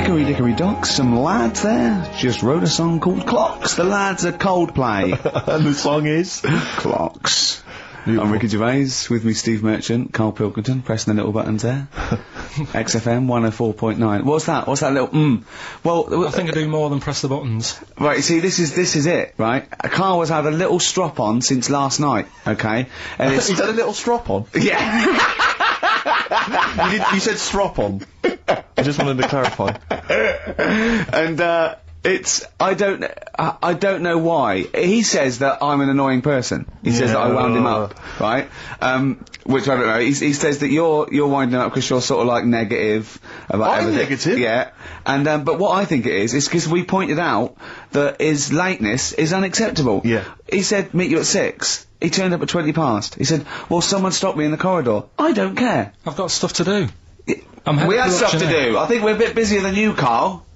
Hickory Dickory Dock, some lads there just wrote a song called Clocks. The lads are Coldplay. And the song is? Clocks. Beautiful. I'm Ricky Gervais, with me Steve Merchant, Karl Pilkington, pressing the little buttons there. XFM 104.9. What's that? What's that little Well, I think I do more than press the buttons. Right, see, this is it, right? Karl has had a little strop on since last night, okay? And it's... He's had a little strop on? Yeah. You said strop on. I just wanted to clarify. And, I don't know why. He says that I'm an annoying person. He says that I wound him up, right? Which I don't know. He says that you're winding up because you're sort of like negative about everything. Negative? Yeah. And, but what I think it is because we pointed out that his lateness is unacceptable. Yeah. He said, meet you at 6. He turned up at 20 past. He said, well, someone stopped me in the corridor. I don't care. I've got stuff to do. We have stuff to do. I think we're a bit busier than you, Karl.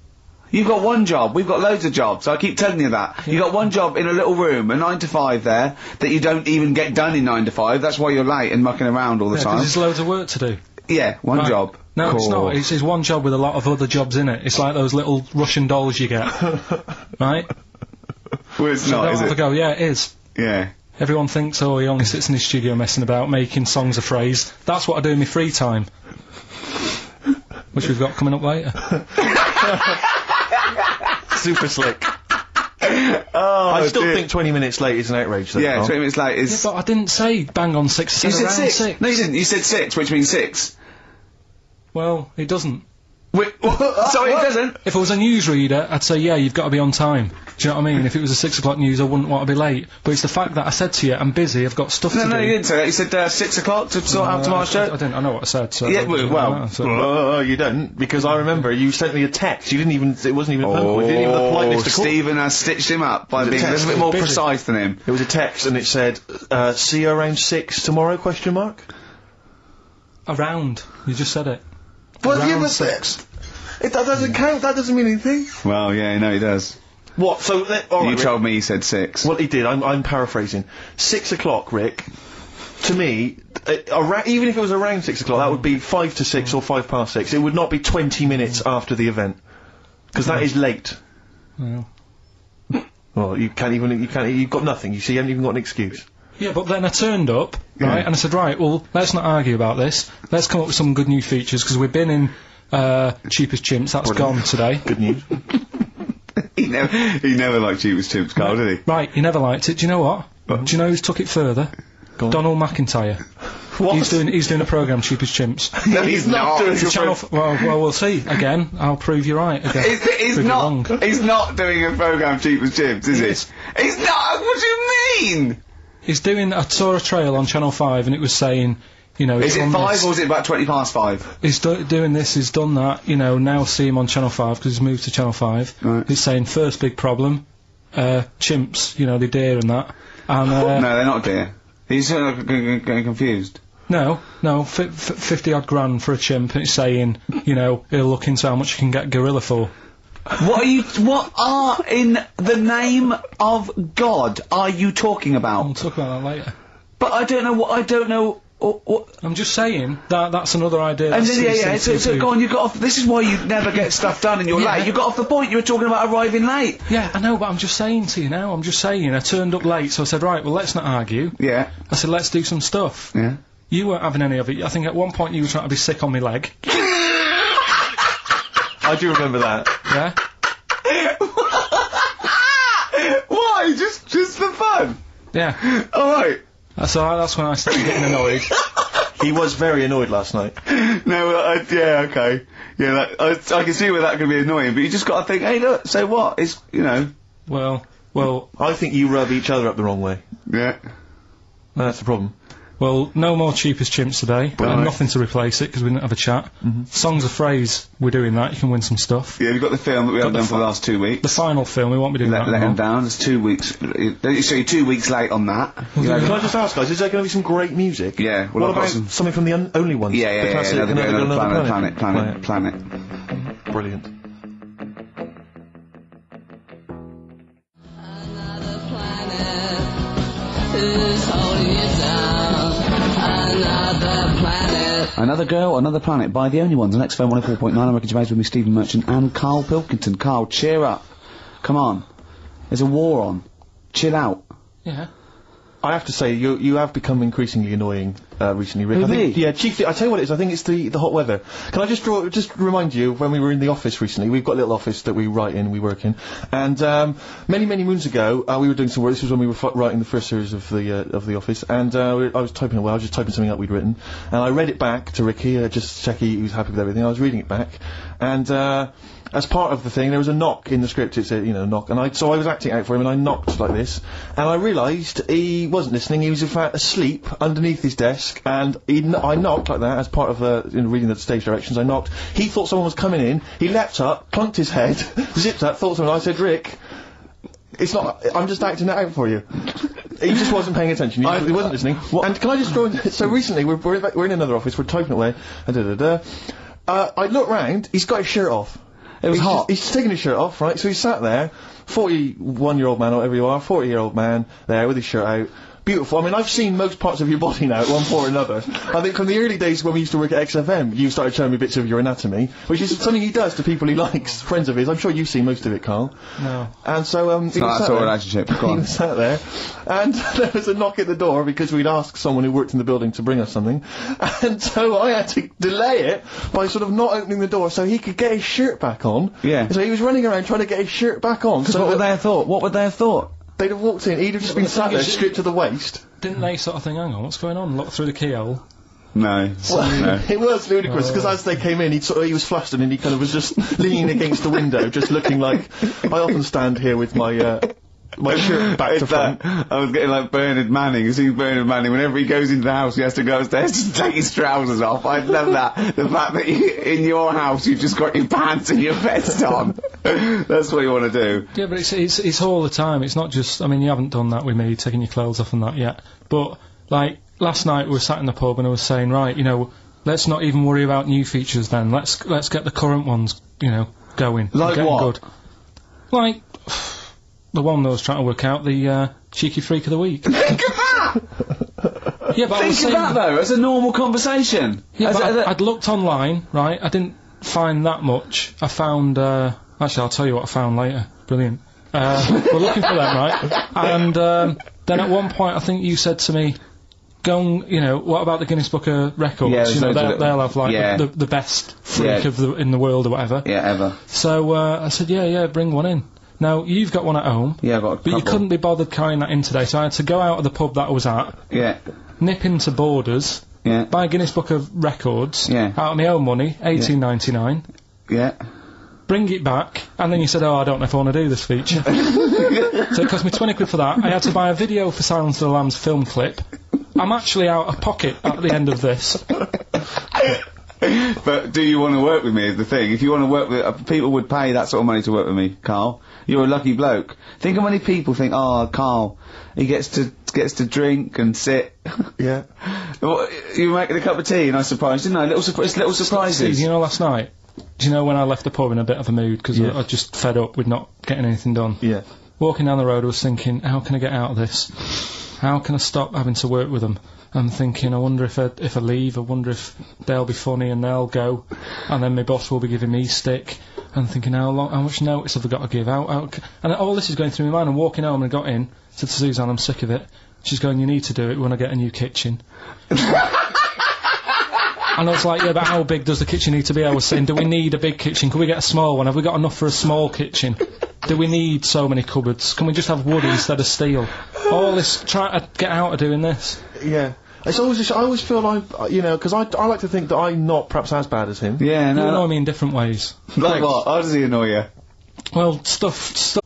You've got one job, we've got loads of jobs, I keep telling you that. You've got one job in a little room, a 9 to 5 there, that you don't even get done in 9 to 5, that's why you're late and mucking around all the time. There's loads of work to do. Yeah, one job. No, it's not. It's one job with a lot of other jobs in it. It's like those little Russian dolls you get. Right? Well, it's not, is it? Go, yeah, it is. Yeah. Everyone thinks, oh, he only sits in his studio messing about, making songs a phrase. That's what I do in my free time. Which we've got coming up later. Super slick. I still think 20 minutes late is an outrage, though. Yeah, 20 minutes late is... Yeah, but I didn't say bang on 6, I said around 6. No, you didn't. You said 6, which means 6. Well, it doesn't. Wait, sorry, it doesn't? If I was a newsreader, I'd say, yeah, you've got to be on time. Do you know what I mean? If it was a 6 o'clock news, I wouldn't want to be late. But it's the fact that I said to you, I'm busy, I've got stuff to do. No, you didn't say that. You said 6 o'clock to sort out tomorrow's show. I didn't. I know what I said. So yeah, you don't, because I remember you sent me a text. You didn't even. It wasn't even a phone call. You didn't even have the politeness to call. Stephen has stitched him up by being a little bit more precise than him. It was a text, and it said, "See you around 6 tomorrow?" Question mark. Around. You just said it. Well, you were 6. That doesn't count. That doesn't mean anything. Well, yeah, no, he does. What? So all right, you told me he said 6. Well, he did. I'm paraphrasing. 6 o'clock, Rick. To me, even if it was around 6 o'clock, that would be 5 to 6 or 5 past 6. It would not be 20 minutes after the event, because that is late. Well. Well, you can't even. You've got nothing. You see, you haven't even got an excuse. Yeah, but then I turned up, right, and I said, right, well, let's not argue about this. Let's come up with some good new features, because we've been in Cheapest Chimps. That's gone today. Good news. He never liked Cheapest Chimps, Karl, did he? Right, he never liked it. Do you know what? Do you know who's took it further? Donald McIntyre. What? He's doing a programme, Cheapest Chimps. No, he's not doing a channel. Well, we'll see. Again, I'll prove you right. Again. He's not doing a programme, Cheapest Chimps, is he? He's not. What do you mean? He's doing. I saw a trail on Channel 5, and it was saying, you know. Is it 5 or is it about 20 past 5? He's doing this. He's done that. You know. Now see him on Channel 5 because he's moved to Channel 5. Right. He's saying first big problem, chimps. You know, they're deer and that. And no, they're not deer. He's getting confused. No, 50 odd grand for a chimp, and it's saying, you know, he'll look into how much you can get gorilla for. What are, in the name of God, are you talking about? We'll talk about that later. But I don't know what... I'm just saying, that's another idea. And then, so go on, you got off... This is why you never get stuff done and you're late. You got off the point, you were talking about arriving late. Yeah, I know, but I'm just saying to you now, I turned up late, so I said, right, well, let's not argue. Yeah. I said, let's do some stuff. Yeah. You weren't having any of it. I think at one point you were trying to be sick on my leg. I do remember that. Yeah? Why? Just for fun? Yeah. Alright. That's when I started getting annoyed. He was very annoyed last night. No, yeah, okay. Yeah, I can see where that could be annoying, but you just gotta think, hey look, so what? It's, you know... Well... I think you rub each other up the wrong way. Yeah. That's the problem. Well, no more Cheapest Chimps today, and nothing to replace it because we didn't have a chat. Songs of Phrase, we're doing that, you can win some stuff. Yeah, we've got the film that we haven't done for the last 2 weeks. The final film, we won't be doing that. Let him down, it's 2 weeks. So you're 2 weeks late on that. Can I just ask, guys, is there going to be some great music? Yeah, well, what about something from the Only Ones? Yeah, the classic, Another Planet. Brilliant. Who's holding you down? Another planet. Another Girl, Another Planet by The Only Ones. On XFM 104.9, I'm Ricky Gervais with me, Stephen Merchant and Karl Pilkington. Karl, cheer up. Come on. There's a war on. Chill out. Yeah. I have to say, you have become increasingly annoying recently, Rick. Who, I think, me? yeah, chiefly, I tell you what it is, I think it's the hot weather. Can I just remind you, when we were in the office recently, we've got a little office that we write in, we work in, and many moons ago, we were doing some work. This was when we were writing the first series of the office, and I was typing away, I was just typing something up we'd written, and I read it back to Ricky, just to check he was happy with everything. I was reading it back, and as part of the thing, there was a knock in the script. It said, knock, and so I was acting out for him, and I knocked like this, and I realised he wasn't listening. He was in fact asleep underneath his desk, and I knocked like that as part of reading the stage directions. I knocked. He thought someone was coming in. He leapt up, clunked his head, zipped up, thought someone. I said, Rick, it's not. I'm just acting it out for you. He just wasn't paying attention. He wasn't listening. And can I just draw in? So recently, we're in another office. We're typing away. And I look round. He's got his shirt off. It was hot. He's just taking his shirt off, right? So he's sat there, 41-year-old man, or whatever you are, 40-year-old man, there with his shirt out. Beautiful. I mean, I've seen most parts of your body now, at one point or another. I think from the early days when we used to work at XFM, you started showing me bits of your anatomy, which is something he does to people he likes, friends of his. I'm sure you've seen most of it, Karl. No. And so, It's not that sort of relationship. Go he on. was sat there, and there was a knock at the door because we'd asked someone who worked in the building to bring us something, and so I had to delay it by sort of not opening the door so he could get his shirt back on. Yeah. So he was running around trying to get his shirt back on. So what would they have thought? What would they have thought? they'd have walked in, he'd have just been sat there stripped to the waist. Didn't they sort of think, hang on, what's going on? Look through the keyhole. No. Well, it was ludicrous because as they came in, he was flustered and he kind of was just leaning against the window, just looking like I often stand here with my my shirt back to front. I was getting like Bernard Manning. You see Bernard Manning, whenever he goes into the house, he has to go upstairs to take his trousers off. I love that. The fact that in your house you've just got your pants and your vest on. That's what you want to do. Yeah, but it's all the time. It's not just. I mean, you haven't done that with me, taking your clothes off and that yet. But like last night, we were sat in the pub and I was saying, right, let's not even worry about new features. Then let's get the current ones, going. Like getting what? Good. Like. The one that I was trying to work out, the cheeky freak of the week. Think of that! Yeah, but I was Think of that though, as a normal conversation. Yeah, but I'd looked online, right? I didn't find that much. I found, actually I'll tell you what I found later. Brilliant. We're looking for them, right? And then at one point I think you said to me, go and, what about the Guinness Book of Records? Yeah, they'll have like yeah. the best freak in the world or whatever. Yeah, ever. So I said, yeah, bring one in. Now, you've got one at home. Yeah, I've got a couple. But you couldn't be bothered carrying that in today, so I had to go out of the pub that I was at, Yeah. nip into Borders, Yeah. buy a Guinness Book of Records, Yeah. out of my own money, $18.99, Yeah. bring it back, and then you said, I don't know if I want to do this feature. So it cost me 20 quid for that. I had to buy a video for Silence of the Lambs film clip. I'm actually out of pocket at the end of this. But do you want to work with me is the thing. If you want to work with... people would pay that sort of money to work with me, Karl. You're a lucky bloke. Think how many people think, Karl, he gets to drink and sit. Yeah. Well, you were making a cup of tea and I surprised, didn't I? Little surprises. Steve, last night, do you know when I left the pub in a bit of a mood, because I just fed up with not getting anything done? Yeah. Walking down the road I was thinking, how can I get out of this? How can I stop having to work with them? I'm thinking, I wonder if I leave, I wonder if they'll be funny and they'll go, and then my boss will be giving me stick. I'm thinking, how much notice have I got to give out? And all this is going through my mind. I'm walking home and I got in, said to Suzanne, I'm sick of it. She's going, you need to do it when I get a new kitchen. And I was like, yeah, but how big does the kitchen need to be? I was saying, do we need a big kitchen? Can we get a small one? Have we got enough for a small kitchen? Do we need so many cupboards? Can we just have wood instead of steel? All this, trying to get out of doing this. Yeah. It's always just, I always feel like, because I like to think that I'm not perhaps as bad as him. Yeah, no. You annoy me in different ways. Like what? How does he annoy you? Well, stuff. See,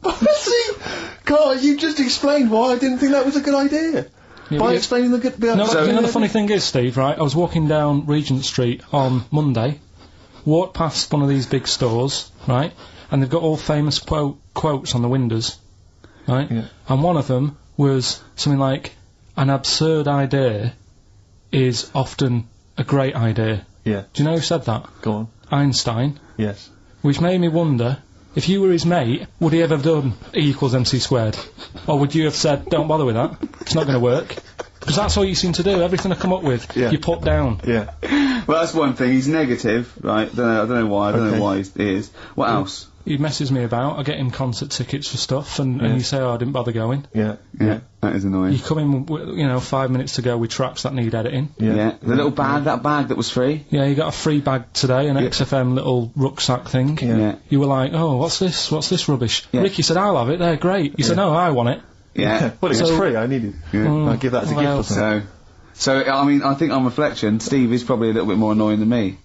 Karl, you just explained why I didn't think that was a good idea. Yeah, By explaining the good... No, the funny thing is, Steve, right, I was walking down Regent Street on Monday, walked past one of these big stores, right, and they've got all famous quotes on the windows, right, and one of them was something like, an absurd idea is often a great idea. Yeah. Do you know who said that? Go on. Einstein. Yes. Which made me wonder, if you were his mate, would he ever have done E = MC squared? Or would you have said, don't bother with that, it's not going to work? Because that's all you seem to do, everything I come up with, you put down. Yeah. Well, that's one thing. He's negative, right? I don't know why. I don't know why he is. What else? He messes me about. I get him concert tickets for stuff, and you say, "Oh, I didn't bother going." Yeah. That is annoying. You come in, 5 minutes to go with tracks that need editing. Yeah. The little bag, that bag that was free. Yeah, you got a free bag today, an XFM little rucksack thing. Yeah. You were like, "Oh, what's this? What's this rubbish?" Yeah. Ricky said, "I'll have it. They're great." You said, "No, I want it." Yeah. Well, it was free. I needed. I'll give that as a gift or something. So, I mean, I think on reflection, Steve is probably a little bit more annoying than me.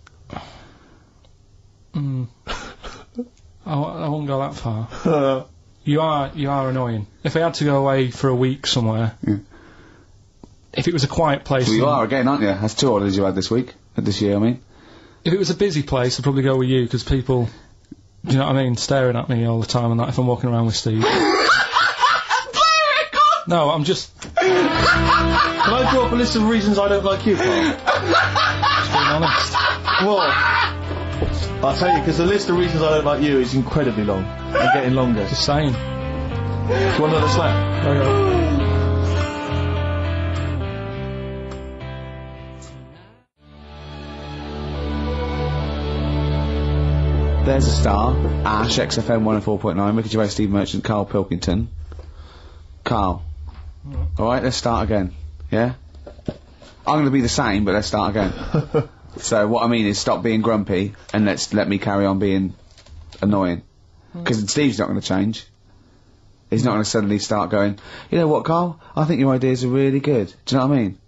I won't go that far. You are annoying. If I had to go away for a week somewhere, if it was a quiet place... Well, you are again, aren't you? That's 2 holidays you had this year, I mean. If it was a busy place, I'd probably go with you, because people, do you know what I mean, staring at me all the time and that if I'm walking around with Steve. No, I'm just... Can I draw up a list of reasons I don't like you, Carl? Just being honest. What? I'll tell you, because the list of reasons I don't like you is incredibly long. And getting longer. Just saying. Do you want another slap? There's a star. Ash, XFM 104.9, Ricky Gervais, Steve Merchant, Karl Pilkington. Karl. Alright, let's start again. Yeah? I'm going to be the same, but let's start again. So what I mean is stop being grumpy and let me carry on being annoying. Because Steve's not going to change. He's not going to suddenly start going, you know what, Karl? I think your ideas are really good. Do you know what I mean?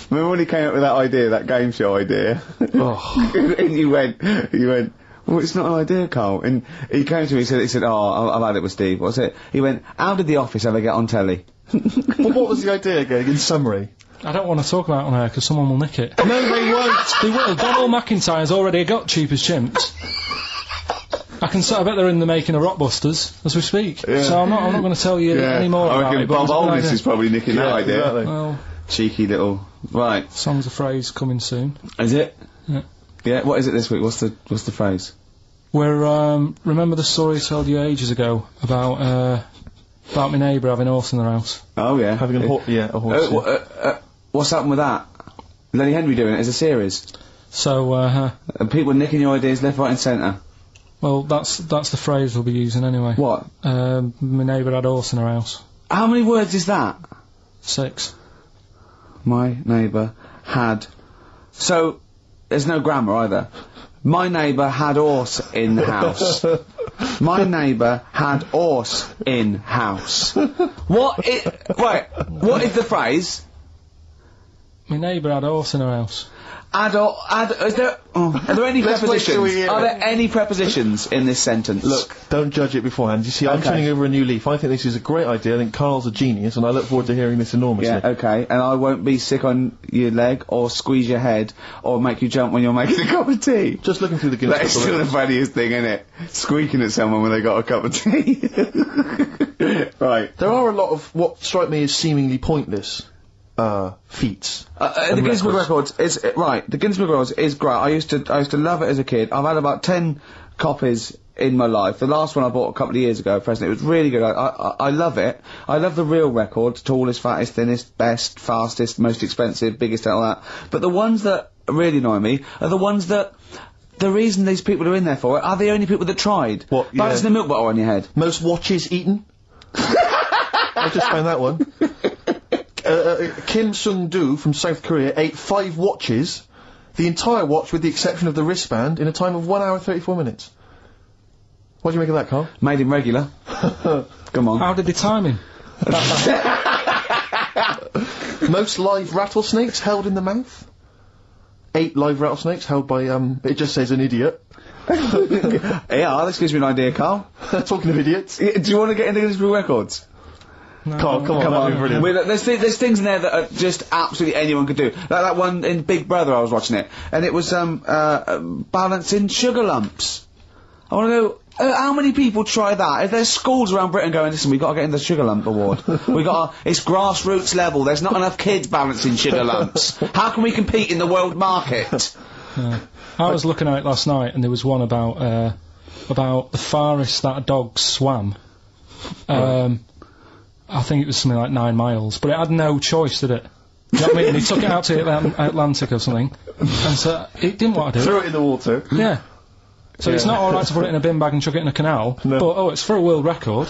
Remember when he came up with that idea, that game show idea? And you went, well, it's not an idea, Karl. And he came to me and he said, oh, I've had it with Steve. What's it? He went, how did The Office ever get on telly? Well, what was the idea again, in summary? I don't want to talk about it on air because someone will nick it. No, they won't. They will. Donald McIntyre's already got Cheap as Chimps. I bet they're in the making of Rockbusters as we speak. Yeah. So I'm not going to tell you any more about it. Bob Oldest is probably nicking that idea. Exactly. Well, cheeky little... Right. Songs of phrase coming soon. Is it? Yeah. Yeah, what is it this week? What's the phrase? We're, remember the story I told you ages ago about my neighbour having a horse in their house? Oh, yeah. Having a horse. What's happened with that? Lenny Henry doing it as a series? So, and people nicking your ideas left, right and centre? Well, that's the phrase we'll be using anyway. What? My neighbour had a horse in her house. How many words is that? 6. My neighbour had... So, there's no grammar either. My neighbour had horse in the house. My neighbour had horse in house. What is the phrase? My neighbour had a horse in her house. Are there any prepositions? Are there any prepositions in this sentence? Look, don't judge it beforehand. You see, I'm turning over a new leaf. I think this is a great idea. I think Karl's a genius, and I look forward to hearing this enormously. Yeah, okay. And I won't be sick on your leg, or squeeze your head, or make you jump when you're making a cup of tea. Just looking through the Guinness Book. That's still the funniest thing, isn't it? Squeaking at someone when they got a cup of tea. Right. There are a lot of what strike me as seemingly pointless feats. The Guinness Book Records is right. The Guinness Book Records is great. I used to love it as a kid. I've had about 10 copies in my life. The last one I bought a couple of years ago, present. It was really good. I love it. I love the real records: tallest, fattest, thinnest, best, fastest, most expensive, biggest, and all that. But the ones that really annoy me are the ones that. The reason these people are in there for it are the only people that tried. What? Balancing the milk bottle on your head. Most watches eaten. I just found that one. Kim Sung-do from South Korea ate 5 watches, the entire watch with the exception of the wristband, in a time of 1 hour 34 minutes. What do you make of that, Karl? Made him regular. Come on. How did they time him? Most live rattlesnakes held in the mouth. 8 live rattlesnakes held by, it just says an idiot. Yeah, this gives me an idea, Karl. Talking of idiots. Do you want to get into Guinness Book Records? No, come on, that'd be brilliant. There's things in there that are just absolutely anyone could do. Like that one in Big Brother, I was watching it, and it was balancing sugar lumps. I want to know how many people try that. If there's schools around Britain going, listen, we've got to get in the sugar lump award. It's grassroots level. There's not enough kids balancing sugar lumps. How can we compete in the world market? Yeah. I was looking at it last night, and there was one about the farthest that a dog swam. I think it was something like 9 miles, but it had no choice, did it? You know what I mean? He took it out to the Atlantic or something, and so he didn't want to do Threw it. it in the water. Yeah. So it's not alright to put it in a bin bag and chuck it in a canal, No. but, it's for a world record.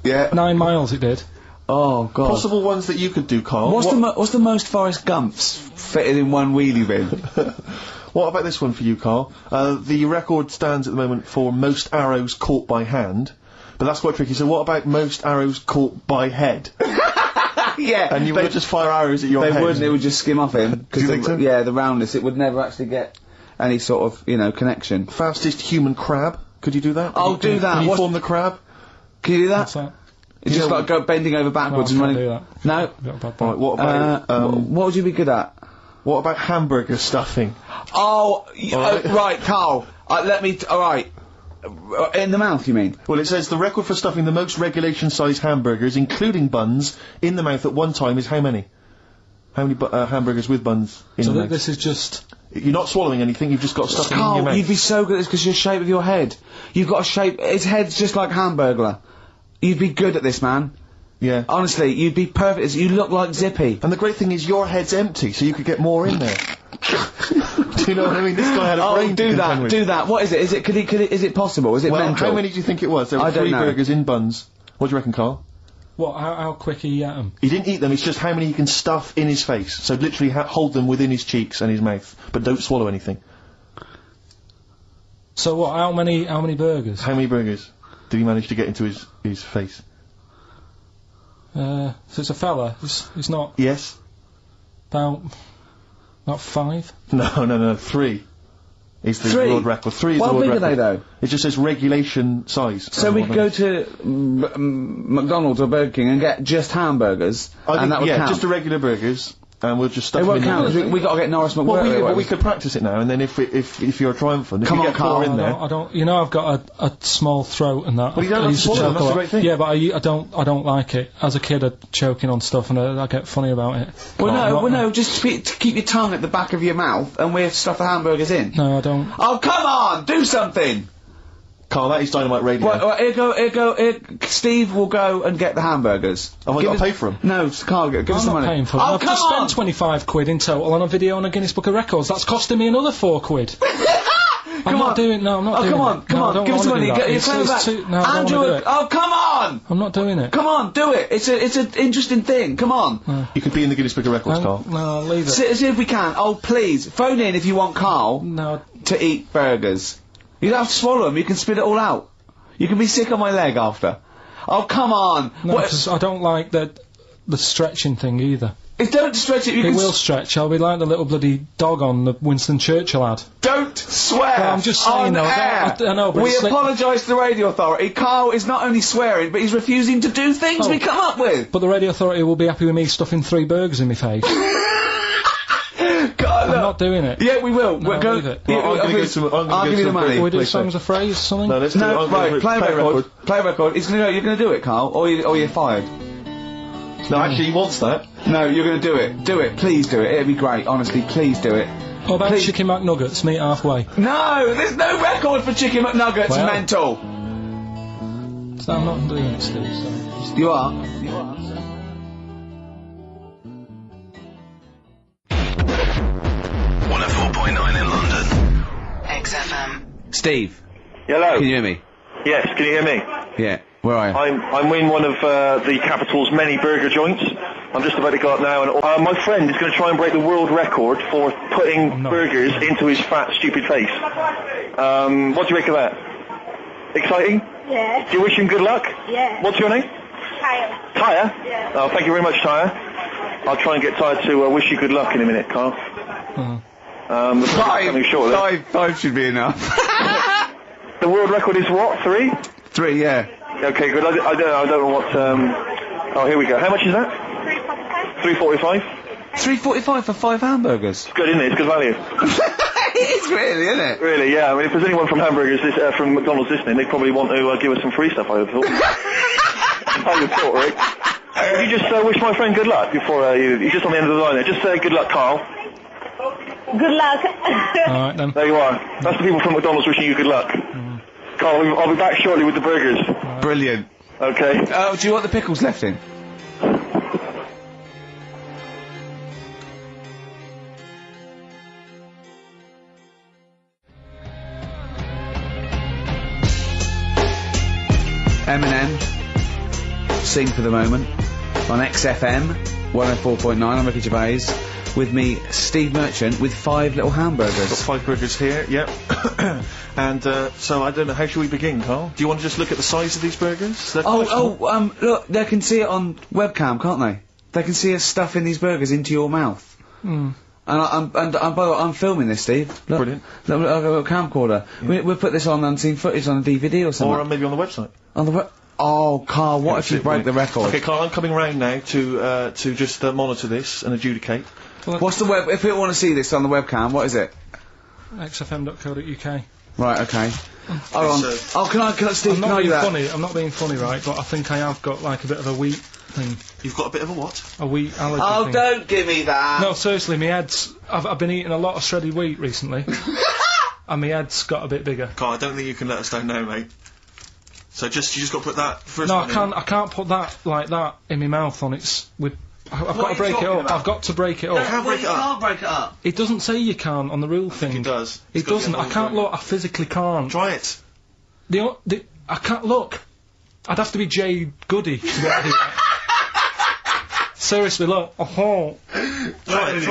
Yeah. 9 miles it did. Oh, God. Possible ones that you could do, Carl. What's the most Forrest Gumps fitted in one wheelie bin? What about this one for you, Carl? The record stands at the moment for most arrows caught by hand, but that's quite tricky. So what about most arrows caught by head? Yeah. And you would just fire arrows at your head. They wouldn't, it would just skim off him. Do you think so? Yeah, the roundness, it would never actually get any sort of, connection. Fastest human crab. Could you do that? I'll do that. Can you What's- form the crab? Can you do that? What's that? It's just like go bending over backwards No, I and can't running. do that. No? Got a bad Right, back. what about What would you be good at? what about hamburger stuffing? Oh, Alright. right, Carl. Alright. In the mouth, you mean? Well, it says the record for stuffing the most regulation-sized hamburgers, including buns, in the mouth at one time is how many? How many hamburgers with buns in So the mouth? this is just... You're not swallowing anything, you've just got stuffing in your Carl, mouth. you'd be so good at this because your shape of your head. You've got a shape. His head's just like Hamburglar. You'd be good at this, man. Yeah. Honestly, you'd be perfect. You look like Zippy. And the great thing is your head's empty, so you could get more in there. Do you know what I mean? This guy had a brain to do contend that. with. Do that. What is it? Is it? Is it possible? Is it Well, mental? how many do you think it was? There were I don't 3 know. burgers in buns. What do you reckon, Carl? What, how quick he ate them? He didn't eat them, it's just how many he can stuff in his face. So literally hold them within his cheeks and his mouth, but don't swallow anything. So what, how many burgers? How many burgers did he manage to get into his face? So it's a fella, he's not Yes? about 5? No, 3. Is the 3? world record. 3 is How the world big are record. they, though? It just says regulation size. So we could go to McDonald's or Burger King and get just hamburgers, I think, and that would yeah, count. just the regular burgers, and we'll just stuff It them won't in count. there. We got to get Norris McWhirter. Well, we could practice it now, and then if you're triumphant, if Come you on, get Carl. 4 in there. I don't. You know, I've got a small throat and that. Well, you don't I have used to swallow them, choke that's a the lot. great thing. Yeah, but I don't like it. As a kid, I'd choking on stuff and I get funny about it. No, just to keep your tongue at the back of your mouth, and we'll stuff the hamburgers in. No, I don't. Oh, come on! Do something! Carl, that is Dynamite Radio. Well, here, Steve will go and get the hamburgers. Have I got to pay for them? No, Carl, give us I'm the not money. paying for it. Oh, I've come just on! spent 25 quid in total on a video on a Guinness Book of Records. That's costing me another 4 quid. I'm not doing it. come No, on, I don't give us the wanna money. do that. You're It's coming back. too- no, I don't Andrew, wanna do it. oh, come on! I'm not doing it. Come on, do it. It's an interesting thing. Come on. You could be in the Guinness Book of Records, Carl. No, leave it. See if we can. Oh, please. Phone in if you want Carl No, to eat burgers. You don't have to swallow them. You can spit it all out. You can be sick on my leg after. Oh, come on. no, 'cause I don't like the stretching thing either. Don't stretch it. You It can will stretch. I'll be like the little bloody dog on the Winston Churchill ad. Don't swear. Well, I'm just saying, on though, air. I know, but we it's like- apologise to the radio authority. Carl is not only swearing, but he's refusing to do things Oh. we come up with. But the radio authority will be happy with me stuffing 3 burgers in my face. God, I'm not doing it. Yeah, we will. We'll go. leave it. Yeah, Well, I'm gonna I'll give you the money. Can we do Please, songs of phrase or something? No, let's do it. No, I'm gonna right. Play a record. Play a record. You're going to do it, Carl, or you're fired. No, actually, he wants that. No, you're going to do it. Do it. Please do it. It'd be great. Honestly, please do it. What about Please. Chicken McNuggets? Meet halfway. No, there's no record for Chicken McNuggets. Well. Mental. So I'm not doing it, Steve. So. You are. 104.9 in London. XFM. Steve, Hello. can you hear me? Yes, can you hear me? Yeah. Where are you? I'm in one of the capital's many burger joints. I'm just about to go up now, and my friend is going to try and break the world record for putting no. burgers into his fat, stupid face. What do you make of that? Exciting? Yeah. Do you wish him good luck? Yeah. What's your name? Kyle. Tyre? Yeah. Oh, thank you very much, Tyre. I'll try and get Tyre to wish you good luck in a minute, Carl. The coming shortly. Five should be enough. The world record is what? 3? 3, yeah. Okay, good. I don't know what. Oh, here we go. How much is that? 3.45. 3.45 for 5 hamburgers. Good, isn't it? It's good value. It is really, isn't it? Really, yeah. I mean, if there's anyone from hamburgers, from McDonald's listening, they probably want to give us some free stuff, I would have thought. I would have thought, Rick. Could you just wish my friend good luck before you're just on the end of the line there? Just say good luck, Carl. Good luck. Alright then. There you are. That's the people from McDonald's wishing you good luck. Carl, I'll be back shortly with the burgers. Brilliant. Okay. Do you want the pickles left in? Eminem, Sing for the Moment, on XFM 104.9. I'm Ricky Gervais. With me, Steve Merchant, with 5 little hamburgers. Got 5 burgers here, yep. And, so I don't know, how should we begin, Carl? Do you want to just look at the size of these burgers? They're quite small. Look, they can see it on webcam, can't they? They can see us stuffing these burgers into your mouth. And by the way, I'm filming this, Steve. Look, Brilliant. Look, I've got a camcorder. Yeah. We'll put this on unseen footage on a DVD or something. Or maybe on the website. On the Oh, Karl, what if you break the record? Okay, Carl, I'm coming round now to just monitor this and adjudicate. What's the web? If people want to see this on the webcam, what is it? xfm.co.uk. Right, okay. Hold on. Oh, can I, Steve, I'm can not I do being that? funny, I'm not being funny, right, but I think I have got, like, a bit of a wheat thing. You've got a bit of a what? A wheat allergy Oh, thing. don't give me that! No, seriously, my head's... I've been eating a lot of shredded wheat recently. And my head's got a bit bigger. Carl, I don't think you can let us down now, mate. So you just got to put that first No, one in. I can't put that, like that, in my mouth on its... I've got are to you break it talking up. about? I've got to break it You up. can't break it up. can't break it up. It doesn't say you can on the rule thing. It does. It It's got to be doesn't. a I whole can't burger. look. I physically can't. Try it. I can't look. I'd have to be Jay Goody to be able to do that. Seriously, look. Oh. Try it.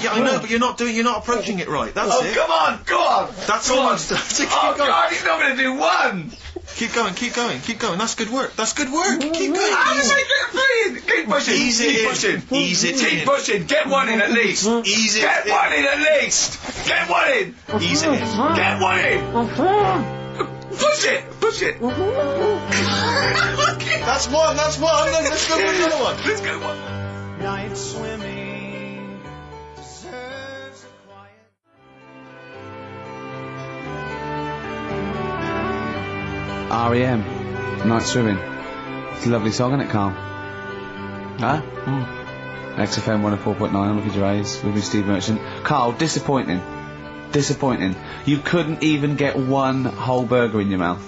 Yeah, I know, but you're not approaching it right. That's it. Come on, go on! That's all I'm saying. Keep Oh, going. God, he's not going to do one! Keep going. That's good work. Keep going. Keep pushing! Ease it Keep in. pushing! Ease it Keep in. pushing! Get one in at least! Ease it Get in. one in at least! Get one in! Ease it in. Get one in! Push it! Push it! That's one. Let's go with another one. Let's go one! Night swimming deserves a quiet. R.E.M. Night Swimming. It's a lovely song, isn't it, Karl? Huh? XFM 104.9, I'm Ricky Gervais, with me, Steve Merchant. Karl, disappointing. You couldn't even get one whole burger in your mouth.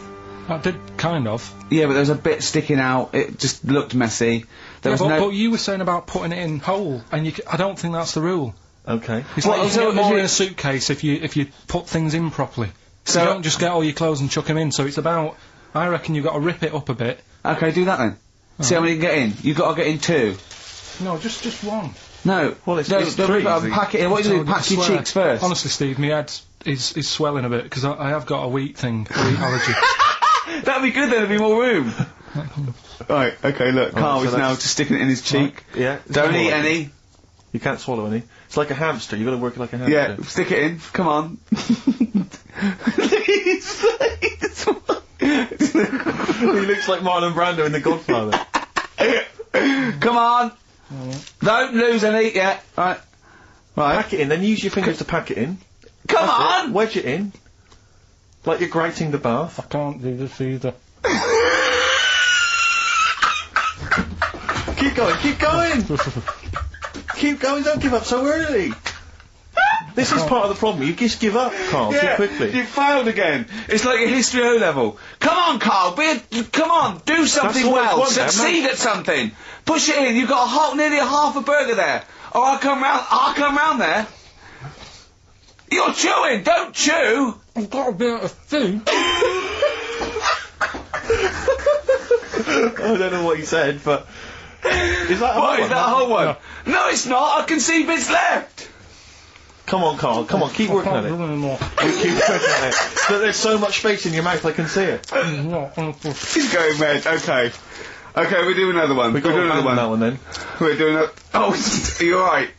I did kind of. Yeah, but there was a bit sticking out, it just looked messy. There was but no... you were saying about putting it in whole, and I don't think that's the rule. Okay. It's Well, like you so can get more is in it- a suitcase if you put things in properly. So- you don't just get all your clothes and chuck them in. So it's about. I reckon you've got to rip it up a bit. Okay, do that then. See how many you can get in. You've got to get in 2. No, just one. No. Well, it's don't three, rip it up, easy. pack it in. What do you do? Pack your swear. cheeks first. Honestly, Steve, my head is swelling a bit because I have got a wheat thing, a wheat allergy. That'd be good then, there'd be more room. Right, okay, look, Karl so is now that's- just sticking it in his cheek. Yeah. Don't eat any. You can't swallow any. It's like a hamster. You've got to work it like a hamster. Yeah, stick it in. Come on. He looks like Marlon Brando in The Godfather. Come on. Don't lose any yet. Right. Pack it in, then use your fingers to pack it in. Come That's on. it. Wedge it in. Like you're grating the bath. I can't do this either. Keep going. Keep going, don't give up so early. This is part of the problem. You just give up, Karl, too quickly. You failed again. It's like a history O level. Come on, Karl. Come on. Do something all well. it's one, Succeed at something. Push it in. You've got nearly a half a burger there. Or I'll come round there. You're chewing. Don't chew. I've got a bit of food. I don't know what he said, but... Is that a What, whole is that a whole one? No, it's not. I can see bits left. Come on, Karl. Come on, keep working at it. Anymore. Keep working at it. But there's so much space in your mouth, I can see it. He's going mad. Okay. Okay, we'll do another one. We'll do another one. That one then. We're doing a... Oh, are you alright?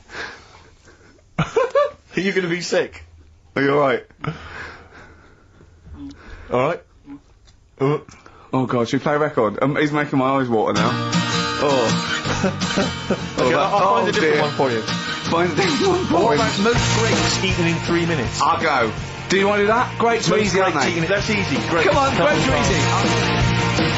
Are you going to be sick? Are you alright? Alright. Oh god, should we play a record? He's making my eyes water now. Oh. Okay, I'll find a different one for you. Find a different one for What him. about most grapes eaten in 3 minutes? I'll go. Do you want to do that? Grapes are Most easy, aren't grapes they? eaten- That's easy. Great. Come on, grapes are Karl. easy.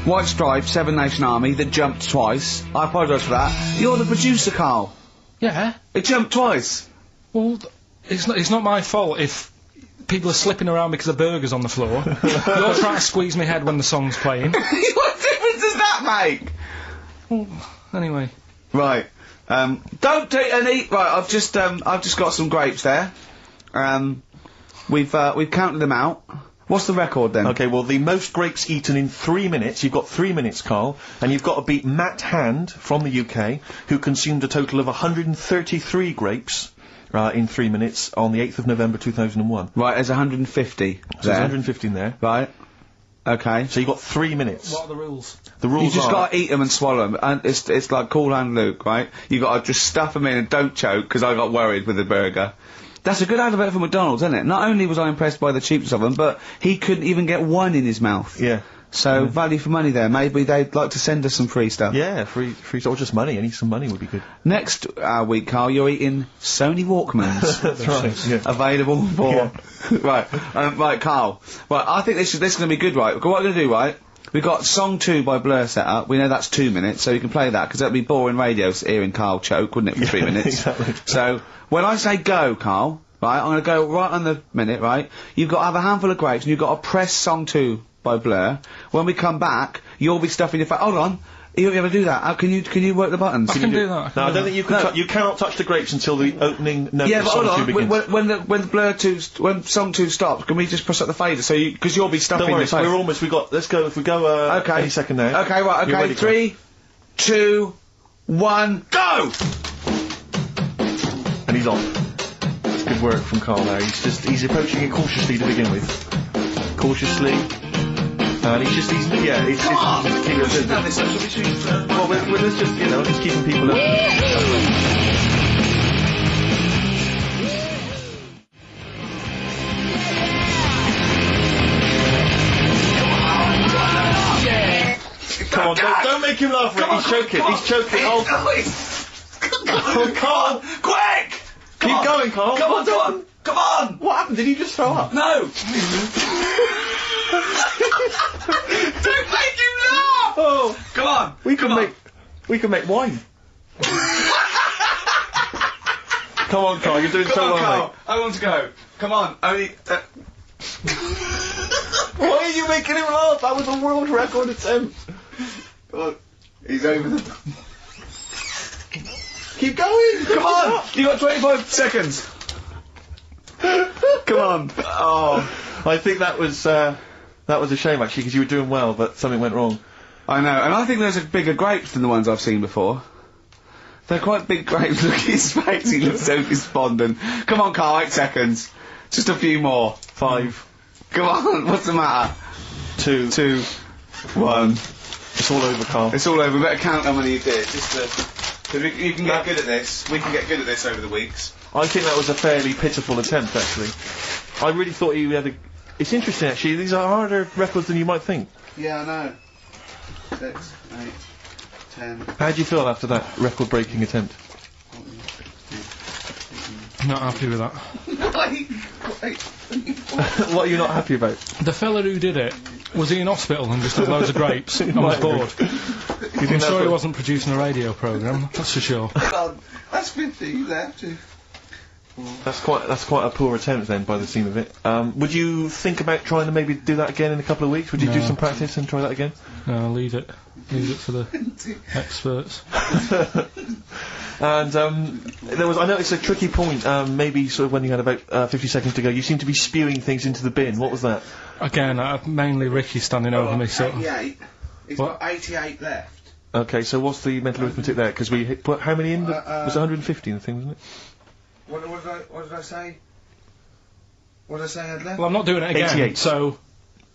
White Stripes, Seven Nation Army that jumped twice. I apologise for that. You're the producer, Karl. Yeah. It jumped twice. Well, it's not my fault if people are slipping around because of burgers on the floor. You're trying to squeeze my head when the song's playing. What difference does that make? Well, anyway. Right. Don't take any. Right, I've just got some grapes there. We've counted them out. What's the record then? Okay, well, the most grapes eaten in 3 minutes. You've got 3 minutes, Carl, and you've got to beat Matt Hand from the UK, who consumed a total of 133 grapes in 3 minutes on the 8th of November 2001. Right, there's 150. So there's 150 in there. Right. Okay. So you've got 3 minutes. What are the rules? The rules You just are... gotta eat them and swallow them, and it's like Cool Hand Luke, right? You gotta just stuff them in and don't choke, because I got worried with the burger. That's a good advert for McDonald's, isn't it? Not only was I impressed by the cheapness of them, but he couldn't even get one in his mouth. Yeah. So, value for money there. Maybe they'd like to send us some free stuff. Yeah, free, or just money. Any some money would be good. Next week, Carl, you're eating Sony Walkmans. That's right. Yeah. Available for... right, Carl. Right, I think this is going to be good, right? What we're going to do, right? We've got Song 2 by Blur set up. We know that's 2 minutes, so you can play that, because that'd be boring radio hearing Carl choke, wouldn't it, for 3 minutes? Exactly. So, when I say go, Carl, right, I'm going to go right on the minute, right? You've got to have a handful of grapes, and you've got to press Song 2 by Blur. When we come back, you'll be stuffing your face. Hold on. You won't be able to do that. How can you work the buttons? I can do that. No, I don't think you can. You cannot touch the grapes until the opening note Yeah, of but Song hold 2 on. begins. When Blur 2, when Song 2 stops, can we just press up the fader? So because you'll be stuffing Don't worry, your face. we're almost. Let's go. If we go. Okay. Any second now. Okay, right. You're Okay, ready, 3, 2, 1, go! And he's off. That's good work from Carl there. He's approaching it cautiously to begin with. Cautiously. And he's keeping well, let's just, just keeping people up. Come on, don't make him laugh, Rick. He's choking. He's choking. Oh, Carl! Quick! Keep going, Carl. Come on! What happened? Did he just throw up? No! Don't make him laugh! Oh, Come on! we can make wine. Come on, Carl. You're doing so well, Carl. mate. I want to go. Come on. Only. Why are you making him laugh? That was a world record attempt. Come on. He's over the. Keep going. Come on! You got 25 seconds. Come on. Oh. I think that was a shame actually, because you were doing well, but something went wrong. I know, and I think those are bigger grapes than the ones I've seen before. They're quite big grapes. Look at his face, he looks so despondent. Come on, Carl, 8 seconds. Just a few more. 5. Come on, what's the matter? 2. 2, 1. It's all over, Carl. It's all over. Better count how many you did. Because you can get good at this. We can get good at this over the weeks. I think that was a fairly pitiful attempt, actually. I really thought you had a... It's interesting, actually. These are harder records than you might think. Yeah, I know. 6, 8, 10. How do you feel after that record-breaking attempt? I'm not happy with that. What are you not happy about? The fella who did it, was he in hospital and just had loads of grapes and was bored? I'm sure he wasn't producing a radio programme, that's for sure. That's 50, you have to. That's quite a poor attempt then, by the seam of it. Would you think about trying to maybe do that again in a couple of weeks? Would you do some practice and try that again? No, leave it for the experts. And I know it's a tricky point. Maybe sort of when you had about 50 seconds to go, you seem to be spewing things into the bin. What was that? Again, mainly Ricky standing over me. So 88. He's got 88 left. Okay, so what's the mental arithmetic there? Because we put how many in? Was 150 in the thing, wasn't it? What did I say? What did I say I had left? Well, I'm not doing it again. 88. So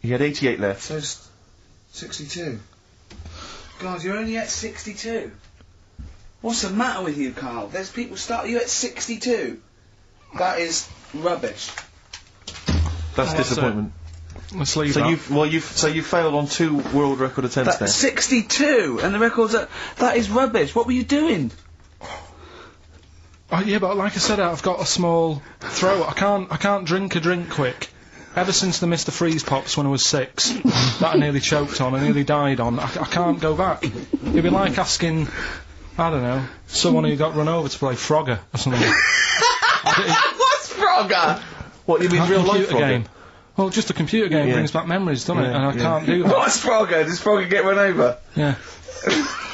He had 88 left. So 62. Guys, you're only at 62. What's the matter with you, Carl? There's people start you at 62. That is rubbish. That's disappointment. let's leave So that. you've failed on 2 world record attempts there. 62, and the record's at, that is rubbish. What were you doing? Oh, yeah, but like I said, I've got a small throat. I can't drink a drink quick. Ever since the Mr. Freeze Pops when I was 6, that I nearly choked on, I nearly died on, I can't go back. It'd be like asking, I don't know, someone who got run over to play Frogger or something. What's Frogger? What, you mean A real life computer game. Well, just a computer game brings back memories, doesn't it? And I can't do that. What's Frogger? Does Frogger get run over? Yeah.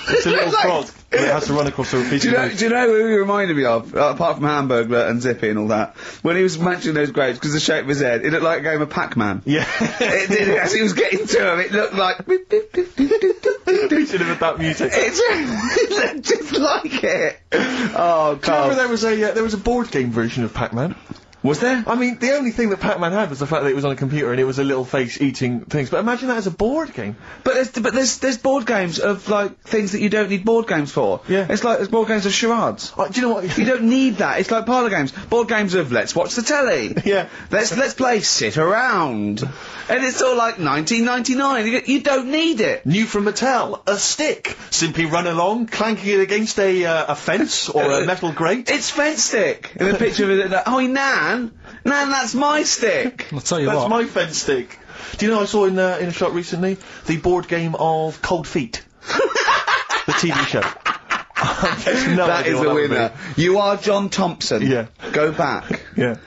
It's a little frog that has to run across the Do you know who he reminded me of, apart from Hamburglar and Zippy and all that? When he was mentioning those grapes, because the shape of his head, it looked like a game of Pac-Man. Yeah. It did, as he was getting to him, it looked like... We should have had that music. It looked just like it. Oh, Do you remember Carl. there was a board game version of Pac-Man? Was there? I mean, the only thing that Pac-Man had was the fact that it was on a computer and it was a little face eating things. But imagine that as a board game. But there's board games of, like, things that you don't need board games for. Yeah. It's like, there's board games of charades. Do you know what? You don't need that. It's like parlour games. Board games of let's watch the telly. Yeah. Let's play sit around. And it's all like 1999. You don't need it. New from Mattel, a stick. Simply run along, clanking it against a fence or a metal grate. It's fence stick. And the picture of it, like, oh, Nan, that's my stick. I'll tell you That's what. my fence stick. Do you know I saw in a shop recently the board game of Cold Feet, the TV show. That is a winner. You are John Thompson. Yeah. Go back. Yeah.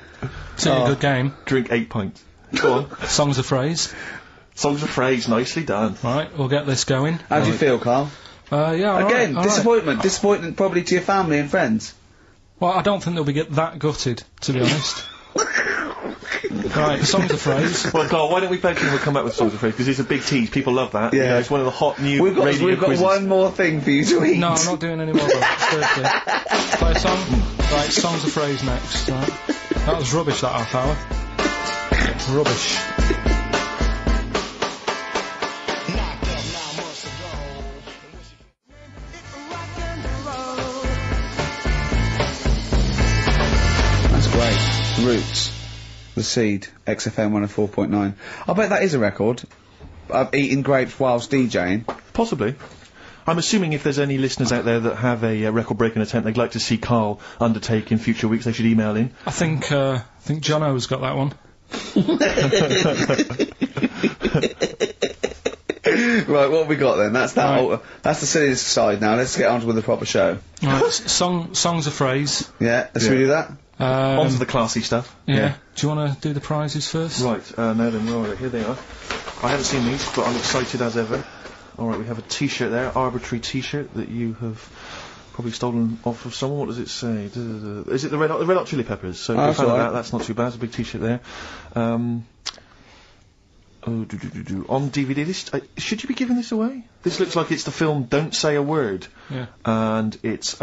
It's a good game. Drink 8 pints. Go on. Song's a phrase. Songs of phrase, nicely done. Right, we'll get this going. How do you feel, Carl? Yeah, all Again, right, all right. disappointment. Disappointment probably to your family and friends. Well, I don't think they'll be that gutted, to be honest. Right, song's a phrase. Well, Carl, why don't we play it and we'll come back with songs of phrase, because it's a big tease, people love that. Yeah. You know, it's one of the hot new We've got quizzes. one more thing for you to eat. No, I'm not doing any more of that. It's Thursday. Play a song? Right, song's a phrase next. Right. That was rubbish, that half hour. Rubbish. That's great. Roots. The Seed. XFM 104.9. I bet that is a record. Eating grapes whilst DJing. Possibly. I'm assuming if there's any listeners out there that have a record-breaking attempt they'd like to see Carl undertake in future weeks, they should email in. I think Jono's got that one. Right, what have we got then? That's that. Right. That's the silliest side now. Let's get on with the proper show. Right, song's a phrase. Yeah, should we do that? On to the classy stuff. Yeah. Do you want to do the prizes first? Right, now then, right, here they are. I haven't seen these, but I'm excited as ever. Alright, we have a t-shirt there, arbitrary t-shirt that you have probably stolen off of someone. What does it say? Is it the Red Hot Chili Peppers? So that's all right. that's not too bad. It's a big t-shirt there. On DVD, this should you be giving this away? This looks like it's the film Don't Say a Word. Yeah. And it's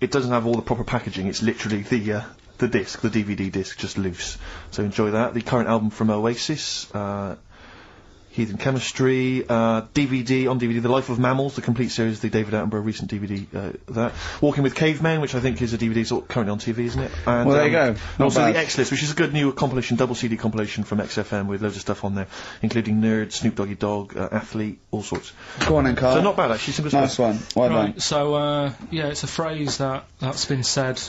it doesn't have all the proper packaging. It's literally the disc, the DVD disc, just loose. So enjoy that. The current album from Oasis. Heathen Chemistry, DVD, on DVD, The Life of Mammals, the complete series, the David Attenborough recent DVD, that. Walking with Cavemen, which I think is a DVD, it's currently on TV, isn't it? And, Well, there you go. And Not also bad. the X-List, which is a good new compilation, double CD compilation from XFM with loads of stuff on there, including Nerd, Snoop Doggy Dogg, Athlete, all sorts. Go on then, Carl. So not bad, actually, simple Nice one. Well done. Right, so, yeah, it's a phrase that's been said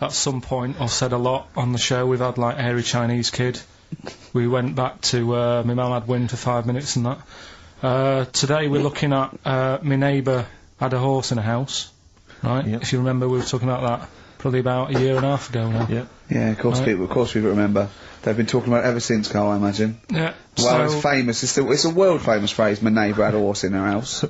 at some point, or said a lot on the show. We've had, like, Hairy Chinese Kid. We went back to, my mum had wind for 5 minutes and that. Today we're looking at, my neighbour had a horse in a house. Right? Yep. If you remember, we were talking about that probably about a year and a half ago now. Yeah. Yeah, of course Right. people remember. They've been talking about it ever since, Carl, I imagine. Yeah. Well, so, it's famous. It's a world famous phrase. My neighbour had a horse in her house.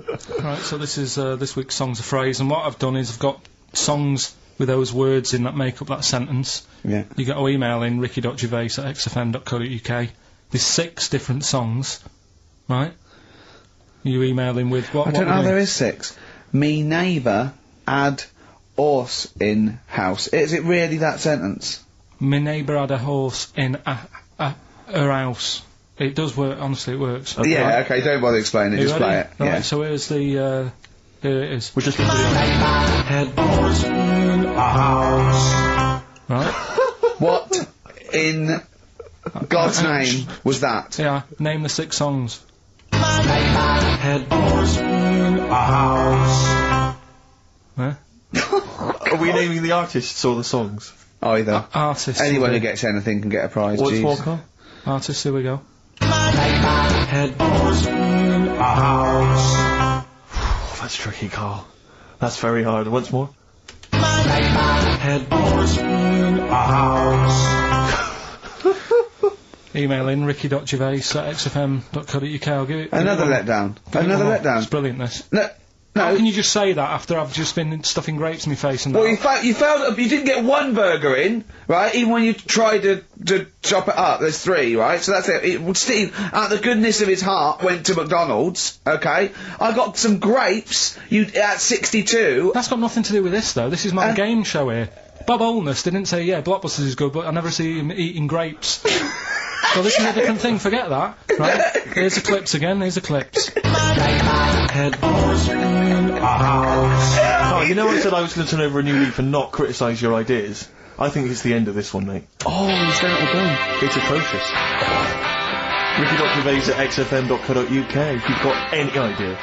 right, so this is, this week's Song's a Phrase, and what I've done is I've got songs with those words in that make up that sentence. Yeah. You got to email in ricky.gervais@xfm.co.uk. There's 6 different songs, right? You email in with what? I don't know. what There is 6. Me neighbour had horse in house. Is it really that sentence? My neighbour had a horse in her house. It does work. Honestly, it works. Yeah. Okay. Don't bother explaining it. You Just play ready? it. Right, Yeah. so here's the. Here it is. We're just going to do Right. What in God's name was that? Yeah. Name the 6 songs. Huh? Are we naming the artists or the songs? Either. Artists. Anyone will who do. gets anything can get a prize. What's jeez. more, Carl? Artists. Here we go. Oh, that's tricky, Carl. That's very hard. Once more. Email in ricky.gervais@xfm.co.uk. I'll give it. Another give it one. letdown. Give it Another one more. letdown. It's brilliant. This. No, How can you just say that after I've just been stuffing grapes in my face and Well, that? you failed. You didn't get one burger in, right? Even when you tried to chop it up, there's 3, right? So that's it. Steve, out of the goodness of his heart, went to McDonald's. Okay, I got some grapes. You at 62. That's got nothing to do with this, though. This is my game show here. Bob Holness didn't say, yeah, Blockbusters is good, but I never see him eating grapes. So this is a different thing. Forget that. Right? Here's the clips again. Here's the clips. Oh, you know I said I was going to turn over a new leaf and not criticise your ideas? I think it's the end of this one, mate. Oh, he's done it again. It's atrocious. Ricky.Gervais at xfm.co.uk if you've got any idea.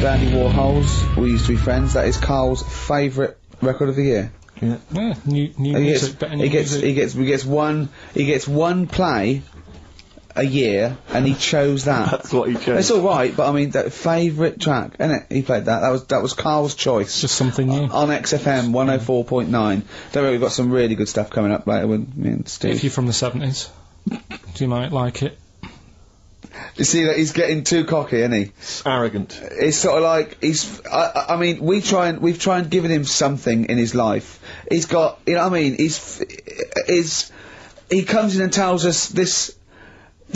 Dandy Warhols, We Used to Be Friends. That is Carl's favourite record of the year. Yeah, new music, better new music. He gets one play a year, and he chose that. That's what he chose. It's all right, but I mean, that favourite track, isn't it? He played that. That was Carl's choice. Just something new on XFM 104.9. Don't worry, we've got some really good stuff coming up later with me and Steve. If you're from the 70s, you might like it. You see that he's getting too cocky, isn't he? Arrogant. It's sort of like I mean, we've tried giving him something in his life. He's got, you know what I mean? He comes in and tells us this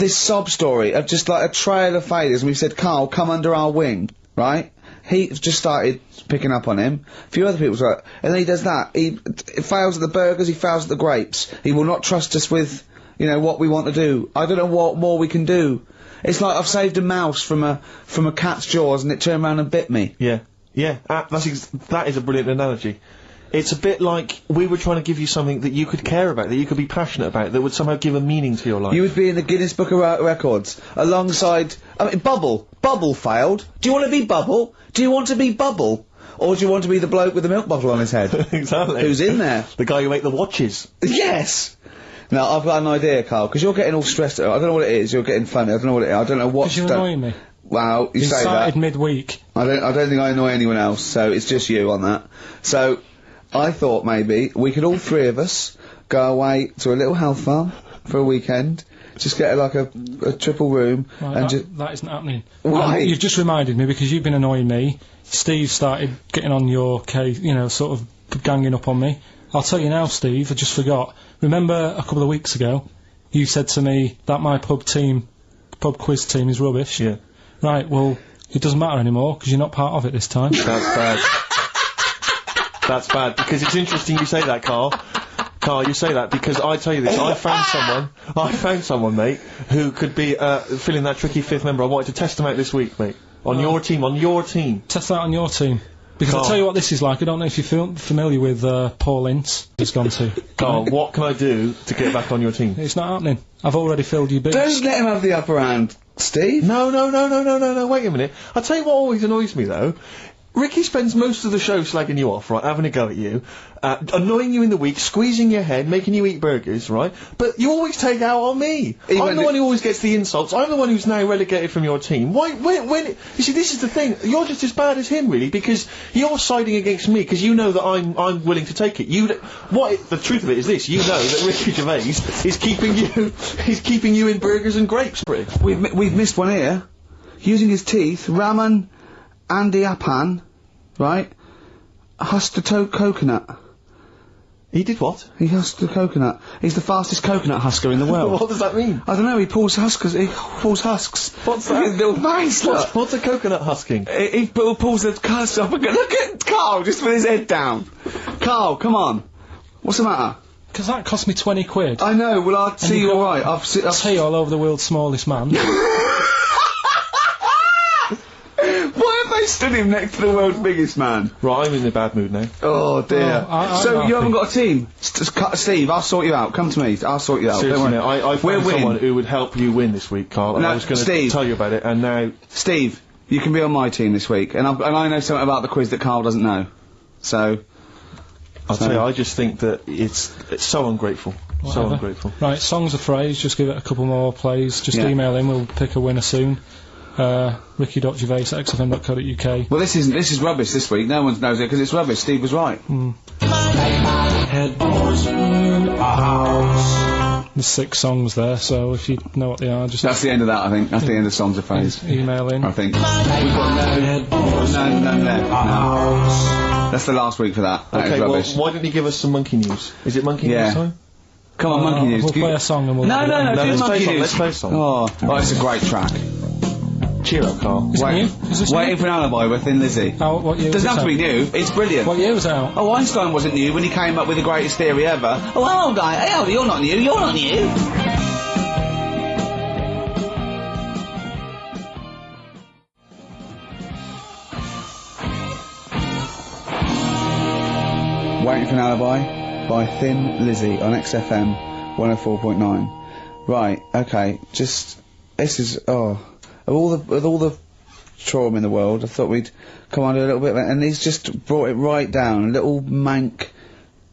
sob story of just like a trail of failures. And we said, Karl, come under our wing, right? He just started picking up on him. A few other people's like, and then he does that. He fails at the burgers. He fails at the grapes. He will not trust us with, you know, what we want to do. I don't know what more we can do. It's like I've saved a mouse from a cat's jaws and it turned around and bit me. Yeah. That is a brilliant analogy. It's a bit like we were trying to give you something that you could care about, that you could be passionate about, that would somehow give a meaning to your life. You would be in the Guinness Book of Records alongside. I mean, Bubble. Bubble failed. Do you want to be Bubble? Do you want to be Bubble? Or do you want to be the bloke with the milk bottle on his head? Exactly. Who's in there? The guy who made the watches. Yes! Now, I've got an idea, Karl, because you're getting all stressed out. I don't know what it is. You're getting funny. I don't know what it is. I don't know what's... Because you're annoying me. Well, you say that. started midweek. I don't think I annoy anyone else, so it's just you on that. So, I thought maybe we could all 3 of us go away to a little health farm for a weekend, just get like a triple room, Right, and that isn't happening. Why? You've just reminded me, because you've been annoying me. Steve started getting on your case, you know, sort of ganging up on me. I'll tell you now, Steve, I just forgot. Remember a couple of weeks ago, you said to me that my pub quiz team is rubbish? Yeah. Right, well, it doesn't matter anymore, because you're not part of it this time. That's bad. That's bad, because it's interesting you say that, Karl. Karl, you say that because I tell you this, I found someone, mate, who could be filling that tricky 5th member. I wanted to test them out this week, mate. On your team. Test that on your team. Because Karl. I'll tell you what this is like. I don't know if you're familiar with Paul Ince. He's gone to. Karl, what can I do to get back on your team? It's not happening. I've already filled your boots. don't let him have the upper hand, Steve. No, wait a minute. I'll tell you what always annoys me, though. Ricky spends most of the show slagging you off, right, having a go at you, annoying you in the week, squeezing your head, making you eat burgers, right? But you always take out on me. I'm the one who always gets the insults. I'm the one who's now relegated from your team. Why, when, you see, this is the thing. You're just as bad as him, really, because you're siding against me, because you know that I'm willing to take it. The truth of it is this, you know that Ricky Gervais is keeping you in burgers and grapes, Rick. We've missed one here. Using his teeth, Raman Andiapan, right, husked a coconut. He did what? He husked a coconut. He's the fastest coconut husker in the world. What does that mean? I don't know, he pulls husks. What's that? His little face, look. What's a coconut husking? He pulls the husk up and look at Karl, just with his head down. Karl, come on. What's the matter? Because that cost me 20 quid. I know, well, I'll see you alright. I've tea all over the world's smallest man. Why have they stood him next to the world's biggest man? Right, I'm in a bad mood now. Oh dear. So you haven't got a team? Steve, I'll sort you out. Come to me. I'll sort you out. Seriously, Don't worry. I found someone who would help you win this week, Karl, and I was going to tell you about it, and now... Steve, you can be on my team this week, and I know something about the quiz that Karl doesn't know. So... I'll tell you, I just think that it's so ungrateful. Whatever. So ungrateful. Right, songs of phrase, just give it a couple more plays. Just email in, we'll pick a winner soon. Ricky.Gervais@xfm.co.uk. Well, this is rubbish this week. No one knows it because it's rubbish. Steve was right. Head There's 6 songs there, so if you know what they are, just That's the end of that, I think. That's the end of Songs of Phrase. email in. I think. We've got none left. No. That's the last week for that. That is Okay, well, rubbish. why don't you give us some monkey news? Is it monkey Yeah. news time? Come on, Monkey News. We'll play a song and we'll... No, do it. do let's Monkey play a song, News. let's play a song. Oh, it's a great track. Cheer up, Carl. Is it new? Is this Waiting new? for an Alibi with Thin Lizzy. Oh, what year was Doesn't it have to be out? new. It's brilliant. What year was it out? Oh, Einstein wasn't new when he came up with the greatest theory ever. Oh, hold on. Hey, hold on, you're not new. You're not new. Waiting for an Alibi by Thin Lizzy on XFM 104.9. Right, okay, this is, of all the trauma in the world, I thought we'd come on to a little bit, and he's just brought it right down, little mank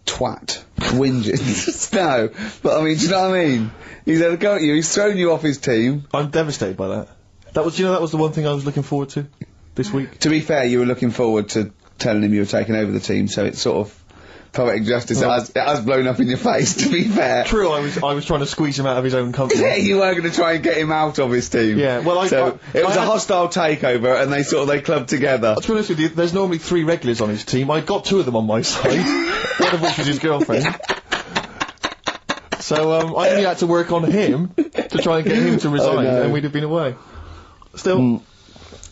twat, whinging. No, but I mean, do you know what I mean? He's had a go at you, he's thrown you off his team. I'm devastated by that. That was the one thing I was looking forward to this week. To be fair, you were looking forward to telling him you were taking over the team, so it's sort of poetic justice. It has blown up in your face, to be fair. True, I was trying to squeeze him out of his own company. Yeah, you were going to try and get him out of his team. Yeah, well, it was a hostile takeover, and they clubbed together. To be honest with you, there's normally 3 regulars on his team. I got 2 of them on my side, one of which was his girlfriend. So I only had to work on him to try and get him to resign, and we'd have been away. Still,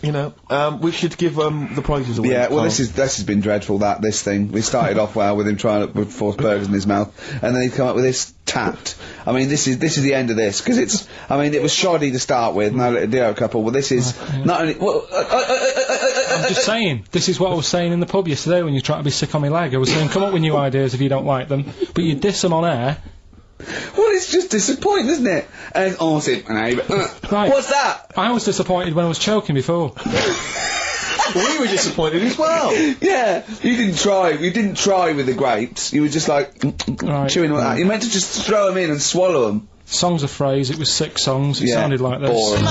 you know, we should give the prizes away. Yeah, well, Carl. this has been dreadful. This thing. We started off well with him trying to force burgers in his mouth, and then he's come up with this tapped. I mean, this is the end of this, because it's. I mean, it was shoddy to start with, no little duo couple. But this is not only. I'm just saying, this is what I was saying in the pub yesterday when you tried to be sick on my leg. I was saying, come up with new ideas if you don't like them, but you diss them on air. Well, it's just disappointing, isn't it? And Right. What's that? I was disappointed when I was choking before. We were disappointed as well. Yeah, you didn't try. You didn't try with the grapes. You were just like Right. chewing on that. You meant to just throw them in and swallow them. Songs of Phrase, it was 6 songs, it sounded like this. Boring.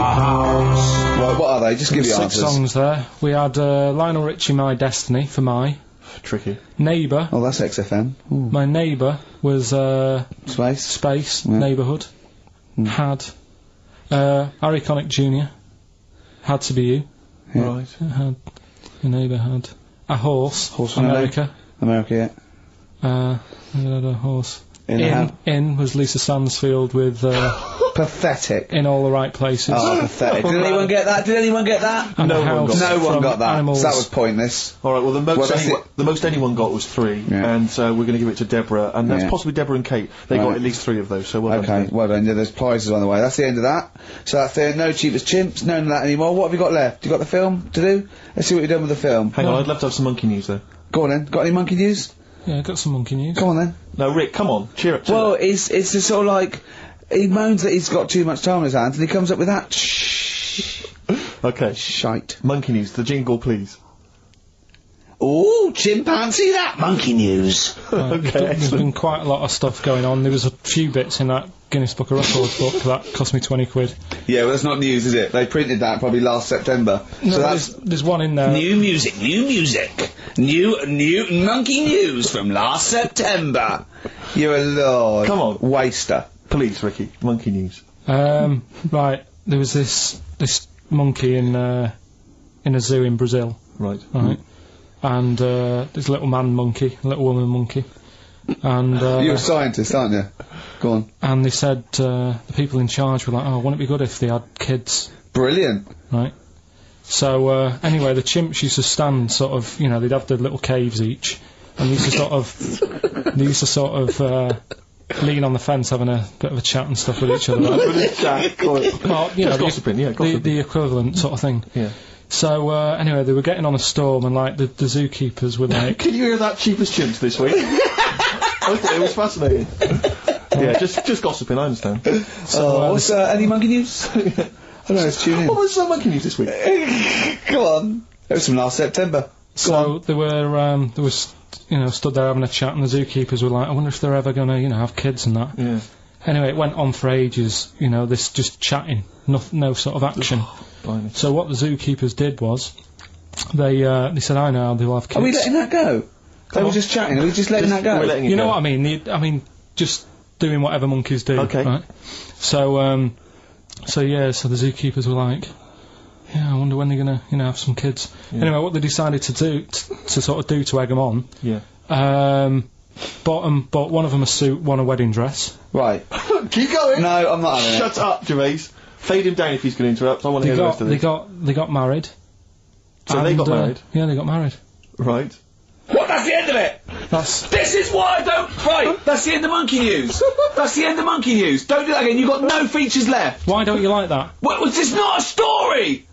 Right, what are they? Just give me 6 answers. songs there. We had Lionel Richie, My Destiny, for My. Tricky. Neighbour. Oh, that's XFM. Ooh. My Neighbour was Space. Space, Yeah. Neighbourhood. Had Harry Connick Jr. Had to Be You. Yeah. Right. Had Your Neighbour had A Horse. Horse from America. America, yeah. We had a horse. In was Lisa Stansfield with Pathetic. In All the Right Places. Oh, pathetic. Did anyone get that? Did anyone get that? And no A one House got No one from got that. Animals. So that was pointless. All right. Well, Well, that's the most anyone got was 3, Yeah. and we're going to give it to Deborah, and that's Yeah. possibly Deborah and Kate. They Right. got at least 3 of those. So well done. Okay, Kate. well done. Yeah, there's prizes on the way. That's the end of that. So that's the no cheapest chimps, none of that anymore. What have you got left? You got the film to do? Let's see what you've done with the film. Hang on, I'd love to have some monkey news though. Go on then. Got any monkey news? Yeah, got some monkey news. Go on then. No, Rick, come on, cheer up. Well, it's just sort of like he moans that he's got too much time on his hands, and he comes up with that Okay. shite. Monkey news, the jingle, please. Ooh, chimpanzee that monkey news. There's been quite a lot of stuff going on. There was a few bits in that Guinness Book of Records book that cost me 20 quid. Yeah, well, that's not news, is it? They printed that probably last September. No, so that's there's one in there. new music, new monkey news from last September. You're a lord. Come on. Waster. Please, Ricky, monkey news. Right, there was this monkey in a zoo in Brazil, Right. right? And this little man monkey, little woman monkey, and You're a scientist, aren't you? Go on. and they said the people in charge were like, oh, wouldn't it be good if they had kids, Brilliant. right? So anyway, the chimps used to stand sort of, you know, they'd have their little caves each, and they used to sort of lean on the fence having a bit of a chat and stuff with each other. Right? Well, you know, gossiping, yeah, gossiping. the equivalent sort of thing. Yeah. So anyway, they were getting on a storm, and like the zookeepers were like, Can you hear that cheapest chimps this week? Okay, it was fascinating. Yeah, just gossiping, I understand. What's any monkey news? I don't know, let's tune in. What was monkey news this week? Go on. That was from last September. so they were you know, stood there having a chat, and the zookeepers were like, I wonder if they're ever gonna, you know, have kids and that. Yeah. Anyway, it went on for ages, you know, this just chatting, no sort of action. Blimey. So what the zookeepers did was, they said, I know, they'll have kids. Are we letting that go? They were just chatting. Are we just letting that go? We're letting it You know go. what I mean? I mean, just doing whatever monkeys do. Okay. Right? So, so the zookeepers were like, yeah, I wonder when they're gonna, have some kids. Anyway, what they decided to do, to sort of do to egg them on, bought one of them a suit, one a wedding dress. Right. Keep going! No, I'm not having it. Shut up, Gervais. Fade him down if he's going to interrupt. I want to hear the rest of this. They got married. So they got married? Yeah, they got married. Right. What? That's the end of it! This is why I don't... Right, that's the end of monkey news. That's the end of monkey news. Don't do that again, you've got no features left. Why don't you like that? Well, it's not a story!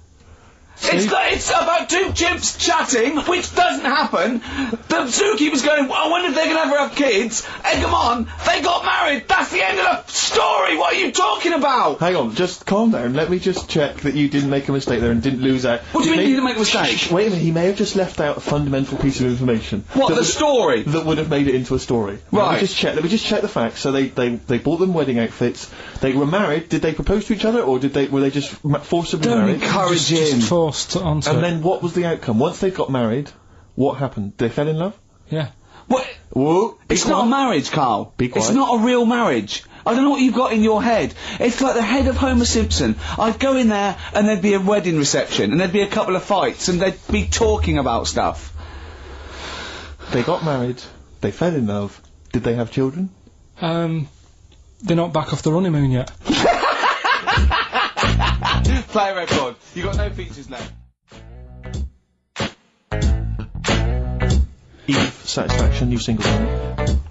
It's about two chimps chatting, which doesn't happen. The zookeeper's going, I wonder if they're going to ever have kids. Egg them on. They got married. That's the end of the story. What are you talking about? Hang on, just calm down. Let me just check that you didn't make a mistake there and didn't lose out. What do you mean you didn't make a mistake? Shh, wait a minute, he may have just left out a fundamental piece of information. What, the story? That would have made it into a story. Right. Let me just check the facts. So they bought them wedding outfits. They were married. Did they propose to each other, or were they just forcibly Don't married? encourage him. Just forced onto And it. then what was the outcome? Once they got married, what happened? They fell in love? Yeah. What? Whoa. It's not a marriage, Karl. Be quiet. It's not a real marriage. I don't know what you've got in your head. It's like the head of Homer Simpson. I'd go in there and there'd be a wedding reception and there'd be a couple of fights and they'd be talking about stuff. They got married. They fell in love. Did they have children? They're not back off the honeymoon yet. Play a record. You've got no features left. Eve, Satisfaction, new single.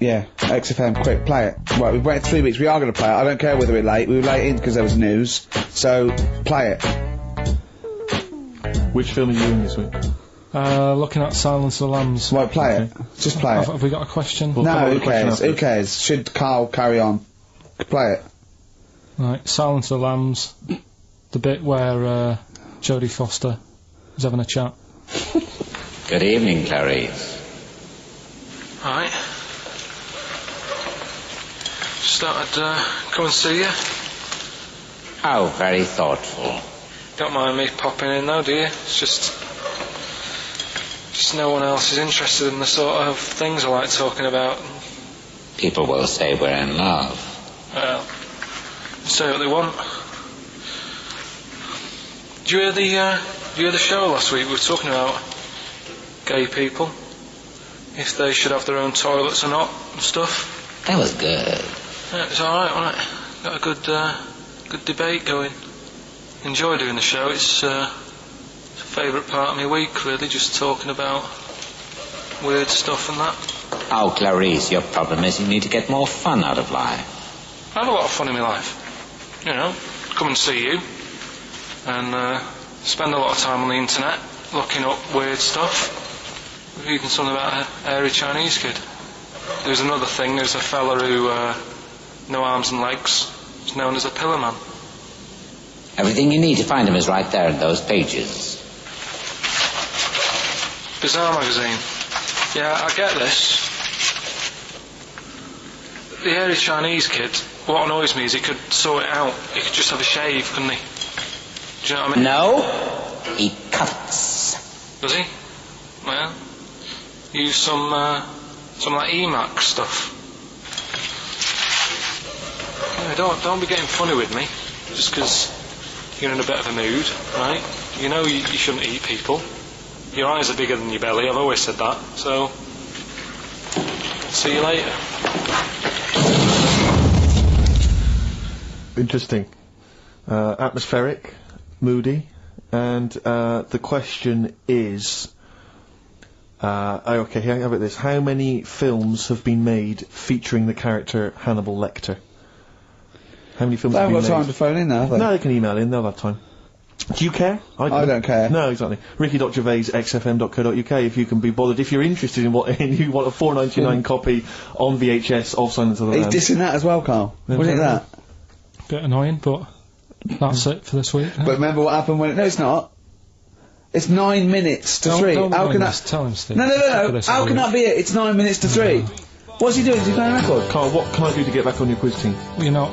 Yeah, XFM, quick, play it. Right, we've waited 3 weeks, we are going to play it. I don't care whether we're late. We were late in because there was news. So, play it. Which film are you in this week? Looking at Silence of the Lambs. Right, play it. Just play it. Have we got a question? Well, come on No, with who the question cares? Who afterwards. cares? Should Karl carry on? Play it. Right, Silence of the Lambs. The bit where Jodie Foster is having a chat. Good evening, Clarice. Right. Just thought I'd come and see you. How very thoughtful. Don't mind me popping in though, do you? It's just no one else is interested in the sort of things I like talking about. People will say we're in love. Well, say what they want. Did you hear the show last week? We were talking about gay people, if they should have their own toilets or not and stuff. That was good. Yeah, it was alright, wasn't it? Got a good debate going. Enjoy doing the show. It's a favourite part of my week, really, just talking about weird stuff and that. Oh, Clarice, your problem is you need to get more fun out of life. I have a lot of fun in my life. You know, come and see you and spend a lot of time on the internet looking up weird stuff. Reading something about a hairy Chinese kid. There's another thing, there's a fella who, no arms and legs, is known as a pillar man. Everything you need to find him is right there in those pages. Bizarre magazine. Yeah, I get this. The hairy Chinese kid, what annoys me is he could sort it out. He could just have a shave, couldn't he? Do you know what I mean? No, he cuts. Does he? Well, use some like Emacs stuff. Yeah, don't be getting funny with me, just 'cause you're in a bit of a mood, right? You know you shouldn't eat people. Your eyes are bigger than your belly, I've always said that, so... See you later. Interesting. Atmospheric, moody, and the question is... okay, how about this? How many films have been made featuring the character Hannibal Lecter? How many films They have haven't been got made? time to phone in now, have they? No, they can email in, they'll have time. Do you care? I don't care. No, exactly. Ricky.gervais@xfm.co.uk if you can be bothered. If you're interested in what, and you want a $4.99 copy on VHS of Silence of the He's Lambs. dissing that as well, Karl. Wasn't it that? Bit annoying, but that's it for this week. But remember what happened when... No, it's not. It's 9 minutes to 3. Don't How can mind that... this. Tell him, Steve. No. How can that be it? It's 9 minutes to 3. What's he doing? Is he playing a record? Carl, what can I do to get back on your quiz team? You're not...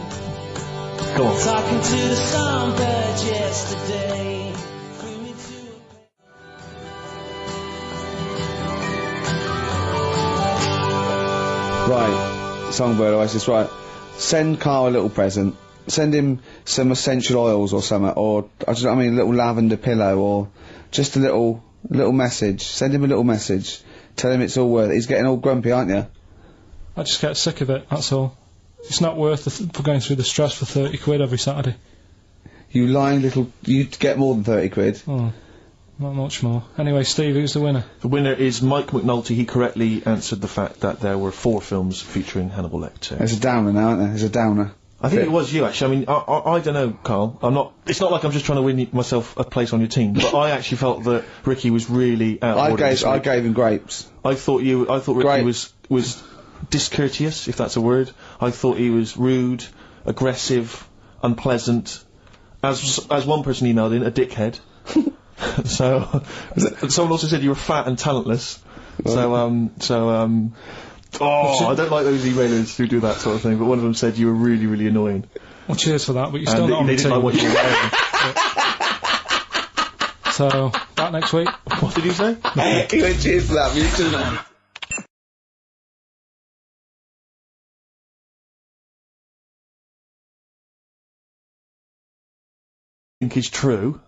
Go on. Talking to the songbird yesterday. Threw me to Right, Songbird Oasis, right. Send Karl a little present. Send him some essential oils or something, or, a little lavender pillow, or just a little message. Send him a little message. Tell him it's all worth it. He's getting all grumpy, aren't you? I just get sick of it, that's all. It's not worth for going through the stress for 30 quid every Saturday. You lying little... You'd get more than 30 quid. Oh, not much more. Anyway, Steve, who's the winner? The winner is Mike McNulty. He correctly answered the fact that there were 4 films featuring Hannibal Lecter. There's a downer now, isn't there? There's a downer. I think it was you, actually. I mean, I don't know, Karl. It's not like I'm just trying to win myself a place on your team, but I actually felt that Ricky was really out of order this week. I gave him grapes. I thought Ricky was discourteous, if that's a word. I thought he was rude, aggressive, unpleasant. As one person emailed in, a dickhead. So, someone also said you were fat and talentless. I don't like those emailers who do that sort of thing, but one of them said you were really, really annoying. Well, cheers for that, but you're still not on the team. They didn't like what you were wearing. So, back next week. What did you say? He went, cheers for that, but you're still not. Think is true.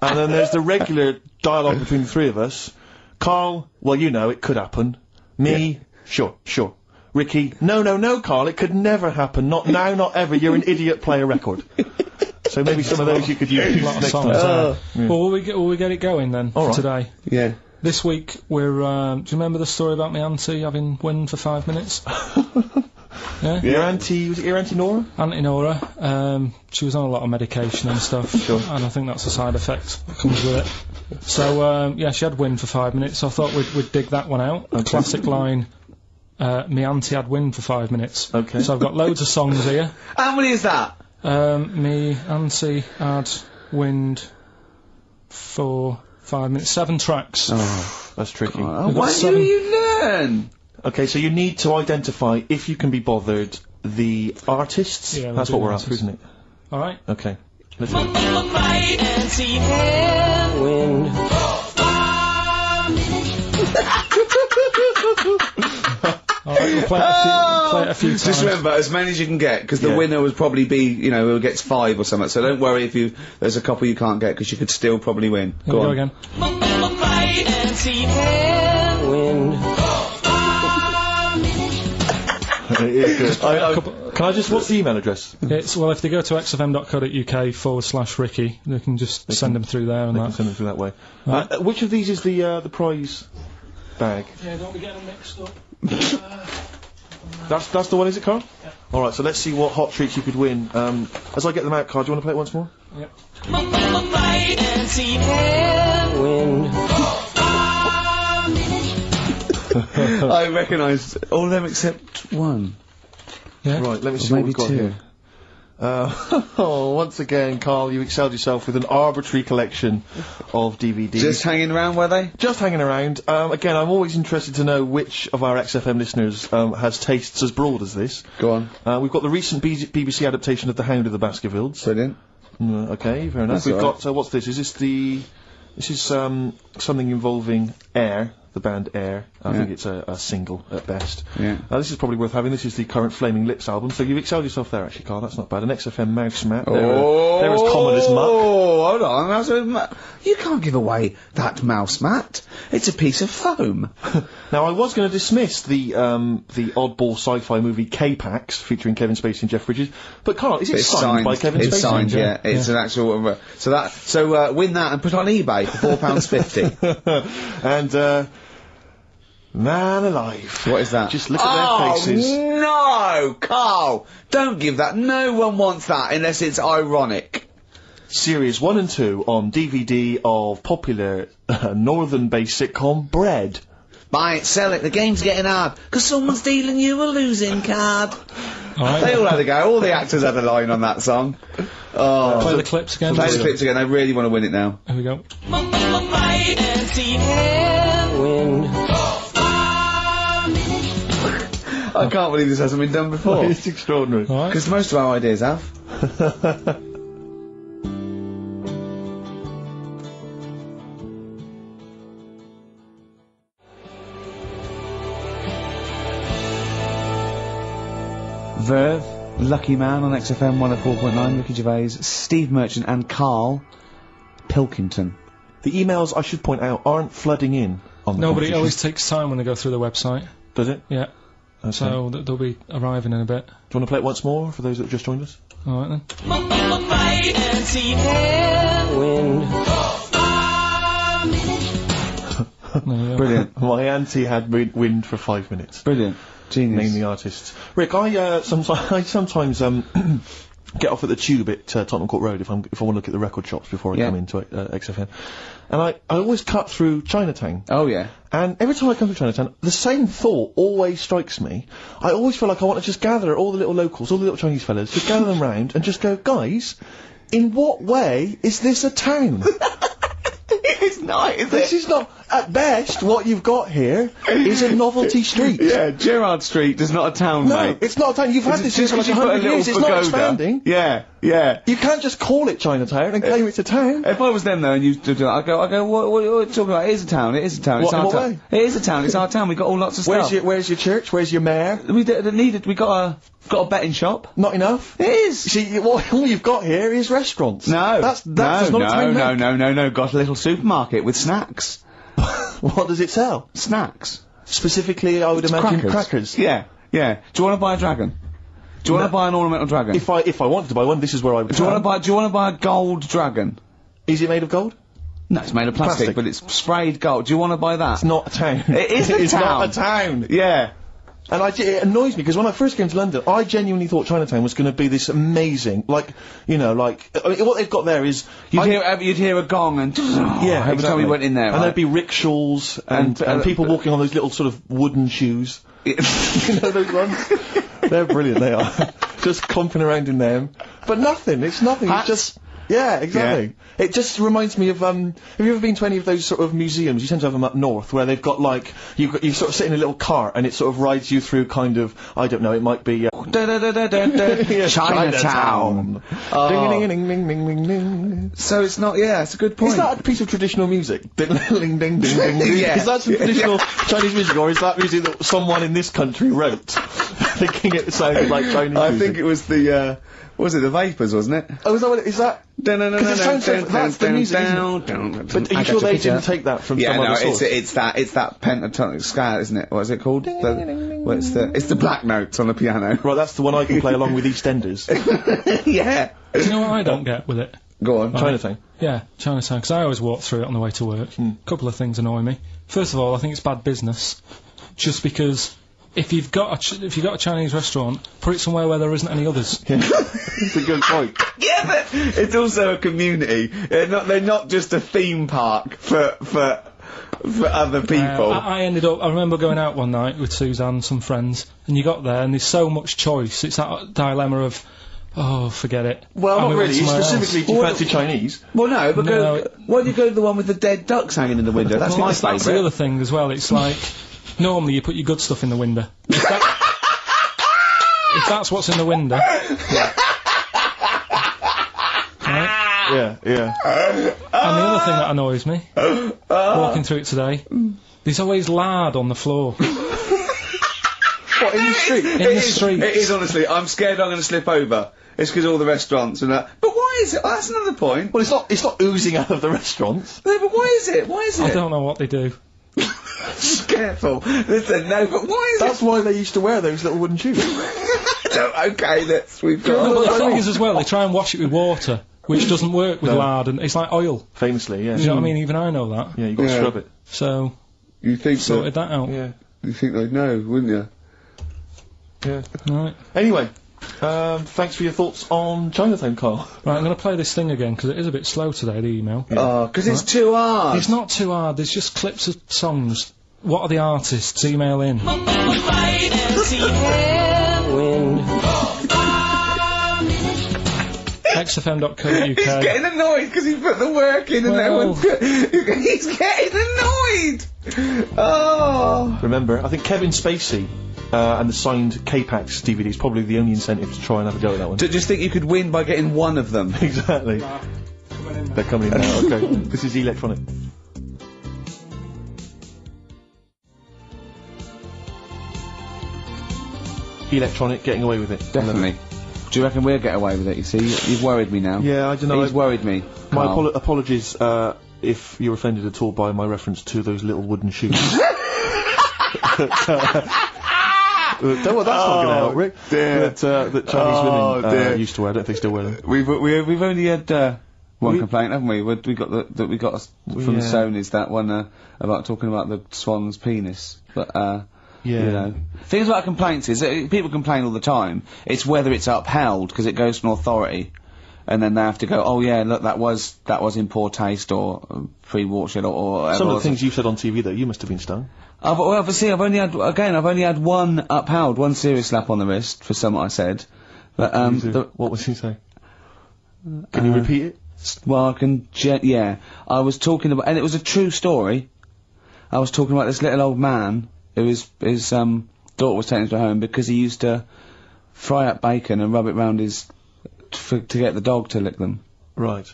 And then there's the regular dialogue between the three of us. Karl, well, you know, it could happen. Me, sure. Ricky, no, Karl, it could never happen. Not now, not ever. You're an idiot, play a record. So maybe some of those you could use next time. Well, will we get it going then for today? Yeah. This week we're. Do you remember the story about my auntie having wind for 5 minutes? Yeah. Your auntie, was it your Auntie Nora? Auntie Nora. She was on a lot of medication and stuff. Sure. And I think that's a side effect that comes with it. So yeah, she had wind for 5 minutes. So I thought we'd dig that one out. Okay. A classic line. Me auntie had wind for 5 minutes. Okay. So I've got loads of songs here. How many is that? Me auntie had wind for 5 minutes. 7 tracks. Oh, that's tricky. Why do you learn? Okay, so you need to identify, if you can be bothered, the artists. Yeah, that's what we're after, isn't it? All right. Okay. Let's go. Alright, we'll play it a few times. Just remember, as many as you can get, because the winner would probably be, who gets 5 or something, so don't worry if there's a couple you can't get, because you could still probably win. Go on. Again. It is good. Can I just, what's the email address? It's, well, if they go to xfm.co.uk/Ricky, they can just send them through there and that. Can send them through that way. Right. Which of these is the prize bag? Yeah, don't be getting them mixed up. That's the one, is it, Karl? Yeah. Alright, so let's see what hot treats you could win. As I get them out, Karl, do you want to play it once more? Yep. I recognise all of them except one. Yeah. Right, let me see what we've got here. Once again, Karl, you excelled yourself with an arbitrary collection of DVDs. Just hanging around, were they? Just hanging around. Again, I'm always interested to know which of our XFM listeners has tastes as broad as this. Go on. We've got the recent BBC adaptation of The Hound of the Baskervilles. Brilliant. Okay, fair enough. We've got, what's this? Is this this is something involving Air. The band Air. I think it's a single at best. Yeah. This is probably worth having. This is the current Flaming Lips album. So you've excelled yourself there, actually, Karl. That's not bad. An XFM mouse mat. They're as common as muck. Oh, hold on. You can't give away that mouse mat. It's a piece of foam. Now, I was going to dismiss the oddball sci-fi movie K-Pax featuring Kevin Spacey and Jeff Bridges, but Karl, is it signed by Kevin Spacey? It's signed, yeah. It's an actual. So win that and put it on eBay for £4.50. And. Man alive. What is that? Just look at their faces. No, Karl! Don't give that. No one wants that unless it's ironic. Series 1 and 2 on DVD of popular northern-based sitcom Bread. Buy it, sell it. The game's getting hard because someone's dealing you a losing card. They all had a go. All the actors had a line on that song. Oh. Play the clips again. Play the clips again. I really want to win it now. Here we go. I can't believe this hasn't been done before. It's extraordinary. Because most of our ideas have. Verve, Lucky Man on XFM 104.9, Ricky Gervais, Steve Merchant and Karl Pilkington. The emails, I should point out, aren't flooding in on the No, but it competition. always takes time when they go through the website. Does it? Yeah. Okay. So they'll be arriving in a bit. Do you want to play it once more for those that have just joined us? Alright then. There you go. Brilliant. My auntie had wind for 5 minutes. Brilliant. Genius. Name the artist. Rick, I sometimes get off at the Tube at Tottenham Court Road if I want to look at the record shops before I Yeah. come into XFM, and I always cut through Chinatown. Oh, yeah. And every time I come to Chinatown, the same thought always strikes me. I always feel like I want to just gather all the little locals, all the little Chinese fellas, just gather them round and just go, guys, in what way is this a town? It's not, is This is not, at best, what you've got here is a novelty street. Yeah, Gerrard Street is not a town, No, mate. it's not a town. You've had this Just for like 'cause you put a 100 little years. It's not pagoda. expanding. Yeah, yeah. You can't just call it Chinatown and claim it's a town. If I was them though and you do that, I go, what are you talking about? It is a town, it is a town, it's What- in our what town. way? It is a town, it's our town, we got all lots of stuff. Where's your church? Where's your mayor? We got a betting shop. Not enough. It is. See, all you've got here is restaurants. No. That's not a town. No. Got a little supermarket with snacks. What does it sell? Snacks. Specifically, I would imagine crackers. Yeah, yeah. Do you want to buy a dragon? Do you want to buy an ornamental dragon? If I wanted to buy one, this is where I would. Do you want to buy a gold dragon? Is it made of gold? No, it's made of plastic, but it's sprayed gold. Do you want to buy that? It's not a town. It is a It's town. not a town. Yeah. And it annoys me because when I first came to London, I genuinely thought Chinatown was going to be this amazing, what they've got there is You'd hear a gong and yeah, every time you went in there, and right? there'd be rickshaws and people walking on those little sort of wooden shoes. You know those ones? They're brilliant. They are just clomping around in them, but nothing. It's nothing. Hats? It's just. Yeah, exactly. Yeah. It just reminds me of, have you ever been to any of those sort of museums? You tend to have them up north, where they've got like, you sort of sit in a little cart and it sort of rides you through kind of, I don't know, it might be, Chinatown. Ding, ding, ding, ding, ding, ding, ding. So it's not, yeah, it's a good point. Is that a piece of traditional music? Ding, ding, ding, ding, ding. Yeah. Is that some traditional Chinese music, or is that music that someone in this country wrote, thinking it sounded like Chinese music? I think it was the Vapors, wasn't it? Oh, is that what it is? That? Because it sounds so, that's the music, isn't it? But are you sure they didn't take that from some other source? it's that pentatonic scale, isn't it? What is it called? It's the black notes on the piano. Right, that's the one I can play along with EastEnders. Yeah. Do you know what I don't get with it? Go on. Chinatown. Yeah, Chinatown, because I always walk through it on the way to work. A couple of things annoy me. First of all, I think it's bad business, just because if you've got a Chinese restaurant, put it somewhere where there isn't any others. That's a good point. Yeah, but it's also a community. They're not just a theme park for other people. I remember going out one night with Suzanne and some friends, and you got there and there's so much choice. It's that dilemma of, oh, forget it. Well, And not we went really. somewhere Specifically, else. do you fancy Chinese? Well, no, but No. why don't you go to the one with the dead ducks hanging in the window? That's my That's the favourite. other thing as well. It's like, normally you put your good stuff in the window. If that's what's in the window. Yeah, yeah. And the other thing that annoys me, walking through it today, there's always lard on the floor. What, in the street? In the street. It is, honestly. I'm scared I'm going to slip over. It's because all the restaurants and that. But why is it? Oh, that's another point. Well, it's not oozing out of the restaurants. No, but why is it? Why is I it? don't know what they do. Careful. Listen, no, but why is That's why they used to wear those little wooden shoes. it? No, okay, we've got... But the thing is as well, they try and wash it with water, which doesn't work with lard, and it's like oil. Famously, yeah. Do you know what I mean? Even I know that. Yeah, you've got to Yeah. scrub it. So, You think sorted that out. Yeah. You think they'd know, wouldn't you? Yeah. Right. Anyway, thanks for your thoughts on Chinatown, Karl. Right, I'm going to play this thing again, because it is a bit slow today, the email. Oh, because it's too hard. It's not too hard, there's just clips of songs. What are the artists? Email in. xfm.co.uk. He's getting annoyed because he put the work in and no Well. one... He's getting annoyed! Oh... Remember, I think Kevin Spacey and the signed K-Pax DVD is probably the only incentive to try and have a go at that one. Do you just think you could win by getting one of them? Exactly. They're coming in now, okay. This is electronic. electronic, getting away with it. Definitely. Do you reckon we'll get away with it? You see, you've worried me now. Yeah, I don't know. He's worried me. My Karl. apologies if you're offended at all by my reference to those little wooden shoes. That's not going to help, Rick. Dear. That Chinese women used to wear. I don't think they still wear them. We've only had one complaint, haven't we? We got from the Sony's, that one about talking about the swan's penis. But you know, things about complaints is people complain all the time. It's whether it's upheld because it goes to an authority, and then they have to go, oh yeah, look, that was in poor taste or pre-watershed or some of the things you said on TV though, you must have been stung. Well, obviously, I've only had one upheld, one serious slap on the wrist for something I said. But what was he saying? Can you repeat it? Well, I can. I was talking about, and it was a true story. I was talking about this little old man who his daughter was taken to home because he used to fry up bacon and rub it round his to get the dog to lick them. Right.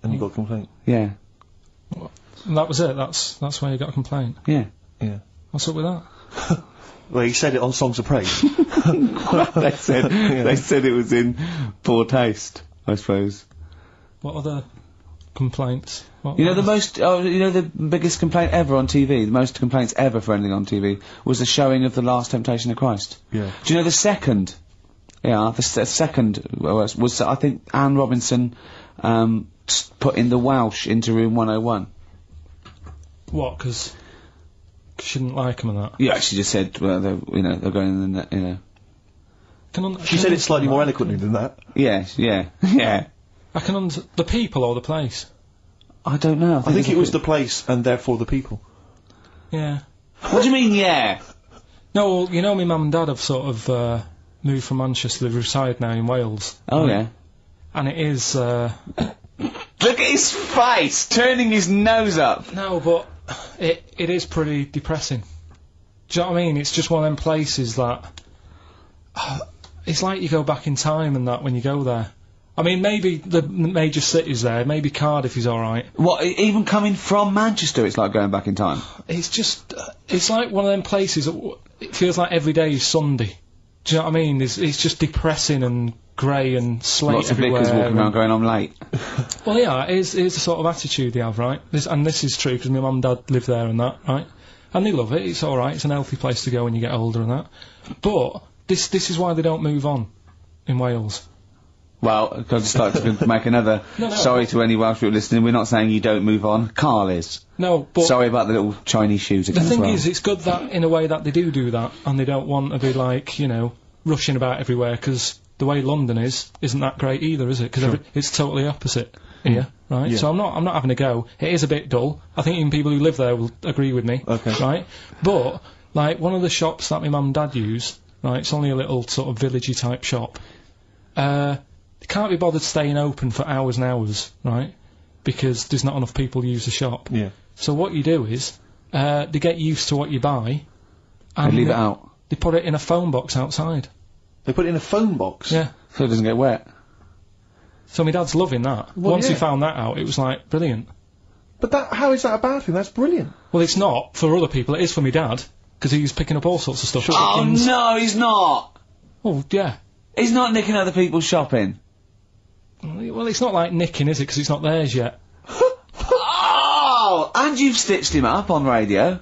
And you got a complaint. Yeah. And that was it. That's why you got a complaint. Yeah. Yeah. What's up with that? Well, he said it on Songs of Praise. They said it was in poor taste, I suppose. What other complaints? You know the biggest complaint ever on TV, the most complaints ever for anything on TV, was the showing of The Last Temptation of Christ. Yeah. Do you know the second? Yeah, the second was I think Anne Robinson put in the Welsh into room 101. What? Because she didn't like him and that. Yeah, she just said, well, they're going in the, you know. She said it slightly more eloquently than that. Yes, yeah, yeah. I can the people or the place. I don't know. I think it was the place and therefore the people. Yeah. What do you mean, yeah? No, well, you know, my mum and dad have sort of moved from Manchester. They've retired now in Wales. Oh yeah. And it is. Look at his face, turning his nose up. No, but it is pretty depressing. Do you know what I mean? It's just one of them places that it's like you go back in time and that when you go there. I mean, maybe the major cities there, maybe Cardiff is alright. What, even coming from Manchester, it's like going back in time? It's just, it's like one of them places that it feels like every day is Sunday. Do you know what I mean? It's just depressing and grey and slate Lots everywhere. of vicars walking around going, I'm late. Well, yeah, it is the sort of attitude they have, right? And this is true because my mum and dad live there and that, right? And they love it, it's alright, it's an healthy place to go when you get older and that. But, this is why they don't move on in Wales. Well, I'd just like to make another sorry to any Welsh people listening. We're not saying you don't move on. Karl is. No, but sorry about the little Chinese shoes again. The thing as well. is, it's good that in a way that they do that, and they don't want to be like, you know, rushing about everywhere. Because the way London isn't that great either, is it? Because it's totally opposite here, right? Yeah. So I'm not having a go. It is a bit dull. I think even people who live there will agree with me. Okay. Right? But like one of the shops that my mum and dad use, right? It's only a little sort of villagey type shop. They can't be bothered staying open for hours and hours, right? Because there's not enough people who use the shop. Yeah. So what you do is, they get used to what you buy, and They leave it out. They put it in a phone box outside. They put it in a phone box? Yeah. So it doesn't get wet. So my dad's loving that. Well, Once he yeah. found that out, it was like, brilliant. But how is that a bad thing? That's brilliant. Well, it's not for other people, it is for my dad, because he's picking up all sorts of stuff. Oh chickens. no, he's not! Oh, yeah. He's not nicking other people's shopping. Well, it's not like nicking, is it? Because it's not theirs yet. Oh! And you've stitched him up on radio.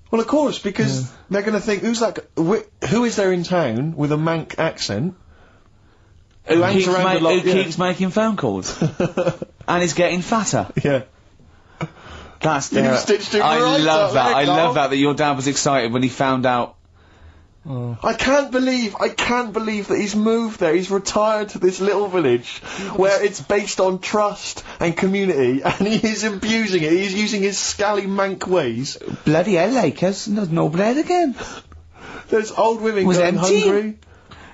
Well, of course, because they're going to think, who is there in town with a Manc accent? Who hangs around a lot? Who keeps making phone calls. And is getting fatter. Yeah. That's You've stitched him I right love up that. there, I Karl. love that your dad was excited when he found out. I can't believe that he's moved there. He's retired to this little village where it's based on trust and community, and he is abusing it. He's using his scally Manc ways. Bloody hell, Lakers. There's no bread again. There's old women Was going empty. hungry.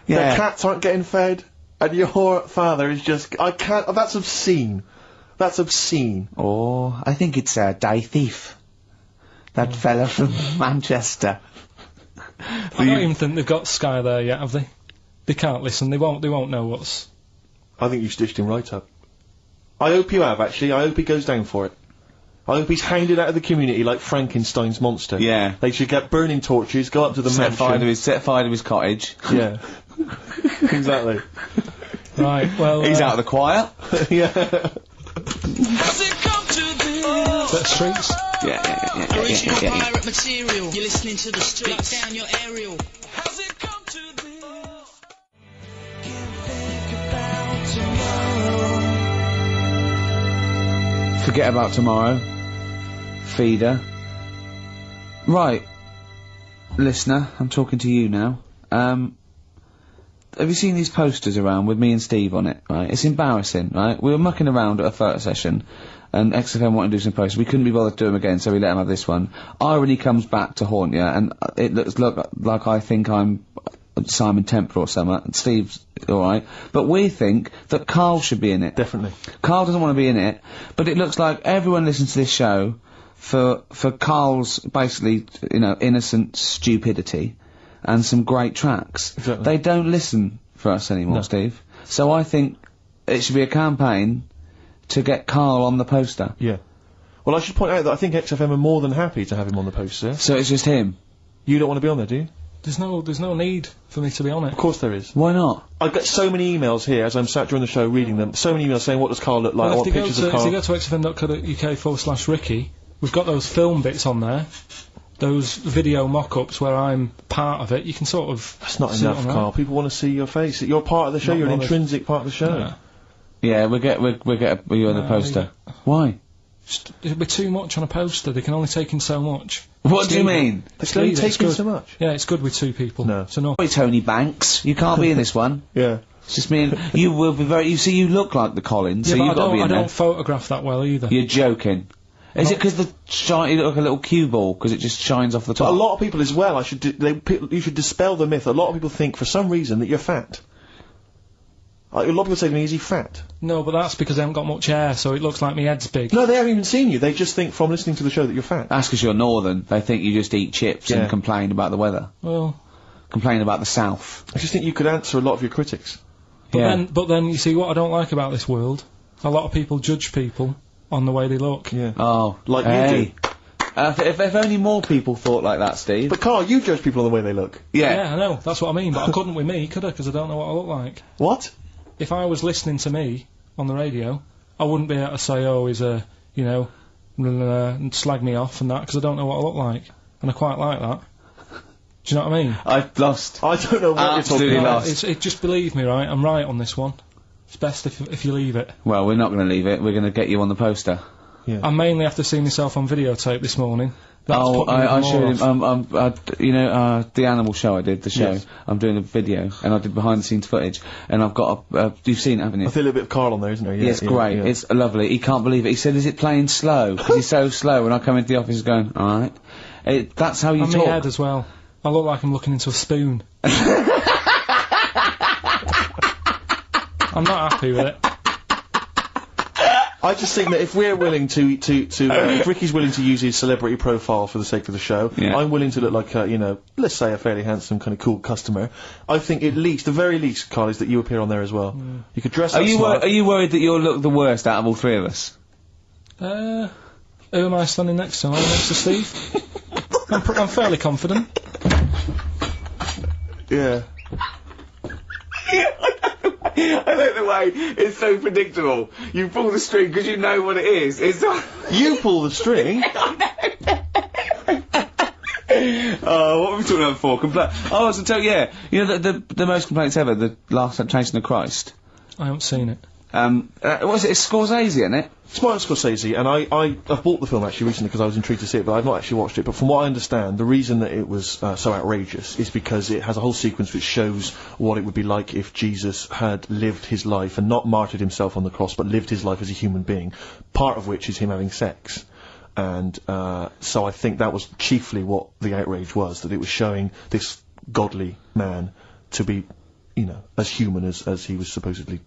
Yeah. Their cats aren't getting fed, and your father is just. I can't. That's obscene. That's obscene. Oh, I think it's Die Thief. That fella from Manchester. I don't even think they've got Sky there yet, have they? They can't listen. They won't know what's. I think you stitched him right up. I hope you have, actually. I hope he goes down for it. I hope he's hounded out of the community like Frankenstein's monster. Yeah. They should get burning torches, go up to the Set fire mansion. to his cottage. Yeah. Exactly. Right, well... He's out of the choir. Yeah. Bit of streets. Yeah. Original pirate material. You're listening to the streets. Lock down your aerial. How's it come to this? Can't think about tomorrow. Forget about tomorrow. Feeder. Right. Listener, I'm talking to you now. Have you seen these posters around with me and Steve on it, right? It's embarrassing, right? We were mucking around at a photo session, and XFM wanted to do some posters. We couldn't be bothered to do them again, so we let him have this one. Irony comes back to haunt you, and it looks like I think I'm Simon Temper or something, and Steve's alright. But we think that Karl should be in it. Definitely. Karl doesn't want to be in it, but it looks like everyone listens to this show for Karl's, basically, you know, innocent stupidity. And some great tracks. Exactly. They don't listen for us anymore, Steve. So I think it should be a campaign to get Karl on the poster. Yeah. Well, I should point out that I think XFM are more than happy to have him on the poster. So it's just him? You don't want to be on there, do you? There's no need for me to be on it. Of course there is. Why not? I get so many emails here as I'm sat during the show reading them. So many emails saying, what does Karl look like? I want pictures of Karl. If you go to xfm.co.uk/Ricky, we've got those film bits on there. Those video mock-ups where I'm part of it, you can sort of... That's not enough, Karl. People want to see your face. You're part of the show. You're an intrinsic part of the show. Yeah, we'll get you on the poster. Why? It'll be too much on a poster. They can only take in so much. What do you mean? They can only take in so much? Yeah, it's good with two people. No. So no. Hey, Tony Banks, you can't be in this one. Yeah. It's just me and... You will be very... You see, you look like the Collins, Yeah, so but you've got to be in I there. don't photograph that well either. You're joking. Is it because you look like a little cue ball, because it just shines off the top? But a lot of people as well, you should dispel the myth. A lot of people think, for some reason, that you're fat. A lot of people say to me, is he fat? No, but that's because I haven't got much hair, so it looks like my head's big. No, they haven't even seen you. They just think, from listening to the show, that you're fat. That's because you're northern. They think you just eat chips and complain about the weather. Well... Complain about the south. I just think you could answer a lot of your critics. But then, you see, what I don't like about this world, a lot of people judge people on the way they look. Yeah. Oh, like hey. you do. If only more people thought like that, Steve. But Karl, you judge people on the way they look. Yeah, I know. That's what I mean. But I couldn't with me, could I? Because I don't know what I look like. What? If I was listening to me on the radio, I wouldn't be able to say, oh, he's a, you know, and slag me off and that, because I don't know what I look like. And I quite like that. Do you know what I mean? I've lost. I don't know what you're talking about. Just believe me, right? I'm right on this one. It's best if you leave it. Well, we're not going to leave it. We're going to get you on the poster. Yeah. I mainly have to see myself on videotape this morning. That's I showed him, you know, the animal show I did, the show. Yes. I'm doing a video, and I did behind the scenes footage, and I've got you've seen it, haven't you? I feel a little bit of Karl on there, isn't there? Yeah, it's great. Yeah. It's lovely. He can't believe it. He said, is it playing slow? Because he's so slow, and I come into the office going, alright. That's how you talk. talk. My head as well. I look like I'm looking into a spoon. I'm not happy with it. I just think that if we're willing if Ricky's willing to use his celebrity profile for the sake of the show, I'm willing to look like a, you know, let's say a fairly handsome, kind of cool customer. I think the very least, Karl, is that you appear on there as well. You could dress up smart. Are you worried that you'll look the worst out of all three of us? Who am I standing next to? Am I next to Steve? I'm fairly confident. Yeah. I like the way it's so predictable. You pull the string because you know what it is. It's not... You pull the string? Oh, what were we talking about before? Oh, so you know the most complaints ever, the last Temptation of Christ. I haven't seen it. Was it? It's Scorsese, isn't it? It's Martin Scorsese, and I've bought the film actually recently because I was intrigued to see it, but I've not actually watched it. But from what I understand, the reason that it was so outrageous is because it has a whole sequence which shows what it would be like if Jesus had lived his life and not martyred himself on the cross, but lived his life as a human being. Part of which is him having sex. And so I think that was chiefly what the outrage was, that it was showing this godly man to be, you know, as human as he was supposedly.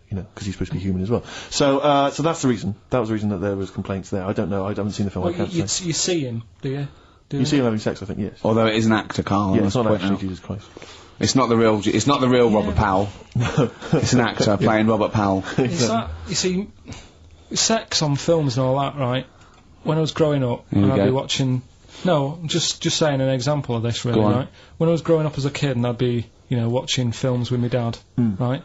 You know, because he's supposed to be human as well. So, so that's the reason. That was the reason that there was complaints there. I don't know. I haven't seen the film. Well, I can't say. You see him, do you? You see him having sex, I think. Yes. Although it is an actor, Karl. Yeah, it's not actually Jesus Christ. It's not the real. It's not the real Robert Powell. No. It's an actor playing Robert Powell. Is that, you see, sex on films and all that, right? when I was growing up, Here we and I'd go. be watching. No, just saying an example of this, really, Go on. right? When I was growing up as a kid, and I'd be, watching films with my dad, right?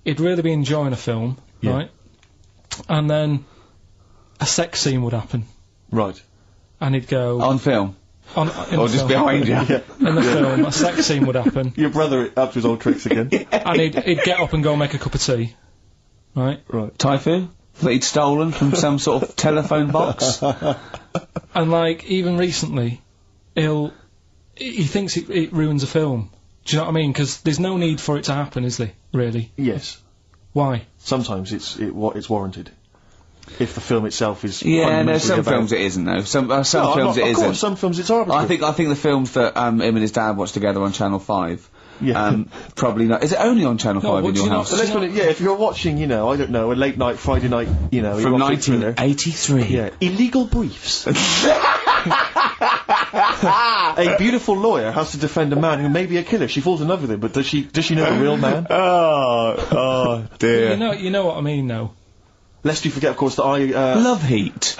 He'd really be enjoying a film, right? And then a sex scene would happen, Right. and he'd go On film. in Or the just film. behind you. In the film, a sex scene would happen, Your brother up to his old tricks again. and he'd get up and go make a cup of tea, right? Right. Typhoon? That he'd stolen from some sort of telephone box? And like even recently, he thinks it ruins a film. Do you know what I mean? Because there's no need for it to happen, is there? Really? Yes. Why? Sometimes it's warranted. If the film itself is Yeah, no, fundamentally some about- films it isn't, though. Some No, films I'm not- it of isn't. course, some films it's arbitrary. I think the films that him and his dad watched together on Channel 5, Yeah. probably not. Is it only on Channel 5 but in do your you not- house? But let's put it, if you're watching, I don't know, a late night, Friday night, you From watch a thriller. 1983. Yeah, illegal briefs. A beautiful lawyer has to defend a man who may be a killer. She falls in love with him, but does she know the real man? Oh dear. You know what I mean, though. Lest you forget, of course, that I Love Heat.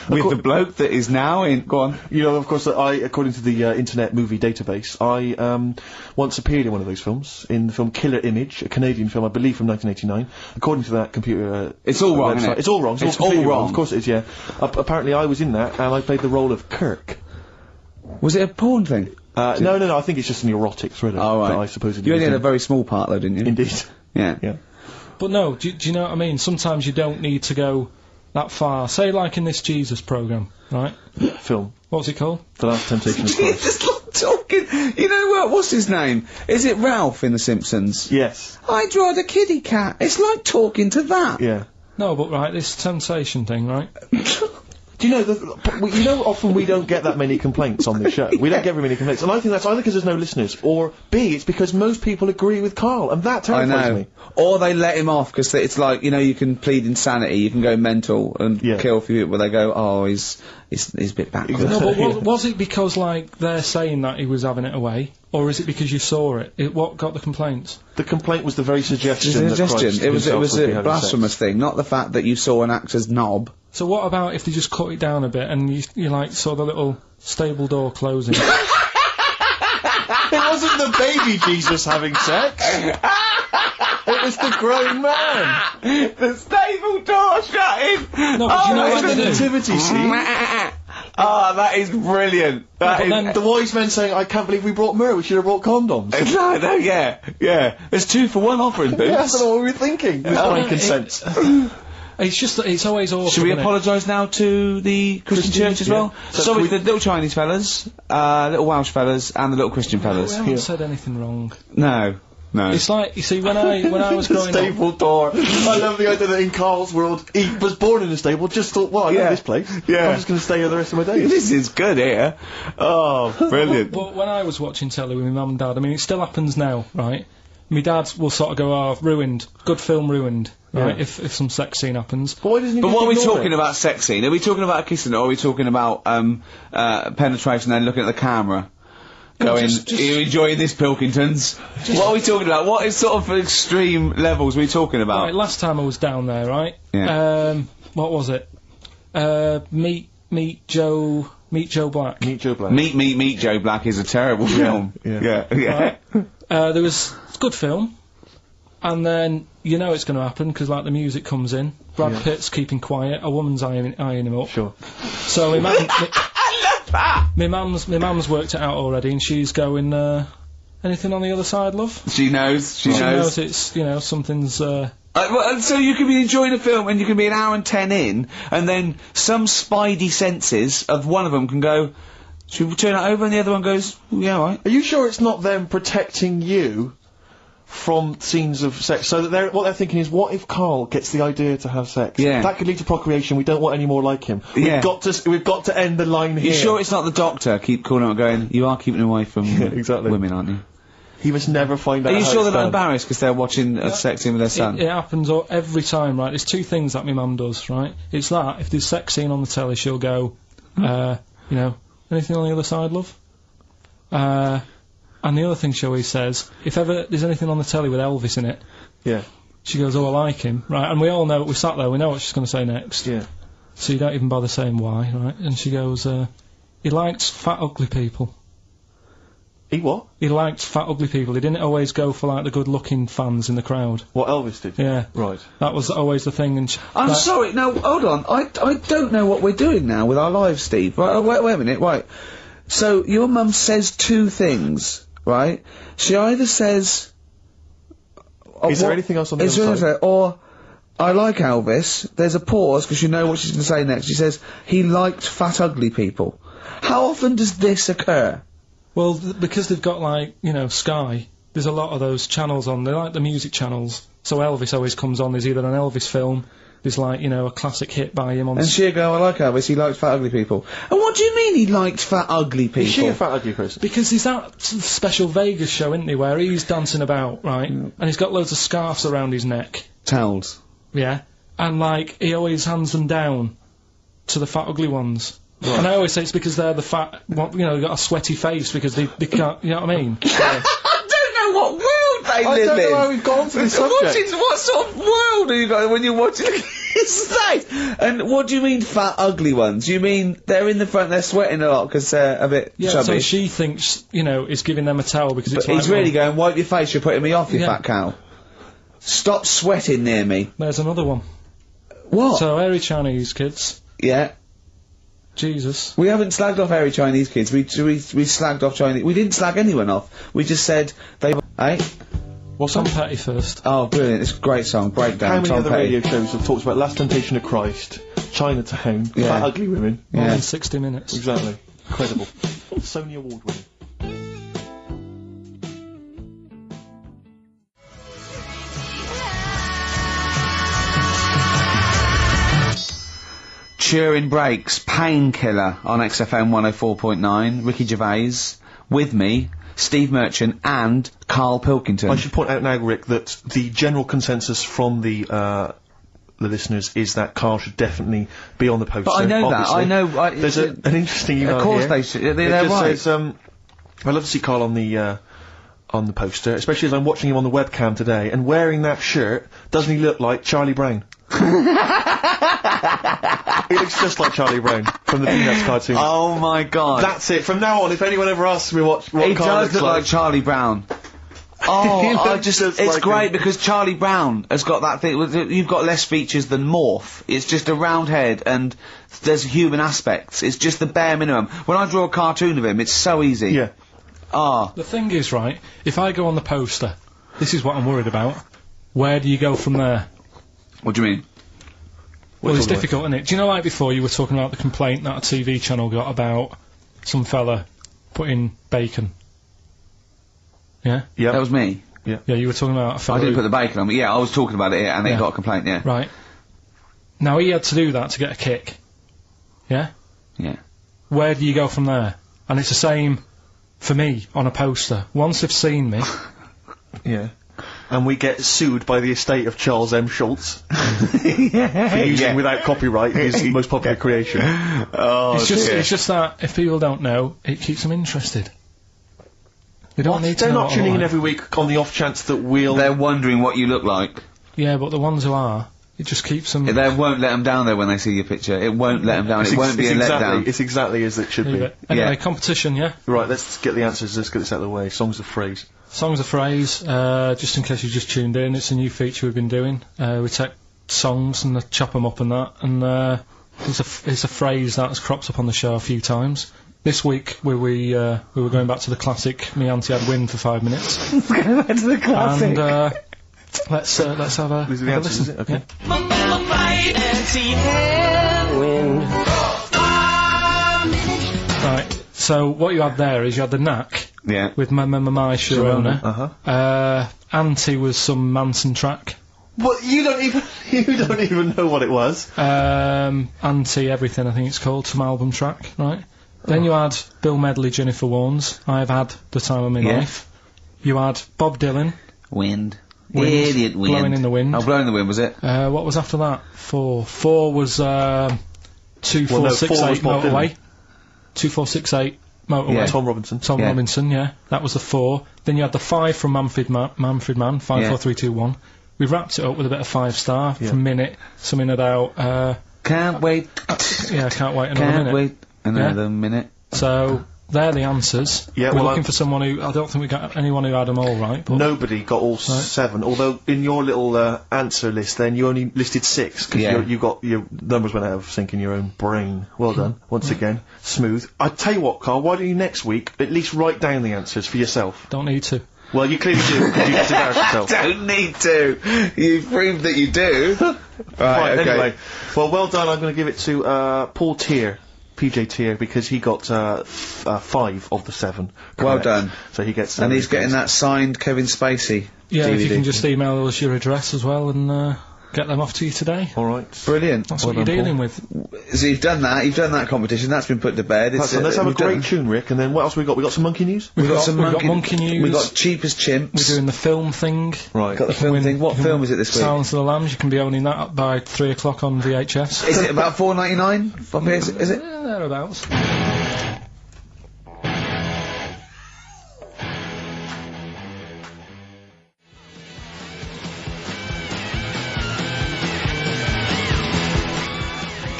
With the bloke that is now in. Go on. of course, that I, according to the Internet Movie Database, I once appeared in one of those films, in the film Killer Image, a Canadian film, I believe, from 1989. According to that computer, It's all wrong, website. isn't it? It's all wrong. It's completely all wrong. Of course it is. Yeah. Apparently, I was in that, and I played the role of Kirk. Was it a porn thing? No. I think it's just an erotic thriller. Oh, right. That I supposedly You only was had a in. very small part, though, didn't you? Indeed. Yeah. Yeah. But no, do you know what I mean? Sometimes you don't need to go that far. Say, like in this Jesus program, right? Film. What's it called? The Last Temptation of He's Christ. just like talking. You know what? What's his name? Is it Ralph in The Simpsons? Yes. I drawed a kitty cat. It's like talking to that. Yeah. No, but right, this sensation thing, right? Do you know, often we don't get that many complaints on this show. We don't get very many complaints. And I think that's either because there's no listeners, or B, it's because most people agree with Karl, and that I terrifies know. me. Or they let him off because it's like, you can plead insanity, you can go mental and Yeah. kill a few people. They go, oh, he's a bit backwards. No, but was it because, like, they're saying that he was having it away? Or is it because you saw it? What got the complaints? The complaint was the very suggestion. It was a that Christ suggestion. It was himself would be a having blasphemous sex. thing, not the fact that you saw an actor's knob. So what about if they just cut it down a bit and you like, saw the little stable door closing? It wasn't the baby Jesus having sex. It was the grown man. The stable door shutting! No, but you know It's what the they do? nativity scene. Oh, that is brilliant. That but is... then- The wise men saying, I can't believe we brought myrrh, we should have brought condoms. No, yeah. There's 2 for 1 offering, Yeah, boots. I don't know what we were thinking. With frankincense. It's just that it's always awful. Should we isn't it? apologise now to the Christian church as well? So Sorry, we- the little Chinese fellas, little Welsh fellas, and the little Christian We fellas. haven't said anything wrong. No. It's like, you see, when I was growing up, Stable door. I love the idea that in Karl's world, he was born in a stable, just thought, well, I know Yeah. this place. Yeah. I'm just going to stay here the rest of my days. This is good here. Oh, brilliant. but when I was watching telly with my mum and dad, I mean, it still happens now, right? My dad will sort of go, oh, ruined, good film ruined, right, Yeah. if some sex scene happens. But why doesn't he But just what are we ignore talking it? about sex scene? Are we talking about a kissing or are we talking about penetration and looking at the camera? Going, just- are you enjoying this, Pilkingtons? What are we talking about? What is sort of extreme levels are we talking about? Right, last time I was down there, right? Yeah. What was it? Meet Joe Black. Meet Joe Black. Meet Joe Black is a terrible film. yeah. Yeah. There was it's a good film, and then you know it's going to happen because like the music comes in. Brad Pitt's keeping quiet. A woman's eyeing him up. Sure. So my mum, I love that! my mum's worked it out already, and she's going. Anything on the other side, love? She knows. She She knows. knows it's something's. Well, so you can be enjoying a film and you can be an hour and 10 in, and then some spidey senses of one of them can go, should we turn it over? And the other one goes, yeah, all right. Are you sure it's not them protecting you from scenes of sex? So that what they're thinking is, what if Karl gets the idea to have sex? Yeah. That could lead to procreation. We don't want any more like him. Yeah. We've got to end the line here. You sure it's not the doctor? Keep calling out going, you are keeping away from exactly. women, aren't you? He must never find out. Are you how sure it's they're not done. embarrassed because they're watching a sex scene with their son? It happens every time, right? There's 2 things that my mum does, right? It's that if there's sex scene on the telly, she'll go, anything on the other side, love? And the other thing she always says, if ever there's anything on the telly with Elvis in it, Yeah. she goes, oh, I like him, right? And we all know, we sat there, we know what she's going to say next. Yeah. so you don't even bother saying why, right? And she goes, he likes fat, ugly people. He what? He liked fat, ugly people. He didn't always go for, like, the good-looking fans in the crowd. What Elvis did? Yeah. Right. That was always the thing, and I'm sorry, no, hold on. I don't know what we're doing now with our lives, Steve. Right, wait a minute, right. So, your mum says two things, right? She either says... Is there anything else on the other side? Or, I like Elvis. There's a pause, because you know what she's going to say next. She says, he liked fat, ugly people. How often does this occur? Well, because they've got, like, you know, Sky, there's a lot of those channels on. They're like the music channels. So Elvis always comes on. There's either an Elvis film, there's, like, you know, a classic hit by him on... And she'll go, I like Elvis, he likes fat, ugly people. And what do you mean he liked fat, ugly people? Is she a fat, ugly person? Because there's that special Vegas show, isn't he, where he's dancing about, right? And he's got loads of scarves around his neck. Towels. Yeah. And, like, he always hands them down to the fat, ugly ones. Right. And I always say it's because they're the fat, you know, they've got a sweaty face because they can't, you know what I mean? I don't know what world they live in. I don't know how we've gone to this subject. What sort of world are you got when you're watching his face? And what do you mean fat, ugly ones? You mean they're in the front, they're sweating a lot because they're a bit chubby? So she thinks, you know, is giving them a towel because it's But like... he's really going, wipe your face, you're putting me off, you fat cow. Stop sweating near me. There's another one. What? So, hairy Chinese kids. Yeah. Jesus. We haven't slagged off hairy Chinese kids. We slagged off Chinese. We didn't slag anyone off. We just said they. Eh? What's Tom Petty first? Oh, brilliant! It's a great song. Breakdown. How many Tom other Petty. radio shows have talked about Last Temptation of Christ, Chinatown, fat, ugly women? More than 60 minutes. Exactly. Incredible. Sony Award winning. Turin Breaks, Painkiller on XFM 104.9. Ricky Gervais with me, Steve Merchant and Karl Pilkington. I should point out now, Rick, that the general consensus from the listeners is that Karl should definitely be on the poster. But I know obviously. that. I know. There's an interesting email Of course here. they should. They're It just right. says, I'd love to see Karl on the poster, especially as I'm watching him on the webcam today, and wearing that shirt, doesn't he look like Charlie Brown? He looks just like Charlie Brown from the Peanuts cartoon. Oh my god. That's it. From now on, if anyone ever asks me what He Karl does looks look like Charlie Brown. Oh, it's like great him. because Charlie Brown has got that thing. You've got less features than Morph. It's just a round head and there's human aspects. It's just the bare minimum. When I draw a cartoon of him, it's so easy. Yeah. Ah. The thing is, right, if I go on the poster, this is what I'm worried about. Where do you go from there? What do you mean? Well, it's difficult, isn't it? Do you know, like before, you were talking about the complaint that a TV channel got about some fella putting bacon? Yeah? Yeah. That was me. Yeah, you were talking about a fella I didn't who- put the bacon on, but yeah, I was talking about it here, and they Yeah. got a complaint, yeah. Right. Now, he had to do that to get a kick. Yeah? Yeah. Where do you go from there? And it's the same for me on a poster. Once they've seen me... Yeah. And we get sued by the estate of Charles M. Schultz for using without copyright his most popular creation. Oh, it's just that, if people don't know, it keeps them interested. They don't need to They're know not what I tuning in like. every week on the off chance that we'll... They're wondering what you look like. Yeah, but the ones who are, it just keeps them... They won't let them down there when they see your picture. It won't let them down. It won't be a letdown. It's exactly as it should Leave be. it. Anyway, Yeah. competition, yeah? Right, let's get the answers. Let's get this out of the way. Songs of phrase. Songs of phrase, just in case you just tuned in, it's a new feature we've been doing. We take songs and chop them up and that, and it's a phrase that has cropped up on the show a few times. This week we were going back to the classic "Me Auntie Had Wind" for 5 minutes. Go back to the classic. And let's have a, These are the have a answers, is listen. it? Okay. Right. So what you had there is you had the Knack Yeah. with my Sharona. Uh-huh. Auntie was some Manson track. Well, you don't even know what it was. Auntie Everything, I think it's called, some album track, right? Then you had Bill Medley, Jennifer Warnes, I've Had the Time of My Yeah. Life. You had Bob Dylan, Wind. Wind. Idiot wind. Blowing in the Wind. Oh, Blowing in the Wind, was it? What was after that? Four was 2468 Bob Motorway. Dylan. 2468 Motorway. Yeah. Tom Robinson. Tom Yeah. Robinson, yeah. That was the 4. Then you had the 5 from Manfred Man, 5, Yeah. 4, 3, 2, 1. We wrapped it up with a bit of 5 star Yeah. from Minute, something about, Can't wait. Yeah, I can't wait another Can't minute. wait another minute. So, they're the answers. Yeah, We're well, looking for someone who... I don't think we got anyone who had them all right, but... Nobody got all 7, although in your little answer list then you only listed 6, because you got your numbers went out of sync in your own brain. Well done, once again. Smooth. I tell you what, Carl, why don't you next week at least write down the answers for yourself? Don't need to. Well, you clearly do, because you just embarrassed yourself. Don't need to. You've proved that you do. Right, okay. Anyway. Well done, I'm going to give it to Paul Tier. PJ Tier, because he got 5 of the 7. Well correct. done. So he gets. And he's getting that signed Kevin Spacey. Yeah, DVD. if you can just email us your address as well and get them off to you today. All right. Brilliant. That's what you're dealing with. So you've done that competition, that's been put to bed. Let's have a great tune, Rick, and then what else we got? We got some monkey news? We've got some monkey news. We've got cheap as chimps. We're doing the film thing. Right. Got the film thing. What film is it this week? Silence of the Lambs. You can be owning that by 3 o'clock on VHS. Is it about $4.99? Is it? Thereabouts.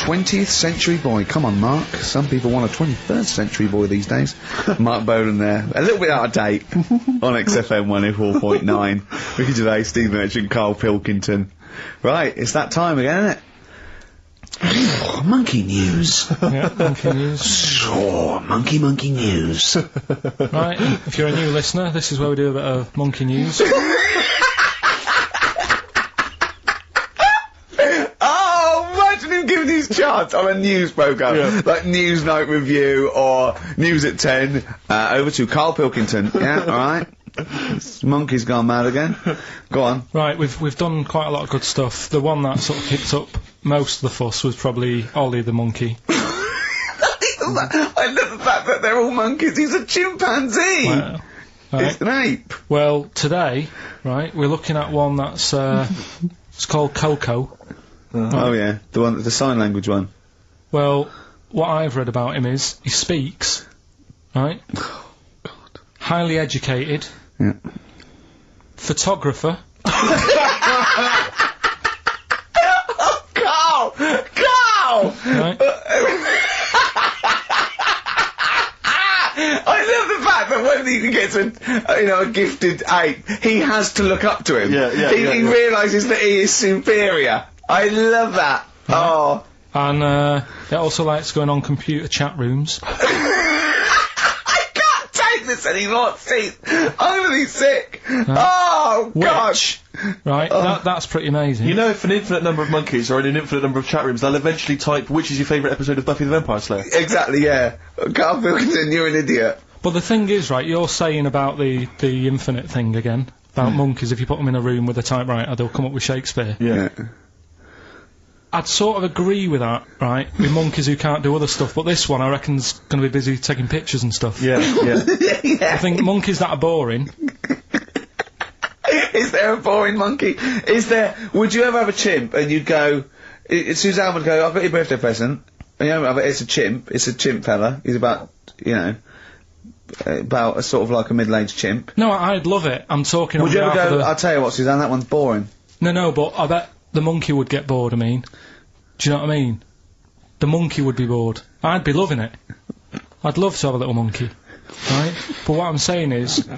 '20th century boy. Come on, Mark. Some people want a 21st century boy these days. Mark Bowden there. A little bit out of date on XFM 104.9. Ricky Gervais, Steve Merchant, and Karl Pilkington. Right, it's that time again, isn't it? Monkey news. Yeah, monkey news. Oh, monkey news. Right, if you're a new listener, this is where we do a bit of monkey news. Give these charts on a news programme, like News Night Review or News at 10, over to Karl Pilkington. Yeah, alright. Monkey's gone mad again. Go on. Right, we've done quite a lot of good stuff. The one that sort of kicked up most of the fuss was probably Ollie the monkey. I love the fact that they're all monkeys. He's a chimpanzee. Wow. Right. It's an ape. Well, today, right, we're looking at one that's it's called Coco. Oh yeah, the sign language one. Well, what I've read about him is he speaks, right? Oh, God. Highly educated. Yeah. Photographer. Karl! Right. I love the fact that when you can get to, a gifted ape, he has to look up to him. He realises that he is superior. I love that. Oh. And it also likes going on computer chat rooms. I can't take this anymore, Steve. I'm gonna be sick. Oh, gosh. Right, that's pretty amazing. You know, if an infinite number of monkeys are in an infinite number of chat rooms, they'll eventually type, which is your favourite episode of Buffy the Vampire Slayer? Exactly, yeah. Karl Pilkington, you're an idiot. But the thing is, right, you're saying about the infinite thing again, about monkeys, if you put them in a room with a typewriter, they'll come up with Shakespeare. Yeah. I'd sort of agree with that, right, with monkeys who can't do other stuff, but this one I reckon's going to be busy taking pictures and stuff. Yeah. Yeah. I think monkeys that are boring... Is there a boring monkey? Would you ever have a chimp and you'd go, Suzanne would go, I've got your birthday present, and it's a chimp fella, he's about, about a sort of like a middle-aged chimp. No, I'd love it, I'm talking Would on you ever behalf go, of the... I'll tell you what, Suzanne, that one's boring. No, but I bet the monkey would get bored, Do you know what I mean? The monkey would be bored. I'd be loving it. I'd love to have a little monkey. Right? But what I'm saying is...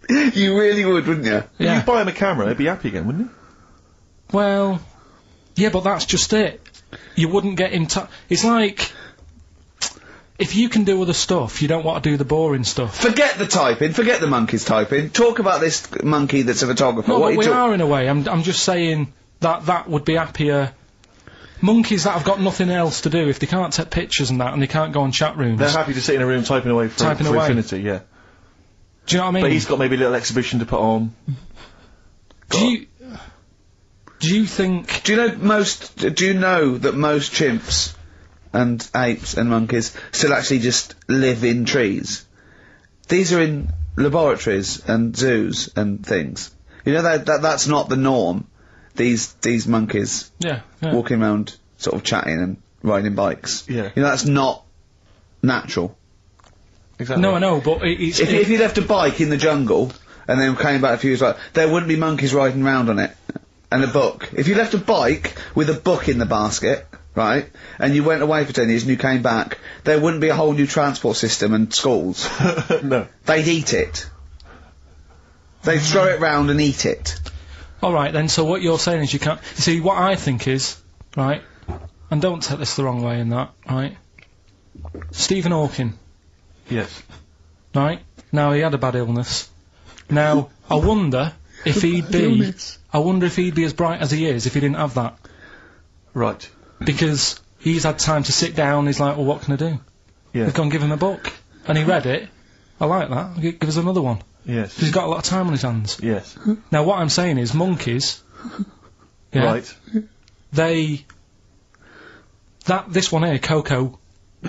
You really would, wouldn't you? Yeah. You'd buy him a camera, he'd be happy again, wouldn't he? Well... Yeah, but that's just it. You wouldn't get in touch... It's like... If you can do other stuff, you don't want to do the boring stuff. Forget the typing, forget the monkeys typing. Talk about this monkey that's a photographer. No, what but we are in a way. I'm just saying that would be happier... Monkeys that have got nothing else to do, if they can't take pictures and that, and they can't go on chat rooms... They're happy to sit in a room typing away for infinity, yeah. Do you know what I mean? But he's got maybe a little exhibition to put on. Do you think... Do you know that most chimps and apes and monkeys still actually just live in trees? These are in laboratories and zoos and things. You know that's not the norm. These monkeys walking around sort of chatting and riding bikes. Yeah. That's not natural. Exactly. No, I know, but it's... If you left a bike in the jungle and then came back a few years later, there wouldn't be monkeys riding around on it. And a book. If you left a bike with a book in the basket, right, and you went away for 10 years and you came back, there wouldn't be a whole new transport system and schools. No. They'd eat it. They'd throw it round and eat it. Alright then, so what you're saying is you can't... See, what I think is, right, and don't take this the wrong way in that, right, Stephen Hawking, Yes. right, now he had a bad illness. Now, I wonder if he'd be... I wonder if he'd be as bright as he is if he didn't have that. Right. Because he's had time to sit down, he's like, well, what can I do? Yeah. We've gone give him a book. And he read it. I like that. Give us another one. Yes. He's got a lot of time on his hands. Yes. Now, what I'm saying is, monkeys... Yeah, Right. This one here, Coco,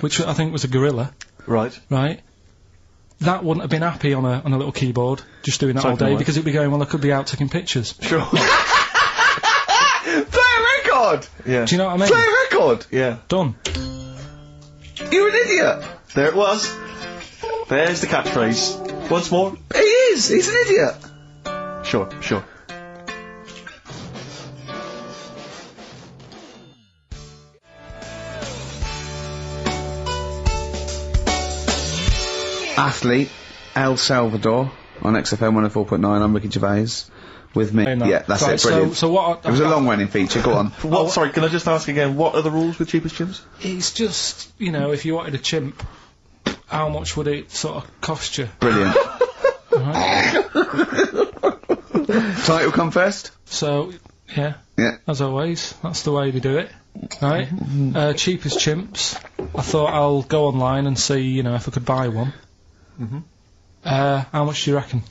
which I think was a gorilla, Right. right? That wouldn't have been happy on a little keyboard, just doing that all day, because it'd be going, well, I could be out taking pictures. Sure. Play a record! Yeah. Do you know what I mean? Play a record! Yeah. Done. You're an idiot! There it was. There's the catchphrase. Once more. He is! He's an idiot! Sure, sure. Athlete, El Salvador, on XFM 104.9, I'm Ricky Gervais. With me. Saying that. Yeah, that's Right, it, brilliant. So what... It was a long running feature, go on. What? Sorry, can I just ask again, what are the rules with Cheapest Chimps? It's just, you know, if you wanted a chimp, how much would it sort of cost you? Brilliant. Right? Title come first? So, yeah, Yeah. as always, that's the way they do it. Right? Cheapest chimps. I thought I'll go online and see, you know, if I could buy one. How much do you reckon?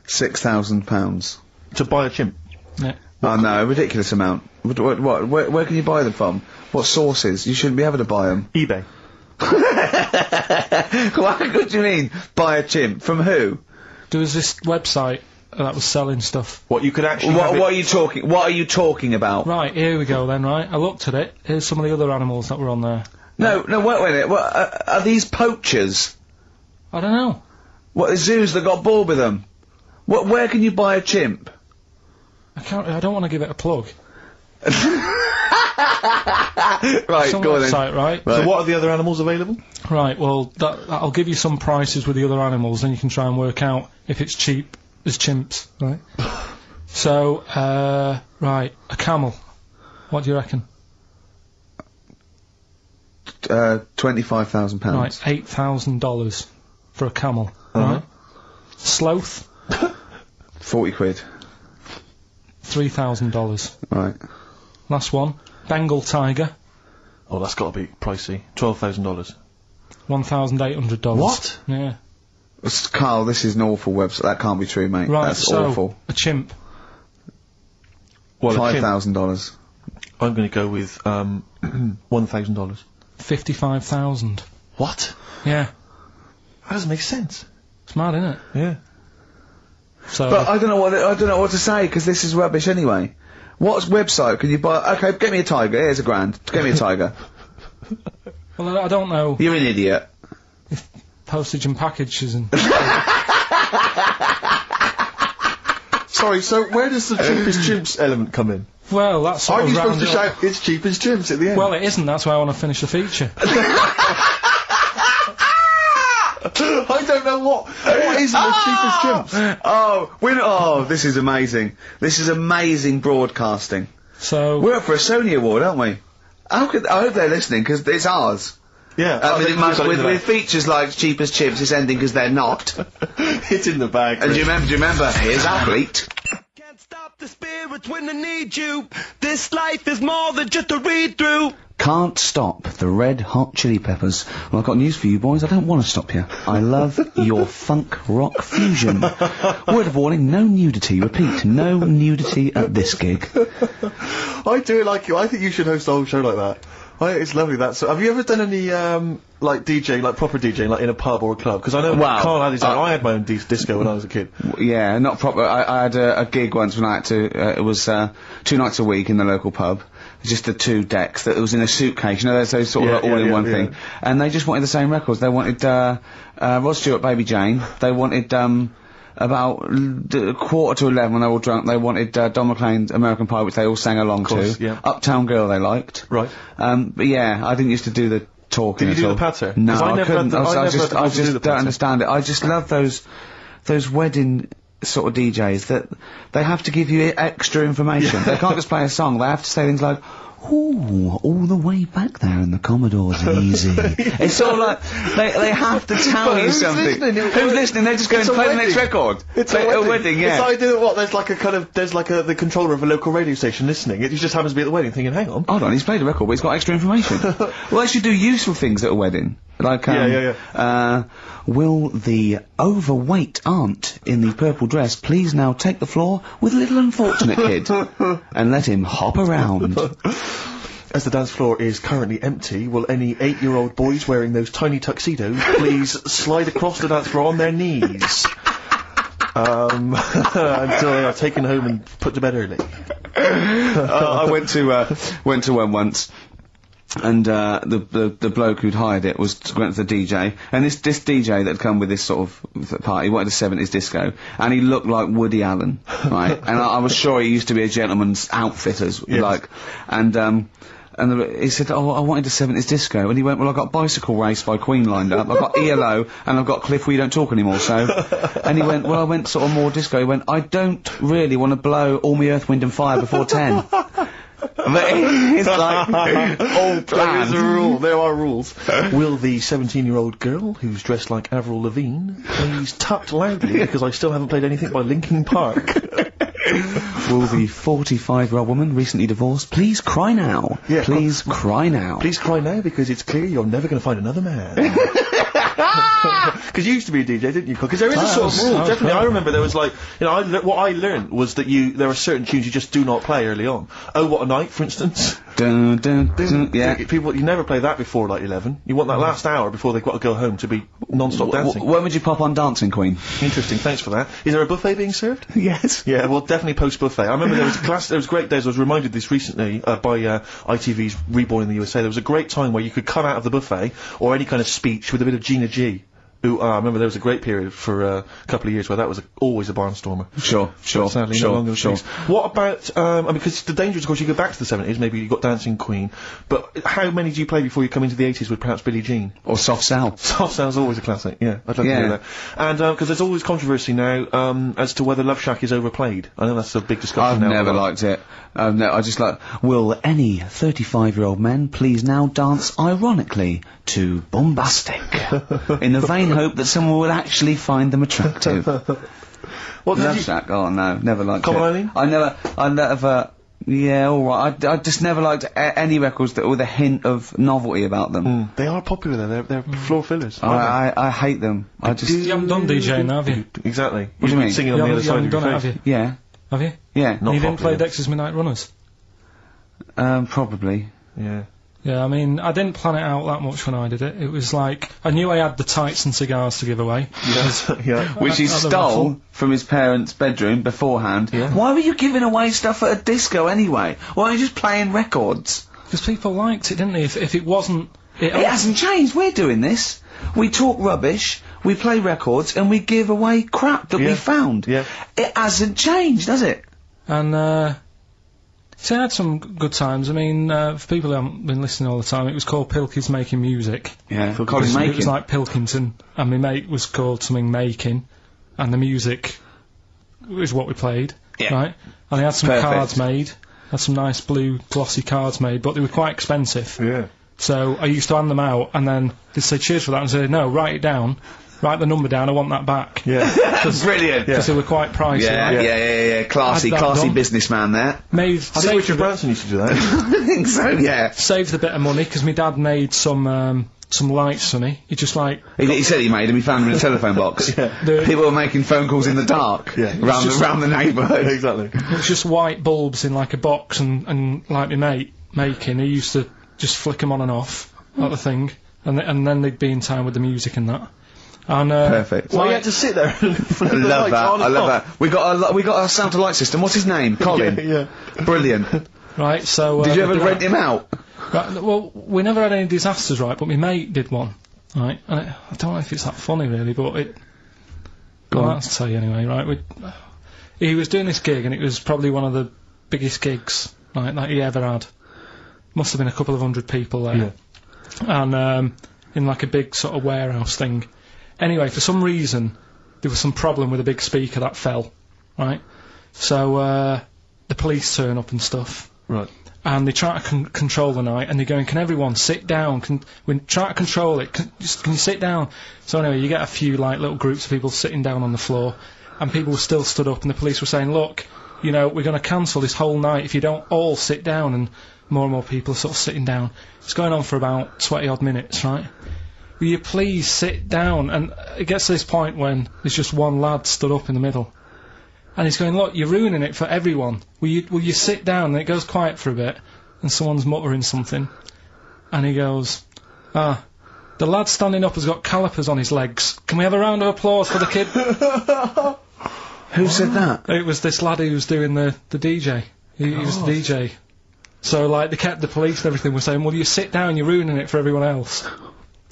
£6,000. To buy a chimp? Yeah. Oh no, a ridiculous amount. What? Where can you buy them from? What sources? You shouldn't be able to buy them. eBay. What do you mean? Buy a chimp? From who? There was this website that was selling stuff. What, you could actually What are you talking? What are you talking about? Right, here we go then, right? I looked at it. Here's some of the other animals that were on there. No, wait a minute. What, are these poachers? I don't know. What, the zoos that got bored with them? What? Where can you buy a chimp? I don't want to give it a plug. Right, Some go on then. website, right? So what are the other animals available? Right, well, I'll give you some prices with the other animals, then you can try and work out if it's cheap as chimps, right? So, right, a camel. What do you reckon? £25,000. Right, $8,000 for a camel, right? Sloth, 40 quid. $3,000. Right. Last one, Bengal tiger, Oh, that's got to be pricey. $12,000. $1,800. What? Yeah. Karl, this is an awful website. That can't be true, mate. Right, That's so, awful. a chimp, Well, a chimp, $5,000. I'm going to go with, $1,000. 55,000. What? Yeah. That doesn't make sense. It's mad, isn't it? Yeah. So, But I don't know what to say because this is rubbish anyway. What website can you buy? Okay, get me a tiger. Here's £1,000. Get me a tiger. well, I don't know. You're an idiot. Postage and packages and... Sorry, so where does the Cheapest Chimps element come in? Well, that's sort Aren't of you supposed to rounded up. shout, it's Cheapest Chimps at the end? Well, it isn't. That's why I want to finish the feature. I don't know what is the Cheapest Chimps? Oh, this is amazing. This is amazing broadcasting. So, We're up for a Sony Award, aren't we? I hope they're listening because it's ours. Yeah. With features like Cheapest Chips, it's ending because they're not. It's in the bag. And do you remember? Here's Athlete. Can't stop the spirit when I need you. This life is more than just a read through. Can't stop the Red Hot Chili Peppers. Well, I've got news for you boys. I don't want to stop you. I love your funk rock fusion. Word of warning, no nudity. Repeat, no nudity at this gig. I do it like you. I think you should host a whole show like that. It's lovely. Have you ever done any like DJ, like proper DJ, like in a pub or a club? Because I know Karl had his own. I had my own disco when I was a kid. Yeah, not proper. I had a gig once when I had to. It was 2 nights a week in the local pub. Just the 2 decks that was in a suitcase. You know, there's those sort of all-in-one thing. And they just wanted the same records. They wanted Rod Stewart, Baby Jane. They wanted about 11:15 when they were all drunk, they wanted Don McLean's American Pie, which they all sang along to. Yeah. Uptown Girl they liked. Right. But yeah, I didn't used to do the talking. Did you at do all. the patter? No, 'Cause I never couldn't. had the- I I never had the just option to do the don't patter. understand it. I just love those wedding sort of DJs that they have to give you extra information. They can't just play a song. They have to say things like, "Ooh, all the way back there in the Commodore's easy." It's sort of like they have to tell But you who's something. listening? Who's listening? They're just going It's to a play the next wedding. record. It's Play a wedding. yeah. It's like, there's like the controller of a local radio station listening. It just happens to be at the wedding thinking, hang on. Hold on, he's played a record, but he's got extra information. Well, they should do useful things at a wedding. Like, will the overweight aunt in the purple dress please now take the floor with little unfortunate kid and let him hop around? As the dance floor is currently empty, will any 8-year-old boys wearing those tiny tuxedos please slide across the dance floor on their knees? Until they are taken home and put to bed early. I went to one once. And the bloke who'd hired it went to the DJ, and this DJ that had come with this sort of party wanted a 70s disco, and he looked like Woody Allen, right? And I was sure he used to be a gentleman's outfitters, like, and he said, "Oh, I wanted a 70s disco," and he went, "Well, I've got Bicycle Race by Queen lined up, I've got ELO, and I've got Cliff We Don't Talk Anymore, so," and he went, "Well, I went sort of more disco." He went, "I don't really want to blow all my Earth, Wind and Fire before 10. But it's like all planned. There is a rule. There are rules. Will the 17-year-old girl who's dressed like Avril Lavigne please tut loudly because I still haven't played anything by Linkin Park? Will the 45-year-old woman recently divorced please cry now? Yeah. Please cry now. Please cry now because it's clear you're never going to find another man. Because you used to be a DJ, didn't you? Because there is a sort of rule. Definitely, I remember there was like, what I learned was that there are certain tunes you just do not play early on. Oh, What a Night, for instance. Dun, dun, dun, yeah. People, you never play that before like 11. You want that last hour before they've got to go home to be non-stop dancing. When would you pop on Dancing Queen? Interesting, thanks for that. Is there a buffet being served? Yes. Yeah, well, definitely post-buffet. I remember there was great days, I was reminded this recently, by ITV's Reborn in the USA. There was a great time where you could come out of the buffet, or any kind of speech, with a bit of Gina G. Who, I remember there was a great period for a couple of years where that was always a barnstormer. Sure. Sadly, no longer the case. What about, I mean, because the danger is, of course, you go back to the 70s, maybe you got Dancing Queen, but how many do you play before you come into the 80s with perhaps Billie Jean? Or Soft Cell. Soft Cell's always a classic, yeah. I'd love to hear that. And, because there's always controversy now, as to whether Love Shack is overplayed. I know that's a big discussion now. I've never liked it. No, I just like, will any 35-year-old men please now dance ironically to Bombastic, in the vain hope that someone will actually find them attractive. What Love Shack, oh no, never liked Come it. on, Eileen? I never, yeah, alright, I just never liked any records that with a hint of novelty about them. They are popular, they're floor fillers. I hate them. You haven't done DJing, have you? Exactly. What do you mean? Singing on the other You side haven't of your done it, face. have you? Yeah. Have you? Yeah. Not You didn't properly. play Dexter's Midnight Runners? Probably. Yeah. Yeah, I mean, I didn't plan it out that much when I did it. It was like, I knew I had the tights and cigars to give away. Yeah. Which he At the stole raffle. from his parents' bedroom beforehand. Yeah. Why were you giving away stuff at a disco anyway? Why aren't you just playing records? Because people liked it, didn't they? If it wasn't... It hasn't changed. We're doing this. We talk rubbish, we play records, and we give away crap that we found. Yeah. It hasn't changed, has it? And, so I had some good times. I mean, for people who haven't been listening all the time, it was called Pilkins Making Music. Yeah, It Colin was Making. like Pilkington, and my mate was called something Making, and the music was what we played, right? And they had some Perfect. cards made, had some nice blue glossy cards made, but they were quite expensive. Yeah. So I used to hand them out, and then they'd say cheers for that, and say, no, write it down, write the number down, I want that back. Yeah. Brilliant. Because they were quite pricey. Yeah, right? yeah. Classy, Had that classy done. businessman there. Made, I think saved, Richard Branson used to do that. I think so, yeah. saved a bit of money, because my dad made some lights for me. He just like... He said he made them, he found them in a telephone box. The- People were making phone calls in the dark. Yeah. Round the neighbourhood. Exactly. It was just white bulbs in like a box, and like my mate making, he used to just flick them on and off, like the thing, and then they'd be in time with the music and that. And Perfect. Well, you had to sit there and I love that. I love that. We got a sound to light system. What's his name? Colin. Yeah. Brilliant. right, so Did you ever did rent him out? Right, well, we never had any disasters, right? But my mate did one, right? And I don't know if it's that funny really, but I'll have to tell you anyway, right? He was doing this gig, and it was probably one of the biggest gigs that he ever had. Must have been a couple of hundred people there. Yeah. And in like a big sort of warehouse thing. Anyway, for some reason, there was some problem with a big speaker that fell, right? So the police turn up and stuff. Right. And they try to control the night, and they're going, can everyone sit down? We try to control it. Can you sit down? So anyway, you get a few like little groups of people sitting down on the floor, and people were still stood up, and the police were saying, look, you know, we're going to cancel this whole night if you don't all sit down, and more people are sort of sitting down. It's going on for about 20 odd minutes, right? Will you please sit down? And it gets to this point when there's just one lad stood up in the middle. And he's going, look, you're ruining it for everyone. Will you sit down? And it goes quiet for a bit, and someone's muttering something. And he goes, the lad standing up has got calipers on his legs. Can we have a round of applause for the kid? Who said that? It was this lad who was doing the DJ. He was the DJ. So, like, the police and everything were saying, well, you sit down, you're ruining it for everyone else.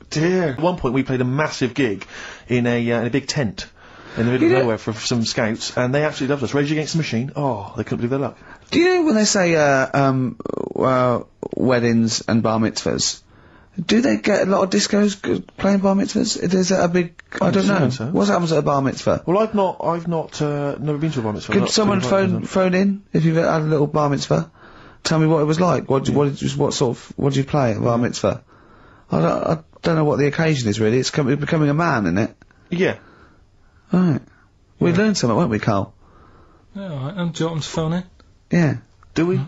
Dear. At one point we played a massive gig in a big tent in the middle of nowhere for some scouts, and they absolutely loved us. Rage Against the Machine. Oh, they couldn't believe their luck. Do you know when they say weddings and bar mitzvahs? Do they get a lot of discos playing bar mitzvahs? Is that a big? I don't know. So. What happens at a bar mitzvah? Well, I've not never been to a bar mitzvah. Could someone phone in if you've had a little bar mitzvah? Tell me what it was like. What did you play at a bar mitzvah? I don't know what the occasion is really. It's becoming a man, isn't it? Yeah. Right. We learned something, won't we, Karl? Yeah, alright. Do you want them to phone in? Yeah. Do we?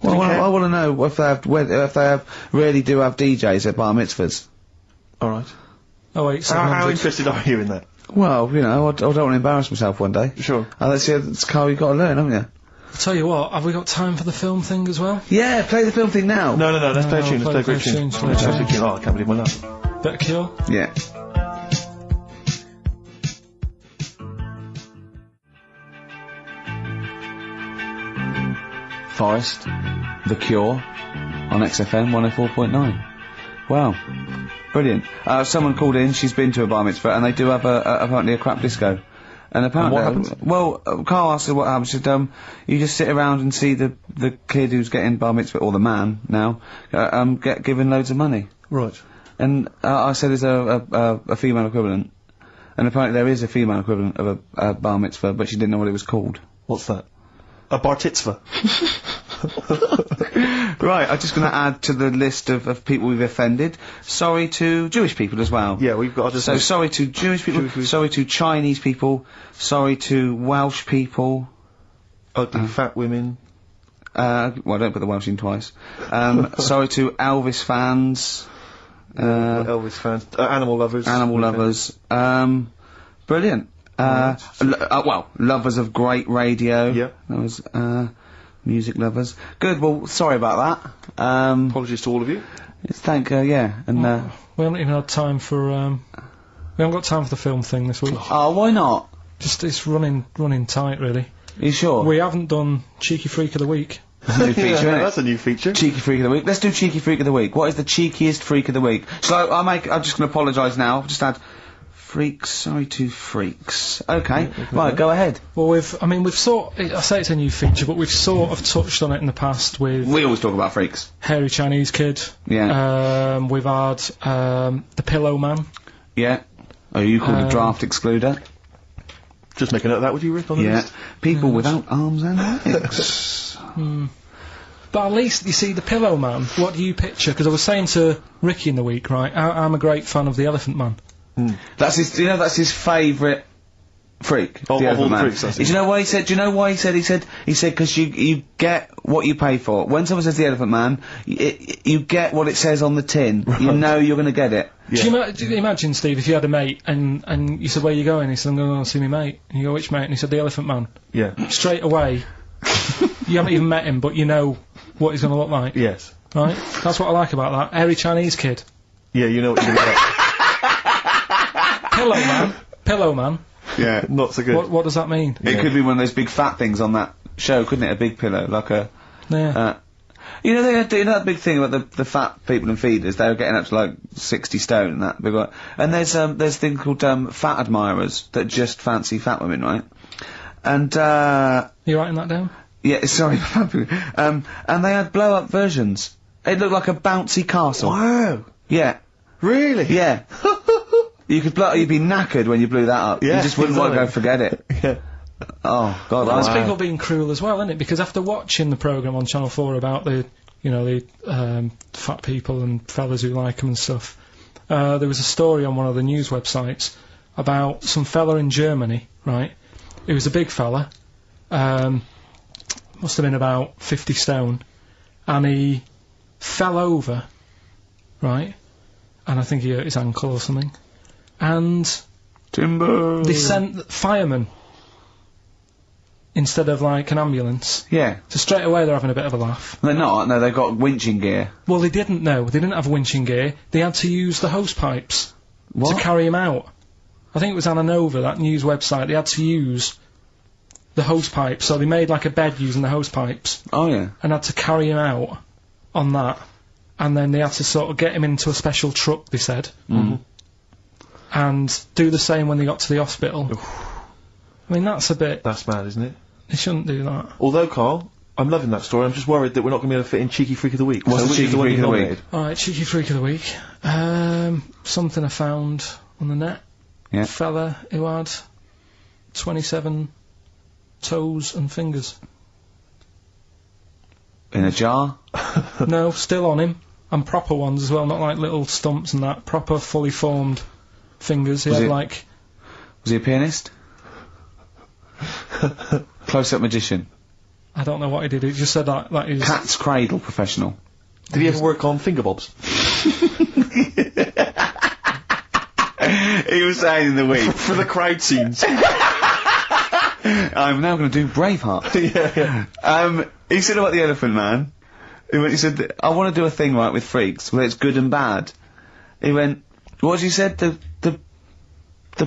Well, I want to know if they really do have DJs at bar mitzvahs. All right. Oh wait, how interested are you in that? Well, you know, I don't want to embarrass myself one day. Sure. Let's see, it's Karl, you've got to learn, haven't you? I'll tell you what, have we got time for the film thing as well? Yeah, play the film thing now. No, let's play a tune. Let's play a great tune. Play a tune. Oh, I can't believe my luck. Better Cure? Yeah. Forest, The Cure, on XFM 104.9. Wow. Brilliant. Someone called in, she's been to a bar mitzvah, and they do have apparently a crap disco. And apparently, what happens? Well, Karl asked her what happens. She said, you just sit around and see the kid who's getting bar mitzvah, or the man now, get given loads of money. Right. And I said, is there a female equivalent? And apparently there is a female equivalent of a bar mitzvah, but she didn't know what it was called. What's that? A bar titzvah. Right, I'm just going to add to the list of people we've offended. Sorry to Jewish people as well. Yeah, we've got to So sorry to Jewish people, sorry to Chinese people, sorry to Welsh people. Ugly fat women. Well, don't put the Welsh in twice. Sorry to Elvis fans. Elvis fans. Animal lovers. Animal lovers. Brilliant. Well, lovers of great radio. Yeah. That was, music lovers. Good, well, sorry about that. Apologies to all of you. Yeah, and, we haven't even had time for, we haven't got time for the film thing this week. Oh, why not? Just, it's running tight, really. Are you sure? We haven't done Cheeky Freak of the Week. That's a new feature, isn't it? That's a new feature. Cheeky Freak of the Week. Let's do Cheeky Freak of the Week. What is the cheekiest freak of the week? So I'm just going to apologise now. I've just had freaks, sorry to freaks. Okay, right, go ahead. Well, I say it's a new feature, but we've sort of touched on it in the past with... We always talk about freaks. Hairy Chinese Kid. Yeah. We've had, The Pillow Man. Yeah. Oh, you called a draft excluder. Just make a note of that, would you, Rick, on the list? People without arms and legs. But at least, you see, The Pillow Man, what do you picture? Because I was saying to Ricky in the week, right, I'm a great fan of The Elephant Man. That's his favourite freak. Of all the freaks, Do you know why he said? Do you know why he said? He said because you get what you pay for. When someone says the Elephant Man, you get what it says on the tin. Right. You know you're going to get it. Yeah. Do you imagine, Steve, if you had a mate and you said, where are you going? He said, I'm going to go and see my mate. And you go, which mate? And he said, the Elephant Man. Yeah. Straight away, you haven't even met him, but you know what he's going to look like. Yes. Right? That's what I like about that. Hairy Chinese Kid. Yeah, you know what you're going to get. Pillow Man. Yeah. Not so good. What does that mean? It could be one of those big fat things on that show, couldn't it? A big pillow, like a... Yeah. You know, they had that big thing about the fat people in feeders. They were getting up to like 60 stone and that big one. And there's a thing called fat admirers that just fancy fat women, right? And You writing that down? yeah, sorry, and they had blow up versions. It looked like a bouncy castle. Wow. Yeah, Really? yeah. You'd be knackered when you blew that up. Yeah, you just wouldn't want to go exactly. forget it. Yeah. Oh God, Well, that's wow. people being cruel as well, isn't it? Because after watching the programme on Channel 4 about the fat people and fellas who like them and stuff, there was a story on one of the news websites about some fella in Germany, right? He was a big fella, must have been about 50 stone, and he fell over, right? And I think he hurt his ankle or something. And Timber. they sent firemen instead of like an ambulance. Yeah, So straight away they're having a bit of a laugh. they're not. No, they've got winching gear. Well, they didn't know. They didn't have winching gear. They had to use the hose pipes What? to carry him out. I think it was Ananova, that news website. They had to use the hose pipes. So they made like a bed using the hose pipes Oh yeah. and had to carry him out on that. And then they had to sort of get him into a special truck, they said. And do the same when they got to the hospital. I mean, that's a bit... That's mad, isn't it? They shouldn't do that. Although, Carl, I'm loving that story. I'm just worried that we're not going to be able to fit in Cheeky Freak of the Week. What's So the which Cheeky is the one Freak you've of the week? nominated? Alright, cheeky freak of the week. Something I found on the net. Yeah. Fella who had 27 toes and fingers. In a jar. No, still on him. And proper ones as well, not like little stumps and that. Proper, fully formed fingers. He Was had it- like... Was he a pianist? Close-up magician. I don't know what he did. He just said that he was... Cat's cradle professional. Did he ever work on finger bobs? He was saying in the week. For the crowd scenes. I'm now going to do Braveheart. He said about the Elephant Man. He said, I want to do a thing right with freaks, where it's good and bad. He went, what he said, the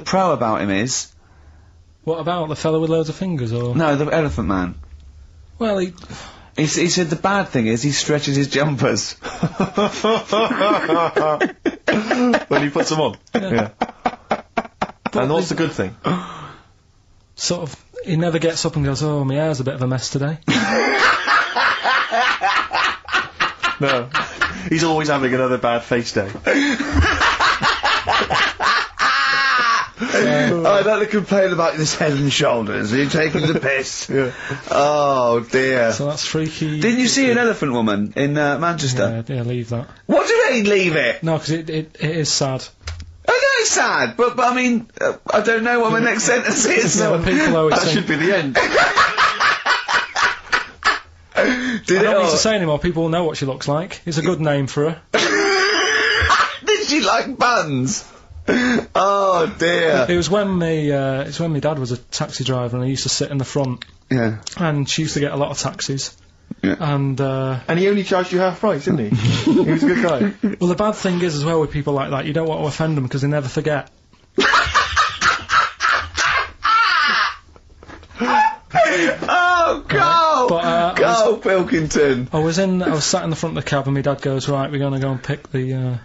pro about him is, What about the fella with loads of fingers, or...? no, the Elephant Man. Well, he He said the bad thing is he stretches his jumpers. When he puts them on. Yeah. And what's the good thing? sort of... He never gets up and goes, oh, my hair's a bit of a mess today. No. He's always having another bad face day. I'd like to complain about this head and shoulders. Are you taking the piss? Yeah. Oh dear. So that's freaky. Didn't you see an elephant woman in Manchester? Yeah, leave that. What do you mean, leave it? No, because it is sad. I know it's sad, but I mean, I don't know what my next sentence is. Yeah, but people always That think... should be the end. Did I don't need it? to say anymore, people will know what she looks like. It's a good name for her. Did she like buns? Oh dear. It was when my dad was a taxi driver and I used to sit in the front, Yeah. and she used to get a lot of taxis. Yeah. And, And he only charged you half price, didn't he? He was a good guy. well, the bad thing is as well with people like that, you don't want to offend them because they never forget. Oh, go! But, Go, Pilkington! I was sat in the front of the cab and my dad goes, right, we're going to go and pick the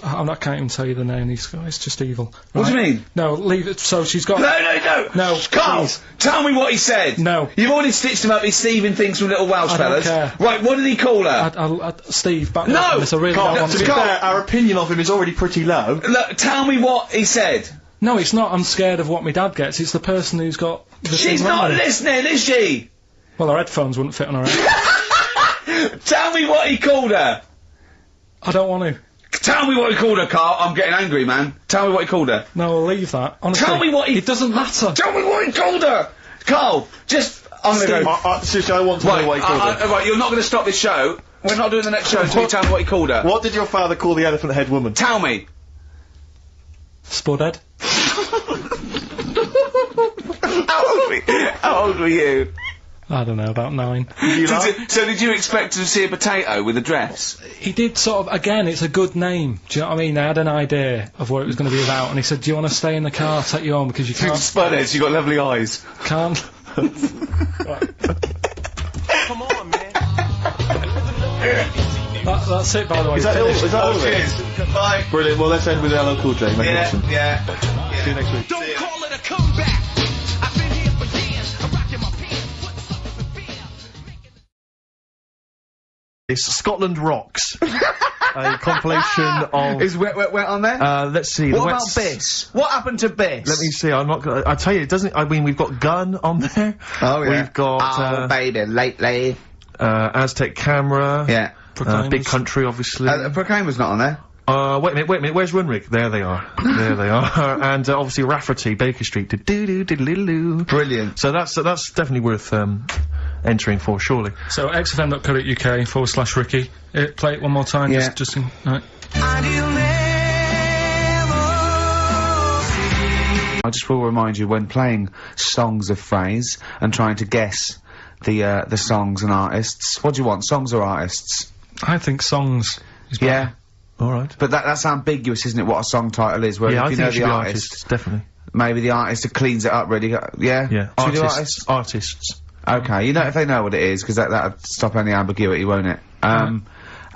I can't even tell you the name, these guys, it's just evil. What do you Right? mean? No, leave it, so she's got... No! No, Carl! please. Tell me what he said! No. You've already stitched him up with Stephen things from Little Welsh I don't fellas. care. Right, what did he call her? Steve, back me No! up on this, I really Carl, don't want to be to... fair, our opinion of him is already pretty low. Look, tell me what he said. No, it's not, I'm scared of what my dad gets, it's the person who's got... the She's thing not wrong. listening, is she? Well, her headphones wouldn't fit on her head. Tell me what he called her. I don't want to. Tell me what he called her, Carl. I'm getting angry, man. Tell me what he called her. No, I'll leave that. Honestly, Tell me what he... It doesn't matter. Tell me what he called her! Carl, just... I'm gonna go... Seriously, I want to know what he called her. Right, you're not going to stop this show. We're not doing the next show until you tell me what he called her. What did your father call the elephant head woman? Tell me. Spudhead. How old were you? I don't know, about 9. So did you expect to see a potato with a dress? He did sort of, again, it's a good name. Do you know what I mean? They had an idea of what it was going to be about, and he said, do you want to stay in the car, I'll take you home, because you can't... Spudheads, you got lovely eyes. Can't. Come on, man. That's it, by the way. Is that all of it? Cheers. Bye. Brilliant. Well, let's end with LL Cool J. Make it Yeah, awesome. yeah. See you next week. Don't call it a comeback. I've been here for years. I'm rocking my pants. Putting something for beer. It's Scotland Rocks. A compilation of... Is Wet on there? let's see. What the about Wet's- Biss? What happened to Biss? Let me see. I'm not gonna... I tell you, it doesn't... I mean, we've got Gun on there. Oh, yeah. We've got, baby, lately. Aztec Camera. Yeah. Big Country, obviously. Proclaimer's not on there. Wait a minute, where's Runrig? There they are. There they are. And, obviously Rafferty, Baker Street. Do-do-do-do-do-do. Brilliant. So that's definitely worth, entering for, surely. So, xfm.co.uk/Ricky. Play it one more time, Yeah. just in... Right. I just will remind you, when playing songs of phrase and trying to guess the songs and artists, what do you want, songs or artists? I think songs is better. Yeah. Alright. But that's ambiguous, isn't it, what a song title is, where Yeah, if I you think know it should the be artist, artists, definitely. maybe the artist that cleans it up really, yeah? Yeah. Should we do Artists. Artists. Okay, you know, if they know what it is, because that'd stop any ambiguity, won't it?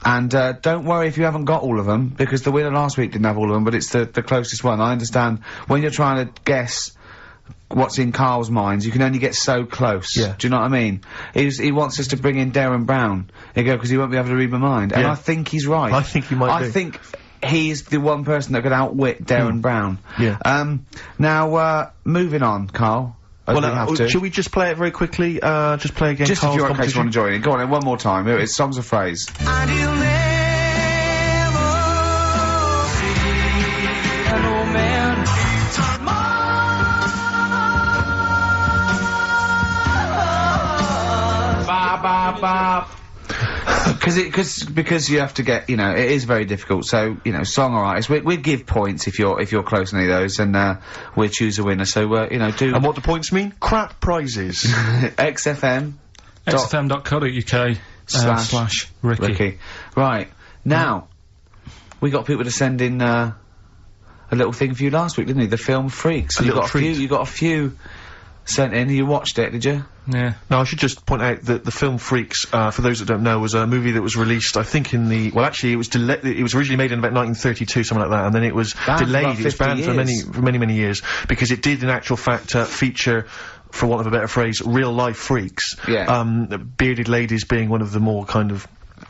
And don't worry if you haven't got all of them, because the winner last week didn't have all of them, but it's the closest one. I understand when you're trying to guess what's in Karl's mind, you can only get so close. Yeah. Do you know what I mean? He wants us to bring in Darren Brown. He go, because he won't be able to read my mind. And Yeah. I think he's right. I think he might be. I think he's the one person that could outwit Darren Brown. Yeah. Now, moving on, Karl. Well, we have to. should we just play it very quickly? Just play again. Just if Karl's you're in case you competition? want to join in. Go on, then, one more time. Here, it's songs of phrase. Because you have to get, you know, it is very difficult. So, you know, song or artist, we'd give points if you're close to any of those, and we'll choose a winner. So, you know, do And what do points mean? Crap prizes. XFM xfm.co.uk slash Ricky. Ricky. Right now, we got people to send in a little thing for you last week, didn't you? The film Freaks. A little got treat. You got a few sent in. You watched it, did you? Yeah. Now, I should just point out that the film Freaks, for those that don't know, was a movie that was released, I think, it was originally made in about 1932, something like that, and then it was Banned for delayed, about it was 50 banned for many years, because it did, in actual fact, feature, for want of a better phrase, real-life freaks. Yeah. Bearded ladies being one of the more kind of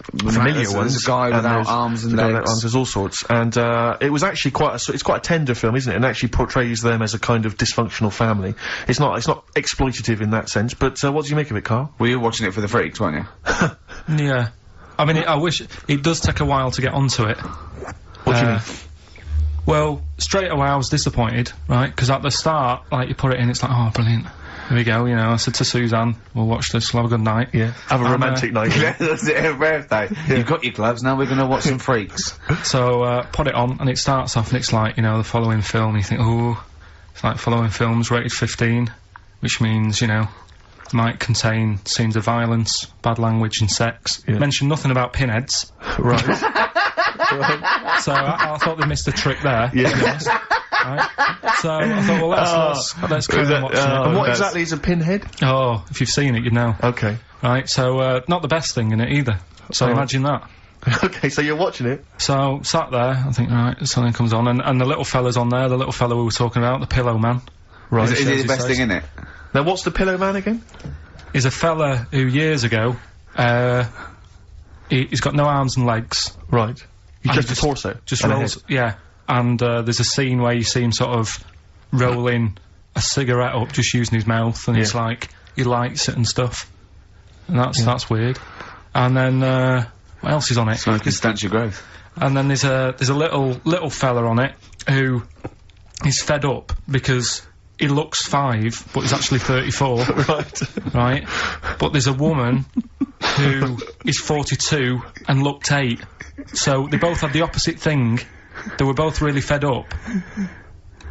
familiar There's ones. a guy without there's arms and the guy legs. without arms, there's all sorts. And, it was actually it's quite a tender film, isn't it? And actually portrays them as a kind of dysfunctional family. It's not exploitative in that sense, but, what do you make of it, Karl? Well, you were watching it for the Freaks, weren't you? Yeah. I mean, I wish... It does take a while to get onto it. What do you mean? Well, straight away I was disappointed, right? Because at the start, like, you put it in, it's like, oh, brilliant. Here we go, you know, I said to Suzanne, we'll watch this, we'll have a good night. Yeah. Have a romantic night. That's it, her birthday. You've got your gloves, now we're gonna watch some Freaks. So, put it on, and it starts off, and it's like, you know, the following film, you think, oh, it's like following films rated 15, which means, you know, might contain scenes of violence, bad language, and sex. Yeah. Mention nothing about pinheads. Right. So, I thought they missed a trick there. Yeah. To be honest. Right? So, I thought, well, let's carry on watching it. And what exactly is a pinhead? Oh, if you've seen it, you'd know. Okay. Right, so, not the best thing in it either. So Oh. imagine that. Okay, so you're watching it? So, sat there, I think, right, something comes on, and the little fella's on there, the little fella we were talking about, the Pillow Man. Right. Is it the best thing in it? Now, what's the Pillow Man again? Is a fella who, years ago, he's got no arms and legs. Right. He's And just a torso. Just and a rolls, head. yeah. And, there's a scene where you see him sort of rolling a cigarette up, just using his mouth, and it's Yeah. like, he lights it and stuff. And that's weird. And then, what else is on it? Smoking stench your growth. And then there's a little fella on it who is fed up because he looks 5, but he's actually 34. Right. Right? But there's a woman who is 42 and looked 8. So they both had the opposite thing. They were both really fed up.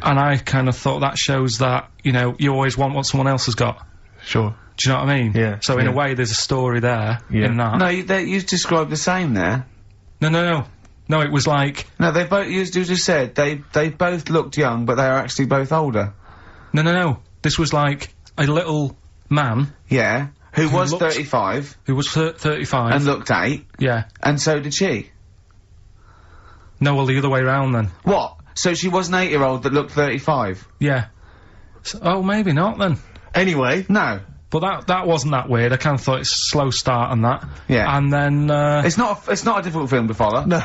And I kind of thought that shows that, you know, you always want what someone else has got. Sure. Do you know what I mean? Yeah, So in yeah. a way, there's a story there Yeah. in that. No, you described the same there. No, it was like... No, they both, you just said, they both looked young, but they are actually both older. No. This was like a little man. Yeah. who was looked- 35 Who was 35. and looked 8, yeah. and so did she. No, well, the other way round then. What? So she was an 8-year-old that looked 35? Yeah. So, oh, maybe not then. Anyway, No. But that wasn't that weird. I kind of thought it's a slow start and that. Yeah. And then, It's not a difficult film to follow. no.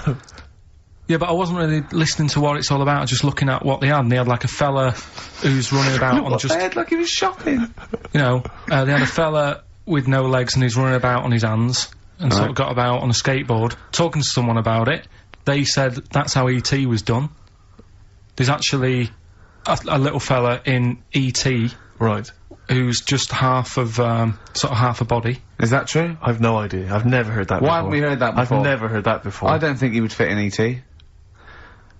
yeah, but I wasn't really listening to what it's all about, just looking at what they had. And they had like a fella who's running about on just, They had like he was shopping. you know, they had a fella with no legs and he's running about on his hands and sort of got about on a skateboard, talking to someone about it. They said that's how E.T. was done. There's actually a little fella in E.T. Right. who's just half of, sort of half a body. Is that true? I've no idea. I've never heard that before. Why haven't we heard that before? I've never heard that before. I don't think he would fit in E.T.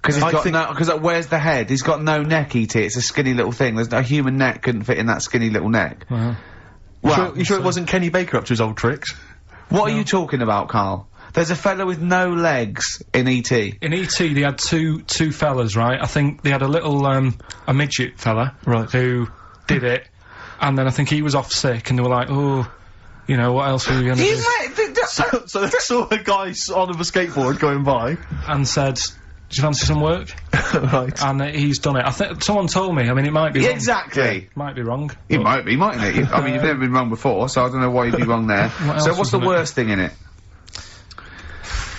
Because he's I got think- no. Because where's the head? He's got no neck. E.T. It's a skinny little thing. There's no human neck couldn't fit in that skinny little neck. Well, You sure it wasn't Kenny Baker up to his old tricks? What are you talking about, Carl? There's a fella with no legs in E.T. in E.T. they had two fellas, right? I think they had a little, a midget fella. Right. Who did it, and then I think he was off sick, and they were like, oh, you know, what else are we gonna do? So they saw a guy on a skateboard going by. And said, do you fancy some work? Right. And he's done it. I think someone told me, I mean, it might be wrong. Exactly. Might be wrong. It but- might be, mightn't it? I mean, you've never been wrong before, so I don't know why you'd be wrong there. else So was what's the in it? worst thing in it?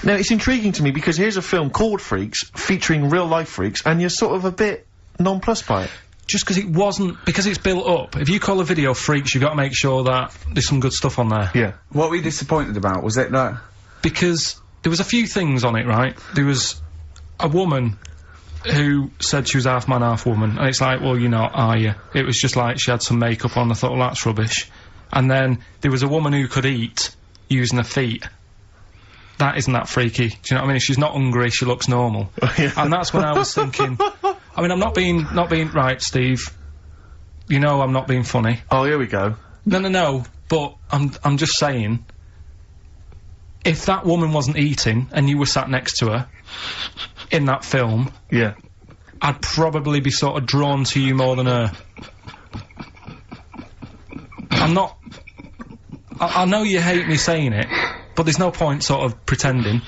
Now, it's intriguing to me because here's a film called Freaks, featuring real-life freaks, and you're sort of a bit nonplussed by it. Just because it wasn't, because it's built up. If you call a video Freaks, you've got to make sure that there's some good stuff on there. Yeah. What were you disappointed about? Was it that? Because there was a few things on it, right? There was a woman who said she was half man, half woman, and it's like, well, you're not, are you? It was just like she had some makeup on. I thought, well, that's rubbish. And then there was a woman who could eat using her feet. That isn't that freaky. Do you know what I mean? If she's not hungry, she looks normal. And that's when I was thinking, I mean, I'm not being right, Steve. You know I'm not being funny. Oh, here we go. No, but I'm just saying, if that woman wasn't eating and you were sat next to her in that film, Yeah. I'd probably be sort of drawn to you more than her. I'm not. I know you hate me saying it, but there's no point sort of pretending.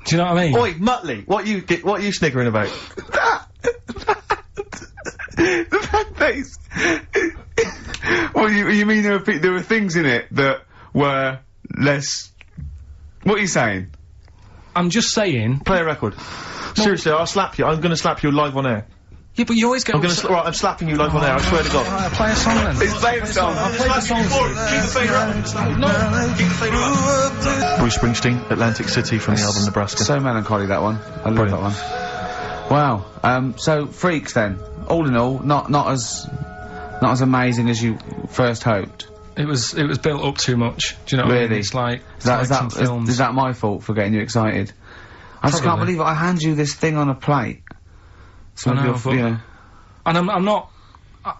Do you know what I mean? Oi, Muttley, what are you sniggering about? The fact that he's... Well, you mean there were things in it that were less... What are you saying? I'm just saying. Play a record. Seriously, I'll slap you. I'm gonna slap you live on air. Yeah, but you always get. Right, I'm slapping you live on air, I swear to God. Alright, play a song then. He's playing the song. Play the song. Bruce Springsteen, Atlantic City from the album Nebraska. So melancholy, that one. I love that one. Wow. So Freaks then. All in all, not as amazing as you first hoped. It was built up too much. Do you know what I mean? Really? It's like Is that films. is that my fault for getting you excited? I just can't Probably. believe it. I hand you this thing on a plate. So I know, you're, but- you know. And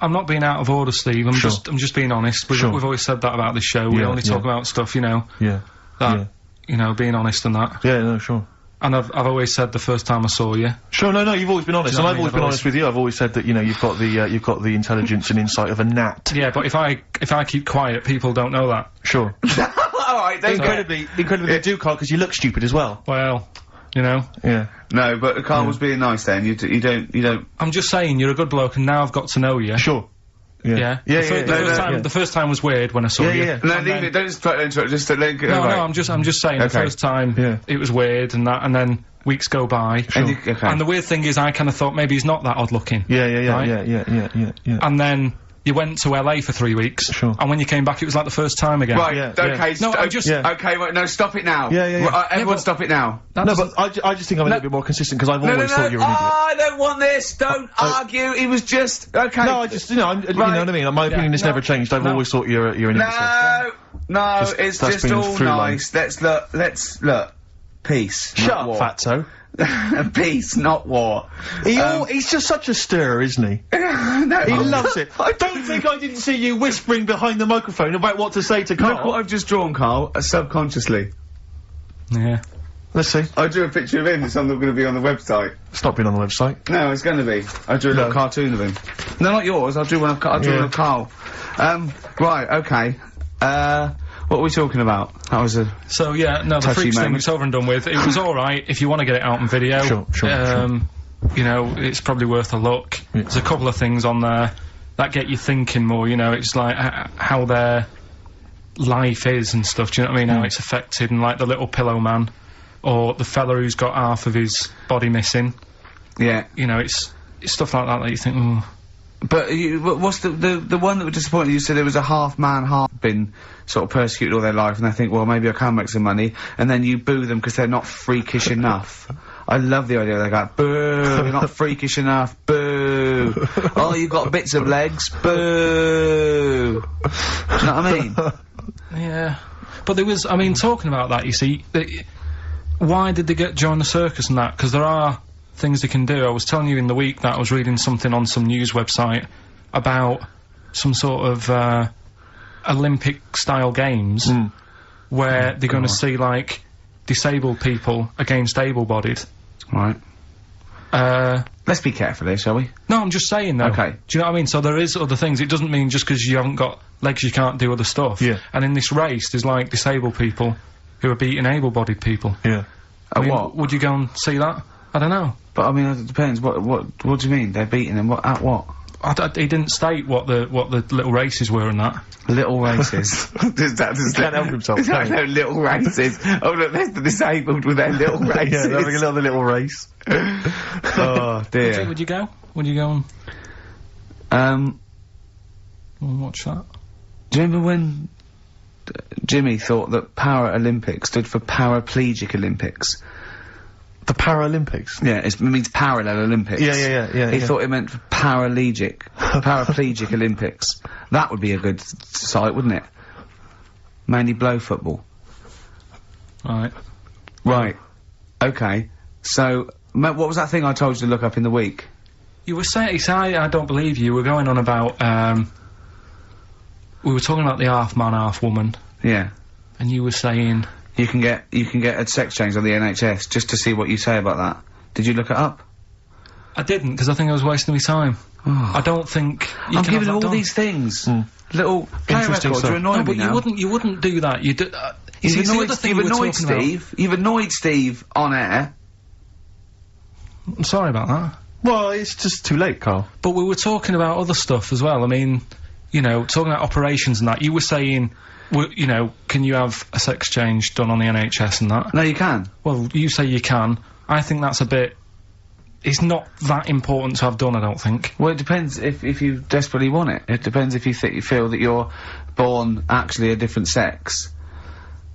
I'm not being out of order, Steve. I'm Sure. just being honest. We've always said that about this show. We Yeah, only talk yeah. about stuff, you know, Yeah. that you know, being honest and that. Yeah, no, sure. And I've always said the first time I saw you. Sure, no, you've always been honest, Do you know and what I've I mean? always been honest with you. I've always said that, you know, you've got the intelligence and insight of a gnat. Yeah, but if I keep quiet, people don't know that. Sure. Alright, don't Incredibly they do, Carl, because you look stupid as well. Well, you know. Yeah. No, but Carl was being nice then. You don't. I'm just saying, you're a good bloke, and now I've got to know you. Sure. Yeah. Yeah, The first time was weird when I saw you. yeah. No, And leave then- it. Don't just try to interrupt. Just let it go. No, right. I'm just saying Okay. the first time Yeah. it was weird and that, and then weeks go by. And you- okay. And the weird thing is, I kind of thought maybe he's not that odd looking. Yeah, Right? yeah. And then you went to LA for 3 weeks. Sure. And when you came back, it was like the first time again. Right. Yeah, Okay. No, I'm just. Yeah. Okay. Wait. No. Stop it now. Yeah. Right, everyone, but- stop it now. That No, doesn't- but I just think I'm a little bit more consistent, because I've No. always thought you were an idiot. I don't want this. Don't argue. It was just okay. No, I just, you know, you know what I mean? My opinion has no, never changed. I've no. always thought you're an idiot. No, Just- it's that's just been all through line. nice. Let's look. Peace. Shut not up, war. fatso. Peace, not war. He's just such a stirrer, isn't he? No, He loves it. Don't think I didn't see you whispering behind the microphone about what to say to Look what Carl. I've just drawn, Carl. Subconsciously. Yeah. Let's see. I drew a picture of him. It's going to be on the website. It's not been on the website. No, it's going to be. I drew a little cartoon of him. No, not yours. I drew one of Karl. Right, okay. What were we talking about? That was a So yeah, no, the Freaks thing was over and done with. It was alright if you want to get it out on video. Sure. You know, it's probably worth a look. Yeah. There's a couple of things on there that get you thinking more, you know, it's like how their life is and stuff, do you know what I mean? How it's affected, and like the little pillow man, or the fella who's got half of his body missing. Yeah. You know, it's stuff like that you think, ooh. But what's the one that was disappointing? You said there was a half man, half been sort of persecuted all their life, and they think, well, maybe I can make some money, and then you boo them because they're not freakish enough. I love the idea they go, boo, you're not freakish enough, boo. Oh, you've got bits of legs, boo. Do you know what I mean? Yeah. But there was, I mean, talking about that, you see, why did they join the circus and that? Because there are things they can do. I was telling you in the week that I was reading something on some news website about some sort of Olympic-style games where they're going to see, like, disabled people against able-bodied. Right. Let's be careful here, shall we? No, I'm just saying, though. Okay. Do you know what I mean? So there is other things. It doesn't mean just because you haven't got legs you can't do other stuff. Yeah. And in this race, there's, like, disabled people who are beating able-bodied people. Yeah. I mean, what? Would you go and see that? I don't know. But, I mean, it depends. What do you mean? They're beating them? At what? He didn't state what the little races were and that. Little races. Can't help himself, can he? No, little races. Oh, look, there's the disabled with their little races. Yeah, they're having another little race. Oh, dear. Would you go? Would you go and watch that? Do you remember when Jimmy thought that Paralympics stood for Paraplegic Olympics? The Paralympics? Yeah, it means Parallel Olympics. Yeah. He thought it meant for Paraplegic Olympics. That would be a good site, wouldn't it? Mainly blow football. Right. Right. Okay. So, what was that thing I told you to look up in the week? You were saying, I don't believe you. We're going on about, we were talking about the half man, half woman. Yeah. And you were saying... You can get a sex change on the NHS, just to see what you say about that. Did you look it up? I didn't, because I think I was wasting my time. I don't think you I'm can giving have all that done. these things. Little play Interesting records stuff. are annoying No, but me now. you wouldn't do that. You see, it's the other thing You've we were annoyed talking about. Steve. You've annoyed Steve on air. I'm sorry about that. Well, it's just too late, Carl. But we were talking about other stuff as well. I mean, you know, talking about operations and that. You were saying, you know, can you have a sex change done on the NHS and that? No, you can. Well, you say you can. I think that's a bit... It's not that important to have done, I don't think. Well, it depends if you desperately want it. It depends if you feel that you're born actually a different sex.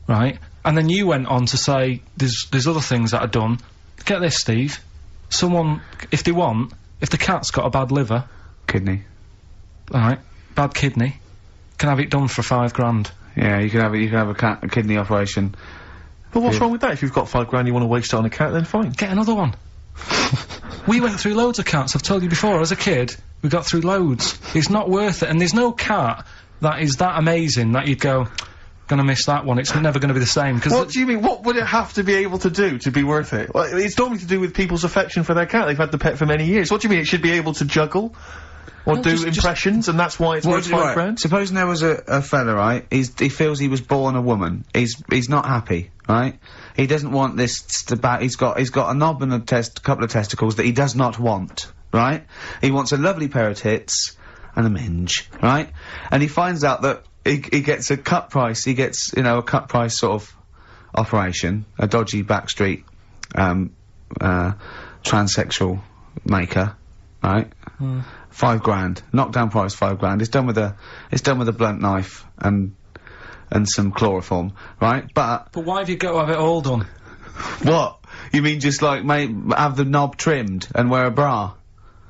Right. And then you went on to say there's other things that are done. Get this, Steve. Someone, if the cat's got a bad liver... Kidney. Alright. Bad kidney. Can have it done for £5,000. Yeah, you can have a kidney operation. But what's wrong with that? If you've got £5,000 you want to waste it on a cat, then fine. Get another one. We went through loads of cats, I've told you before, as a kid, we got through loads. It's not worth it, and there's no cat that is that amazing that you'd go, gonna miss that one, it's never gonna be the same, because... What do you mean? What would it have to be able to do to be worth it? Well, it's normally to do with people's affection for their cat. They've had the pet for many years. What do you mean it should be able to juggle? Or No, do just impressions, and that's why it's worth £5,000? Supposing there was a fella, right? He feels he was born a woman. He's not happy, right? He doesn't want this he's got a knob and a couple of testicles that he does not want, right? He wants a lovely pair of tits and a minge, right? And he finds out that he gets a cut price. He gets, you know, a cut price sort of operation, a dodgy backstreet transsexual maker, right? £5,000, knockdown price £5,000. It's done with a blunt knife and some chloroform, right? But why have you got to have it all done? What? You mean just like have the knob trimmed and wear a bra?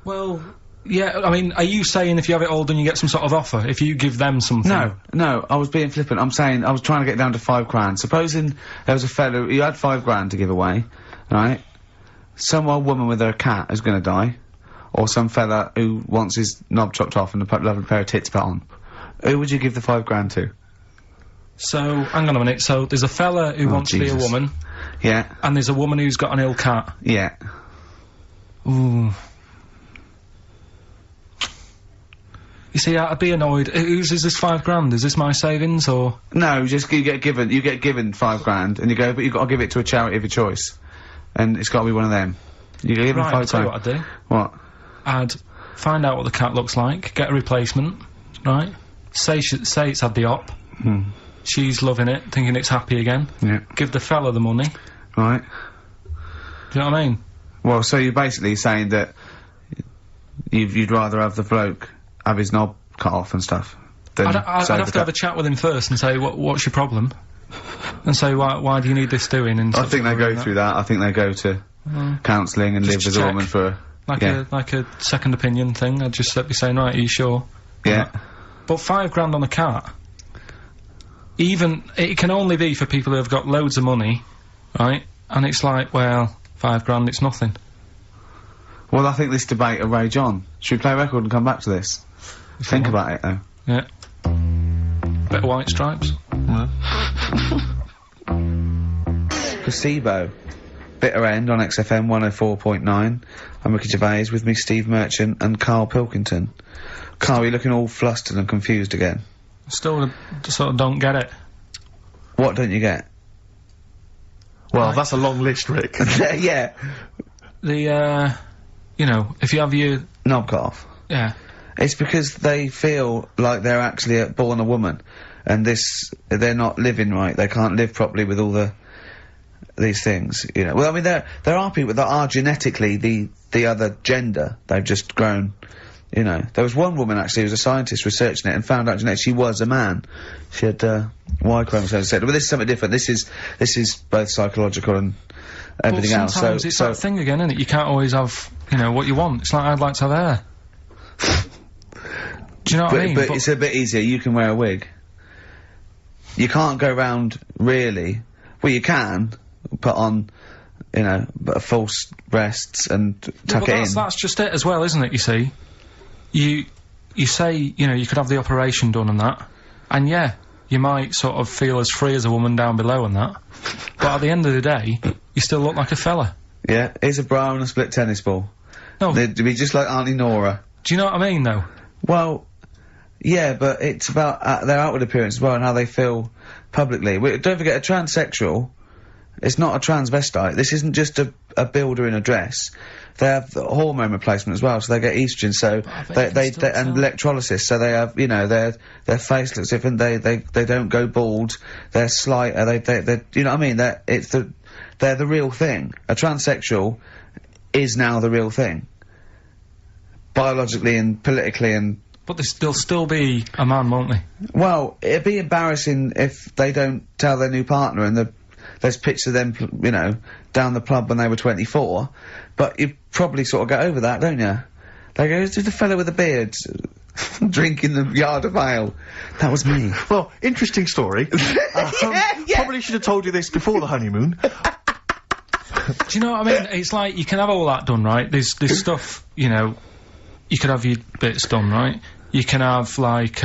Well, yeah, I mean, are you saying if you have it all done you get some sort of offer, if you give them something? No, I was being flippant. I'm saying, I was trying to get down to £5,000. Supposing there was a fellow who had £5,000 to give away, right? Some old woman with her cat is gonna die. Or some fella who wants his knob chopped off and a lovely pair of tits put on. Who would you give the £5,000 to? So, hang on a minute, so there's a fella who wants to be a woman. Yeah. And there's a woman who's got an ill cat. Yeah. Ooh. You see, I'd be annoyed. Is this £5 Is this my savings, or...? No, just you get given £5 and you go, but you've got to give it to a charity of your choice. And it's got to be one of them. You give them Right, £5. I'll tell you what I'd do. What? I'd find out what the cat looks like, get a replacement, right? Say it's had the op. She's loving it, thinking it's happy again. Yeah. Give the fella the money. Right. Do you know what I mean? Well, so you're basically saying that you'd rather have the bloke have his knob cut off and stuff than I'd have to have a chat with him first and say, what's your problem? And say, why do you need this doing? And I think they go through that. I think they go to counselling and live with a woman for like a second opinion thing. I'd just be saying, right, are you sure? Yeah. But £5 on a cat, even, it can only be for people who have got loads of money, right? And it's like, well, £5, it's nothing. Well, I think this debate will rage on. Should we play a record and come back to this? Think about it, though. Yeah. Bit of White Stripes. Placebo. Bitter End on XFM 104.9. I'm Ricky Gervais, with me Steve Merchant and Karl Pilkington. Karl, you're looking all flustered and confused again. Still sort of don't get it. What don't you get? Well, that's a long list, Rick. Yeah. The, you know, if you have your... Knob cut off. Yeah. It's because they feel like they're actually born a woman, and they're not living right. They can't live properly with all these things, you know. Well, I mean, there are people that are genetically the other gender. They've just grown, you know. There was one woman actually who was a scientist researching it and found out genetically she was a man. She had Y chromosomes. But this is something different. This is both psychological and everything else. Sometimes it's that thing again, isn't it? You can't always have, you know, what you want. It's like, I'd like to have hair. Do you know what I mean? But it's a bit easier. You can wear a wig. You can't go round really. Well, you can put on, you know, false breasts and tuck it in. That's just it as well, isn't it? You see, you say, you know, you could have the operation done and that, and yeah, you might sort of feel as free as a woman down below and that, but at the end of the day, you still look like a fella. Yeah, here's a bra and a split tennis ball. No, they'd be just like Auntie Nora. Do you know what I mean, though? Well, yeah, but it's about their outward appearance as well and how they feel publicly. Don't forget, a transsexual, it's not a transvestite. This isn't just a builder in a dress. They have the hormone replacement as well, so they get estrogen, so they and electrolysis, so they have, you know, their face looks different, they don't go bald, they're slighter, they you know what I mean? They're the real thing. A transsexual is now the real thing. Biologically and politically and... But they'll still be a man, won't they? Well, it'd be embarrassing if they don't tell their new partner and there's pictures of them, you know, down the pub when they were 24, but you probably sort of get over that, don't you? They go, who's the fella with the beard drinking the yard of ale? That was me. Well, interesting story. Probably should have told you this before the honeymoon. Do you know what I mean? It's like, you can have all that done, right? There's stuff, you know, you could have your bits done, right? You can have, like,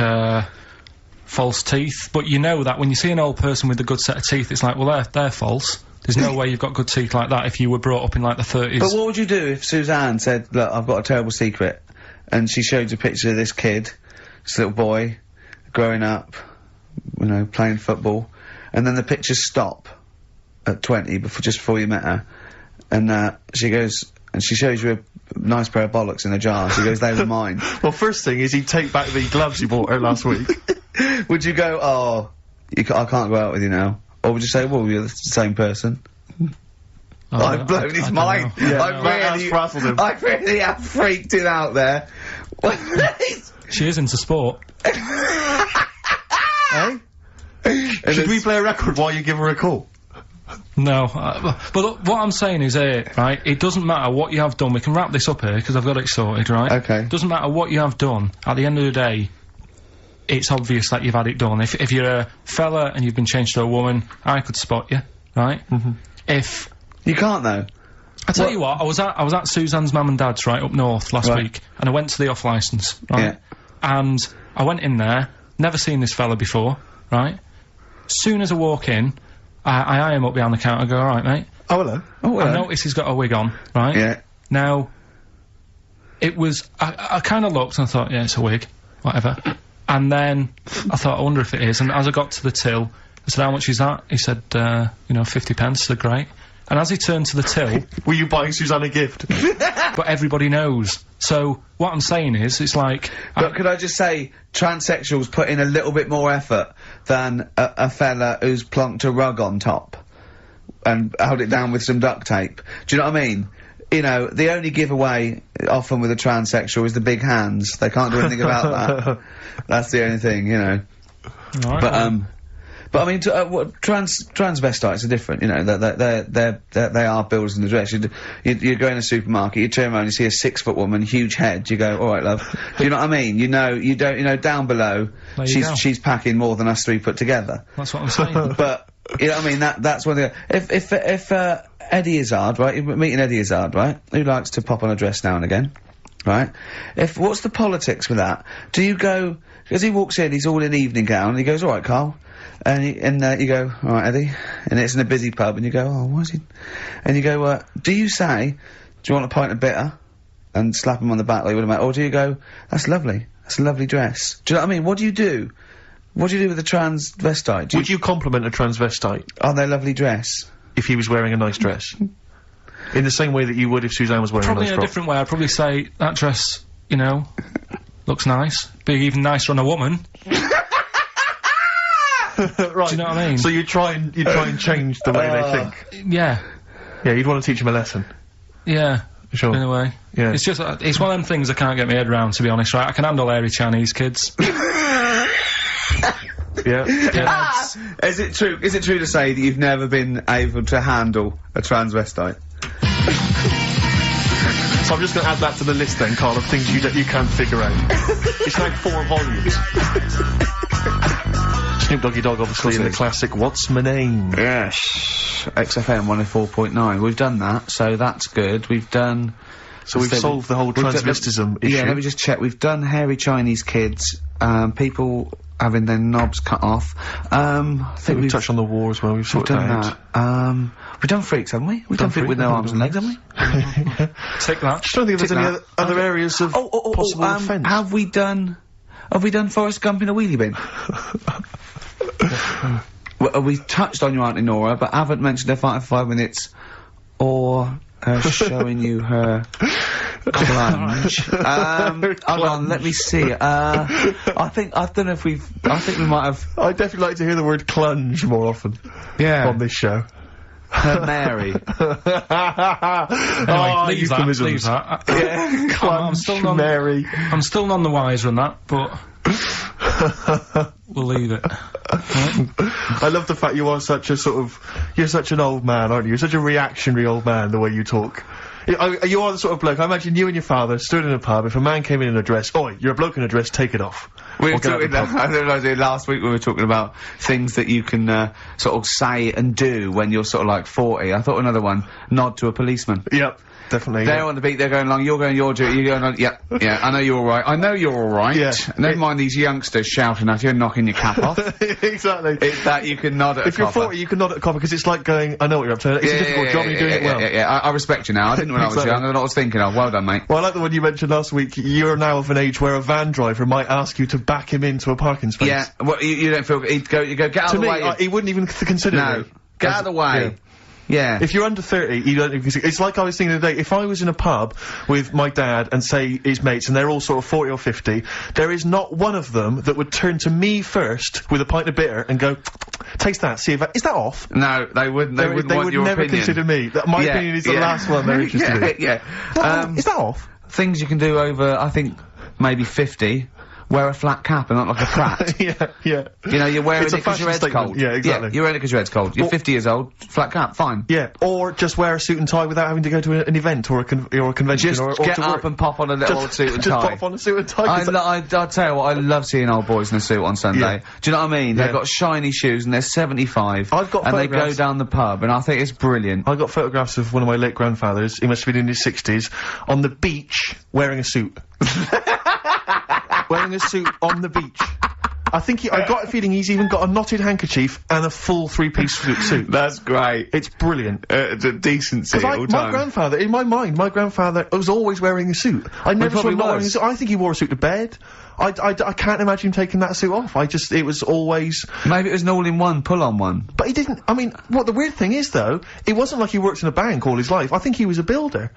false teeth, but you know that when you see an old person with a good set of teeth, it's like, well, they're false. There's no way you've got good teeth like that if you were brought up in, like, the 30s. But what would you do if Suzanne said, look, I've got a terrible secret, and she showed you a picture of this kid, this little boy, growing up, you know, playing football, and then the pictures stop at 20, just before you met her, and, she goes, and she shows you a nice pair of bollocks in a jar, she goes, they were mine. Well, first thing is he'd take back the gloves you bought her last week. Would you go, oh, I can't go out with you now? Or would you say, well, you're the same person? Oh, I've blown his mind. Yeah, I really have freaked it out there. She is into sport. Eh? Should we play a record while you give her a call? No, but look, what I'm saying is right, it doesn't matter what you have done, we can wrap this up here, because I've got it sorted, right? Okay. It doesn't matter what you have done, at the end of the day, it's obvious that you've had it done. If you're a fella and you've been changed to a woman, I could spot you, right? If... You can't, though. I tell you what, I was at Suzanne's mum and dad's, right, up north last week, and I went to the off-licence, right? Yeah. And I went in there, never seen this fella before, right? Soon as I walk in, I eye him up behind the counter and go, alright, mate. Oh, hello. I notice he's got a wig on, right? Yeah. Now, it was, I kind of looked and I thought, yeah, it's a wig, whatever. And then I thought, I wonder if it is. And as I got to the till, I said, how much is that? He said, 50 pence. I said, great. And as he turned to the till... Were you buying Suzanne a gift? But everybody knows. So, what I'm saying is, it's like... But could I just say, transsexuals put in a little bit more effort than a fella who's plonked a rug on top and held it down with some duct tape. Do you know what I mean? You know, the only giveaway often with a transsexual is the big hands. They can't do anything about that. That's the only thing, you know. Right, But I mean, transvestites are different. You know, they are builders in the dress. You go in a supermarket, you turn around, you see a 6-foot woman, huge head. You go, all right, love. Do you know what I mean? You know, down below, she's packing more than us 3 put together. That's what I'm saying. But you know what I mean? That's one thing. If Eddie Izzard, right? You're meeting Eddie Izzard, right? Who likes to pop on a dress now and again, right? What's the politics with that? Do you go? Because he walks in, he's all in evening gown, and he goes, all right, Karl. And you go, all right, Eddie, and it's in a busy pub, and you go, oh, why is he? And you go, do you say, do you want a pint of bitter, and slap him on the back like you would a mate, or do you go, that's lovely, that's a lovely dress? Do you know what I mean? What do you do? What do you do with a transvestite? Would you compliment a transvestite? On their lovely dress? If he was wearing a nice dress? In the same way that you would if Suzanne was wearing a nice Probably frock? a different way. I'd probably say, that dress, you know, looks nice. Be even nicer on a woman. Right. Do you know what I mean? So you try and change the way they think. Yeah. Yeah, you'd want to teach them a lesson. Yeah. Sure. In a way. Yeah. It's just, it's one of them things I can't get my head around, to be honest, right? I can handle hairy Chinese kids. Yeah. Is it true to say that you've never been able to handle a transvestite? So I'm just going to add that to the list then, Karl, of things you can't figure out. It's like 4 volumes. Snoop Doggy Dogg, obviously, in the classic What's My Name? Yes. XFM 104.9. We've done that, so that's good. We've done... So we've solved the whole transvestism issue. Yeah, let me just check. We've done hairy Chinese kids, people having their knobs cut off. I think we've touched on the war as well, we've sorted that out. We've done freaks, haven't we? We've done freaks with no arms and legs, haven't we? Take that. Just don't think there's any other areas of possible offence. Have we done Forrest Gump in a wheelie bin? Well, we touched on your Auntie Nora, but haven't mentioned her fighting for 5 minutes, or her showing you her clunge. Hold on, let me see. I don't know if I think we might have... I'd definitely like to hear the word clunge more often. Yeah. On this show. Her Mary. Anyway, leave that. Yeah. I'm still none Mary. I'm still none the wiser on that, but... we'll leave it. Right? I love the fact you are such a you're such an old man, aren't you? You're such a reactionary old man, the way you talk. You are the sort of bloke, I imagine you and your father stood in a pub, if a man came in a dress, oi, you're a bloke in a dress, take it off. We were talking last week we were talking about things that you can, sort of say and do when you're sort of like 40. I thought another one, nod to a policeman. Yep. Definitely. They're on the beat, they're going along, you're going your duty, you're going on, yeah, I know you're alright, I know you're alright. Yeah. Never mind these youngsters shouting at you and knocking your cap off. Exactly. It's that you can nod at if a copper. You're 40, you can nod at a copper, because it's like going, I know what you're up to, it's a difficult job, and you're doing it well. Yeah, I respect you now, I didn't when I was young, I know what I was thinking of, well done, mate. Well, I like the one you mentioned last week, you're now of an age where a van driver might ask you to back him into a parking space. Yeah, well, you don't feel, you go, get out of the way. He wouldn't even consider No, me. get out of the way. Yeah. If you're under 30, you don't... It's like I was thinking the other day, if I was in a pub with my dad and, say, his mates, and they're all sort of 40 or 50, there is not one of them that would turn to me first with a pint of bitter and go, taste that, see if is that off? No, they wouldn't, they wouldn't want your never opinion. Consider me. My opinion is the last one they're interested in. Yeah. Is that off? Things you can do over, I think, maybe 50. Wear a flat cap and not like a prat. Yeah. You know, you're wearing It's it a because your fashion head's statement. cold. Yeah, exactly. Yeah, you're wearing it because your head's cold. You're 50 years old, flat cap, fine. Yeah, or just wear a suit and tie without having to go to an event or a convention just or get to up work. and pop on a little old suit and tie. Just pop on a suit and tie. I'll tell you what, I love seeing old boys in a suit on Sunday. Yeah. Do you know what I mean? Yeah. They've got shiny shoes and they're 75. I've got and they go photographs. down the pub and I think it's brilliant. I got photographs of one of my late grandfathers, he must have been in his 60s, on the beach, wearing a suit. Wearing a suit on the beach. I think I got a feeling he's even got a knotted handkerchief and a full three-piece suit. That's great. It's brilliant. It's a decency all my time. grandfather, in my mind, was always wearing a suit. I never saw him not wearing a suit. I think he wore a suit to bed. I can't imagine him taking that suit off. It was always... Maybe it was an all-in-one, pull-on one. But he didn't... I mean, what the weird thing is, though, it wasn't like he worked in a bank all his life. I think he was a builder.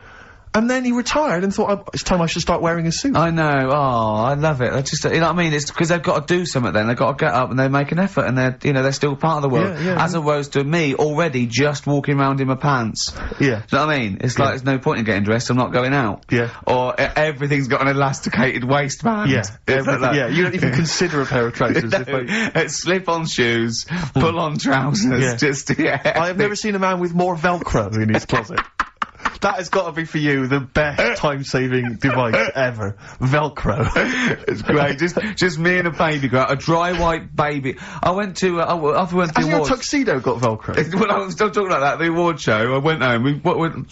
And then he retired and thought, it's time I should start wearing a suit. I know. Oh, I love it. That's just, you know what I mean? It's because they've got to do something then. They've got to get up and they make an effort and they're still part of the world. As opposed to me already just walking around in my pants. Yeah. Do you know what I mean? It's like there's no point in getting dressed, I'm not going out. Yeah. Or everything's got an elasticated waistband. Yeah. Yeah, you don't even consider a pair of trousers. Slip-on shoes, pull-on trousers, I have never seen a man with more Velcro in his closet. That has got to be for you the best time-saving device ever. Velcro. It's great. Just me and a baby girl, a dry white baby. I went to the awards. Has your tuxedo got Velcro? Well, I was still talking about that. The award show. I went home.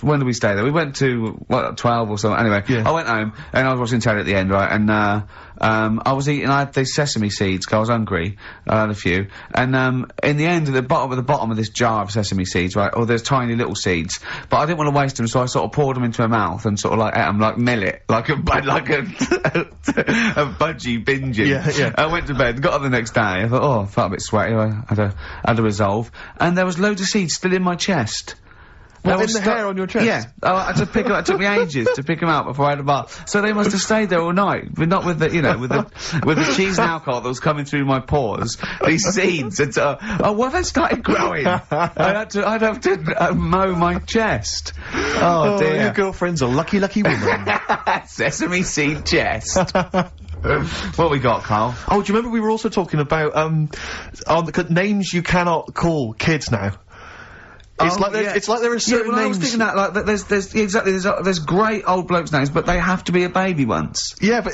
When did we stay there? We went to 12 or something. Anyway, I went home and I was watching telly at the end, right? And I was eating. I had these sesame seeds because I was hungry. I had a few. And in the end, at the bottom of this jar of sesame seeds, right? Oh, there's tiny little seeds, but I didn't want to waste them, so I sort of poured them into my mouth and sort of like ate them like millet, like a budgie binging. Yeah. I went to bed, got up the next day. I thought, oh, I felt a bit sweaty. I had a resolve, and there was loads of seeds still in my chest. What, in the hair on your chest? Yeah. I had to pick them. It took me ages to pick them out before I had a bath. So they must have stayed there all night, but not with the, with the cheese and alcohol that was coming through my pores. These seeds had, well, they started growing. I'd have to mow my chest. Oh dear. Your girlfriend's a lucky woman. Sesame seed chest. What we got, Karl? Oh, do you remember we were also talking about, names you cannot call kids now? It's like there are certain names. I was thinking that, like, there's great old blokes' names, but they have to be a baby once. Yeah, but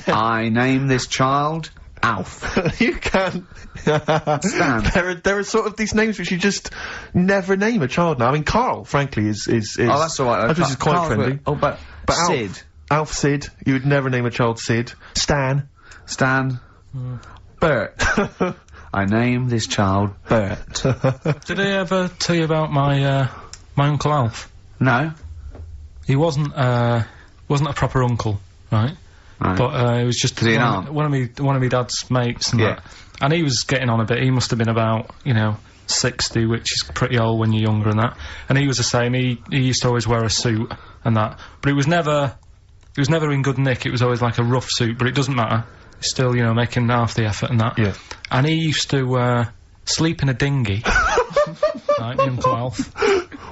I name this child Alf. You can't. Stan. There are sort of these names which you just never name a child now. I mean, Karl, frankly, is. Oh, that's all right. I suppose it's quite friendly. But Sid. Alf Sid. You would never name a child Sid. Stan. Bert. I name this child Bert. Did I ever tell you about my Uncle Alf? No. He wasn't a proper uncle, right? But he was just one of my dad's mates and that. And he was getting on a bit. He must have been about 60, which is pretty old when you're younger and that. And he was the same. He used to always wear a suit and that. But it was never in good nick. It was always like a rough suit. But it doesn't matter. He's still making half the effort and that. Yeah. And he used to sleep in a dinghy. Right, Uncle Alf.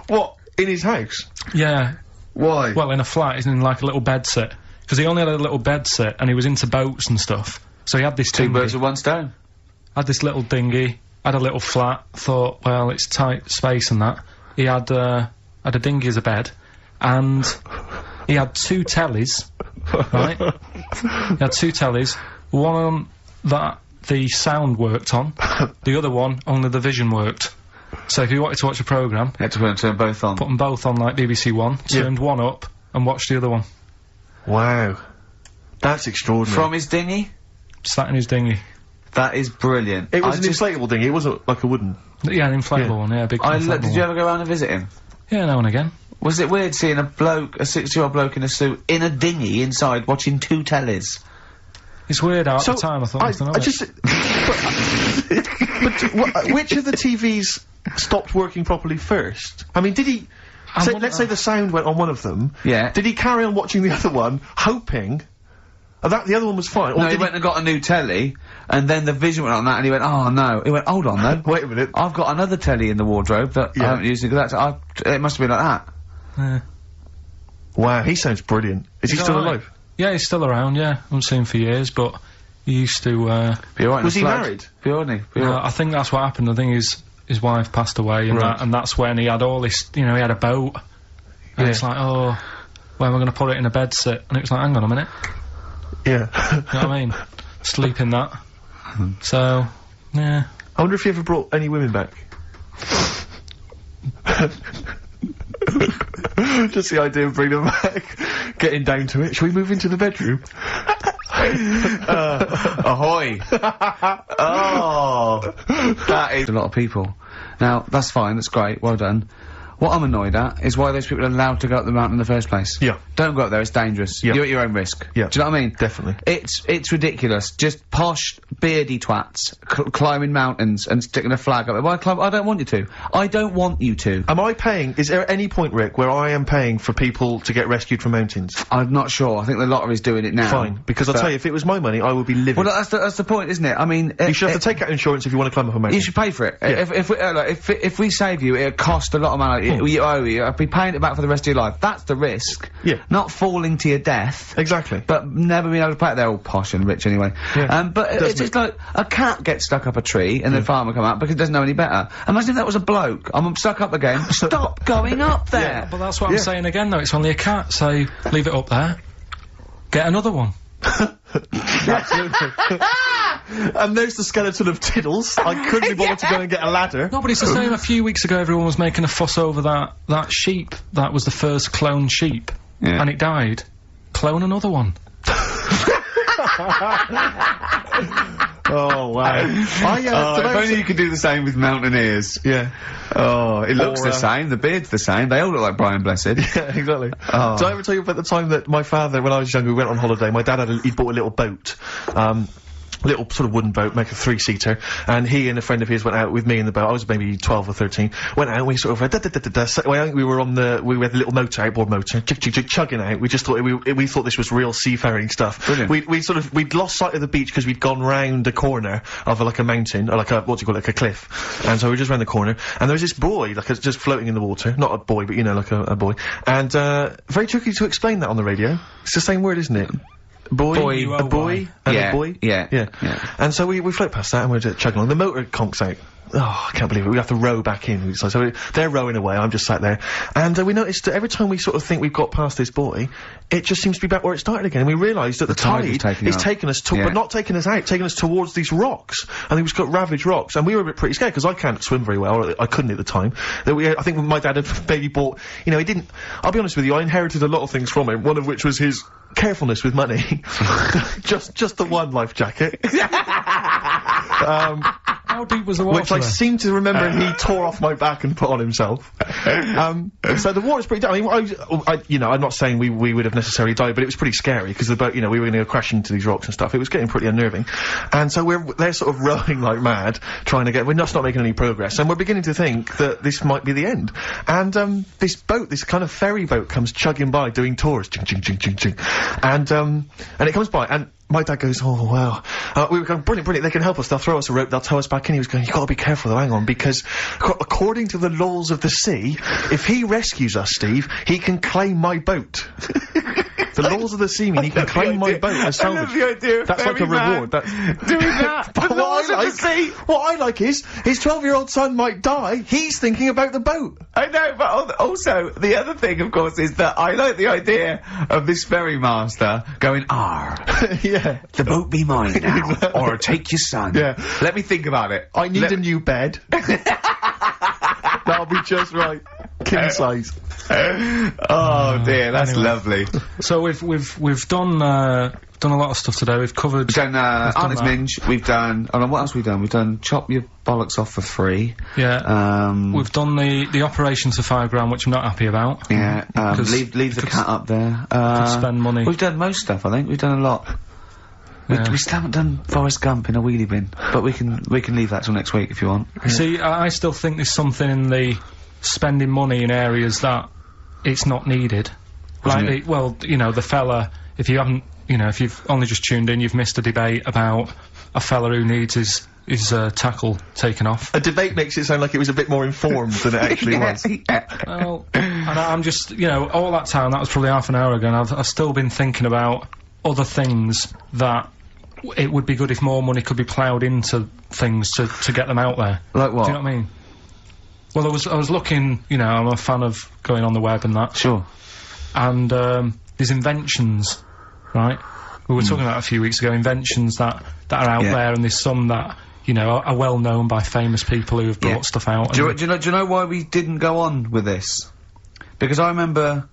What, in his house? Yeah. Why? Well, in a flat, he's in like a little bed sit. Because he only had a little bed sit, and he was into boats and stuff. So he had this Two dinghy. birds with one stone. Had this little dinghy, had a little flat, thought, well, it's tight space and that. He had a dinghy as a bed, and he had 2 tellies, right? He had 2 tellies, one on that the sound worked on, the other one only the vision worked. So if you wanted to watch a programme... You had to turn them both on. Put them both on, like BBC One, turned one up, and watched the other one. Wow. That's extraordinary. From his dinghy? Sat in his dinghy. That is brilliant. It was an inflatable dinghy, it wasn't like a wooden... Yeah, an inflatable one, yeah, big inflatable one. Did you ever go around and visit him? Yeah, now and again. Was it weird seeing a 60-year-old bloke in a suit, in a dinghy, inside, watching 2 tellies? It's weird at the time, I thought. Which of the TVs stopped working properly first? I mean, did he... let's say the sound went on one of them. Yeah. Did he carry on watching the other one, hoping that the other one was fine? Or no, he went and got a new telly, and then the vision went on that, and he went, oh no. He went, hold on though. Wait a minute. I've got another telly in the wardrobe that I haven't used it, it must have been like that. Yeah. Wow, he sounds brilliant. Is he still alive? Yeah, he's still around, yeah. I haven't seen him for years, but he used to, was he married? I think that's what happened. I think his wife passed away, and that's when he had all this, he had a boat. And it's like, oh, where am I going to put it in a bed sit? And it was like, hang on a minute. Yeah. You know what I mean? Sleep in that. So, yeah. I wonder if he ever brought any women back. Just the idea of bringing them back, getting down to it. Shall we move into the bedroom? Ahoy! Oh, that is a lot of people. Now, that's fine, that's great, well done. What I'm annoyed at is why those people are allowed to go up the mountain in the first place. Yeah. Don't go up there, it's dangerous. Yeah. You're at your own risk. Yeah. Do you know what I mean? Definitely. It's ridiculous. Just posh, beardy twats climbing mountains and sticking a flag up there. Why climb? I don't want you to. I don't want you to. Am I paying, is there any point, Rick, where I am paying for people to get rescued from mountains? I'm not sure. I think the lottery's doing it now. Fine, because I'll tell you, if it was my money, I would be livid. Well, that's the point, isn't it? I mean... you should have to take out insurance if you want to climb up a mountain. You should pay for it. Yeah. If we save you, it'll cost a lot of money. You owe you. I'll be paying it back for the rest of your life. That's the risk. Yeah. Not falling to your death. Exactly. But never being able to pay it. They're all posh and rich anyway. Yeah. But it's just like, a cat gets stuck up a tree and the farmer come out because he doesn't know any better. Imagine if that was a bloke. I'm stuck up again. Stop going up there. Yeah, but that's what I'm saying again, though. It's only a cat, so leave it up there. Get another one. Absolutely. And there's the skeleton of Tiddles. I couldn't be bothered to go and get a ladder. No, but it's the same. A few weeks ago, everyone was making a fuss over that sheep. That was the first cloned sheep. Yeah. And it died. Clone another one. Oh, wow. If only you could do the same with mountaineers. Yeah. Oh, it looks the same, the beard's the same, they all look like Brian Blessed. Yeah, exactly. Oh. Did I ever tell you about the time that my father, when I was younger, we went on holiday, my dad he'd bought a little boat, little sort of wooden boat, like a 3-seater, and he and a friend of his went out with me in the boat. I was maybe 12 or 13. Went out and we sort of I think we were on we had a little motor, outboard motor, chugging out. We just thought we thought this was real seafaring stuff. Brilliant. We'd lost sight of the beach because we'd gone round a corner of like a mountain, or like a, what do you call it, like a cliff. And so we were just round the corner, and there was this buoy, like just floating in the water. Not a boy, but you know, like a buoy. And very tricky to explain that on the radio. It's the same word, isn't it? Buoy, a buoy, and a buoy. Yeah. And so we float past that and we're chugging along. The motor conks out. Oh, I can't believe it. We have to row back in. So they're rowing away, I'm just sat there. And we noticed that every time we sort of think we've got past this buoy, it just seems to be back where it started again. And we realised that the tide is taking us to, but not taking us out, taking us towards these rocks. And we've got ravaged rocks. And we were a bit pretty scared, because I can't swim very well, or I couldn't at the time. I think my dad had maybe bought, you know, he didn't, I'll be honest with you, I inherited a lot of things from him, one of which was his carefulness with money. just the one life jacket. How deep was the water? Which I seem to remember he tore off my back and put on himself. So the water's pretty down. I mean, you know, I'm not saying we would have necessarily died, but it was pretty scary, because the boat, you know, we were going to go crashing into these rocks and stuff. It was getting pretty unnerving. And so they're sort of rowing like mad, trying to get, we're just not making any progress, and we're beginning to think that this might be the end. And, this boat, this kind of ferry boat, comes chugging by, doing tours, ching, ching, ching, ching, ching. And it comes by, and my dad goes, oh, wow. We were going, brilliant, they can help us, they'll throw us a rope, they'll tow us back in. He was going, you've got to be careful though, hang on, because according to the laws of the sea, if he rescues us, Steve, he can claim my boat. The laws of the sea mean he can claim my boat as salvage. I love the idea of that's like a reward. That's doing that. But The laws of the sea. what I like is, his 12-year-old son might die, he's thinking about the boat. I know, but also, the other thing, of course, is that I like the idea of this ferry master going, Yeah. the boat be mine now, or take your son. Yeah. Let me think about it. I need a new bed. That'll be just right. King size. Oh dear, that's lovely. So we've done a lot of stuff today. We've covered. We've done Arnott's Minge. We've done. Oh no, what else have we done? We've done Chop Your Bollocks Off for Free. Yeah. We've done the operations for £5 which I'm not happy about. Yeah. Leave the cat up there. Could spend money. We've done most stuff. I think we've done a lot. We still haven't done Forrest Gump in a wheelie bin, but we can leave that till next week if you want. See, I still think there's something in the spending money in areas that it's not needed. Like, well, you know, the fella, if you haven't, you know, if you've only just tuned in, you've missed a debate about a fella who needs his tackle taken off. A debate makes it sound like it was a bit more informed than it actually was. Well, and I'm just, you know, all that time, that was probably half an hour ago, and I've still been thinking about other things that it would be good if more money could be ploughed into things to get them out there. Like what? Do you know what I mean? Well, I was looking, you know, I'm a fan of going on the web and that. Sure. And, there's inventions, right? We were talking about a few weeks ago, inventions that are out there, and there's some that, you know, are well known by famous people who have brought stuff out. Do you know why we didn't go on with this? Because I remember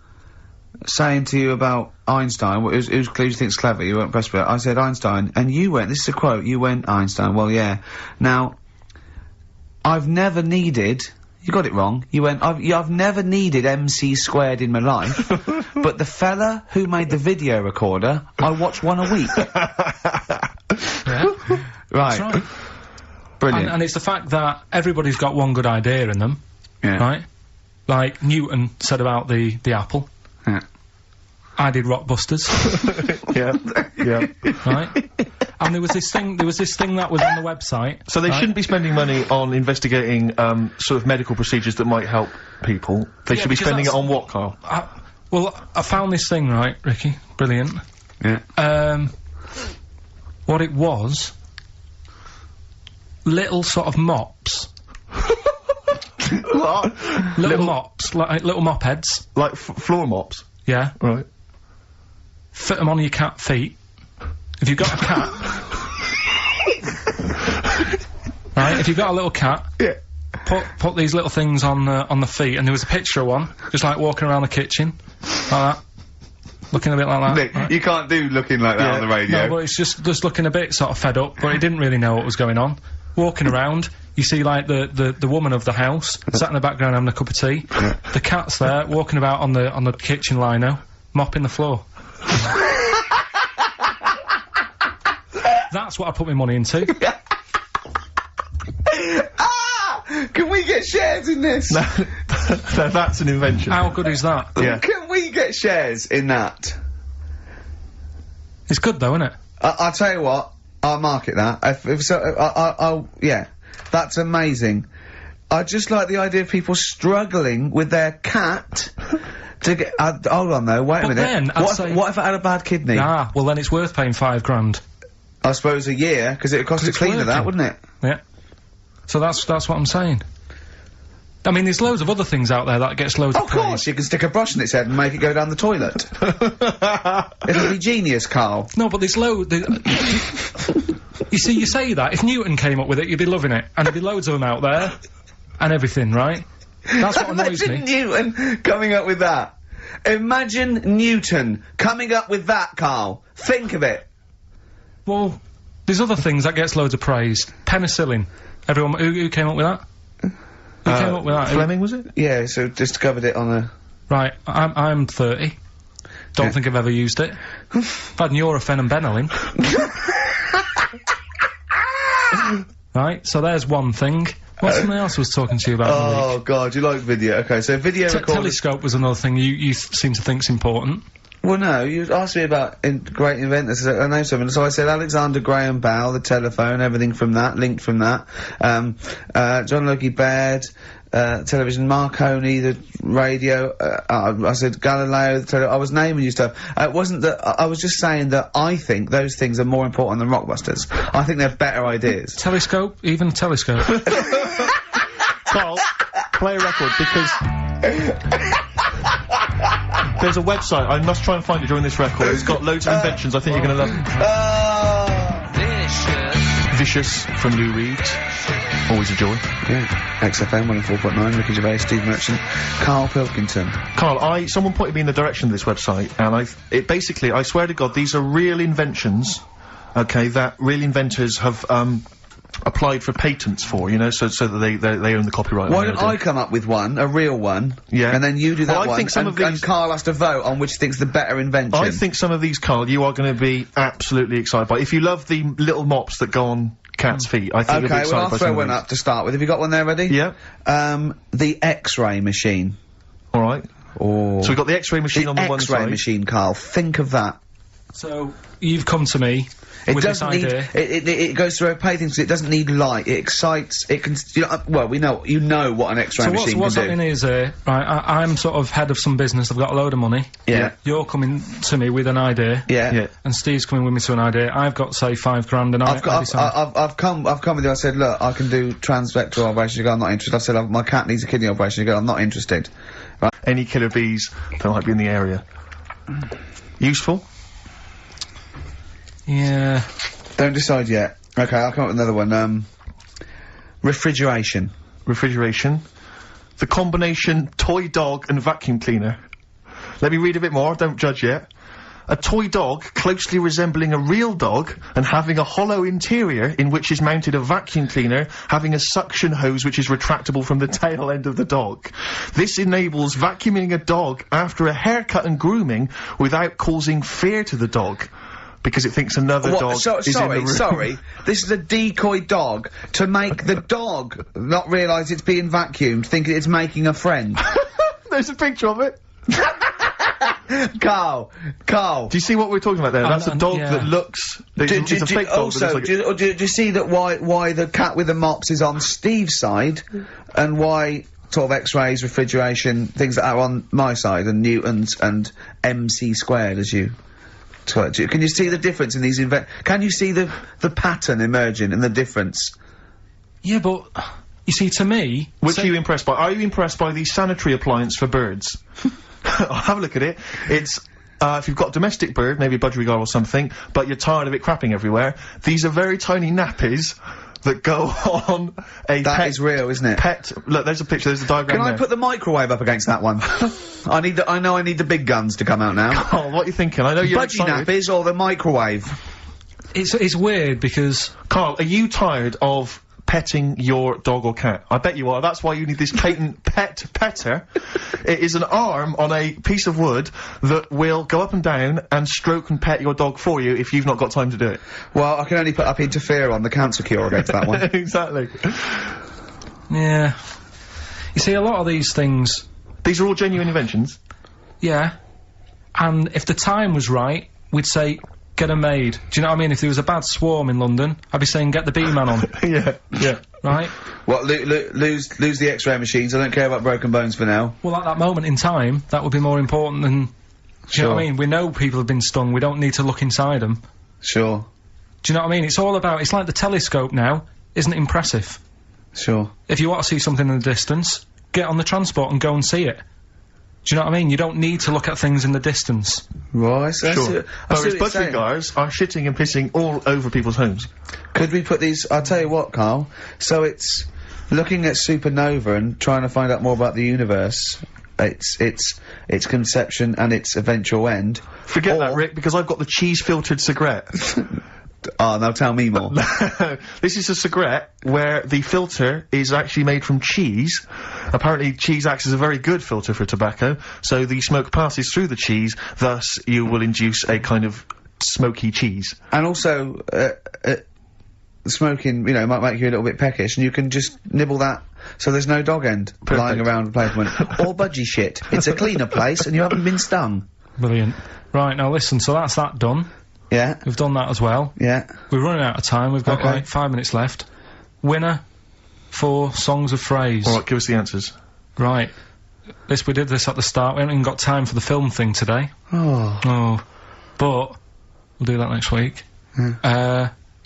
saying to you about Einstein, who's you think's clever, you weren't impressed with it. I said Einstein, and you went, this is a quote, you went Einstein, well, yeah. Now, I've never needed, you got it wrong, you went, I've never needed MC² in my life, but the fella who made the video recorder, I watch one a week. Yeah. Right. That's right. Brilliant. And it's the fact that everybody's got one good idea in them, Yeah. right? Like Newton said about the apple. Yeah. I did Rockbusters. Yeah. Right? And there was this thing that was on the website. So they right? shouldn't be spending money on investigating, sort of medical procedures that might help people. They Yeah, should be because spending it that's- on what, Carl? Well, I found this thing, right, Ricky? Brilliant. Yeah. What it was? Little sort of mops. What? Little mops, like little mop heads. Like floor mops? Yeah. Right. Fit them on your cat feet. If you've got a cat. Right, if you've got a little cat. Yeah. Put these little things on the feet, and there was a picture of one, just like walking around the kitchen, like that. Looking a bit like that. Nick, right? you can't do looking like that on the radio. No, but it's just looking a bit sort of fed up, but he didn't really know what was going on. Walking around, you see like the woman of the house sat in the background having a cup of tea. The cat's there walking about on the kitchen lino, mopping the floor. That's what I put my money into. Can we get shares in this? No, that's an invention. How good is that? Yeah. Can we get shares in that? It's good though, isn't it? I'll tell you what, I'll market that. If so, I'll, yeah. That's amazing. I just like the idea of people struggling with their cat to get, hold on though, wait a But minute. then, I'd say- What if I had a bad kidney? Ah, well then it's worth paying £5 grand. I suppose a year, because it'd cost a it's cleaner that, working. wouldn't it? Yeah. So that's what I'm saying. I mean, there's loads of other things out there that gets loads of Of course, praise. you can stick a brush in its head and make it go down the toilet. It'll be genius, Carl. No, but there's you see, you say that, if Newton came up with it, you'd be loving it. And there'd be loads of them out there, and everything, right? That's what annoys Imagine me. Newton coming up with that. Imagine Newton coming up with that, Carl. Think of it. Well, there's other things that gets loads of praise. Penicillin. Everyone, who came up with that? Who came up with that? Fleming, was it? Yeah, so discovered it on a... Right, I'm 30. Don't think I've ever used it. I've had Nurofen and Benylin. Right, so there's one thing. What's something else I was talking to you about in the week? Oh, God, you like video. Okay, so video recorders... Telescope was another thing you seem to think's important. Well, no, you asked me about great inventors. I know something. So I said Alexander Graham Bell, the telephone, everything from that, linked from that. John Logie Baird, television, Marconi, the radio. I said Galileo, the I was naming you stuff. It wasn't that. I was just saying that I think those things are more important than Rockbusters. I think they're better ideas. Telescope? Even a telescope? Carl, play a record, because... There's a website, I must try and find it during this record. It's got loads of inventions, I think you're gonna love. Vicious from Lou Reed. Always a joy. Yeah. XFM 104.9, Ricky Gervais, Steve Merchant, Carl Pilkington. Carl, someone pointed me in the direction of this website, and basically, I swear to God, these are real inventions, okay, that real inventors have, applied for patents for, you know, so that they own the copyright. Why don't I come up with one, a real one, Yeah. and then you do that Well, I one, think some and, of these- and Carl has to vote on which thinks the better invention. I think some of these, Carl, you are going to be absolutely excited by. If you love the little mops that go on cats' feet, I think you'll be Okay, excited well, by I'll throw some one of up to start with. Have you got one there ready? these. Yeah. The X-ray machine. Alright. Or So we've got the X-ray machine on the one X-ray side. machine, Carl. Think of that. So, you've come to me It with this doesn't need. idea. It goes through a pay thing, so it doesn't need light. It excites. It can. You know, well, you know what an X-ray So machine what's can do. happening is, right, I'm sort of head of some business, I've got a load of money. Yeah. You're coming to me with an idea. Yeah. Yeah. And Steve's coming with me to an idea. I've got, say, £5 grand, and I've come with you. I said, look, I can do transrectal operation. You go, I'm not interested. I said, my cat needs a kidney operation. You go, I'm not interested. Right. Any killer bees that might be in the area. Useful? Yeah. Don't decide yet. Okay, I'll come up with another one. Refrigeration. Refrigeration. The combination toy dog and vacuum cleaner. Let me read a bit more, don't judge yet. A toy dog closely resembling a real dog and having a hollow interior in which is mounted a vacuum cleaner having a suction hose which is retractable from the tail end of the dog. This enables vacuuming a dog after a haircut and grooming without causing fear to the dog. Because it thinks another dog is in the room. Sorry, this is a decoy dog to make the dog not realise it's being vacuumed, thinking it's making a friend. There's a picture of it. Carl. Do you see what we're talking about there? That's a dog that looks... It's a fake dog. Also, do you see that why the cat with the mops is on Steve's side, and why sort of X-rays, refrigeration, things like that are on my side, and Newtons and MC squared, as you... Can you see the difference in these can you see the pattern emerging and the difference? Yeah, but you see, to me, which are you impressed by? Are you impressed by the sanitary appliance for birds? I'll have a look at it. It's if you've got a domestic bird, maybe a budgerigar or something, but you're tired of it crapping everywhere. These are very tiny nappies that go on a That is real, isn't it? Look, there's a picture, there's a diagram Can I put the microwave up against that one? I know I need the big guns to come out now. Oh, what are you thinking? I know you're Budgie excited. nappies or the microwave? It's weird because... Carl, are you tired of petting your dog or cat? I bet you are. That's why you need this patent pet petter. It is an arm on a piece of wood that will go up and down and stroke and pet your dog for you if you've not got time to do it. Well, I can only put up interferon, the cancer cure, against that one. Exactly. Yeah. You see, a lot of these things... These are all genuine inventions? Yeah. And if the time was right, we'd say, get them made. Do you know what I mean? If there was a bad swarm in London, I'd be saying, get the B-man on. Yeah. Right? What, lose the X-ray machines, I don't care about broken bones for now. Well, at that moment in time, that would be more important than... Do you know what I mean? We know people have been stung, we don't need to look inside them. Sure. Do you know what I mean? It's all about... It's like the telescope now. Isn't it impressive? Sure. If you want to see something in the distance, get on the transport and go and see it. Do you know what I mean? You don't need to look at things in the distance. Right, sure. Whereas budgerigars are shitting and pissing all over people's homes. Could we put these... I'll tell you what, Carl. So it's... Looking at supernova and trying to find out more about the universe, its conception and its eventual end. Forget that, Rick, because I've got the cheese-filtered cigarette. Oh, now tell me more. This is a cigarette where the filter is actually made from cheese. Apparently, cheese acts as a very good filter for tobacco, so the smoke passes through the cheese, thus you will induce a kind of smoky cheese. And also, smoking, you know, might make you a little bit peckish, and you can just nibble that, so there's no dog end lying around the pavement. Or budgie shit. It's a cleaner place, and you haven't been stung. Brilliant. Right, now listen, so that's that done. Yeah. We've done that as well. Yeah. We're running out of time, we've got like 5 minutes left. Winner for Songs of Phrase. Alright, give us the answers. Right. We did this at the start, we haven't even got time for the film thing today. Oh. But, we'll do that next week.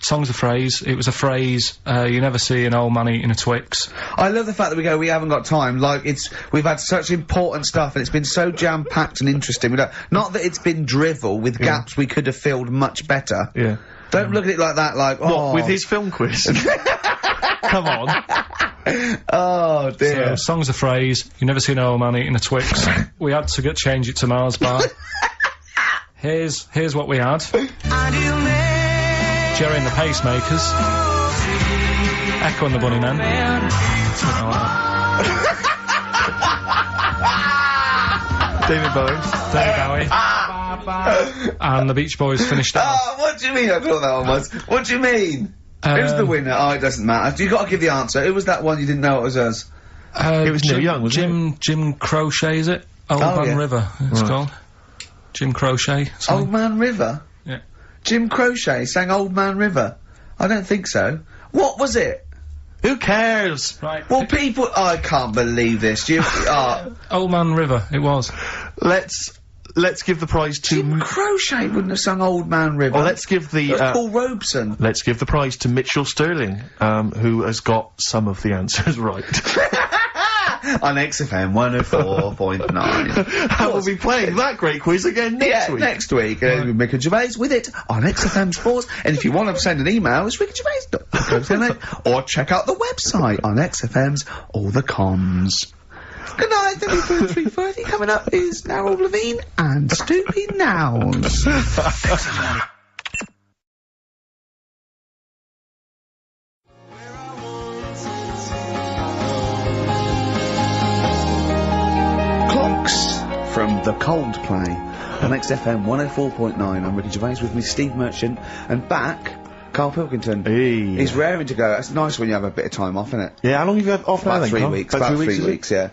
Songs of Phrase, it was a phrase, you never see an old man eating a Twix. I love the fact that we haven't got time, like, we've had such important stuff, and it's been so jam-packed and interesting, not that it's been drivel with gaps we could have filled much better. Yeah. Don't look at it like that, like, What, with his film quiz? Come on. Oh, dear. So, Songs of Phrase, you never see an old man eating a Twix. We had to change it to Mars Bar. Here's what we had. Jerry and the Pacemakers. Echo and the Bunnymen. Something like David Bowie. And the Beach Boys finished it off. Oh, what do you mean I thought that one was? What do you mean? Who's the winner? Oh, it doesn't matter. You gotta give the answer. Who was that one you didn't know it was us? It was Neil Young, wasn't it? Jim Crochet, is it? Old Man River, it's called. Jim Crochet. Old Man River? Yeah. Jim Crochet sang Old Man River? I don't think so. What was it? Who cares? Right. Well, people... I can't believe this. Old Man River, it was. Let's give the prize to... Jim Crochet wouldn't have sung Old Man River. Well, let's give the... Paul Robeson. Let's give the prize to Mitchell Sterling, who has got some of the answers right. On XFM 104.9. We'll be playing that great quiz again next week. Next week. Ricky Gervais with it on XFM Sports. And if you want to send an email, it's rickygervais.co.uk or check out the website on XFM's All the Comms. Good night, 3:30. Coming up is Daryl Levine and Stoopy Nows. Clocks from the Coldplay. The next FM 104.9. I'm Ricky Gervais, with me Steve Merchant, and back Karl Pilkington. Hey. He's raring to go. It's nice when you have a bit of time off, isn't it? Yeah, how long have you had off now About then, 3 Karl? weeks. About About 3 is it? weeks, yeah.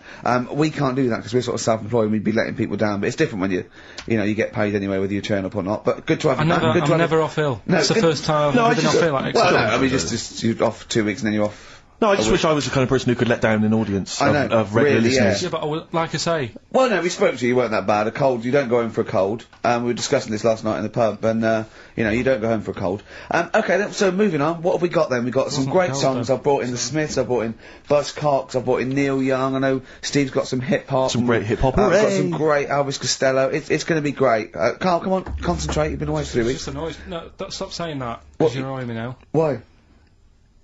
We can't do that because we're sort of self-employed and we'd be letting people down, but it's different when you know, you get paid anyway whether you turn up or not. But good to have you back. Good to I'm have never you. off ill. No, It's the good- first time No, I I've been just- off ill, like, Well, no, extra. I mean, just you're off 2 weeks and then you're off. No, I just wish I was the kind of person who could let down an audience I know, of regular really, yeah. listeners. Yeah, but like I say, Well, no, we spoke to you. You weren't that bad. A cold, you don't go home for a cold. We were discussing this last night in the pub, and you know, you don't go home for a cold. Okay, then, so moving on. What have we got then? We've got some Wasn't great cold, songs. though. I've brought in the Smiths. I've brought in Buzzcocks. I've brought in Neil Young. I know Steve's got some hip hop. Some great hip-hop. I've got Hooray! some great Elvis Costello. It's going to be great. Karl, come on, concentrate. You've been away for 3 it's weeks. just annoys. No, stop saying that. What? Because you're annoying me now. Why?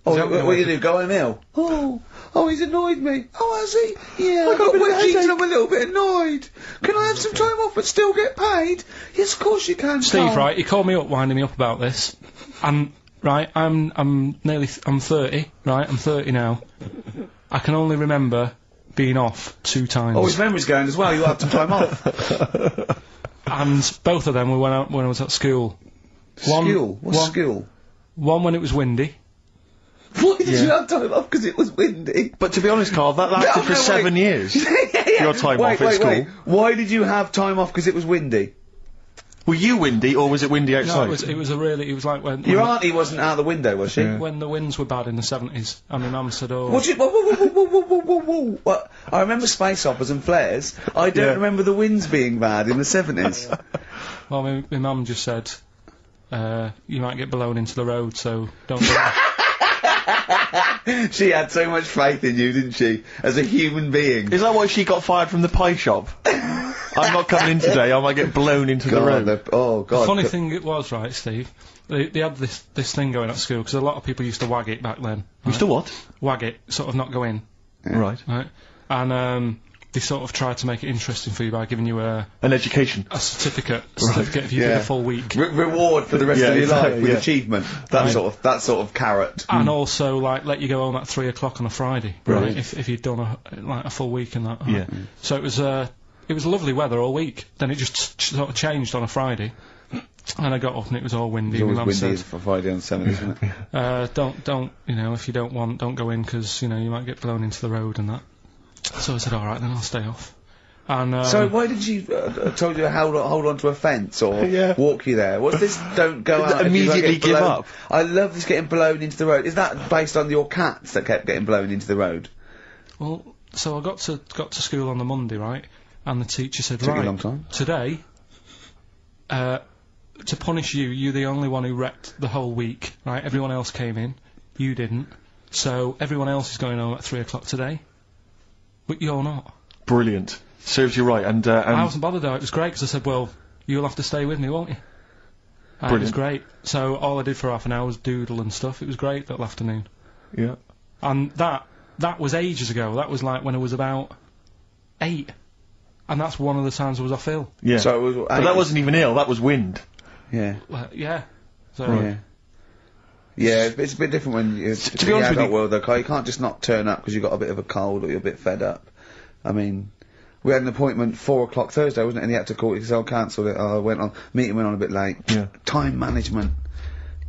Oh, that what what you you- do? Go home ill? Oh, he's annoyed me. Oh, has he? Yeah, I got wet jeans and I'm a little bit annoyed. Can I have some time off but still get paid? Yes, of course you can, Steve, Karl. right? He called me up, winding me up about this, and right, I'm 30, right? I'm 30 now. I can only remember being off 2 times. Oh, his memory's going as well. You had some time off. And both of them were when I was at school. School? What's school? One when it was windy. Why did you have time off? Because it was windy. But to be honest, Karl, that lasted for 7 years. Your time off at school. Why did you have time off? Because it was windy. Were you windy, or was it windy No, outside? it was like Your auntie wasn't out the window, was she? when the winds were bad in the 70s, and my mum said, "Oh, What? Whoa. What? I remember space operas and flares. I don't Yeah. remember the winds being bad in the 70s. well, my mum just said, you might get blown into the road, so don't." Do it." She had so much faith in you, didn't she? As a human being. Is that why she got fired from the pie shop? I'm not coming in today, I might get blown into the road. Oh, God. Funny thing it was, right, Steve. They had this thing going at school because a lot of people used to wag it back then. You still what? Wag it, sort of not go in, Right. right? And they sort of tried to make it interesting for you by giving you a An education. certificate if you did Yeah. a full week. Reward for the rest Yeah, of your exactly, life with yeah. achievement. That sort of carrot. And also, like, let you go home at 3 o'clock on a Friday, Right. If you'd done a full week and that. Yeah. So it was lovely weather all week. Then it just sort of changed on a Friday, and I got up and it was all windy. It's and my always mum windy said, for Friday on 7, isn't it? don't, you know, if you don't want, don't go in because, you know, you might get blown into the road and that. So I said, all right, then I'll stay off. And So why did you told you to hold on to a fence or Yeah. walk you there? What's this? Don't go out. if you don't Immediately get give blown- up. I love this getting blown into the road. Is that based on your cats that kept getting blown into the road? well, so I got to school on the Monday, right? And the teacher said, Took you a right, long time. today, to punish you, you're the only one who wrecked the whole week, right? Everyone else came in, you didn't. So everyone else is going home at 3 o'clock today, but you're not. Brilliant. Serves you right, and I wasn't bothered though. It was great because I said, well, you'll have to stay with me, won't you? And it was Brilliant. great. So all I did for half an hour was doodle and stuff. It was great that afternoon. yeah. And that was ages ago. That was like when I was about 8. And that's one of the times I was off ill. Yeah. So it was. But that wasn't even ill, that was wind. Yeah. Yeah. So Yeah. Yeah, it's a bit different when you're To be honest with you- world though, Karl. You can't just not turn up because you've got a bit of a cold or you're a bit fed up. I mean, we had an appointment 4 o'clock Thursday, wasn't it? And he had to call it because I cancelled it. Meeting went on a bit late. Yeah. Time management.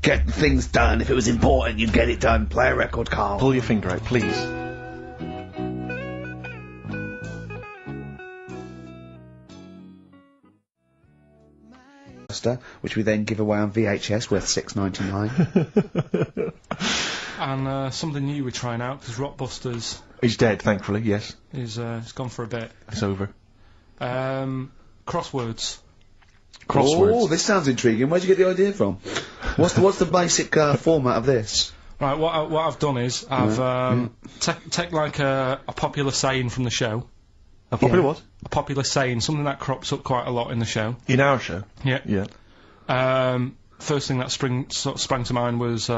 Get things done. If it was important, you'd get it done. Play a record, Karl. Pull your finger out, please. Which we then give away on VHS, worth $6.99. and something new we're trying out because Rockbusters He's dead, thankfully, yes. is it's gone for a bit. It's over. Crosswords. Crosswords. Oh, this sounds intriguing. Where'd you get the idea from? What's the basic format of this? Right. What I've done is I've take like a popular saying from the show. A popular Yeah. what? A popular saying, something that crops up quite a lot in the show. In our show? Yeah. Yeah. First thing that sprang to mind was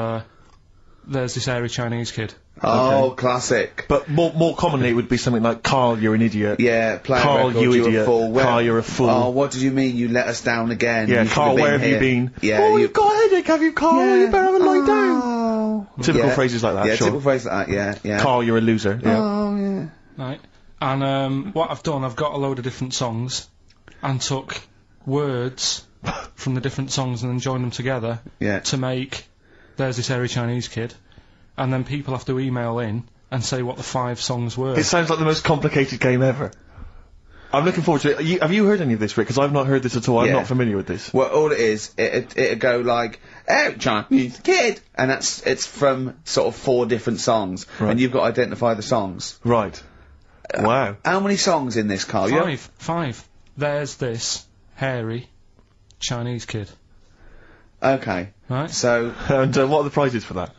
there's this hairy Chinese kid. Oh, classic. But more commonly, it would be something like, Karl, you're an idiot. Yeah, play a Karl, record, you you're idiot. a fool. Karl, you're a fool. Oh, what did you mean? You let us down again. Yeah, You should Karl, been where have here. you been? Yeah, oh, you've got a headache, have you, Karl? Yeah. You better have a lie down. Oh. Typical Yeah. phrases like that, Yeah, sure. typical phrases like that, yeah. Karl, you're a loser. Yeah. Oh, yeah. Right. And what I've done, I've got a load of different songs and took words from the different songs and then joined them together to make There's This Hairy Chinese Kid. And then people have to email in and say what the 5 songs were. It sounds like the most complicated game ever. I'm looking forward to it. Have you heard any of this, Rick? Because I've not heard this at all. I'm not familiar with this. Well, all it is, it'd go like, "Oh, Chinese kid," and it's from sort of 4 different songs, and you've got to identify the songs. Right. Wow. How many songs in this, Karl? 5. There's this hairy Chinese kid. Okay. Right. So. And what are the prizes for that?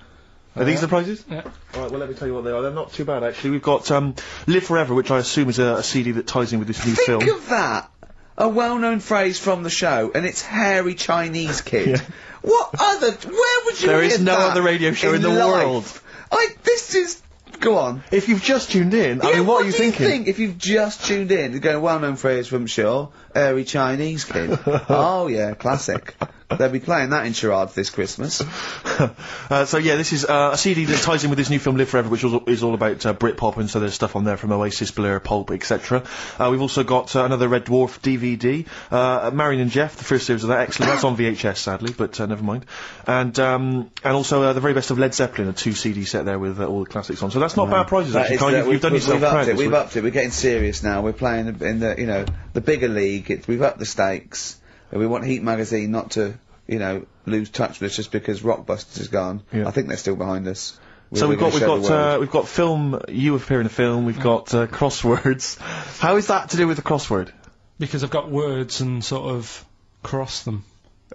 Are these the prizes? Yeah. Alright, well let me tell you what they are. They're not too bad actually. We've got Live Forever, which I assume is a CD that ties in with this new film. Think of that! A well-known phrase from the show, and it's hairy Chinese kid. Yeah. What other? Where would you There hear is no that other radio show in the life? world. This is. Go on. If you've just tuned in, I mean, what are you do you thinking? think if you've just tuned in? You're going, well-known phrase from Shaw, hairy Chinese kid. Oh yeah, classic. They'll be playing that in charades this Christmas. So yeah, this is a CD that ties in with this new film Live Forever, which is all about Britpop, and so there's stuff on there from Oasis, Blur, Pulp, etc. We've also got another Red Dwarf DVD, Marion and Jeff, the first series of that, excellent. That's on VHS sadly, but never mind. And also the very best of Led Zeppelin, a 2 CD set there with all the classics on. So that's not bad prizes actually. Karl, you've done yourself proud. We've upped it. We're getting serious now. We're playing in the the bigger league. We've upped the stakes. We want Heat magazine not to lose touch with us just because Rockbusters is gone. Yeah. I think they're still behind us. So we've got film. You appear in a film. We've got crosswords. How is that to do with the crossword? Because I've got words and sort of cross them.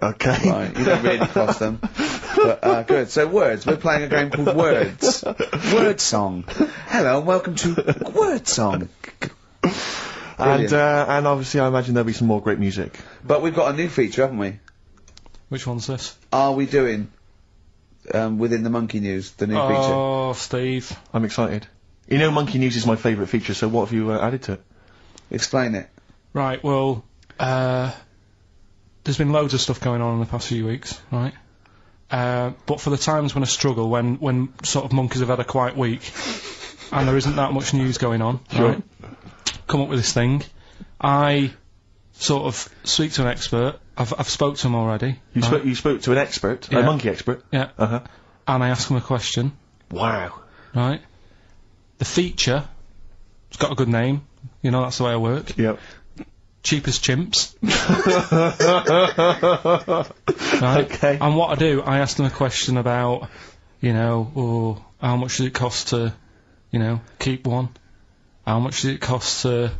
Okay. Right, you don't really cross them. But, good. So words. We're playing a game called Words. Word Song. Hello and welcome to Word Song. And obviously I imagine there'll be some more great music. But we've got a new feature, haven't we? Which one's this? Are we doing within the Monkey News, the new feature? Oh, Steve. I'm excited. You know Monkey News is my favourite feature, so what have you added to it? Explain it. Right, well, there's been loads of stuff going on in the past few weeks, right? But for the times when I struggle, when sort of monkeys have had a quiet week, and there isn't that much news going on, right? Come up with this thing. I sort of speak to an expert. I've spoke to him already. You spoke to an expert, a monkey expert. Yeah. And I ask him a question. Wow. Right. The feature, it's got a good name. That's the way I work. Yep. Cheapest chimps. Right. Okay. And what I do, I ask them a question about, how much does it cost to, keep one? How much does it cost to,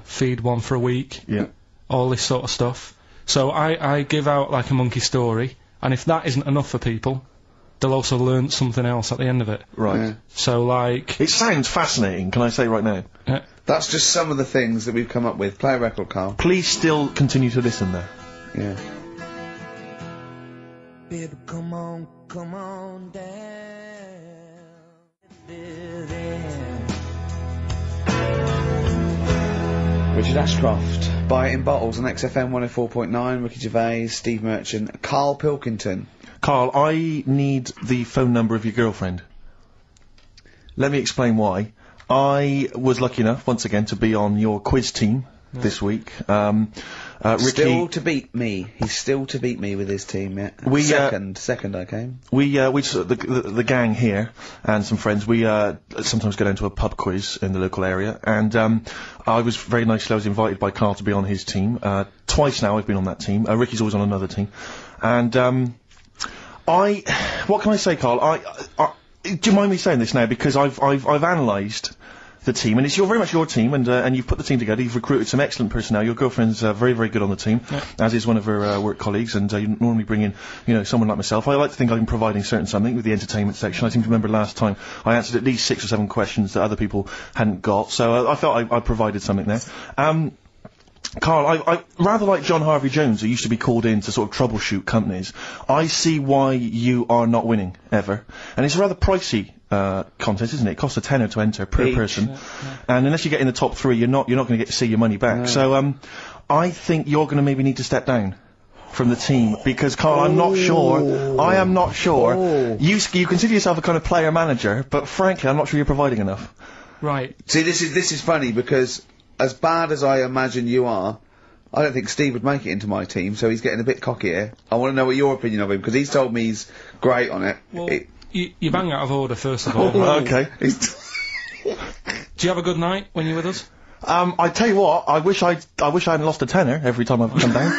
feed one for a week? Yeah. All this sort of stuff. So I give out like a monkey story, and if that isn't enough for people, they'll also learn something else at the end of it. Right. Yeah. So like... It sounds fascinating, can I say right now? That's just some of the things that we've come up with. Play a record, Karl. Please still continue to listen there. Yeah. Baby, come on down. Richard Ashcroft. Buy it in bottles on XFM 104.9. Ricky Gervais, Steve Merchant, Karl Pilkington. Karl, I need the phone number of your girlfriend. Let me explain why. I was lucky enough, once again, to be on your quiz team this week. Ricky... Still to beat me. He's still to beat me with his team, yeah. Second I came. The gang here, and some friends, we sometimes go down to a pub quiz in the local area, and I was very nicely, I was invited by Karl to be on his team. Twice now I've been on that team. Ricky's always on another team. And, what can I say, Karl? Do you mind me saying this now? Because I've analysed the team, and it's very much your team, and you've put the team together. You've recruited some excellent personnel. Your girlfriend's very, very good on the team, as is one of her work colleagues. And you normally bring in, someone like myself. I like to think I'm providing something with the entertainment section. I seem to remember last time I answered at least 6 or 7 questions that other people hadn't got. So I felt I provided something there. Karl, I rather like John Harvey Jones, who used to be called in to sort of troubleshoot companies. I see why you are not winning ever, and it's a rather pricey contest, isn't it? It costs a tenner to enter per person, and unless you get in the top 3, you're not going to get to see your money back. So I think you're going to maybe need to step down from the team, because Karl, I'm not sure. I am not sure. You consider yourself a kind of player manager, but frankly, I'm not sure you're providing enough. Right. See, this is funny because, as bad as I imagine you are, I don't think Steve would make it into my team, so he's getting a bit cocky here. I want to know what your opinion of him, because he's told me he's great on it. Well, you bang out of order, first of all. Okay. Do you have a good night when you're with us? I tell you what, I wish I hadn't lost a tenner every time I've come down.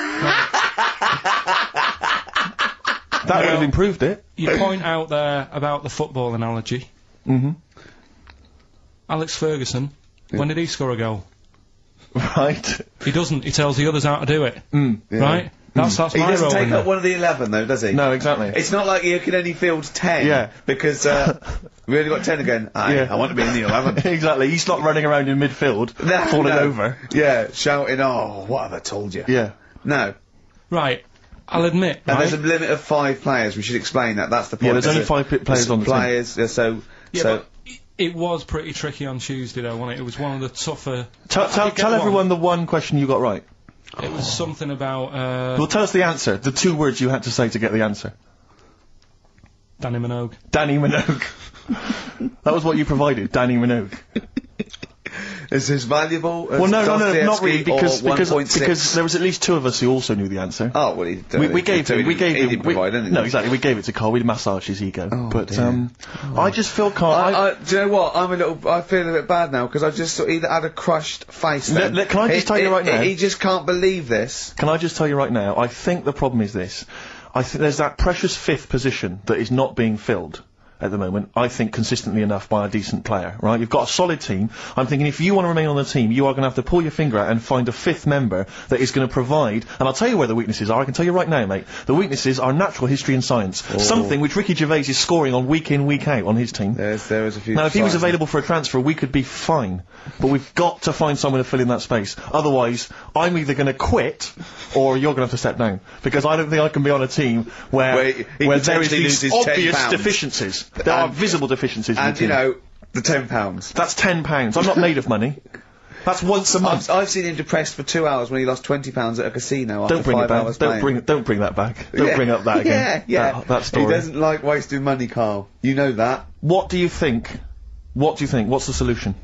That would have improved it. You point out there about the football analogy. Mm-hmm. Alex Ferguson, when did he score a goal? Right. He doesn't. He tells the others how to do it. Right? That's He my doesn't role take in up there. one of the 11 though, does he? No, exactly. It's not like you can only field 10. Yeah. Because, we only got 10 again. I want to be in the 11. Exactly. He's not running around in midfield, falling over. Yeah, shouting, oh, what have I told you? Yeah. No. Right. I'll admit, And right? there's a limit of 5 players, we should explain that, that's the point. Yeah, there's only 5 players on the team. Players, But it was pretty tricky on Tuesday, though, wasn't it? It was one of the tougher... Tell everyone the one question you got right. It was something about, Well, tell us the answer. The 2 words you had to say to get the answer. Danny Minogue. Danny Minogue. That was what you provided, Danny Minogue. Is this valuable? Well, no, not really, because 1.6? there was at least 2 of us who also knew the answer. Oh, well, we gave him. He didn't provide anything. No, exactly. We gave it to Karl. We massaged his ego. But dear. I just feel Karl. do you know what? I feel a bit bad now because I just sort of either had a crushed face. Then. Can I just tell you right now? He just can't believe this. Can I just tell you right now? I think the problem is this. I think there's that precious 5th position that is not being filled at the moment, I think consistently enough by a decent player, right? You've got a solid team. I'm thinking if you want to remain on the team, you are going to have to pull your finger out and find a 5th member that is going to provide, and I'll tell you where the weaknesses are, I can tell you right now, mate. The weaknesses are natural history and science. Something which Ricky Gervais is scoring on week in, week out on his team. There is a few... Now, if he was available for a transfer, we could be fine. But we've got to find someone to fill in that space. Otherwise, I'm either going to quit, or you're going to have to step down. Because I don't think I can be on a team where there is these obvious deficiencies. There are visible deficiencies in the team. And, you know, the £10. That's £10. I'm not made of money. That's once a month. I've seen him depressed for 2 hours when he lost £20 at a casino after Don't bring 5 it back. hours playing. Don't bring that back. Don't bring up that again. Yeah. That story. He doesn't like wasting money, Karl. You know that. What do you think? What's the solution?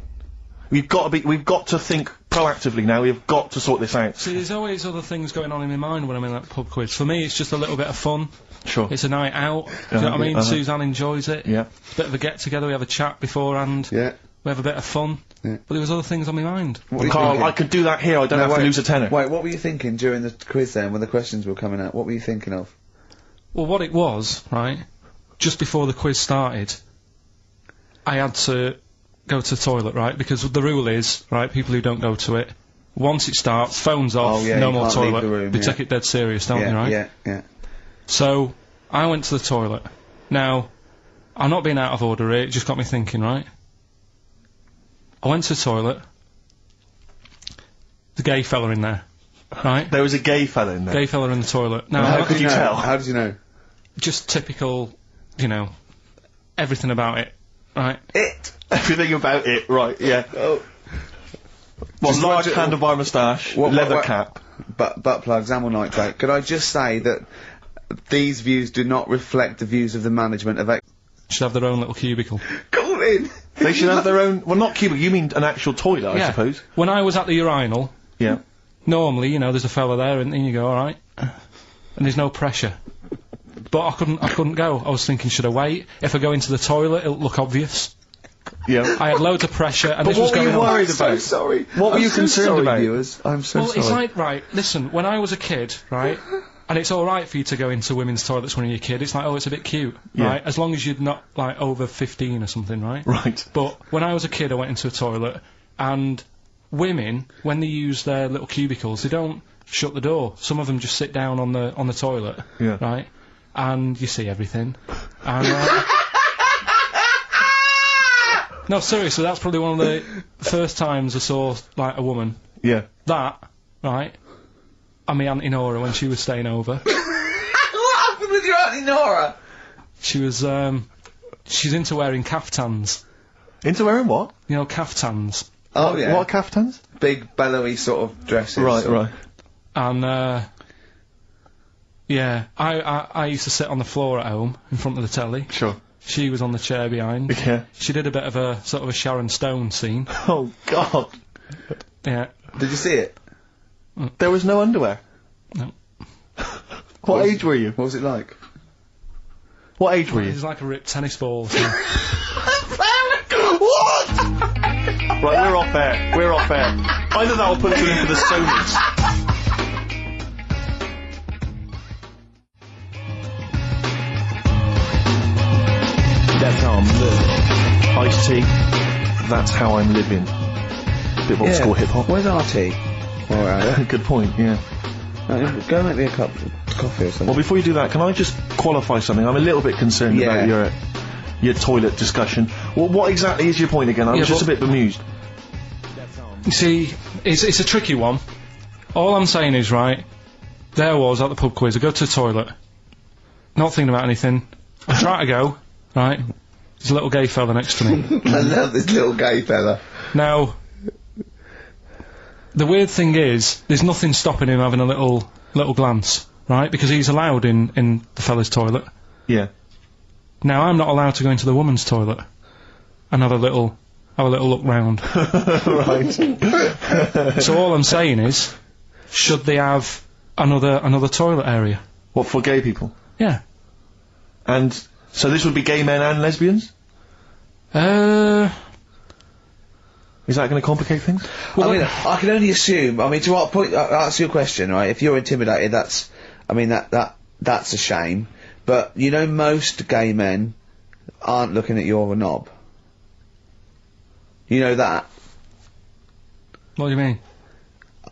We've got to think proactively now. We've got to sort this out. See, there's always other things going on in my mind when I'm in that pub quiz. For me, it's just a little bit of fun. Sure. It's a night out. Do you know what I mean? Suzanne enjoys it. Yeah. Bit of a get-together, we have a chat beforehand. Yeah. We have a bit of fun. Yeah. But there was other things on my mind. Karl, I could do that here. I don't have to lose a tenner. Wait, what were you thinking during the quiz then, when the questions were coming out? What were you thinking of? Well, what it was, right, just before the quiz started, I had to go to the toilet, right, because the rule is, right, people who don't go to it, once it starts, phones off, no more toilet. They take it dead serious, don't they, right? Yeah. So, I went to the toilet. Now, I'm not being out of order here, it just got me thinking, right? I went to the toilet. The gay fella in there, right? There was a gay fella in there. Gay fella in the toilet. Now, How could you tell? How did you know? Just typical, you know, everything about it, right? Everything about it, right, yeah. Oh. Well, large handlebar moustache, leather cap. Butt plugs, amyl nitrate. Could I just say that these views do not reflect the views of the management of Should have their own little cubicle. Call in! They should have their own, well, not cubicle, you mean an actual toilet, I suppose. When I was at the urinal, Yeah. normally, you know, there's a fella there and you go, alright. And there's no pressure. But I couldn't go. I was thinking, should I wait? If I go into the toilet, it'll look obvious. Yeah. I had loads of pressure and But this was what were going you on. worried about? I'm so sorry. What were you so concerned sorry, about? Viewers. I'm so Well, sorry. it's like, right, listen, when I was a kid, right, and it's alright for you to go into women's toilets when you're a kid, it's like, oh, it's a bit cute, right, as long as you're not, like, over 15 or something, right? Right. But when I was a kid, I went into a toilet, and women, when they use their little cubicles, they don't shut the door. Some of them just sit down on the toilet, Yeah. right, and you see everything, and, no, seriously, that's probably one of the first times I saw, like, a woman. Yeah. That, right? And my Auntie Nora when she was staying over. What happened with your Auntie Nora? She was, she's into wearing caftans. Into wearing what? You know, caftans. Oh, yeah. What caftans? Big, bellowy sort of dresses. Right. And, yeah, I used to sit on the floor at home in front of the telly. Sure. She was on the chair behind. Yeah. She did a bit of a sort of a Sharon Stone scene. Oh, God. Yeah. Did you see it? There was no underwear? No. What age were you? What was it like? What age were It you? was like a ripped tennis ball. So. What? Right, we're off air. We're off air. Either that or put you in for the Sonys. That's how I'm living. Iced tea. That's how I'm living. Bit of old school hip hop. Where's RT? Alright. Good point, yeah. Go make me a cup of coffee or something. Well, before you do that, can I just qualify something? I'm a little bit concerned about your toilet discussion. Well, what exactly is your point again? I was just a bit bemused. You see, it's a tricky one. All I'm saying is, right, there I was at the pub quiz, I go to the toilet, not thinking about anything, I try to go, right, there's a little gay fella next to me. I love this little gay fella. Now, the weird thing is, there's nothing stopping him having a little glance, right, because he's allowed in the fella's toilet. Yeah. Now, I'm not allowed to go into the woman's toilet and have a little look round. Right. So all I'm saying is, should they have another toilet area? What, for gay people? Yeah. And so this would be gay men and lesbians? Is that going to complicate things? Well, I mean, I can only assume. I mean, to what point? Answer your question, right? If you're intimidated, that's a shame. But you know, most gay men aren't looking at your knob. You know that. What do you mean?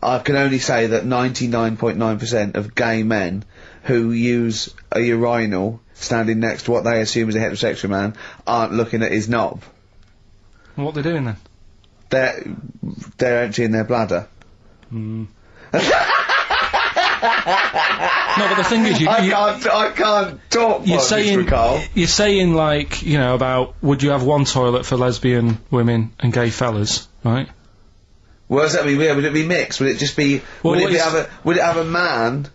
I can only say that 99.9% of gay men who use a urinal standing next to what they assume is a heterosexual man aren't looking at his knob. What are they doing then? They're emptying their bladder. No, but the thing is, I can't talk. You're saying like, you know, about would you have one toilet for lesbian women and gay fellas, right? Well, does that mean? Yeah, would it be mixed? Would it just be? Well, would it have a man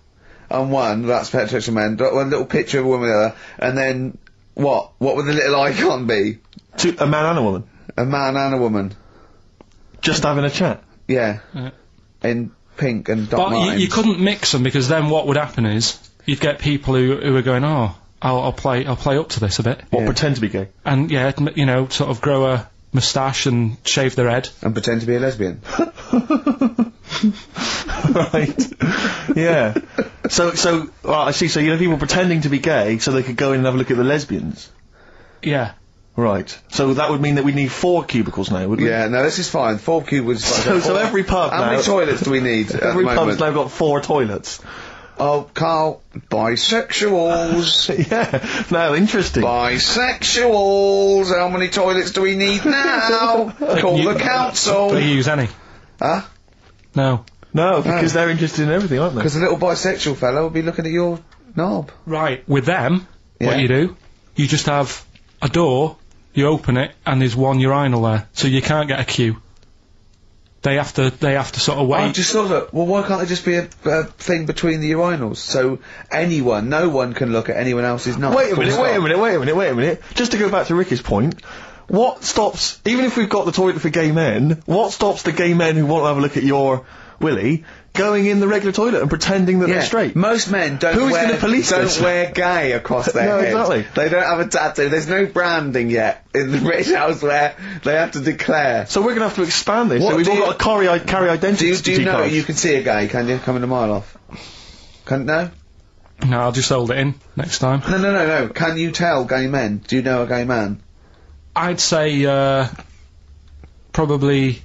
on one? That's heterosexual man. One little picture of a woman on the other, and then what? What would the little icon be? A man and a woman. A man and a woman. Just having a chat. Yeah. In pink and Doc Martens. But you couldn't mix them because then what would happen is you'd get people who are going, oh, I'll play up to this a bit. Or pretend to be gay. And yeah, you know, sort of grow a moustache and shave their head. And pretend to be a lesbian. Right. Yeah. So, well, I see, so you know people pretending to be gay so they could go in and have a look at the lesbians. Yeah. Right. So that would mean that we need 4 cubicles now, would we? Yeah, no, this is fine. 4 cubicles is fine. So every pub How now... many toilets do we need at Every the pub's moment? now got 4 toilets. Oh, Karl, bisexuals. Yeah. Now, interesting. Bisexuals. How many toilets do we need now? Call the council. Do you use any? Huh? No. No, because they're interested in everything, aren't they? Because the little bisexual fellow will be looking at your knob. Right. With them, what Yeah. you do, you just have a door, you open it, and there's one urinal there, so you can't get a queue. They have to sort of wait. I just thought that, well, why can't there just be a thing between the urinals? So no one can look at anyone else's knob. Wait a minute. Just to go back to Ricky's point, what stops, even if we've got the toilet for gay men, what stops the gay men who want to have a look at your willy going in the regular toilet and pretending that they're straight? Most men don't Who's gonna police this? wear gay across their No, head. exactly. They don't have a tattoo. There's no branding yet in the British house where they have to declare. So we're going to have to expand this. What So we've do all you- got to carry identity Do you know cards. you can see a gay, can you? Coming a mile off. No? No, I'll just hold it in next time. No. Can you tell gay men? Do you know a gay man? I'd say, probably...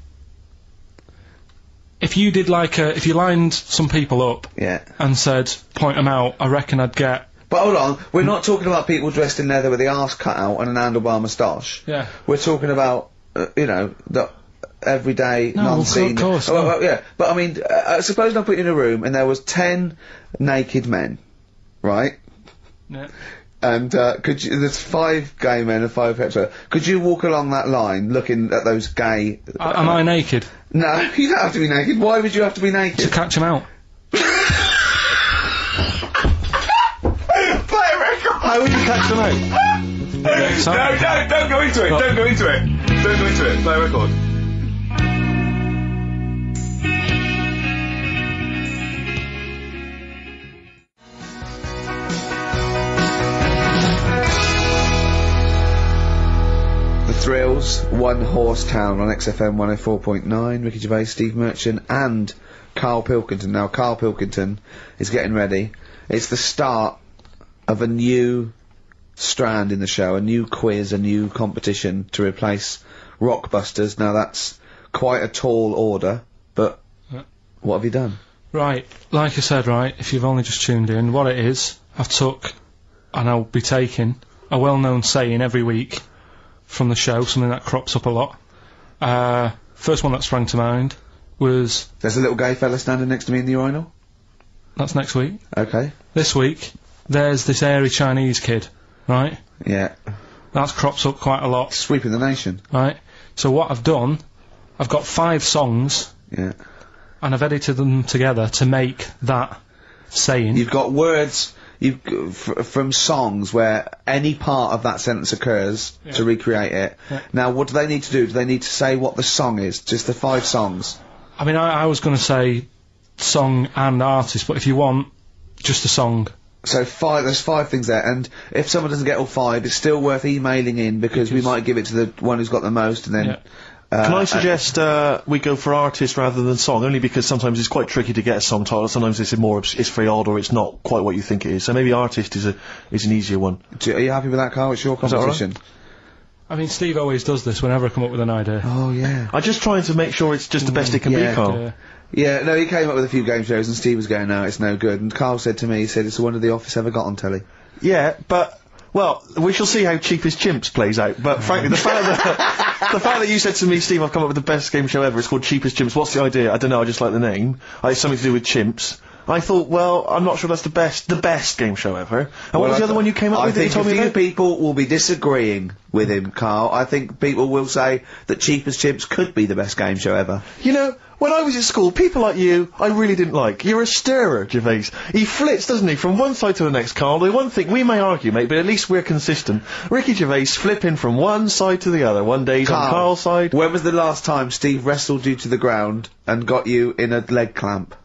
If you did if you lined some people up Yeah. and said, point them out, I reckon I'd get... But hold on, we're not talking about people dressed in leather with the arse cut out and an handlebar moustache. Yeah. We're talking about, you know, everyday, No, non-seen. of course, Oh, no. well, yeah, but I mean, suppose I put you in a room and there was 10 naked men, right? Yeah. And there's 5 gay men and 5 hetero. Could you walk along that line looking at those gay... Am I naked? No, you don't have to be naked. Why would you have to be To naked? catch him out. Play a record! How will you catch them out? So- don't go into it, don't go into it. Don't go into it, play a record. The Thrills, One Horse Town on XFM 104.9, Ricky Gervais, Steve Merchant and Karl Pilkington. Now Karl Pilkington is getting ready. It's the start of a new strand in the show, a new quiz, a new competition to replace Rockbusters. Now that's quite a tall order, but what have you done? Right, like I said, right, if you've only just tuned in, what it is, I've took, and I'll be taking, a well-known saying every week from the show, something that crops up a lot. First one that sprang to mind was... There's a little gay fella standing next to me in the urinal? That's next week. Okay. This week, there's this airy Chinese kid, right? Yeah. That crops up quite a lot, Sweeping the nation. right? So what I've done, I've got 5 songs, Yeah. and I've edited them together to make that saying. You've got words from songs where any part of that sentence occurs to recreate it. Yeah. Now, what do they need to do? Do they need to say what the song is? Just the 5 songs? I mean, I was going to say song and artist, but if you want, just a song. So there's 5 things there, and if someone doesn't get all 5, it's still worth emailing in because we might give it to the one who's got the most, and then... Yeah. Can I suggest we go for artist rather than song? Only because sometimes it's quite tricky to get a song title. Sometimes it's it's very odd or it's not quite what you think it is. So maybe artist is an easier one. Are you happy with that, Karl? It's your that all right? competition. I mean, Steve always does this whenever I come up with an idea. Oh, yeah. I'm just trying to make sure it's just the best it can yeah, be, Karl. Yeah. Yeah, no, he came up with a few game shows and Steve was going, no, it's no good. And Karl said to me, he said, it's the one of The Office ever got on telly. Yeah, but... Well, we shall see how Cheapest Chimps plays out, but frankly, the fact that you said to me, Steve, I've come up with the best game show ever, it's called Cheapest Chimps, what's the idea? I don't know, I just like the name. It's something to do with chimps. I thought, well, I'm not sure that's the best game show ever. And what was the other one you came up with that you told me I think about? a few people will be disagreeing with him, Karl. I think people will say that Cheapest Chimps could be the best game show ever. You know, when I was at school, people like you, I really didn't like. You're a stirrer, Gervais. He flits, doesn't he, from one side to the next, Karl. The one thing, we may argue, mate, but at least we're consistent. Ricky Gervais flipping from one side to the other. One day he's on Karl's side. When was the last time Steve wrestled you to the ground and got you in a leg clamp?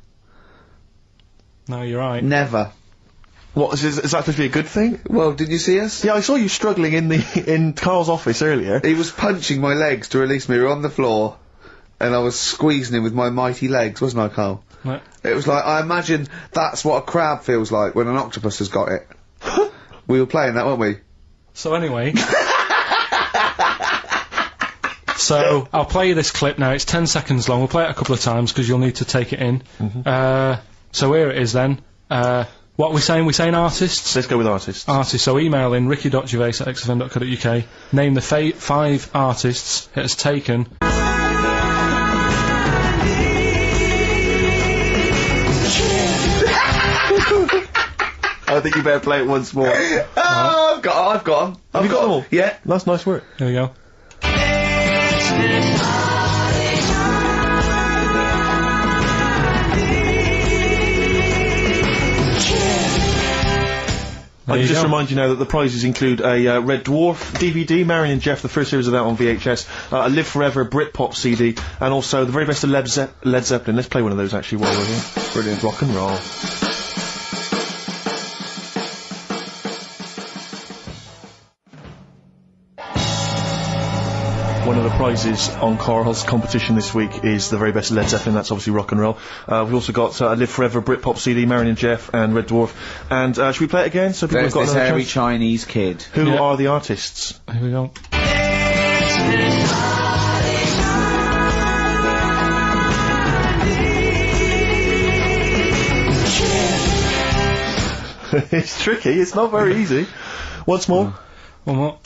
No, you're right. Never. What, is that supposed to be a good thing? Well, did you see us? Yeah, I saw you struggling in Karl's office earlier. He was punching my legs to release me. We were on the floor, and I was squeezing him with my mighty legs, wasn't I, Karl? Right. It was like, I imagine that's what a crab feels like when an octopus has got it. We were playing that, weren't we? So anyway... So, I'll play you this clip now, it's 10 seconds long, we'll play it a couple of times because you'll need to take it in. So here it is then. What are we saying? We're saying artists? Let's go with artists. Artists, so email in ricky.gervais@xfm.co.uk, name the 5 artists it has taken. I think you better play it once more. Oh, I've got them. Have you got them all? Yeah. That's nice work. Here we go. I can just remind you now that the prizes include a Red Dwarf DVD, Marion and Jeff, the first series of that on VHS, a Live Forever Britpop CD, and also the very best of Led Zeppelin. Let's play one of those actually while we're here. Brilliant. Rock and roll. One of the prizes on Karl's competition this week is the very best Led Zeppelin, that's obviously rock and roll. We've also got Live Forever, Britpop CD, Marion and Jeff, and Red Dwarf. And should we play it again? So people There's have got this another hairy chance? Chinese kid. Who are the artists? Here we go. It's tricky, it's not very easy. Once more. One more.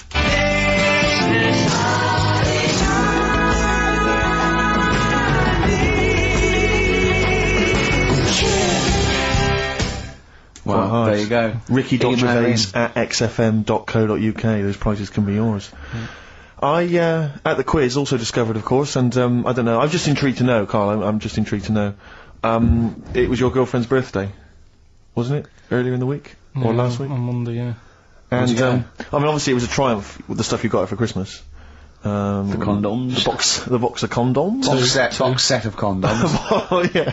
hard. There you go. Ricky.gervais@xfm.co.uk. Those prizes can be yours. I, at the quiz, also discovered, of course, and, I don't know, I'm just intrigued to know, Carl, I'm just intrigued to know. It was your girlfriend's birthday, wasn't it? Earlier in the week? Or last week? On Monday, yeah. And, I mean, obviously it was a triumph with the stuff you got her for Christmas. The condoms. The box of condoms? Box set of condoms. Oh, yeah.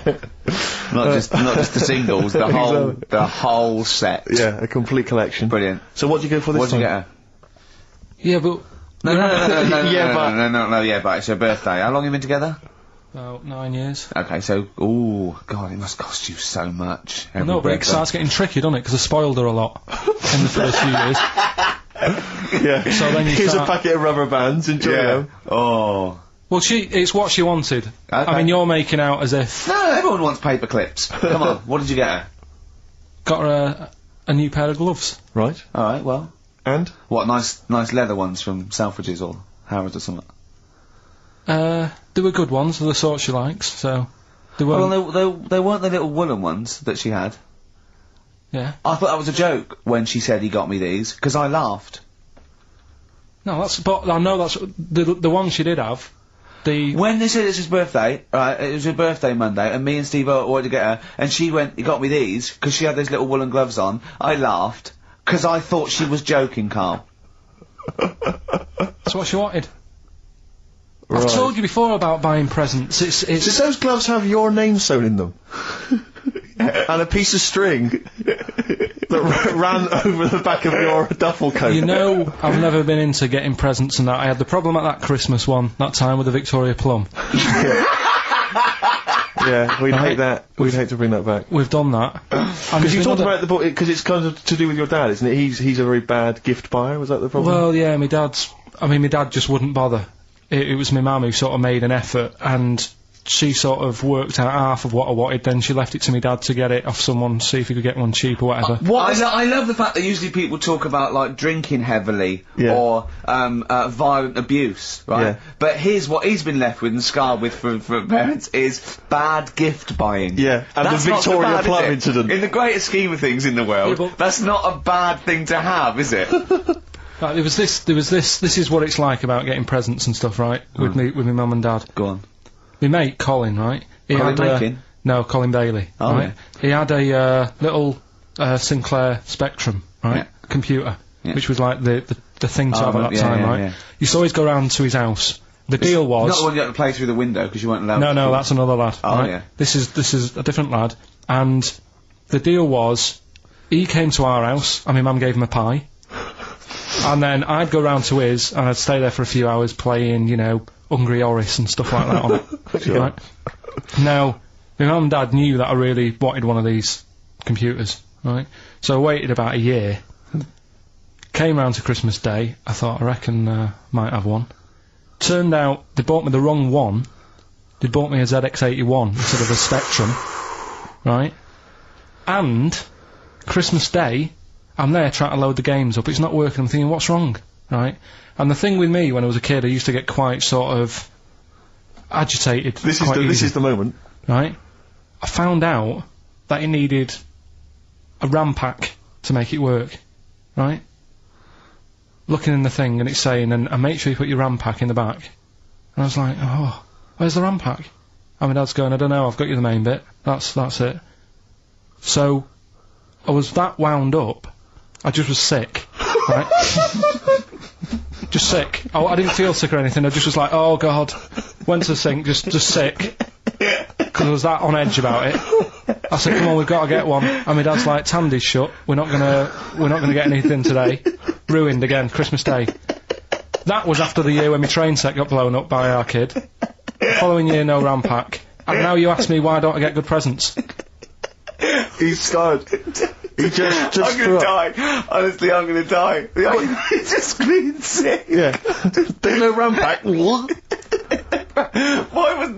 not just the singles, the whole set. Yeah, a complete collection. Brilliant. So what did you go for this What did time? you get her? Yeah, but... No, Yeah, but it's her birthday. How long have you been together? About 9 years. Okay, so, God, it must cost you so much. No, but it starts getting tricky, doesn't it? Because I spoiled her a lot in the first few years. Yeah. So then you Here's start... a packet of rubber bands, enjoy them. Oh. Well, it's what she wanted. Okay. I mean, you're making out as if... No, everyone wants paper clips. Come on, what did you get her? Got her a new pair of gloves. Right. Alright, well. And? What, nice leather ones from Selfridges or Harrods or something? They were good ones, they're the sort she likes, so... They weren't... Well, they weren't the little woolen ones that she had. Yeah. I thought that was a joke when she said he got me these, because I laughed. No, but I know that's... The one she did have, When they said it's his birthday, right, it was her birthday Monday, and me and Steve wanted to get her, and she went, he got me these, because she had those little woolen gloves on, I laughed, because I thought she was joking, Carl. That's what she wanted. Right. I've told you before about buying presents. Did those gloves have your name sewn in them? And a piece of string that ran over the back of your duffel coat? You know, I've never been into getting presents and that. I had the problem at that Christmas one, that time with the Victoria Plum. Yeah, we'd hate that. We'd hate to bring that back. We've done that. Because you talked about the book, because it's kind of to do with your dad, isn't it? He's a very bad gift buyer, was that the problem? Well, yeah, my dad just wouldn't bother. It was my mum who sort of made an effort, and she sort of worked out half of what I wanted, then she left it to me dad to get it off someone, see if he could get one cheap or whatever. I love the fact that usually people talk about, like, drinking heavily, or, violent abuse, right? Yeah. But here's what he's been left with and scarred with from parents is bad gift buying. Yeah, and That's the not so Victoria bad, Plum is it? incident. In the greater scheme of things in the world, Yeah, but- that's not a bad thing to have, is it? Right, there was this, this is what it's like about getting presents and stuff, right? With my mum and dad. Go on. My mate, Colin, right? He Colin had, Mackin? No, Colin Bailey. Oh, right? He had a, little, Sinclair Spectrum, right? Yeah. Computer. Yeah. Which was like the thing to have at that yeah, time, yeah, right? yeah. You used to always go round to his house. The deal was... Not the one you had to play through the window because you weren't allowed to. No, that's another lad. Oh, right? yeah. This is a different lad, and the deal was, he came to our house, and my mum gave him a pie, and then I'd go round to his, and I'd stay there for a few hours playing, you know, Hungry Horace and stuff like that on it. Sure. Right? Now, my mum and dad knew that I really wanted one of these computers, right? So I waited about a year, came round to Christmas Day, I thought, I reckon, might have one. Turned out, they bought me the wrong one. They bought me a ZX81 instead of a Spectrum, right? And, Christmas Day, I'm there trying to load the games up, it's not working, I'm thinking, what's wrong, right? And the thing with me, when I was a kid, I used to get quite sort of agitated. This is the moment. Right? I found out that it needed a RAM pack to make it work, right? Looking in the thing and it's saying, and make sure you put your RAM pack in the back. And I was like, oh, where's the RAM pack? And my dad's going, I don't know, I've got you the main bit. That's it. So, I was that wound up, I just was sick, right? Just sick. I didn't feel sick or anything, I just was like, oh god. Went to the sink, just sick. Because I was that on edge about it. I said, come on, we've got to get one. And my dad's like, Tandy's shut, we're not gonna get anything today. Ruined again, Christmas Day. That was after the year when my train set got blown up by our kid. The following year, no RAM pack. And now you ask me why don't I get good presents? He's scarred. He just I'm threw gonna up. die. Honestly, I'm gonna die. He's just screaming sick. Yeah. There's no RAM pack. What?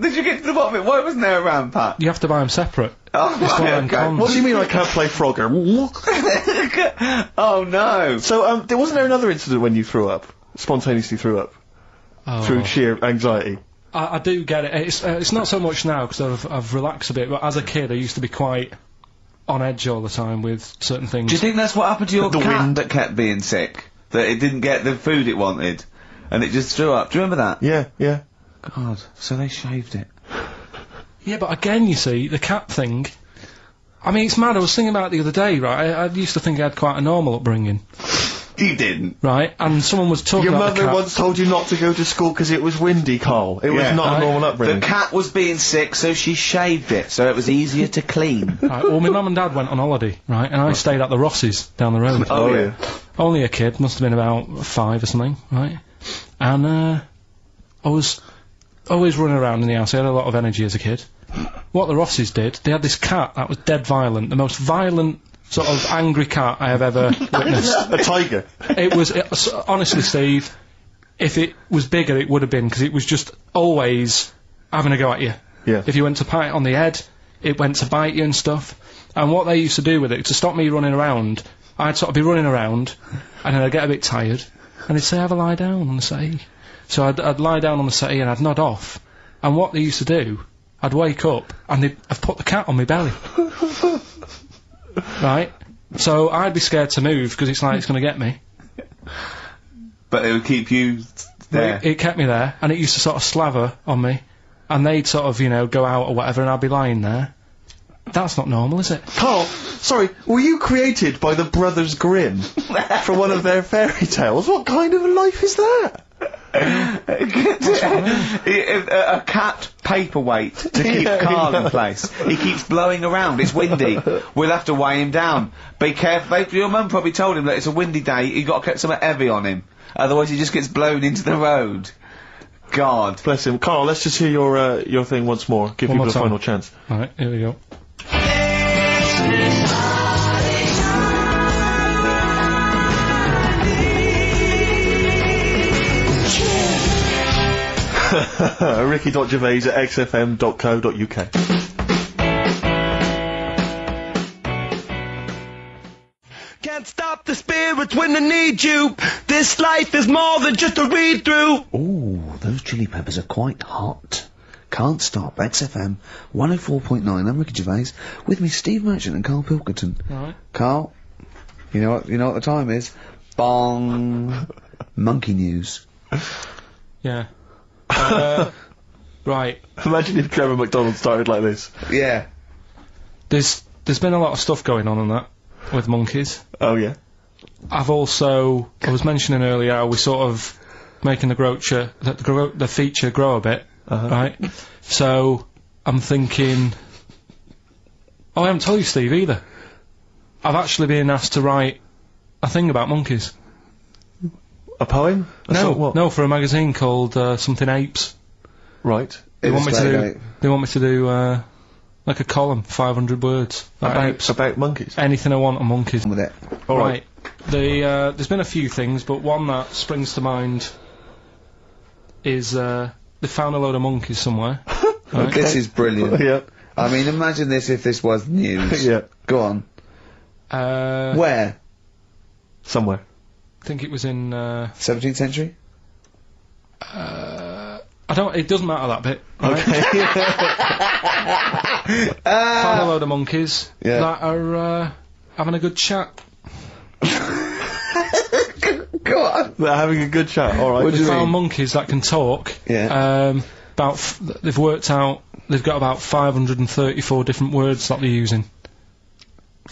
Did you get to the bottom of it? Why wasn't there a RAM pack? You have to buy them separate. Oh, It's one of them okay. cons. What do you mean I can't play Frogger? Oh no. So, wasn't there another incident when you threw up? Spontaneously threw up? Oh. Through sheer anxiety? I do get it. It's not so much now because I've relaxed a bit. But as a kid, I used to be quite on edge all the time with certain things. Do you think that's what happened to your The cat wind. that kept being sick? That it didn't get the food it wanted, and it just threw up? Do you remember that? Yeah, yeah. God, so they shaved it. Yeah, but again, you see, the cat thing, I mean, it's mad. I was thinking about it the other day, right? I used to think I had quite a normal upbringing, You didn't. right? And someone was talking Your about the mother cat. once told you not to go to school because it was windy, Carl. It Yeah. was not a normal upbringing. The cat was being sick, so she shaved it, so it was easier to clean. Right, well, my mum and dad went on holiday, right? And I stayed at the Ross's down the road. Oh, yeah. Only a kid, must have been about 5 or something, right? And, I was always running around in the house. I had a lot of energy as a kid. What the Rosses did, they had this cat that was dead violent, the most violent sort of angry cat I have ever witnessed. A tiger. Honestly, Steve, if it was bigger, it would have been, because it was just always having a go at you. Yeah. If you went to pat it on the head, it went to bite you and stuff. And what they used to do with it, to stop me running around, I'd sort of be running around, and then I'd get a bit tired, and they'd say, have a lie down on the settee. So I'd lie down on the settee and I'd nod off. And what they used to do, I'd wake up and they'd have put the cat on my belly. Right? So I'd be scared to move because it's like it's going to get me. But it would keep you there. It kept me there, and it used to sort of slaver on me. And they'd sort of, you know, go out or whatever, and I'd be lying there. That's not normal, is it? Carl, sorry, were you created by the Brothers Grimm for one of their fairy tales? What kind of a life is that? A cat paperweight to keep Karl in place. He keeps blowing around. It's windy. We'll have to weigh him down. Be careful. Your mum probably told him that it's a windy day. You got to get something heavy on him. Otherwise, he just gets blown into the road. God. Bless him. Carl, let's just hear your thing once more. Give One people more a time. final chance. Alright, here we go. Ricky.Gervais at xfm.co.uk. Can't stop the spirits when they need you. This life is more than just a read-through. Ooh, those chili peppers are quite hot. Can't stop. XFM 104.9. I'm Ricky Gervais. With me, Steve Merchant and Karl Pilkington. Alright. Karl, you know what the time is? Bong. Monkey news. Yeah. Right. Imagine if Trevor McDonald started like this. Yeah. There's been a lot of stuff going on that with monkeys. Oh, yeah. I was mentioning earlier how we sort of making the feature grow a bit, right? So I'm thinking, I haven't told you, Steve, either. I've actually been asked to write a thing about monkeys. A poem? No, for a magazine called something Apes. Right. They want me to do like a column, 500 words about apes. About monkeys. Anything I want on monkeys. With it. All right. There's been a few things, but one that springs to mind is they found a load of monkeys somewhere. Right? This is brilliant. Yeah. I mean, imagine this if this was news. Yeah. Go on. Where? Somewhere. I think it was in. 17th century? It doesn't matter that bit. Right? Okay. Found a load of monkeys Yeah. that are having a good chat. Go on. They're having a good chat. All right. What do you Found mean? monkeys that can talk. Yeah. They've worked out. They've got about 534 different words that they're using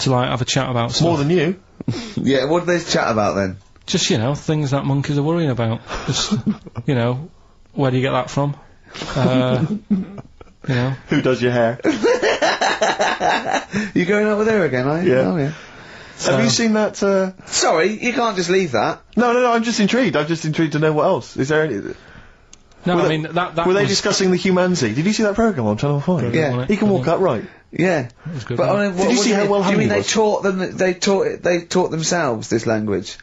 to like have a chat about. Stuff. More than you. Yeah, what do they chat about then? Just, you know, things that monkeys are worrying about. Just, you know, where do you get that from? You know. Who does your hair? You going out with her again, are you? Yeah. Oh, yeah. Have you seen that? Sorry, you can't just leave that. No. I'm just intrigued. I'm just intrigued to know what else. Is there any? No, Were I they- mean, that Were they was, discussing the humanity? Did you see that programme on Channel 5? Yeah. wasn't it? He can walk upright. Yeah. was good, But I wasn't mean, Did you what see do how well do you hung mean he they was? taught them? They taught themselves this language.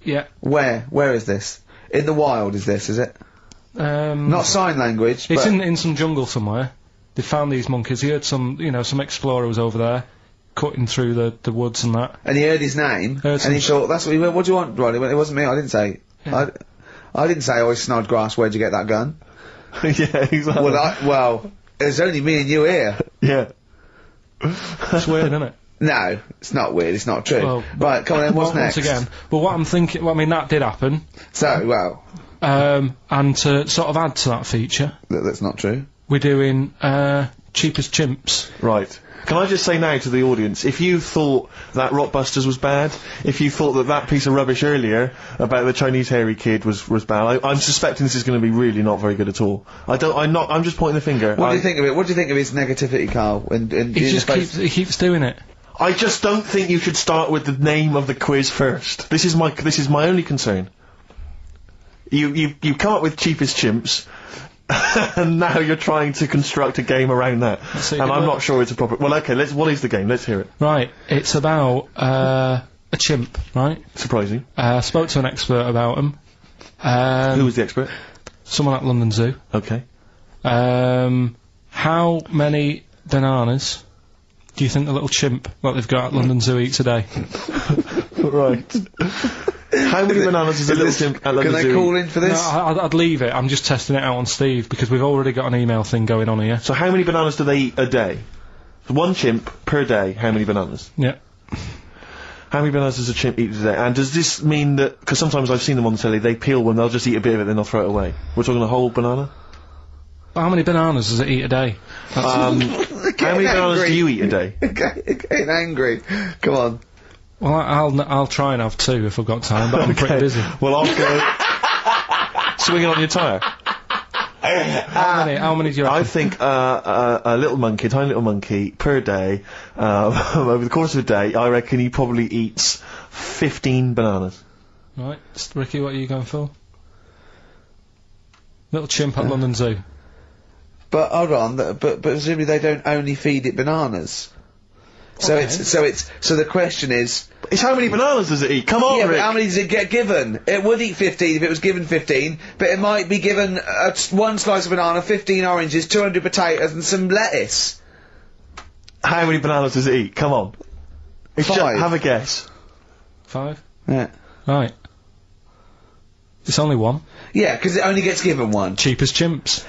Yeah. Where is this? In the wild, is this? Is it? Not sign language. It's but in some jungle somewhere. They found these monkeys. He heard some explorer was over there, cutting through the woods and that. and he heard his name, Heard and he some thought, "That's what he went. What do you want, Ronnie?" It wasn't me. I didn't say. Yeah. I didn't say. Oh, it's Snodgrass. Where'd you get that gun? Yeah, exactly. Well, there's only me and you here. Yeah. It's weird, isn't it? No, it's not weird. It's not true. Well, right, come on then. What's next? Once again, well, what I'm thinking. Well, I mean, that did happen. So, well, And to sort of add to that feature, that's not true. we're doing cheapest chimps. Right. Can I just say now to the audience, if you thought that Rockbusters was bad, if you thought that piece of rubbish earlier about the Chinese hairy kid was bad, I'm suspecting this is going to be really not very good at all. I'm just pointing the finger. What do you think of it? What do you think of his negativity, Carl? He keeps doing it. I just don't think you should start with the name of the quiz first. This is my only concern. You come up with cheapest chimps, and now you're trying to construct a game around that. And I'm not sure it's a proper... Well, okay, what is the game? Let's hear it. Right, it's about a chimp, right? Surprising. Spoke to an expert about them. Who was the expert? Someone at London Zoo. Okay. How many bananas do you think the little chimp that they've got at London Zoo eats a day? Right. How many bananas does a little chimp at London Zoo? Can they call in for this? No, I'd leave it. I'm just testing it out on Steve, because we've already got an email thing going on here. So how many bananas do they eat a day? One chimp per day, how many bananas? Yeah. How many bananas does a chimp eat a day? And does this mean that... Because sometimes I've seen them on the telly, they peel one, they'll just eat a bit of it, then they'll throw it away. We're talking a whole banana? How many bananas does it eat a day? How many bananas do you eat a day? Getting angry. Come on. Well, I'll try and have 2 if I've got time, but I'm pretty busy. Well, I'll go... swinging on your tyre. How many do you reckon? I think a little monkey, tiny little monkey, per day, over the course of a day, I reckon he probably eats 15 bananas. Right, Ricky, what are you going for? Little chimp at London Zoo. But hold on, but presumably they don't only feed it bananas. So Okay. so the question is... It's how many bananas does it eat? Come on, Yeah, Rick. but how many does it get given? It would eat 15 if it was given 15, but it might be given one slice of banana, 15 oranges, 200 potatoes and some lettuce. How many bananas does it eat? Come on. It's 5. have a guess. 5? Yeah. Right. It's only 1. Yeah, because it only gets given one. Cheapest chimps.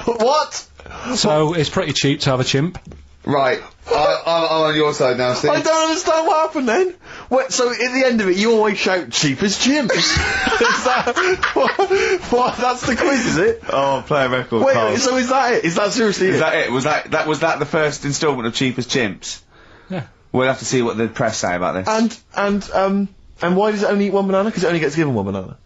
What? So, it's pretty cheap to have a chimp. Right. I'm on your side now, Steve. I don't understand what happened then. So at the end of it, you always shout cheapest chimps. Is that what? That's the quiz, is it? Oh, play a record. Wait, Carl. so is that it? Is that seriously Is it? that it? Was that the first instalment of Cheapest Chimps? Yeah. We'll have to see what the press say about this. And why does it only eat one banana? Because it only gets given one banana.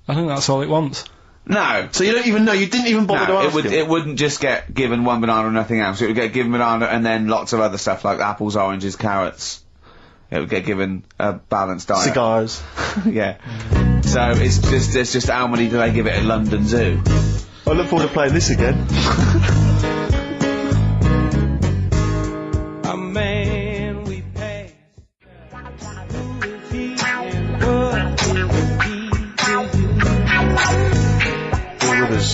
I think that's all it wants. No. So you don't even know. You didn't even bother to ask him. It wouldn't just get given one banana and nothing else. It would get given banana and then lots of other stuff like apples, oranges, carrots. It would get given a balanced diet. Cigars. Yeah. So it's just how many do they give it at London Zoo? I look forward to playing this again. A man we passed.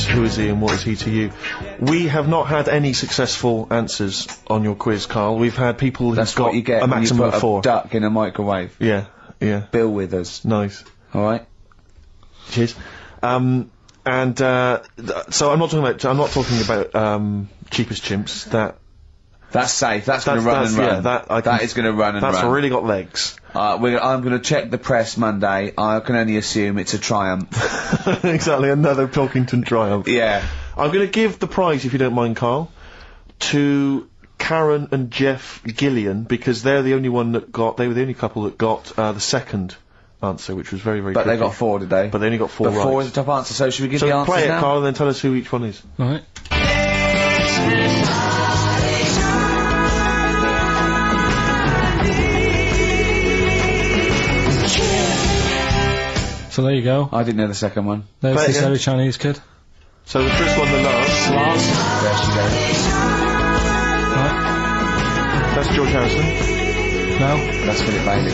Who is he and what is he to you? Who is he and what is he to you? We have not had any successful answers on your quiz, Carl. We've had people who've That's got what you get a when you maximum put of 4. a duck in a microwave. Yeah, yeah. Bill Withers. Nice. Alright? Cheers. So I'm not talking about cheapest chimps. That's safe. That's going to run and run. Yeah, that is going to run and run. That's really got legs. I'm going to check the press Monday. I can only assume it's a triumph. Exactly, another Pilkington triumph. Yeah. I'm going to give the prize, if you don't mind, Carl, to Karen and Jeff Gillian, because they're the only one that got... They were the only couple that got the second answer, which was very, very But tricky. they got 4 today. But they only got 4 right. But 4 is the top answer, so should we give So the answers play it, now? Carl, and then tell us who each one is. Right. So there you go. I didn't know the second one. There's Play it this again. very Chinese kid. So the first one, the last. There she goes. Right. That's George Harrison. Now. That's Philip Bailey.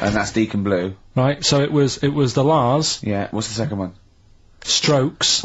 And that's Deacon Blue. Right. So it was the Lars. Yeah. What's the second one? Strokes.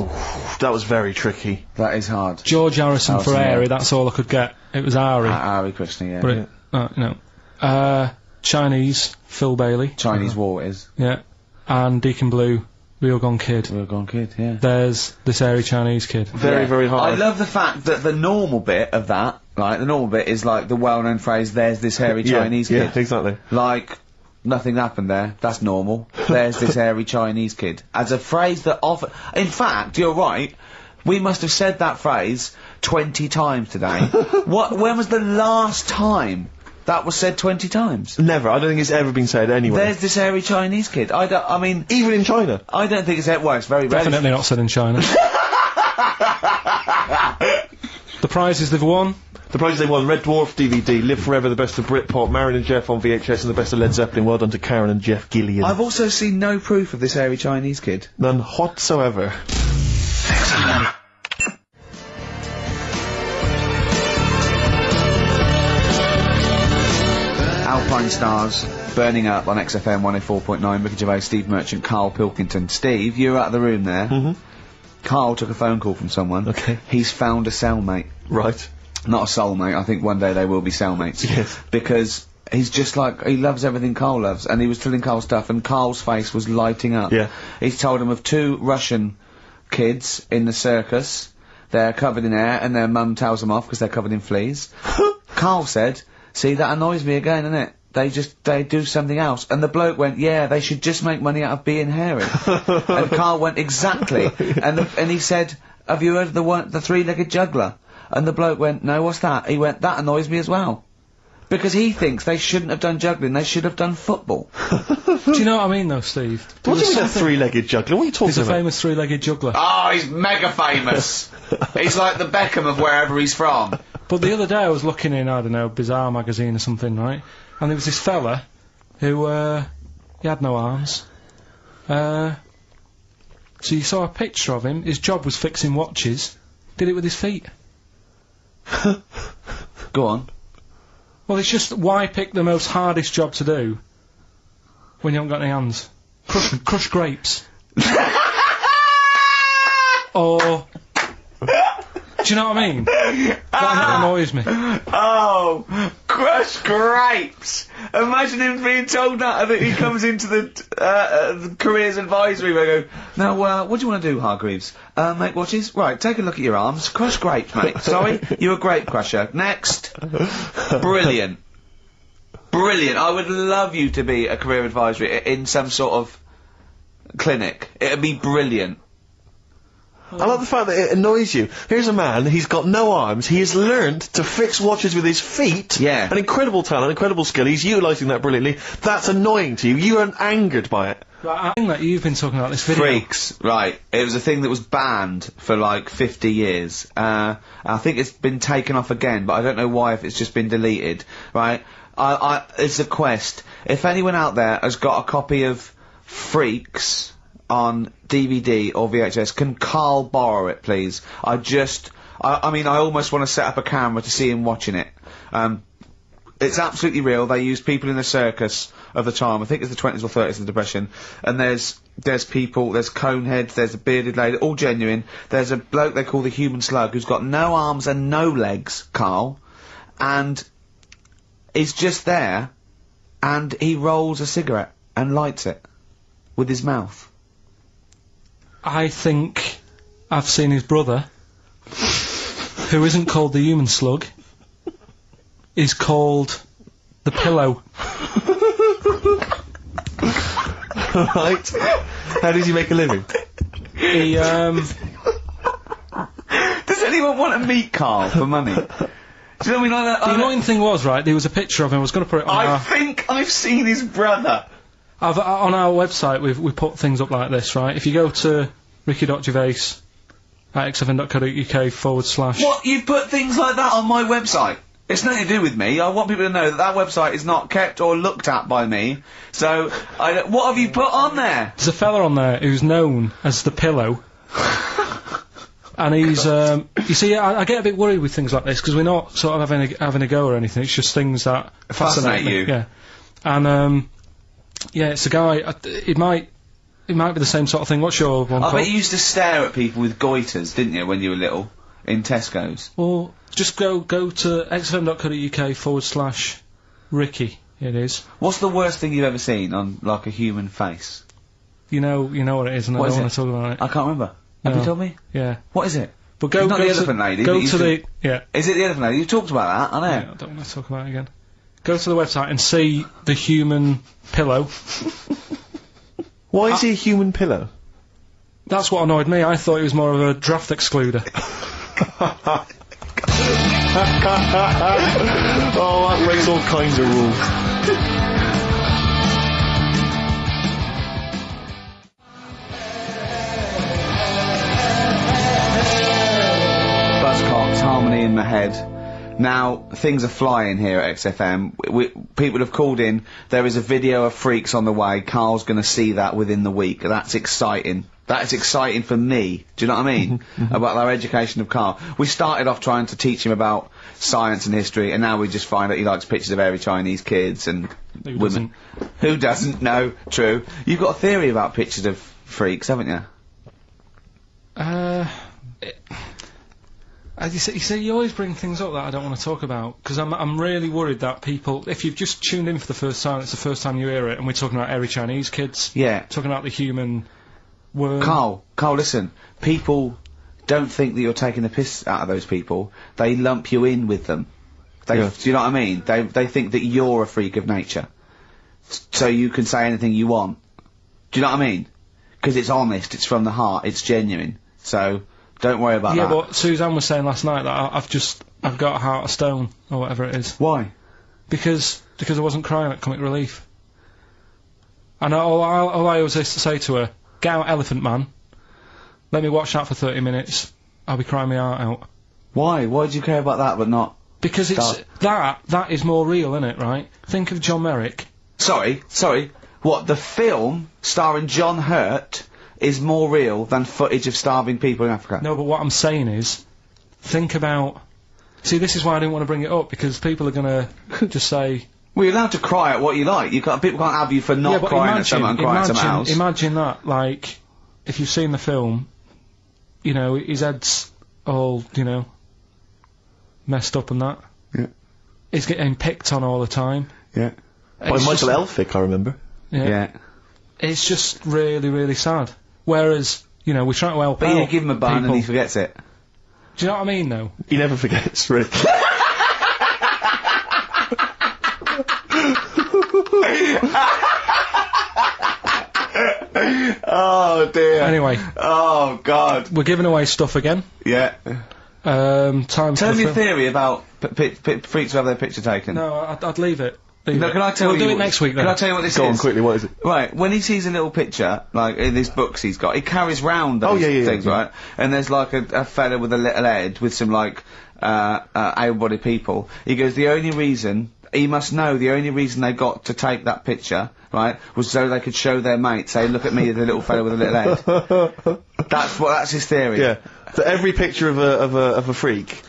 That was very tricky. That is hard. George Harrison for Harrison, yeah. Airy. That's all I could get. It was Ari. Ari Krishna, yeah. But no. Chinese Phil Bailey. Chinese War is. Yeah. And Deacon Blue Real Gone Kid. Real Gone Kid, yeah. There's this hairy Chinese kid. Very, very hard. I love the fact that the normal bit of that, like, the normal bit is like the well-known phrase, there's this hairy Chinese kid. Yeah, exactly. Like, nothing happened there. That's normal. There's this hairy Chinese kid. As a phrase that often... In fact, you're right. We must have said that phrase 20 times today. When was the last time that was said 20 times? Never. I don't think it's ever been said anywhere. There's this hairy Chinese kid. I mean... Even in China. I don't think it's... Well, it's very rare. Definitely not said in China. The prizes they've won. The prizes they won: Red Dwarf DVD, Live Forever, the best of Britpop, Marin and Jeff on VHS, and the best of Led Zeppelin. Well done to Karen and Jeff Gillian. I've also seen no proof of this hairy Chinese kid. None whatsoever. Excellent. Alpine Stars, Burning Up on XFM 104.9, Ricky Gervais, Steve Merchant, Karl Pilkington. Steve, you were out of the room there. Mm-hmm. Karl took a phone call from someone. Okay. He's found a cellmate. Right. Not a soulmate, I think one day they will be cellmates. Yes. Because he's just like, he loves everything Karl loves, and he was telling Karl stuff, and Karl's face was lighting up. Yeah. He's told him of 2 Russian kids in the circus. They're covered in hair, and their mum tells them off because they're covered in fleas. Karl said, see, that annoys me again, innit? They do something else. And the bloke went, yeah, they should just make money out of being hairy. And Karl went, exactly. And he said, have you heard of the 3-legged juggler? And the bloke went, no, what's that? He went, that annoys me as well. Because he thinks they shouldn't have done juggling, they should have done football. Do you know what I mean, though, Steve? What do you mean a 3-legged juggler? What are you talking He's a about? famous 3-legged juggler. Oh, he's mega famous. He's like the Beckham of wherever he's from. But the other day I was looking in, I don't know, Bizarre magazine or something, right? And there was this fella who, he had no arms. So you saw a picture of him, his job was fixing watches, did it with his feet. Go on. Well, it's just, why pick the most hardest job to do when you haven't got any hands? Crush grapes. Or... Do you know what I mean? That annoys me. Oh, crush grapes! Imagine him being told that, and that he comes into the careers advisory where I go, now, what do you want to do, Hargreaves? Make watches? Right, take a look at your arms. Crush grapes, mate. Sorry, you're a grape crusher. Next. Brilliant. Brilliant. I would love you to be a career advisory in some sort of clinic. It'd be brilliant. I love the fact that it annoys you. Here's a man, he's got no arms, he has learned to fix watches with his feet. Yeah. An incredible talent, incredible skill, he's utilising that brilliantly. That's annoying to you. You are angered by it. Right, I think that you've been talking about this video. Freaks, right. It was a thing that was banned for like 50 years. I think it's been taken off again, but I don't know why, if it's just been deleted, right? It's a quest. If anyone out there has got a copy of Freaks on DVD or VHS, can Karl borrow it, please? I mean, I almost want to set up a camera to see him watching it. It's absolutely real. They use people in the circus of the time. I think it's the 20s or 30s of the Depression. And there's people, there's coneheads, there's a bearded lady, all genuine. There's a bloke they call the Human Slug who's got no arms and no legs, Karl. And he's just there, and he rolls a cigarette and lights it with his mouth. I think I've seen his brother, who isn't called the Human Slug, is called the Pillow. Right. How does he make a living? He, Does anyone want to meet Karl for money? Do you know what I mean? Like that? the annoying thing was, right, there was a picture of him, I was going to put it on I think I've seen his brother. on our website, we put things up like this, right? If you go to ricky.gervais at xfn.co.uk / What? You've put things like that on my website? It's nothing to do with me. I want people to know that that website is not kept or looked at by me. So, what have you put on there? There's a fella on there who's known as the Pillow. And he's, you see, I get a bit worried with things like this, because we're not sort of having a go or anything, it's just things that Fascinate me. you. Yeah. And, yeah, it's a guy, it might be the same sort of thing. What's your one I called? bet you used to stare at people with goiters, didn't you, when you were little? In Tesco's. Well, just go to xfm.co.uk / Ricky, it is. What's the worst thing you've ever seen on, like, a human face? You know what it is, and What I is don't it? want to talk about it. I can't remember. Have No. you told me? Yeah. What is it? But go It's not go the to, elephant lady. Go that you to said- the yeah. Is it the elephant lady? You talked about that, I know. Yeah, I don't want to talk about it again. Go to the website and see the human pillow. Why is he a human pillow? That's what annoyed me. I thought he was more of a draft excluder. Oh, that breaks all kinds of rules. Buzzcocks, harmony in my head. Now, things are flying here at XFM. People have called in. There is a video of Freaks on the way. Karl's going to see that within the week. That's exciting. That is exciting for me. Do you know what I mean? About our education of Karl. We started off trying to teach him about science and history, and now we just find that he likes pictures of hairy Chinese kids and Who women. Who doesn't? No, true. You've got a theory about pictures of freaks, haven't you? As you say, you always bring things up that I don't want to talk about, because I'm really worried that people, if you've just tuned in for the first time, it's the first time you hear it, and we're talking about hairy Chinese kids. Yeah. Talking about the human worm. Karl, listen. People don't think that you're taking the piss out of those people. They lump you in with them. Do you know what I mean? They think that you're a freak of nature. So you can say anything you want. Do you know what I mean? Because it's honest, it's from the heart, it's genuine. So, don't worry about that. Yeah, but Suzanne was saying last night that I've got a heart of stone, or whatever it is. Why? Because I wasn't crying at Comic Relief. And all I always used to say to her, get out Elephant Man, let me watch that for 30 minutes, I'll be crying my heart out. Why? Why do you care about that but not... Because it's... That is more real, isn't it, right? Think of John Merrick. Sorry. What, the film starring John Hurt is more real than footage of starving people in Africa? No, but what I'm saying is, think about... See, this is why I didn't want to bring it up, because people are gonna just say... Well, you're allowed to cry at what you like. People can't have you for not but crying at someone and crying at someone else. Imagine that, like, if you've seen the film, you know, his head's all, you know, messed up and that. Yeah. He's getting picked on all the time. Yeah. By Michael Elphick, I remember. Yeah. It's just really, really sad. Whereas, you know, we try to help But out you give him a bun people. and he forgets it. Do you know what I mean, though? He never forgets, really. Oh dear. Anyway. Oh God. We're giving away stuff again. Yeah. Time Tell for me the a film. theory about freaks who have their picture taken. No, I'd leave it. No, can I tell we'll you? do it next week then. Can I tell you what this Go is? on, quickly, what is it? Right, when he sees a little picture, like in these books he's got, he carries round those things, right? And there's like a fella with a little head with some like able-bodied people. He goes, the only reason he must know the only reason they got to take that picture, right, was so they could show their mate, say, look at me, the little fella with a little head. That's his theory. Yeah. For every picture of a freak,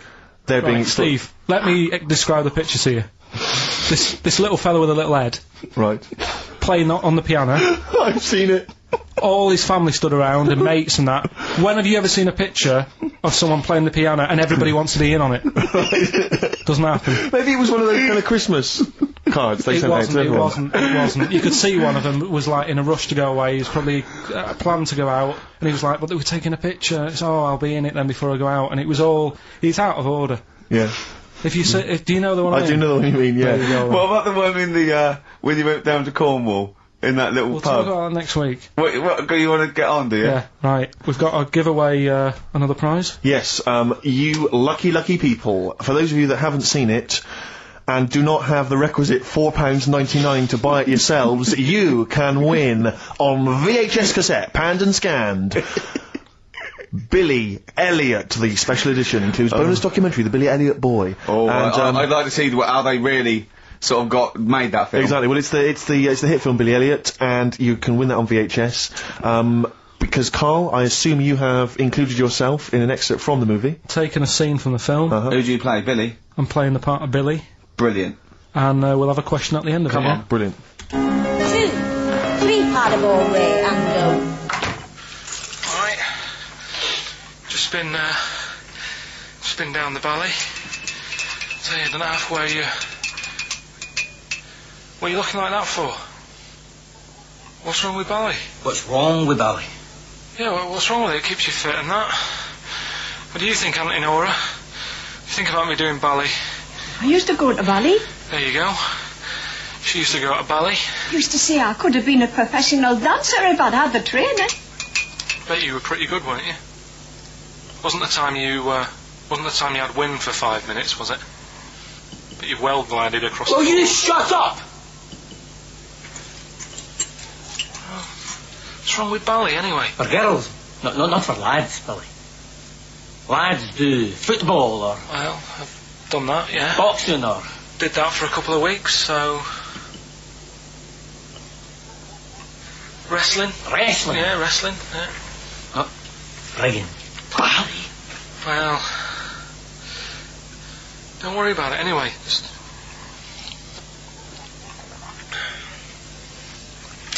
they're being Right, Steve, let me describe the picture to you. This little fella with a little head, Right. playing on the piano. I've seen it. All his family stood around and mates and that. When have you ever seen a picture of someone playing the piano and everybody wants to be in on it? Doesn't happen. Maybe it was one of those kind of Christmas cards they It sent out to wasn't. everyone. It wasn't. You could see one of them was like in a rush to go away. He was probably planned to go out, and he was like, "But they were taking a picture." It's I'll be in it then before I go out, and it was all. He's out of order. Yeah. If you say, do you know the one? I do know what you mean, yeah. There you go, What about the one in the when you went down to Cornwall in that little We'll talk pub? about that next week. What you want to get on, do you? Yeah, right. We've got to give away another prize. Yes, you lucky people. For those of you that haven't seen it, and do not have the requisite £4.99 to buy it yourselves, you can win on VHS cassette, panned and scanned. Billy Elliot, the special edition, includes bonus documentary, The Billy Elliot Boy. Oh, and, I'd like to see how they really sort of made that film. Exactly. Well, it's the hit film Billy Elliot, and you can win that on VHS. Because Karl, I assume you have included yourself in an excerpt from the movie. Taking a scene from the film. Who do you play, Billy? I'm playing the part of Billy, Brilliant. and we'll have a question at the end of Come it. on. Yeah? Brilliant. 2, 3 part of all way and go. Alright. Just been down the valley. So I don't know where you... What are you looking like that for? What's wrong with ballet? What's wrong with ballet? Yeah, well, what's wrong with it? It keeps you fit and that. What do you think, Auntie Nora? You think about me doing ballet? I used to go to ballet. There you go. She used to go to ballet. Used to say I could have been a professional dancer if I'd had the training. Bet you were pretty good, weren't you? Wasn't the time you had wind for 5 minutes, was it? But you well glided across Oh, the you floor. shut up! What's wrong with ballet, anyway? For girls, not for lads, Billy. Lads do football or Well, I've done that, yeah. boxing or... Did that for a couple of weeks, so... Wrestling? Wrestling? Yeah, wrestling, yeah. Oh, friggin' ballet. Well... Don't worry about it, anyway. Just...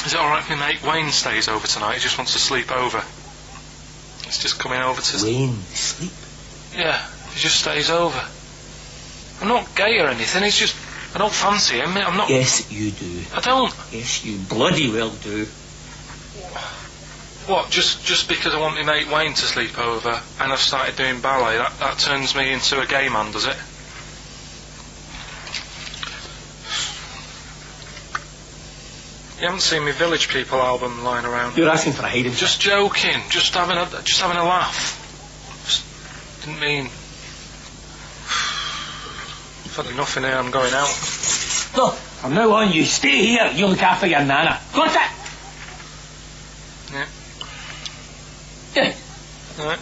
Is it alright if my mate Wayne stays over tonight? He just wants to sleep over. He's just coming over to... Wayne, sleep? Yeah, he just stays over. I'm not gay or anything, he's just... I don't fancy him, I'm not... Yes, you do. I don't. Yes, you bloody well do. What, just because I want my mate Wayne to sleep over and I've started doing ballet, that turns me into a gay man, does it? You haven't seen my Village People album lying around. You're asking for a hiding. Just joking, just having a laugh. Just didn't mean... I've had enough in here, I'm going out. Look, from now on you stay here, you look after your nana. Got it? Yeah. Yeah. Alright.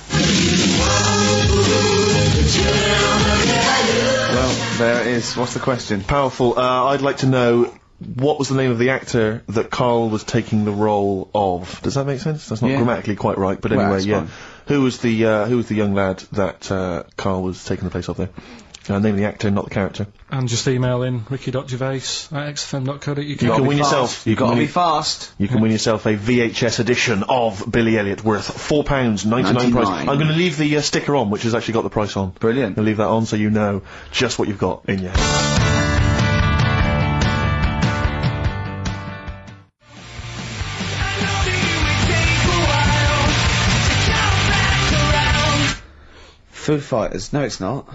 Well, there it is. What's the question? Powerful. I'd like to know what was the name of the actor that Karl was taking the role of. Does that make sense? That's not Yeah. grammatically quite right, but Well, anyway, that's yeah. fine. Who was the young lad that Karl was taking the place of there? Name of the actor, not the character. And just email in ricky.gervais@xfm.co.uk. You can win yourself. You gotta be fast. You can win yourself a VHS edition of Billy Elliot worth £4.99 price. I'm going to leave the sticker on, which has actually got the price on. Brilliant. I'll leave that on so you know just what you've got in your hand. Food Fighters. No, it's not.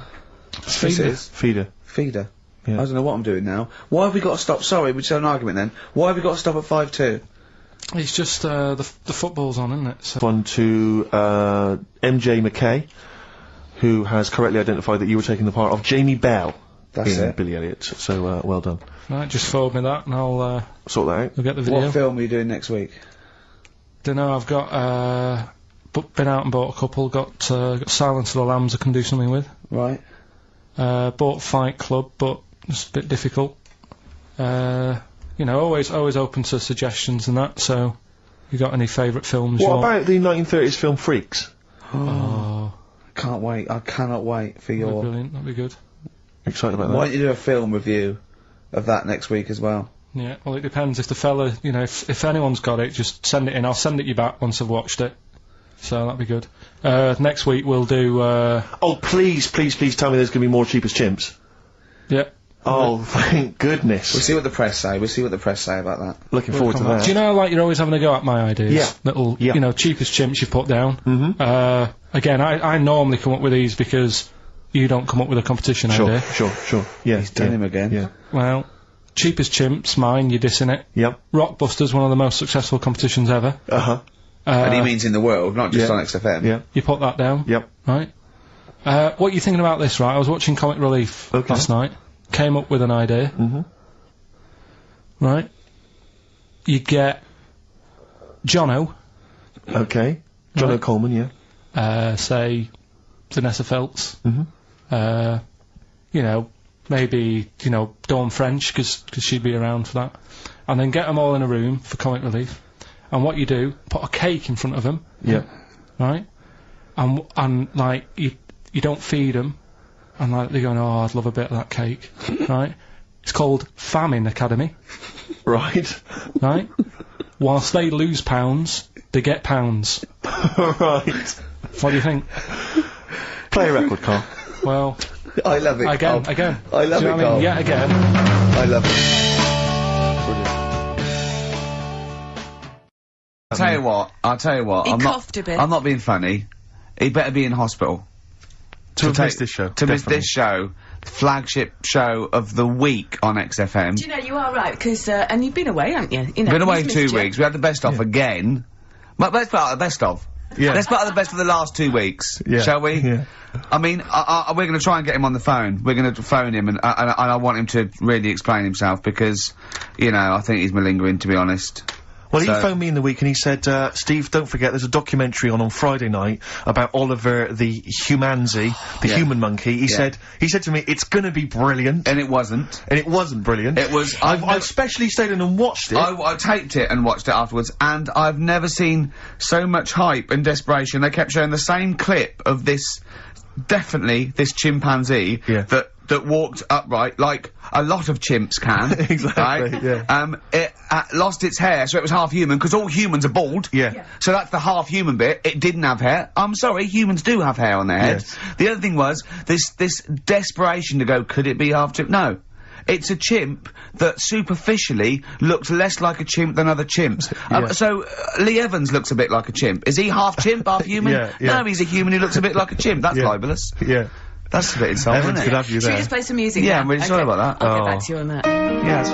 Yes, it is. Feeder. Feeder. Yeah. I don't know what I'm doing now. Why have we got to stop? Sorry, we just had an argument then. Why have we got to stop at 5-2? It's just the football's on, isn't it? So One to MJ McKay, who has correctly identified that you were taking the part of Jamie Bell That's in it. Billy Elliot. So well done. right, just forward me that and I'll Sort that out. get the video. What film are you doing next week? Dunno, I've got been out and bought a couple. Got Silence of the Lambs I can do something with. Right. Bought Fight Club, but it's a bit difficult. You know, always open to suggestions and that. So, you got any favourite films? What about the 1930s film Freaks? Oh, Can't wait. I cannot wait for that'd be your... brilliant. That'd be good. Excited about Why that? don't you do a film review of that next week as well? Yeah. Well, it depends. If the fella, you know, if anyone's got it, just send it in. I'll send it you back once I've watched it. So that'd be good. Next week we'll do. Oh, please tell me there's going to be more Cheap as Chimps. Yeah. Oh, thank goodness. We'll see what the press say. We'll see what the press say about that. Looking forward to that. Do you know, like, you're always having a go at my ideas? Yeah. Little, Yeah. you know, cheapest chimps you put down. Mhm. Again, I normally come up with these because you don't come up with a competition idea. Sure. Yeah. He's done him again. Yeah. Well, cheapest chimps, mine, you're dissing it. Yep. Rockbusters, one of the most successful competitions ever. Uh-huh. And he means in the world, not just Yeah. on XFM. Yeah. You put that down. Yep. Right. What are you thinking about this, right? I was watching Comic Relief Okay. last night. Came up with an idea. Mhm. Right. You get Jono, Okay. John Right. O'Coleman, yeah. say Vanessa Feltz. Mhm. You know, maybe, you know, Dawn French, because she'd be around for that. And then get them all in a room for Comic Relief. And what you do, put a cake in front of them, Yeah. right? And like, you don't feed them. And like, they're going, oh, I'd love a bit of that cake, right? It's called Famine Academy, Right. right? Whilst they lose pounds, they get pounds. Right. What do you think? Play a record, Carl. Well, I love it, again. I love Do you know it, what I mean? Carl. Yet again. I love it. I'll tell you what. He I'm coughed a bit. I'm not being funny. He better be in hospital. To miss this show. To miss this show. Flagship show of the week on XFM. Do you know, you are right, because, and you've been away, haven't you? You know, Been away he's 2 missed you. weeks. We had the best of again. But let's start at the best of. Yeah. Let's start at the best of the last 2 weeks. Yeah. Shall we? Yeah. I mean, we're going to try and get him on the phone. We're going to phone him, and I want him to really explain himself because, you know, I think he's malingering, to be honest. Well, So- he phoned me in the week and he said, Steve, don't forget, there's a documentary on Friday night about Oliver the humanzi, the human monkey. He said to me, it's gonna be brilliant. And it wasn't. And it wasn't brilliant. It was. I've specially stayed in and watched it. I taped it and watched it afterwards, and I've never seen so much hype and desperation. They kept showing the same clip of this, definitely this chimpanzee that walked upright like a lot of chimps can. Exactly, right? yeah. It lost its hair, so it was half human, because all humans are bald. Yeah. So that's the half human bit. It didn't have hair. I'm sorry, humans do have hair on their head. Yes. The other thing was this desperation to go, could it be half chimp? No. It's a chimp that superficially looks less like a chimp than other chimps. So, Lee Evans looks a bit like a chimp. Is he half chimp, half human? Yeah. No, he's a human who looks a bit like a chimp. That's Yeah. libelous. Yeah. That's a bit insulting, Evans isn't could it? have you Should we there. just play some music Yeah, now? I'm really sorry about that. I'll get back to you on that. Yes.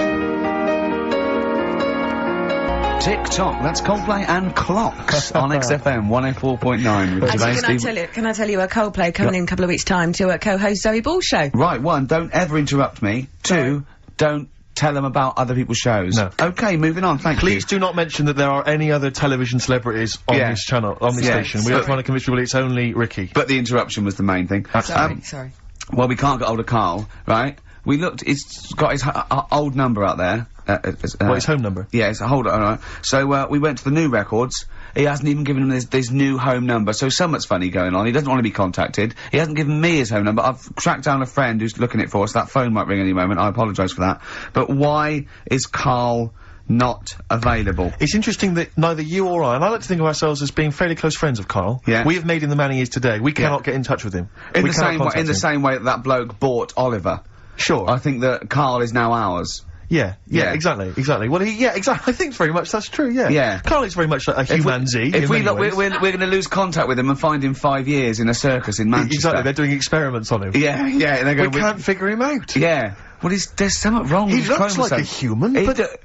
TikTok, that's Coldplay and Clocks on XFM 104.9 with today's Steve. Can I tell you a Coldplay coming in a couple of weeks' time to co-host Zoe Ball's show? Right, 1, don't ever interrupt me. 2, don't tell them about other people's shows. No. Okay, moving on, thank you. Please do not mention that there are any other television celebrities on Yeah. this channel, on this Yeah. station. We don't want to convince people it's only Ricky. But the interruption was the main thing. Sorry. Well, we can't get hold of Karl, right? We looked, it's got his old number out there. What, his home number? Yeah, it's hold on, alright. So, we went to the new records. He hasn't even given him this new home number, so something's funny going on. He doesn't want to be contacted. He hasn't given me his home number. I've tracked down a friend who's looking it for us. That phone might ring any moment. I apologise for that. But why is Karl not available? It's interesting that neither you or I, and I like to think of ourselves as being fairly close friends of Karl. Yeah. We have made him the man he is today. We cannot get in touch with him. In We the cannot same way, contact him. same way that bloke bought Oliver. Sure. I think that Karl is now ours. Yeah, Yeah. exactly. Well, exactly. I think very much that's true, yeah. Yeah. Karl is very much like a humanzi. If in we many look, ways. we're going to lose contact with him and find him 5 years in a circus in Manchester. Exactly, they're doing experiments on him. Yeah, yeah, and they're We going. can't figure him out. Yeah. Well, there's something wrong He with his looks like a chromosomes. human, He but-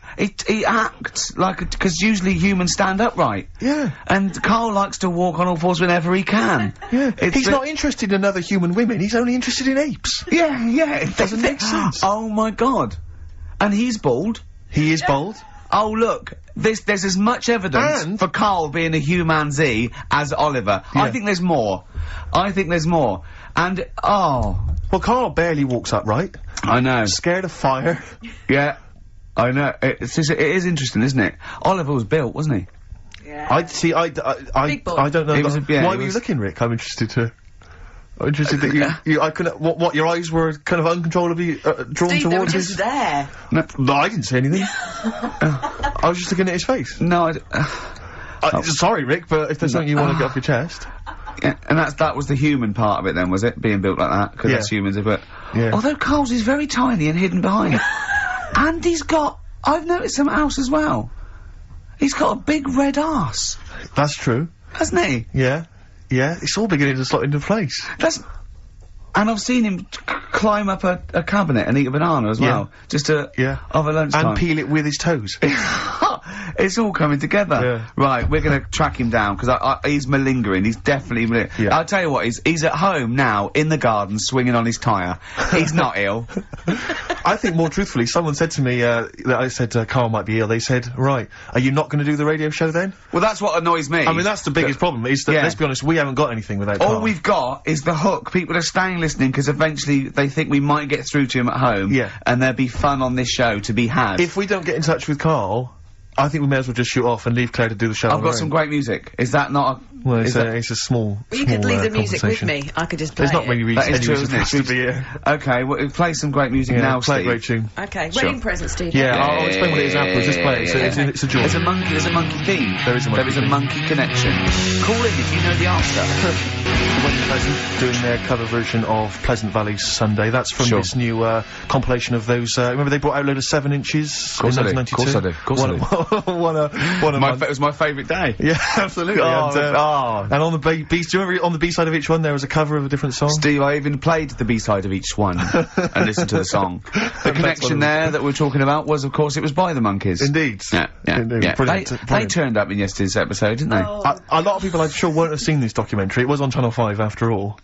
he acts like because usually humans stand upright. Yeah. And Karl likes to walk on all fours whenever he can. Yeah. It's He's not interested in other human women, he's only interested in apes. Yeah, yeah. It doesn't make sense. Oh my god. And he's bald. He is bald. Oh look, there's as much evidence And- for Karl being a humanzi as Oliver. Yeah. I think there's more. And Well, Karl barely walks upright. I know. Scared of fire. Yeah, I know. It is interesting, isn't it? Oliver was built, wasn't he? I see. I Big boy. don't know. He was that- a- yeah, why he were you was- looking, Rick? I'm interested that you. I couldn't. What? Your eyes were kind of uncontrollably drawn Steve, they were towards just his. there. No, I didn't say anything. I was just looking at his face. No, Sorry, Rick, but if there's something you want to get off your chest. yeah, and that was the human part of it then, was it? Being built like that? Because Yeah. that's humans, but... Yeah. Although Karl's is very tiny and hidden behind. And he's got... I've noticed something else as well. He's got a big red arse, That's true. hasn't he? Yeah. Yeah. It's all beginning to slot into place. That's... And I've seen him climb up a cabinet and eat a banana as well. Just to... Yeah. Over lunchtime. And peel it with his toes. It's all coming together. Yeah. Right, we're gonna track him down, because he's malingering. He's definitely Yeah. I'll tell you what, he's at home now, in the garden, swinging on his tyre. He's not ill. I think more truthfully, someone said to me, that I said Karl might be ill. They said, right, are you not going to do the radio show then? Well, that's what annoys me. I mean, that's the biggest problem, is that, Yeah. let's be honest, we haven't got anything without All Karl. we've got is the hook. People are staying listening because eventually they think we might get through to him at home. Yeah. And there'll be fun on this show to be had. If we don't get in touch with Karl, I think we may as well just shoot off and leave Claire to do the show. I've on got her some own. great music. Is that not a... Well, is that- it's a small. Well, you could leave the music with conversation. me. I could just play There's not it. really That is any true, reason isn't for it? us to be here. Okay, well, play some great music now, play a Steve. great tune. Okay, Sure. wedding present, Steve. Yeah, I'll explain what it is afterwards. Just play it. It's a joy. There's a monkey theme. There is a monkey There is a theme. monkey connection. Call in if you know the answer. Pleasant doing their cover version of Pleasant Valley's Sunday. That's from this new compilation of those. Remember they brought out a load of 7 inches in 1992? Of course I did. It was my favourite day. Yeah, absolutely. And on the do you remember on the B-side of each one there was a cover of a different song? Steve, I even played the B-side of each one and listened to the song. The connection there that we're talking about was, of course, it was by the Monkeys. Indeed. Yeah. Brilliant. They turned up in yesterday's episode, didn't they? A lot of people, I'm sure, won't have seen this documentary. It was on Channel 5 after all.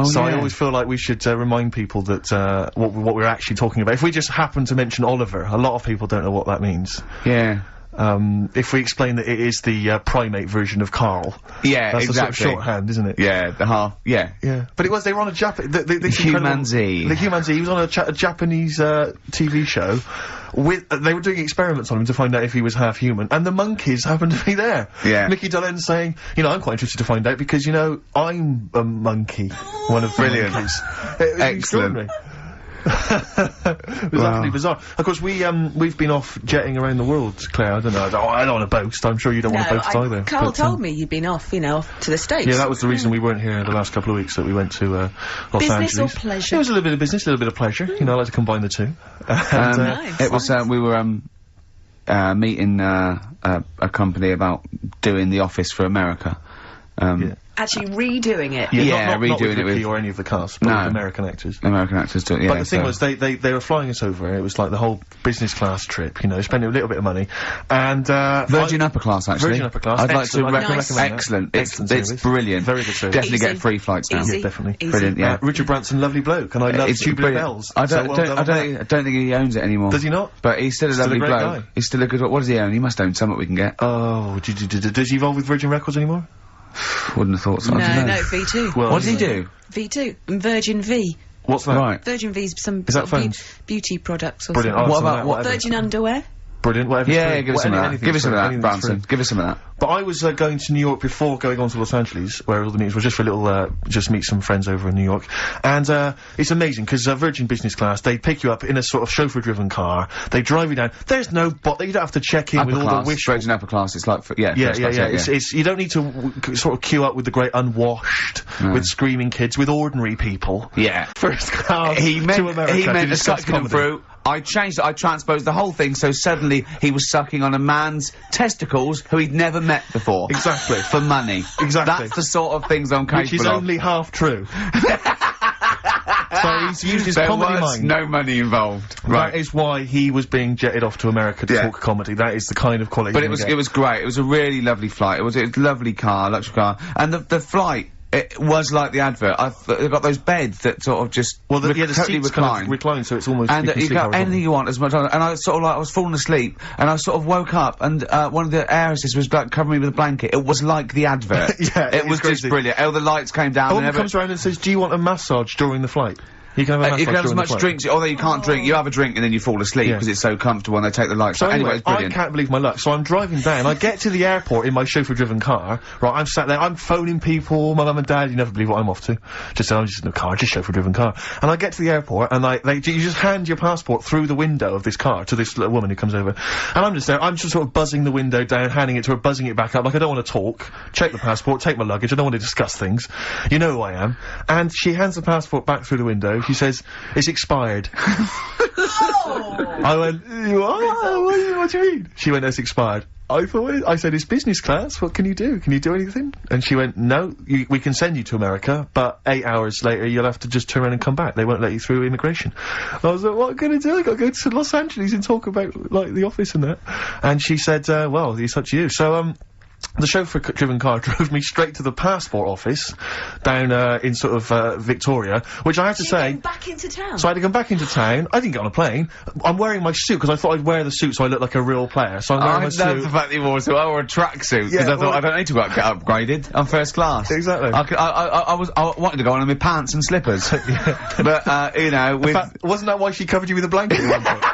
So I always feel like we should remind people that what we're actually talking about. If we just happen to mention Oliver, a lot of people don't know what that means. Yeah. If we explain that it is the primate version of Karl. Yeah, that's exactly. the sort of shorthand, isn't it? Yeah, the half. Yeah. But they were on a the Human Z. The Human Z. He was on a Japanese TV show. They were doing experiments on him to find out if he was half human, and the monkeys happened to be there. Yeah. Nicky Dolenz saying, I'm quite interested to find out because, I'm a monkey. One of the monkeys. Excellent. It was utterly bizarre. Of course, we've been off jetting around the world, Claire. I don't know. I don't want to boast. I'm sure you don't want to boast either. Karl told me you'd been off, off to the States. Yeah, that was the reason we weren't here the last couple of weeks. That we went to Los Angeles. Business or pleasure? It was a little bit of business, a little bit of pleasure. I like to combine the two. Nice. It was. We were meeting a company about doing The Office for America. Actually redoing it. Not redoing it with or any of the cast, but with American actors. American actors do it. Yeah, but the thing was, they were flying us over. It was like the whole business class trip. Spending a little bit of money, and Virgin Upper Class actually. Virgin Upper Class. I'd like to recommend. Excellent. It's brilliant. Very good service. Definitely get free flights now. Easy. Definitely. Easy. Brilliant. Yeah. Richard Branson, lovely bloke, and I love Tubular Bells. I don't think he owns it anymore. Does he not? But he's still a lovely great bloke. guy. He's still a good. What does he own? He must own something we can get. Oh, does he involve with Virgin Records anymore? Wouldn't have thought so. No, V2. Well, what does he do? V2 and Virgin V. What's that? Right. Virgin V's some Is that sort of phones? beauty products or Brilliant. something. What about Virgin underwear? Brilliant. Whatever. Yeah, give us some of that. Give us some of that, Branson. Give us some of that. But I was going to New York before going on to Los Angeles, where all the meetings were just for a little, just meet some friends over in New York. And, it's amazing, because Virgin Business Class, they pick you up in a sort of chauffeur-driven car, they drive you down, there's no you don't have to check in with all the wishful... Virgin Upper Class, it's like, Yeah. It's, you don't need to sort of queue up with the great unwashed, with screaming kids, with ordinary people. Yeah. First class He meant to suck them comedy. through. I transposed the whole thing, so suddenly he was sucking on a man's testicles who he'd never met before. Exactly. For money. Exactly. That's the sort of things I'm capable of. Which is only half true. So he's used his comedy mind. No money involved. That is why he was being jetted off to America to talk comedy. That is the kind of quality. But it was great. It was a really lovely flight. It was a lovely car, luxury car, and the flight. It was like the advert. They've got those beds that sort of just the totally seats kind of recline, so it's almost and you got anything you want as much. And I sort of I was falling asleep, and I sort of woke up, and one of the heiresses was like covering me with a blanket. It was like the advert. It was just brilliant. All the lights came down. A woman comes around and says, "Do you want a massage during the flight?" You can have a massage you can have as during much the flight. drinks, although you can't drink. You have a drink and then you fall asleep because it's so comfortable and they take the lights. So anyway, it's brilliant. I can't believe my luck. So I'm driving down. I get to the airport in my chauffeur-driven car. Right, I'm sat there. I'm phoning people. My mum and dad. You never believe what I'm off to. I'm just in a car, just chauffeur-driven car. And I get to the airport and you just hand your passport through the window of this car to this little woman who comes over. And I'm just there. I'm just sort of buzzing the window down, handing it to her, buzzing it back up. Like I don't want to talk. Check the passport. Take my luggage. I don't want to discuss things. You know who I am. And she hands the passport back through the window. She says, "It's expired." I went, what do you mean? She went, "It's expired." I said, "It's business class, what can you do? Can you do anything?" And she went, "No, we can send you to America, but 8 hours later you'll have to just turn around and come back. They won't let you through immigration." I was like, "What am I gonna do? I gotta go to Los Angeles and talk about, like, the office and that." And she said, "Well, it's up to you." So, the chauffeur-driven car drove me straight to the passport office down in sort of Victoria, which I have to say. Back into town. So I had to come back into town. I didn't get on a plane. I'm wearing my suit because I thought I'd wear the suit so I look like a real player. So I'm wearing my suit. I love the fact that you wore a suit. I wore a tracksuit because I thought I don't need to get upgraded. I'm first class. Exactly. I wanted to go on in my pants and slippers. But you know, wasn't that why she covered you with a blanket at one point?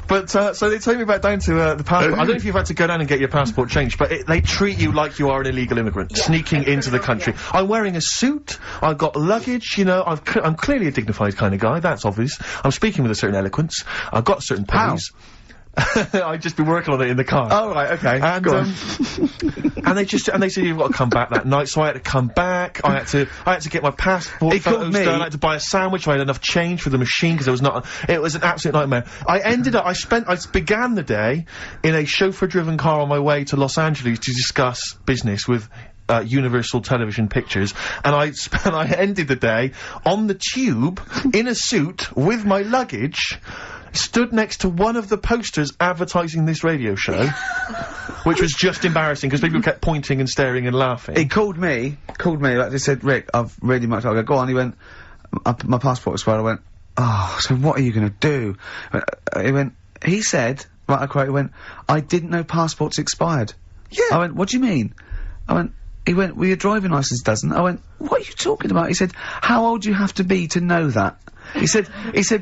But, so they take me back down to, the passport. I don't know if you've had to go down and get your passport changed, but they treat you like you are an illegal immigrant, sneaking into the country. I'm wearing a suit, I've got luggage, you know, I'm clearly a dignified kind of guy, that's obvious. I'm speaking with a certain eloquence, I've got certain ponies. I'd just been working on it in the car. Oh, right, okay. And, Go on. and they said, you've got to come back that night, so I had to come back. I had to get my passport He called photos me. done. I had to buy a sandwich. I had enough change for the machine because it was an absolute nightmare. I began the day in a chauffeur-driven car on my way to Los Angeles to discuss business with Universal Television Pictures, and I ended the day on the tube in a suit with my luggage, stood next to one of the posters advertising this radio show, which was just embarrassing because people kept pointing and staring and laughing. He called me, he said, Rick, I've really much, I go, go on, he went, my passport expired, I went, oh, so what are you gonna do? He said, right, I quote, he went, I didn't know passports expired. Yeah. I went, what do you mean? He went, well, your driving licence doesn't. I went, what are you talking about? He said, how old do you have to be to know that? He said,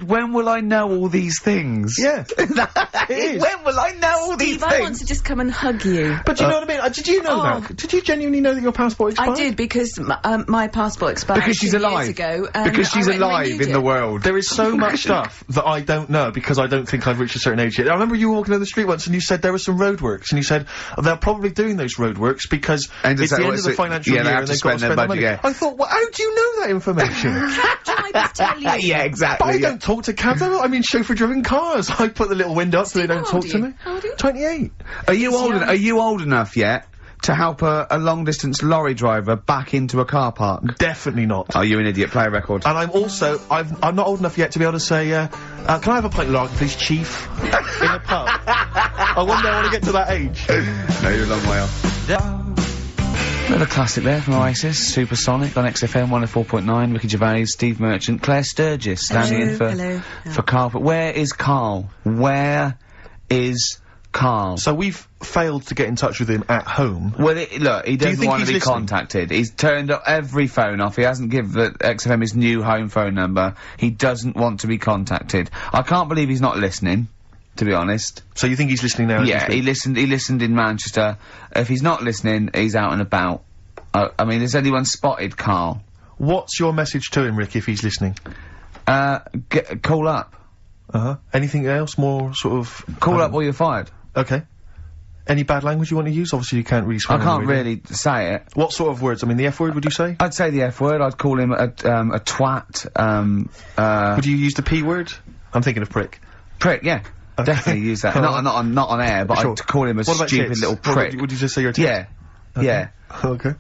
when will I know all these things? Yeah. It is. When will I know all these Steve, things? I want to just come and hug you. But do you know what I mean? Did you know that? Did you genuinely know that your passport expired? I did, because my passport expired Because she's 2 years alive. ago, and Because she's I went and alive renewed in the it. world. There is so much stuff that I don't know because I don't think I've reached a certain age yet. I remember you walking down the street once and you said there were some roadworks, and you said they're probably doing those roadworks because it's the end of the financial year and they've got to spend their money. Yeah. I thought, well, how do you know that information? I just tell you. Yeah, exactly. But I don't talk to cabs. I'm in chauffeur-driven cars. I put the little window up so they don't talk to me. How old are you? 28. Are you old enough yet to help a long-distance lorry driver back into a car park? Definitely not. Oh, you're an idiot. Play a record. And I'm also, I'm not old enough yet to be able to say, can I have a pint of lager, please, Chief? In a pub. I wonder I want to get to that age. No, you're a long way off. Another classic there from Oasis, Supersonic on XFM 104.9, Ricky Gervais, Steve Merchant, Claire Sturgis standing in for Karl. But where is Karl? Where is Karl? So we've failed to get in touch with him at home. Well, look, he doesn't want to be listening? contacted. He's turned up every phone off. He hasn't given XFM his new home phone number. He doesn't want to be contacted. I can't believe he's not listening, to be honest. So you think he's listening now? Yeah, he listened in Manchester. If he's not listening, he's out and about. I mean, has anyone spotted Karl? What's your message to him, Rick, if he's listening? Call up. Anything else more sort of... Call up or you're fired. Okay. Any bad language you want to use? Obviously you can't really swear. I can't really say it. What sort of words? I mean, the F word, would you say? I'd say the F word. I'd call him a twat. Would you use the P word? I'm thinking of prick. Prick, yeah. Definitely use that. not on air, but Sure. I'd call him a What about stupid tits? little What prick. would you just say you're a tit? Yeah. Okay. Yeah. Okay.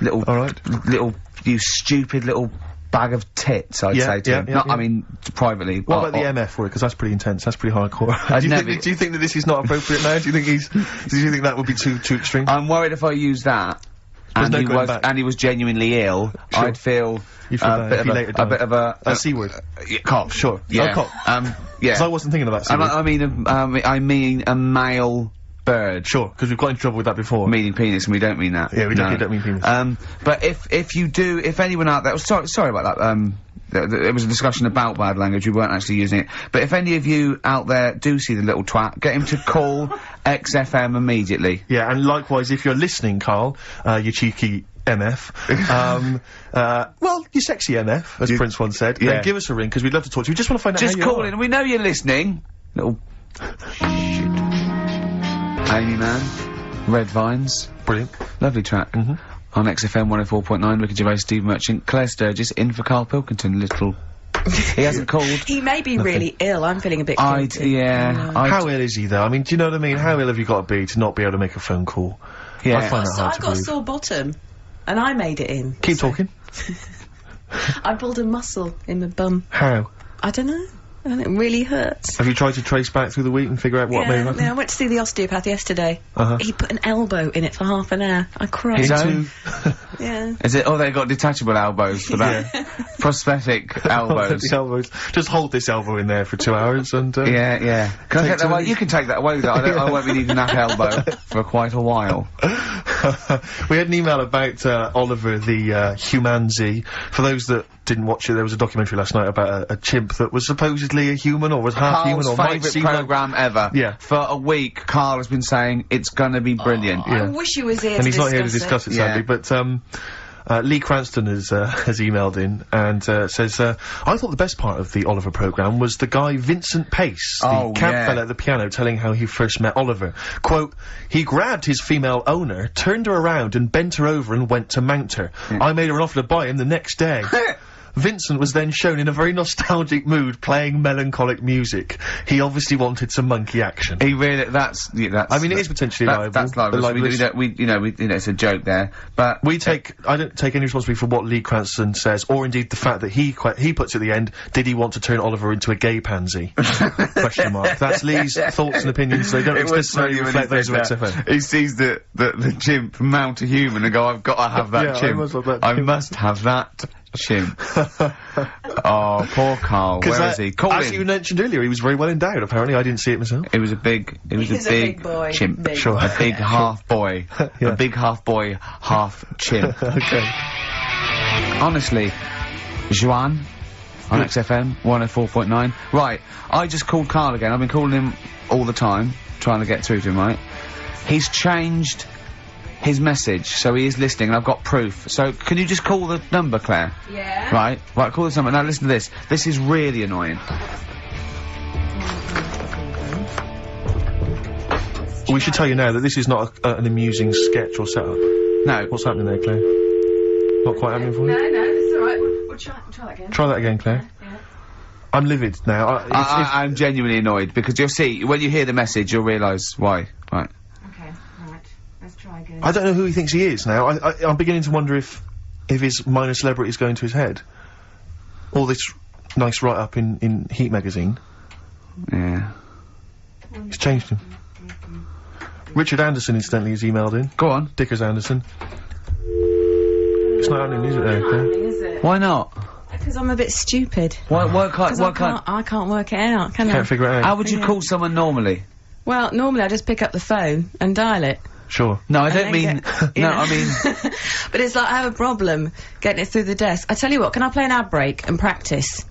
Little, you stupid little bag of tits, I'd say to him. I mean, privately. What about the MF word? Because that's pretty intense. That's pretty hardcore. Do you think that this is not appropriate now? Do you think that would be too extreme? I'm worried if I use that, and he was genuinely ill, Sure. I'd feel You feel bad if he later a bit of a C word. Cop, sure. Yeah. Oh, cop. Yeah. Because I wasn't thinking of that C word. I mean a male bird. Sure, because we've got into trouble with that before. Meaning penis, and we don't mean that. Yeah, we don't mean penis. But if anyone out there, sorry about that, there was a discussion about bad language, we weren't actually using it. But if any of you out there do see the little twat, get him to call XFM immediately. Yeah, and likewise, if you're listening, Karl, you cheeky MF, well, you sexy MF, as Prince once said, then give us a ring, because we'd love to talk to you. We just want to find out how you are. Just call in, we know you're listening. Little shit. Amy Mann, Red Vines. Brilliant. Lovely track. On XFM 104.9, Ricky Gervais, Steve Merchant, Claire Sturgis, in for Karl Pilkington, little... He hasn't called. He may be really ill. I'm feeling a bit guilty. How ill is he, though? I mean, do you know what I mean? How ill have you got to be to not be able to make a phone call? Yeah. I find that hard to I've got a believe. sore bottom, and I made it in. Keep talking. I pulled a muscle in my bum. How? I don't know. And it really hurts. Have you tried to trace back through the week and figure out what may have happened? I went to see the osteopath yesterday. He put an elbow in it for half an hour. I cried. Yeah. Is it? Oh, they got detachable elbows for that. Prosthetic elbows. The elbows. Just hold this elbow in there for 2 hours and. Yeah. Can I take that away? You can take that away, though. I won't be needing that elbow for quite a while. We had an email about Oliver the Humanzi. For those that didn't watch it, there was a documentary last night about a chimp that was supposedly a human or was half human or might seem programme ever. Yeah. For a week, Karl has been saying it's gonna be brilliant. I wish he was here and to he's not here to discuss discuss it, sadly. But Lee Cranston has emailed in and says, I thought the best part of the Oliver programme was the guy Vincent Pace, the camp fella at the piano, telling how he first met Oliver. Quote, he grabbed his female owner, turned her around and bent her over and went to mount her. I made her an offer to buy him the next day. Vincent was then shown in a very nostalgic mood playing melancholic music. He obviously wanted some monkey action. He really, that's, I mean, it is potentially liable. That's libelous. We, it's a joke there, but I don't take any responsibility for what Lee Cranston says, or indeed the fact that he puts at the end, did he want to turn Oliver into a gay pansy? Question mark. That's Lee's thoughts and opinions, they don't necessarily reflect those of XFM. He sees the chimp mount a human and go, I've got to have that chimp. I must have that chimp. Oh, poor Karl. Where is he? Call as you mentioned earlier, he was very well endowed, apparently. I didn't see it myself. It was a big boy. chimp. Big sure. boy. A big half boy. A big half boy, half chimp. Okay. Honestly, Juan on XFM 104.9. Right, I just called Karl again. I've been calling him all the time, trying to get through to him, right? He's changed his message, so he is listening, and I've got proof. So, can you just call the number, Claire? Yeah. Right, call this number. Now listen to this. This is really annoying. We should tell you now that this is not an amusing sketch or setup. No. What's happening there, Claire? Not quite happening for you? No, it's alright. We'll try that again. Try that again, Claire. Yeah. I'm livid now. I'm genuinely annoyed, because you'll see, when you hear the message, you'll realise why. Right. Okay, right. Let's try again. I don't know who he thinks he is now. I'm beginning to wonder if his minor celebrity is going to his head. All this nice write-up in Heat magazine. Yeah. He's changed him. Richard Anderson, incidentally, has emailed in. Go on. Dickers Anderson. It's not happening, is it, there, Claire? Is it? Why not? Because I'm a bit stupid. Why can't... I can't work it out, can I? Can't figure it out. How would you call someone normally? Well, normally I just pick up the phone and dial it. Sure. No, I don't mean... I mean... But it's like I have a problem getting it through the desk. I tell you what, can I play an ad break and practice?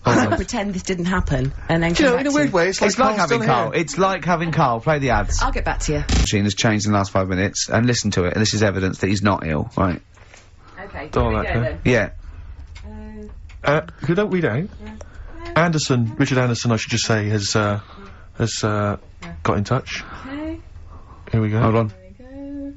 I'll pretend this didn't happen, and then come back in a to weird you. way, it's like having Karl. It's like having Karl. Play the ads. I'll get back to you. Machine has changed in the last 5 minutes, and listen to it, and this is evidence that he's not ill, right? Okay, Don't here we like go that. then. Yeah. Who don't read out? Anderson, Richard Anderson, I should just say, has got in touch. Okay. Here we go. Hold on. There we go.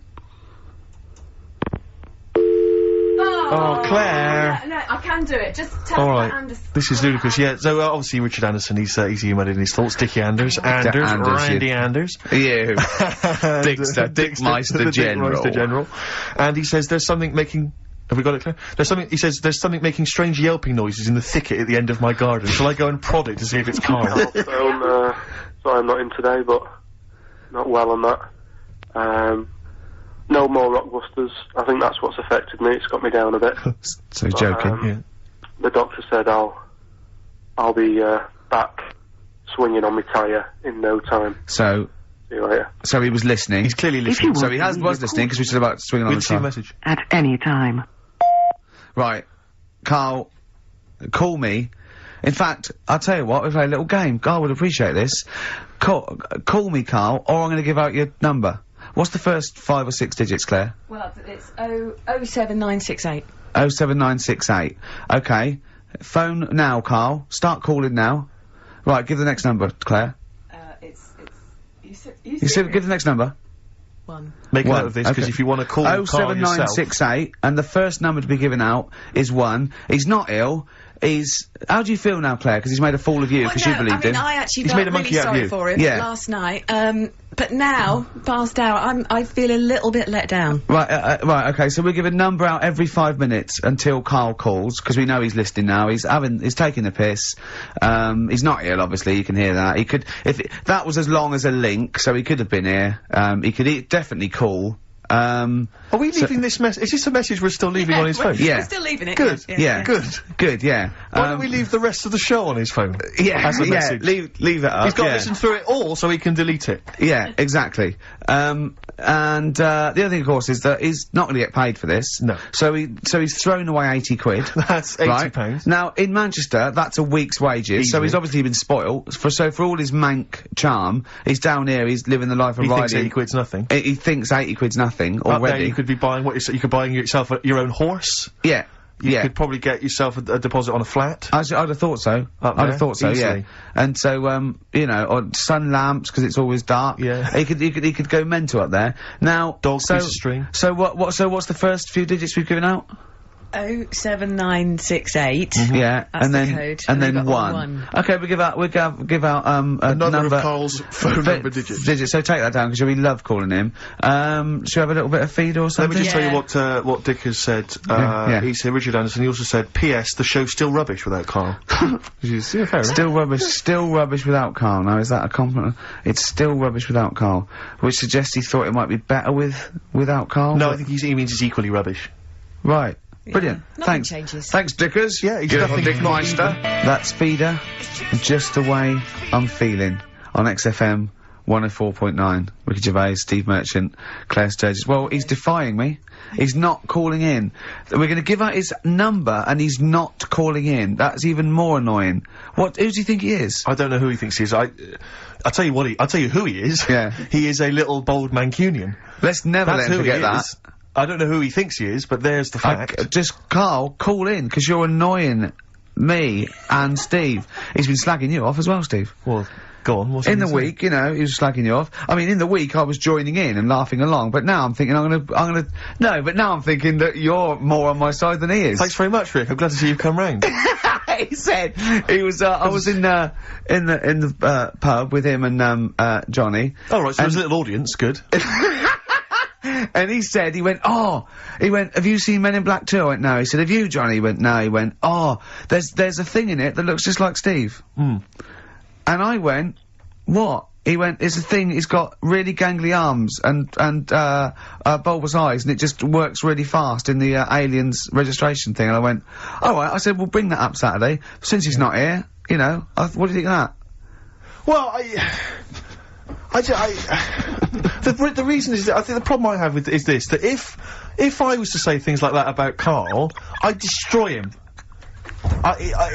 Oh, Claire! No, I can do it. Just tell All me right. Anderson. This is ludicrous. Yeah, so obviously Richard Anderson, he's emailed in his thoughts. Dickie Anders, Randy Anders. You. Dickster, Dickmeister General. Dickmeister General. And he says there's something making... Have we got it, Claire? He says there's something making strange yelping noises in the thicket at the end of my garden. Shall I go and prod it to see if it's Karl? Sorry, I'm not in today, but not well on that. No more Rockbusters. I think that's what's affected me. It's got me down a bit. So he's joking. Yeah. The doctor said I'll be back swinging on my tyre in no time. So. See you later. So he was listening. He's clearly listening. So he was listening because we said about swinging on the tyre. Message. At any time. Right, Karl, call me. In fact, I'll tell you what, we'll play a little game. Karl would appreciate this. Call me, Karl, or I'm going to give out your number. What's the first 5 or 6 digits, Claire? Well, it's 07968. 07968. Okay. Phone now, Karl. Start calling now. Right, give the next number, Claire. You said give the next number. 1. Make a note of this, because if you want to call Karl yourself... 07968, and the first number to be given out is 1. He's not ill. How do you feel now, Claire? Because he's made a fool of you, because you believed him. I actually He's felt made a monkey really out of sorry you. for him last night. But now, passed out, I feel a little bit let down. Right, right, okay, so we give a number out every 5 minutes until Karl calls, because we know he's listening now. He's taking the piss. He's not ill, obviously, you can hear that. That was as long as a link, so he could have been here. He could definitely call. Are we leaving this message? Is this a message we're still leaving on his phone? We're still leaving it. Good. Yeah. Good, yeah. Why don't we leave the rest of the show on his phone? Yeah, as a message? leave it up. He's got to listen through it all so he can delete it. Yeah, exactly. And the other thing, of course, is that he's not going to get paid for this. No. So he's thrown away 80 quid. That's 80 pounds. Now, in Manchester, that's a week's wages, Easy. so he's obviously been spoilt. So for all his mank charm, he's down here, he's living the life of He Riley. thinks 80 quid's nothing. He thinks 80 quid's nothing. nothing Up there already. you could be buying you could buy yourself your own horse. Yeah. You could probably get yourself a deposit on a flat. I'd have thought so. Up I'd there, have thought so, easily. yeah. And so, you know, or sun lamps, because it's always dark. Yeah. He could go mental up there. Now, Dog piece of string. So what's the first few digits we've given out? 07968. Yeah, That's and the then code. and then we've got one. Okay, we give out a Another number of Carl's phone number digits. So take that down because we love calling him. Shall we have a little bit of feed or Let something? me just tell you what Dick has said. He said, Richard Anderson, he also said, P.S. the show's still rubbish without Karl. Still rubbish without Karl. Now, is that a compliment? It's still rubbish without Karl, which suggests he thought it might be better without Karl. No, I think he means it's equally rubbish. Right. Brilliant. Nothing Thanks. changes. Thanks, Dickers. Yeah, he's Beautiful nothing Dick Meister. That's Feeder. Just the way I'm feeling on XFM 104.9. Ricky Gervais, Steve Merchant, Claire Sturgis. Well, he's defying me. He's not calling in. We're gonna give out his number and he's not calling in. That's even more annoying. Who do you think he is? I don't know who he thinks he is. I'll tell you I'll tell you who he is. Yeah. He is a little bold Mancunian. Let's never That's let him who he forget that. is. I don't know who he thinks he is, but there's the fact. Just, Karl, call in, because you're annoying me and Steve. He's been slagging you off as well, Steve. Well, go on, what's in the week, you know, he was slagging you off. I mean, in the week I was joining in and laughing along, but now I'm thinking but now I'm thinking that you're more on my side than he is. Thanks very much, Rick. I'm glad to see you've come round. He said, he was, I was in the pub with him and, Johnny. Oh, right, so there's a little audience, good. And he went, have you seen Men in Black 2? I went, no. He said, have you, Johnny? He went, no. He went, there's a thing in it that looks just like Steve. And I went, what? He went, it's a thing, it's got really gangly arms and bulbous eyes, and it just works really fast in the, Aliens registration thing. And I went, alright. I said, we'll bring that up Saturday. Since he's not here, you know, what do you think of that? Well, the reason is that I think the problem I have with is this, that if I was to say things like that about Karl, I'd destroy him.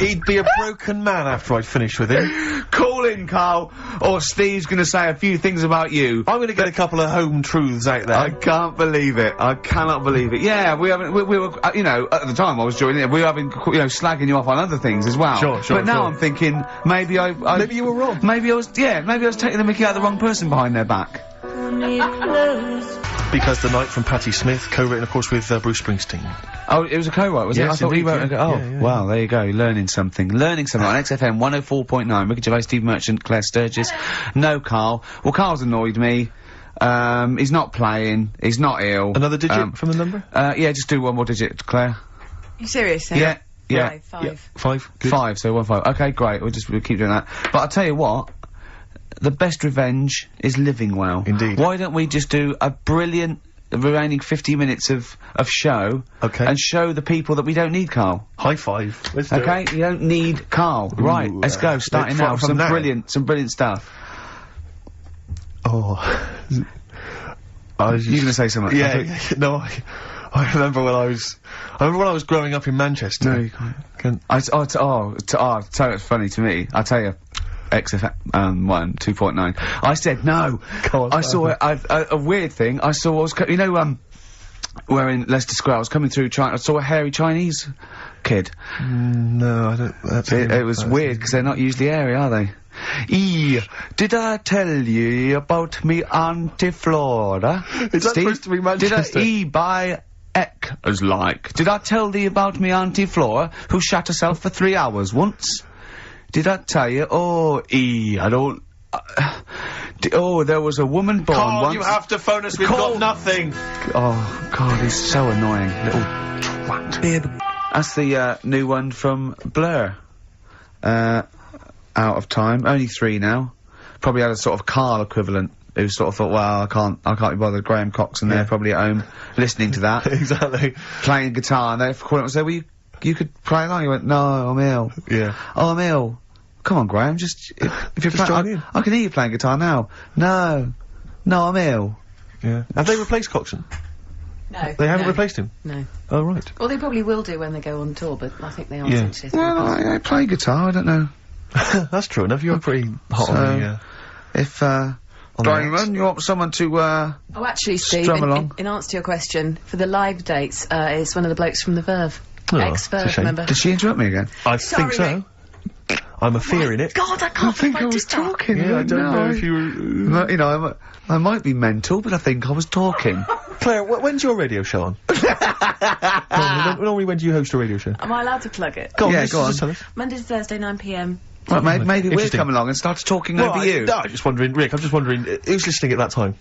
He'd be a broken man after I'd finished with him. Call in, Karl, or Steve's gonna say a few things about you. I'm gonna get a couple of home truths out there. I can't believe it. I cannot believe it. Yeah, we were, you know, at the time I was joining it, we were having, you know, slagging you off on other things as well. Sure. But now I'm thinking, maybe maybe you were wrong. Maybe I was taking the mickey out of the wrong person behind their back. Because the Night from Patti Smith, co-written, of course, with Bruce Springsteen. Oh, it was a co-write, was it? Yes, I thought he wrote indeed, yeah. Wow, there you go, learning something on XFM 104.9, Ricky Gervais, Steve Merchant, Claire Sturgis. No Karl. Well, Karl's annoyed me. He's not playing, he's not ill. Another digit from the number? Yeah, just do one more digit, Claire. Are you serious? Yeah. Five. Yeah. 5. Good. 5, so 1 5. Okay, great, we'll keep doing that. But I'll tell you what, the best revenge is living well. Indeed. Why don't we just do a brilliant remaining 50 minutes of show, and show the people that we don't need Karl. High five. Let's do it. You don't need Karl. Right, let's go. Starting now. Some brilliant stuff. Oh. You're gonna say something? Yeah. No. I remember when I was growing up in Manchester. No, you can't. So it's funny to me. I tell you. XFM 2.9. I said no. I saw a weird thing. I saw where in Leicester Square I was coming through I saw a hairy Chinese kid. No, I don't. It was weird because they're not usually hairy, are they? Did I tell you about me Auntie Flora? Is that supposed to be Manchester? Did I by Eck as like? Did I tell thee about me Auntie Flora who shot herself for 3 hours once? Did I tell you? I don't... there was a woman born Karl, once... you have to phone us, we've got nothing! Oh, God, he's so annoying. Little twat. That's the, new one from Blur. Out of time. Only 3 now. Probably had a sort of Karl equivalent, who sort of thought, well, I can't be bothered. Graham Coxon there, probably at home, listening to that. Exactly. Playing guitar, and they calling up and say, well, you could play along. He went, no, I'm ill. Yeah. Oh, I'm ill. Come on, Graham, if you're playing, I can hear you playing guitar now. No, I'm ill. Yeah. Have they replaced Coxon? No. They haven't replaced him? No. Oh, right. Well, they probably will do when they go on tour, but I think they are essentially. Well, I play guitar, I don't know. That's true enough, you're pretty hot on the, if Diamond, you want someone to, Oh, actually, Steve, strum along? in answer to your question, for the live dates, it's one of the blokes from the Verve. Oh, Ex-Verve, it's a shame. remember? Did she interrupt me again? I think so. Rick. I'm a fear in it. God, I can't think believe I was did that. talking. Yeah, I don't know I- if you were... You know, I might be mental, but I think I was talking. Claire, when's your radio show on? Normally, when do you host a radio show? Am I allowed to plug it? Go on, Yeah, just- go on. just tell us. Monday to Thursday, 9 p.m. Well, maybe we'll Interesting. come along and start talking Well, over you. No, I'm just wondering, Rick, I'm just wondering, who's listening at that time?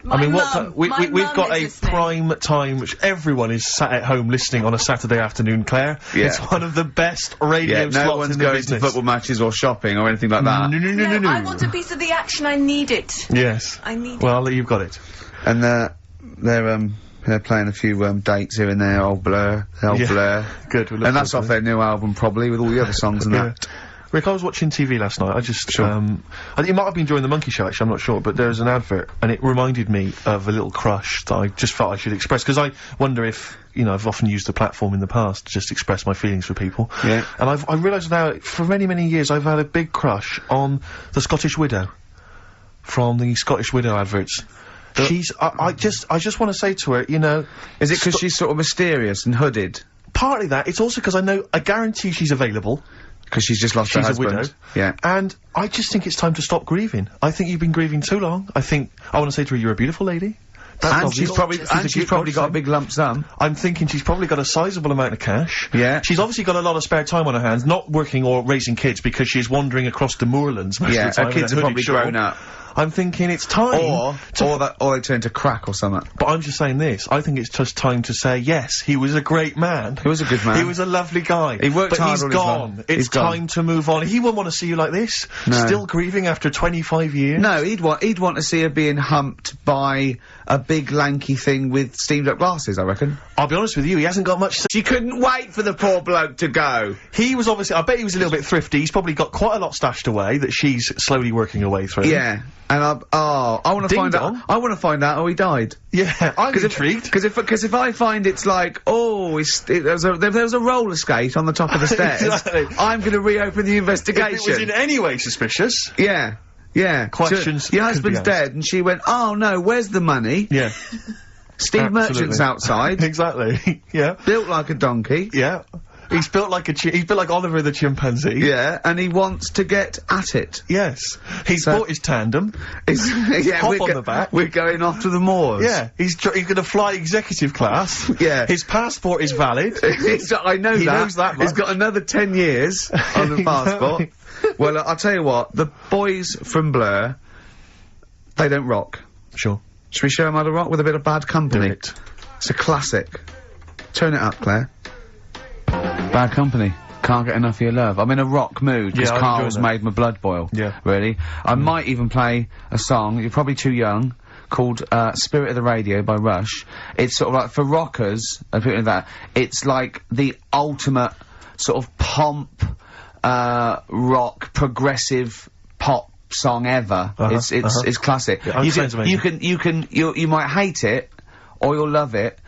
My what mum. time? We've mum got is a listening. prime time which everyone is sat at home listening on a Saturday afternoon, Claire. Yeah. It's one of the best radio Yeah, slots no one's in the going business. to football matches or shopping or anything like that. No. I want a piece of the action. I need it. Yes. I need Well, you've got it. And they're playing a few dates here and there. Old Blur, Yeah. Blur. Good. And that's off their new album, probably, with all the other songs and that. Rick, I was watching TV last night. I just, it might have been during the Monkey Show, actually, I'm not sure, but there was an advert, and it reminded me of a little crush that I just felt I should express, because I wonder if, you know, I've often used the platform in the past to just express my feelings for people. Yeah. And I realised now, for many, many years, I've had a big crush on the Scottish Widow. From the Scottish Widow adverts. She's, I just want to say to her, you know... Is it because she's sort of mysterious and hooded? Partly that, it's also because I guarantee she's available. Because she's just lost her She's a husband. widow. Yeah. And I just think it's time to stop grieving. I think you've been grieving too long. I want to say to her, you're a beautiful lady. That's And obvious. she's probably got a big lump sum. I'm thinking she's probably got a sizable amount of cash. Yeah. She's obviously got a lot of spare time on her hands, not working or raising kids because she's wandering across the moorlands most Yeah, of the time. her kids in are a hooded probably shawl. grown up. I'm thinking it's time. Or they turn to crack or something. But I'm just saying this. I think it's just time to say, yes, he was a great man. He was a good man. He was a lovely guy. He worked but hard he's all his gone. life. It's He's gone. time to move on. He wouldn't want to see you like this. No. Still grieving after 25 years. No, he'd want to see her being humped by a big lanky thing with steamed up glasses, I reckon. I'll be honest with you, he hasn't got much. She couldn't wait for the poor bloke to go. He was obviously, I bet he was a little bit thrifty. He's probably got quite a lot stashed away that she's slowly working her way through. Yeah. And I want to find out. I want to find out how he died. Yeah, I'm intrigued. Because if I find it's like, oh, there was a roller skate on the top of the stairs, Exactly. I'm going to reopen the investigation. If it was in any way suspicious. Yeah. Yeah. Questions So, your could be husband's asked. dead, and she went, oh no, where's the money? Yeah. Steve Absolutely. Merchant's outside. Exactly. Yeah. Built like a donkey. Yeah. He's built like he's built like Oliver the chimpanzee. Yeah, and he wants to get at it. Yes. He's bought his tandem. Yeah, Hop on the back. We're going off to the moors. Yeah. He's gonna fly executive class. Yeah. His passport is valid. I know He that. knows that He's much. got another 10 years on the passport. Well, I'll tell you what, the boys from Blur, they don't rock. Sure. Should we show them how to rock with a bit of Bad Company? Do it. It's a classic. Turn it up, Claire. Bad Company. Can't get enough of your love. I'm in a rock mood because Yeah, I'm Karl's enjoying that. made my blood boil. Yeah. Really. I might even play a song, you're probably too young, called Spirit of the Radio by Rush. It's sort of like, for rockers, and people like that, it's like the ultimate sort of pomp, rock, progressive pop song ever. It's classic. Yeah, it sounds amazing. You might hate it, or you'll love it,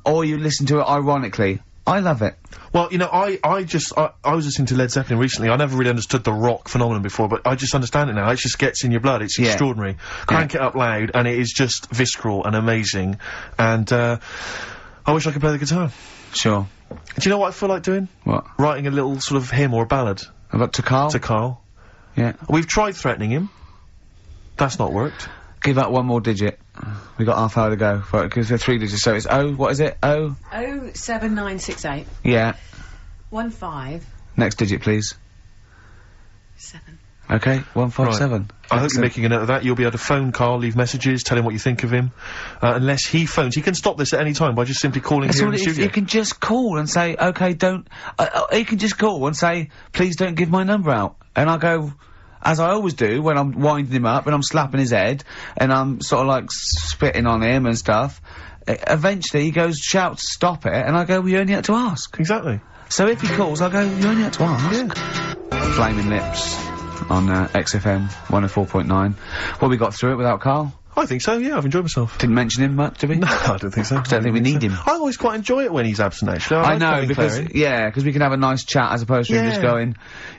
or you listen to it ironically. I love it. Well, you know, I was listening to Led Zeppelin recently. I never really understood the rock phenomenon before, but I just understand it now. It just gets in your blood. It's extraordinary. Crank it up loud, and it is just visceral and amazing. And, I wish I could play the guitar. Sure. Do you know what I feel like doing? What? Writing a little sort of hymn or a ballad. About to Karl? To Karl. Yeah. We've tried threatening him. That's not worked. Give that one more digit. We got half hour to go. Because they're 3 digits, so it's what is it? 07968 Yeah. 15 Next digit, please. 7. Okay, 157. I hope you're making a note of that. You'll be able to phone Karl, leave messages, tell him what you think of him. Unless he phones. He can stop this at any time by just simply calling here in the studio. You can just call and say, okay, he can just call and say, please don't give my number out. And I'll go, as I always do when I'm winding him up and I'm slapping his head and I'm sort of like spitting on him and stuff. Eventually he goes, shouts, stop it, and I go, well, you only had to ask. Exactly. So if he calls, I go, you only had to ask. Yeah. Flaming Lips on XFM 104.9. Well, we got through it without Karl. I think so, yeah, I've enjoyed myself. Didn't mention him much, did we? No, I don't think so. I don't think we need him. I always quite enjoy it when he's absent, actually. I like know, having because, Claire in. yeah, because we can have a nice chat as opposed to him just going,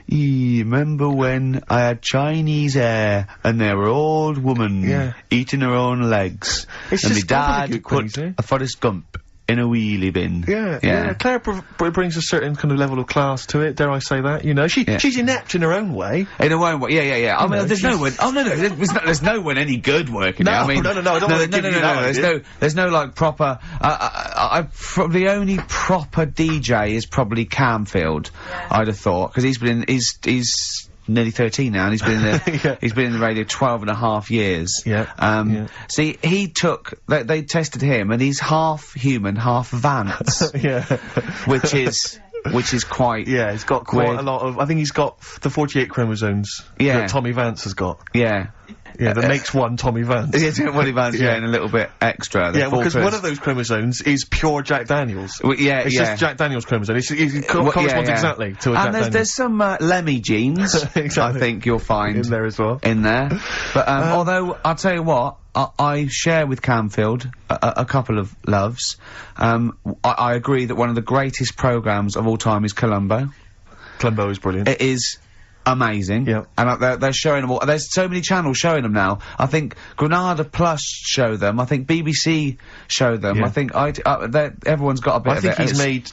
remember when I had Chinese hair and there were old woman eating her own legs It's and my just gotta be dad good put quality. a Forrest Gump in a wheelie bin. Yeah. Claire brings a certain kind of level of class to it, dare I say that, you know. She's inept in her own way. In her own way, yeah. I mean, there's no one, there's no one any good working there. I mean, no, I don't want to give you that. There's no, like, proper, the only proper DJ is probably Camfield, I'd have thought, because he's nearly 13 now, and he's been in the he's been in the radio 12 and a half years. See, he took they tested him, and he's half human, half Vance. which is quite he's got quite a lot of. I think he's got the 48 chromosomes that Tommy Vance has got. That makes one Tommy Vance. Tommy Vance, and a little bit extra. Because one of those chromosomes is pure Jack Daniels. It's just Jack Daniels chromosome. It corresponds exactly to a Jack Daniels. And there's some Lemmy genes, I think you'll find. In there as well. But, although, I'll tell you what, I share with Camfield a couple of loves. I agree that one of the greatest programmes of all time is Columbo. Columbo is brilliant. It is amazing. And they're showing them all. There's so many channels showing them now. I think Granada Plus show them. I think BBC show them. I think everyone's got a bit of it. I think he's made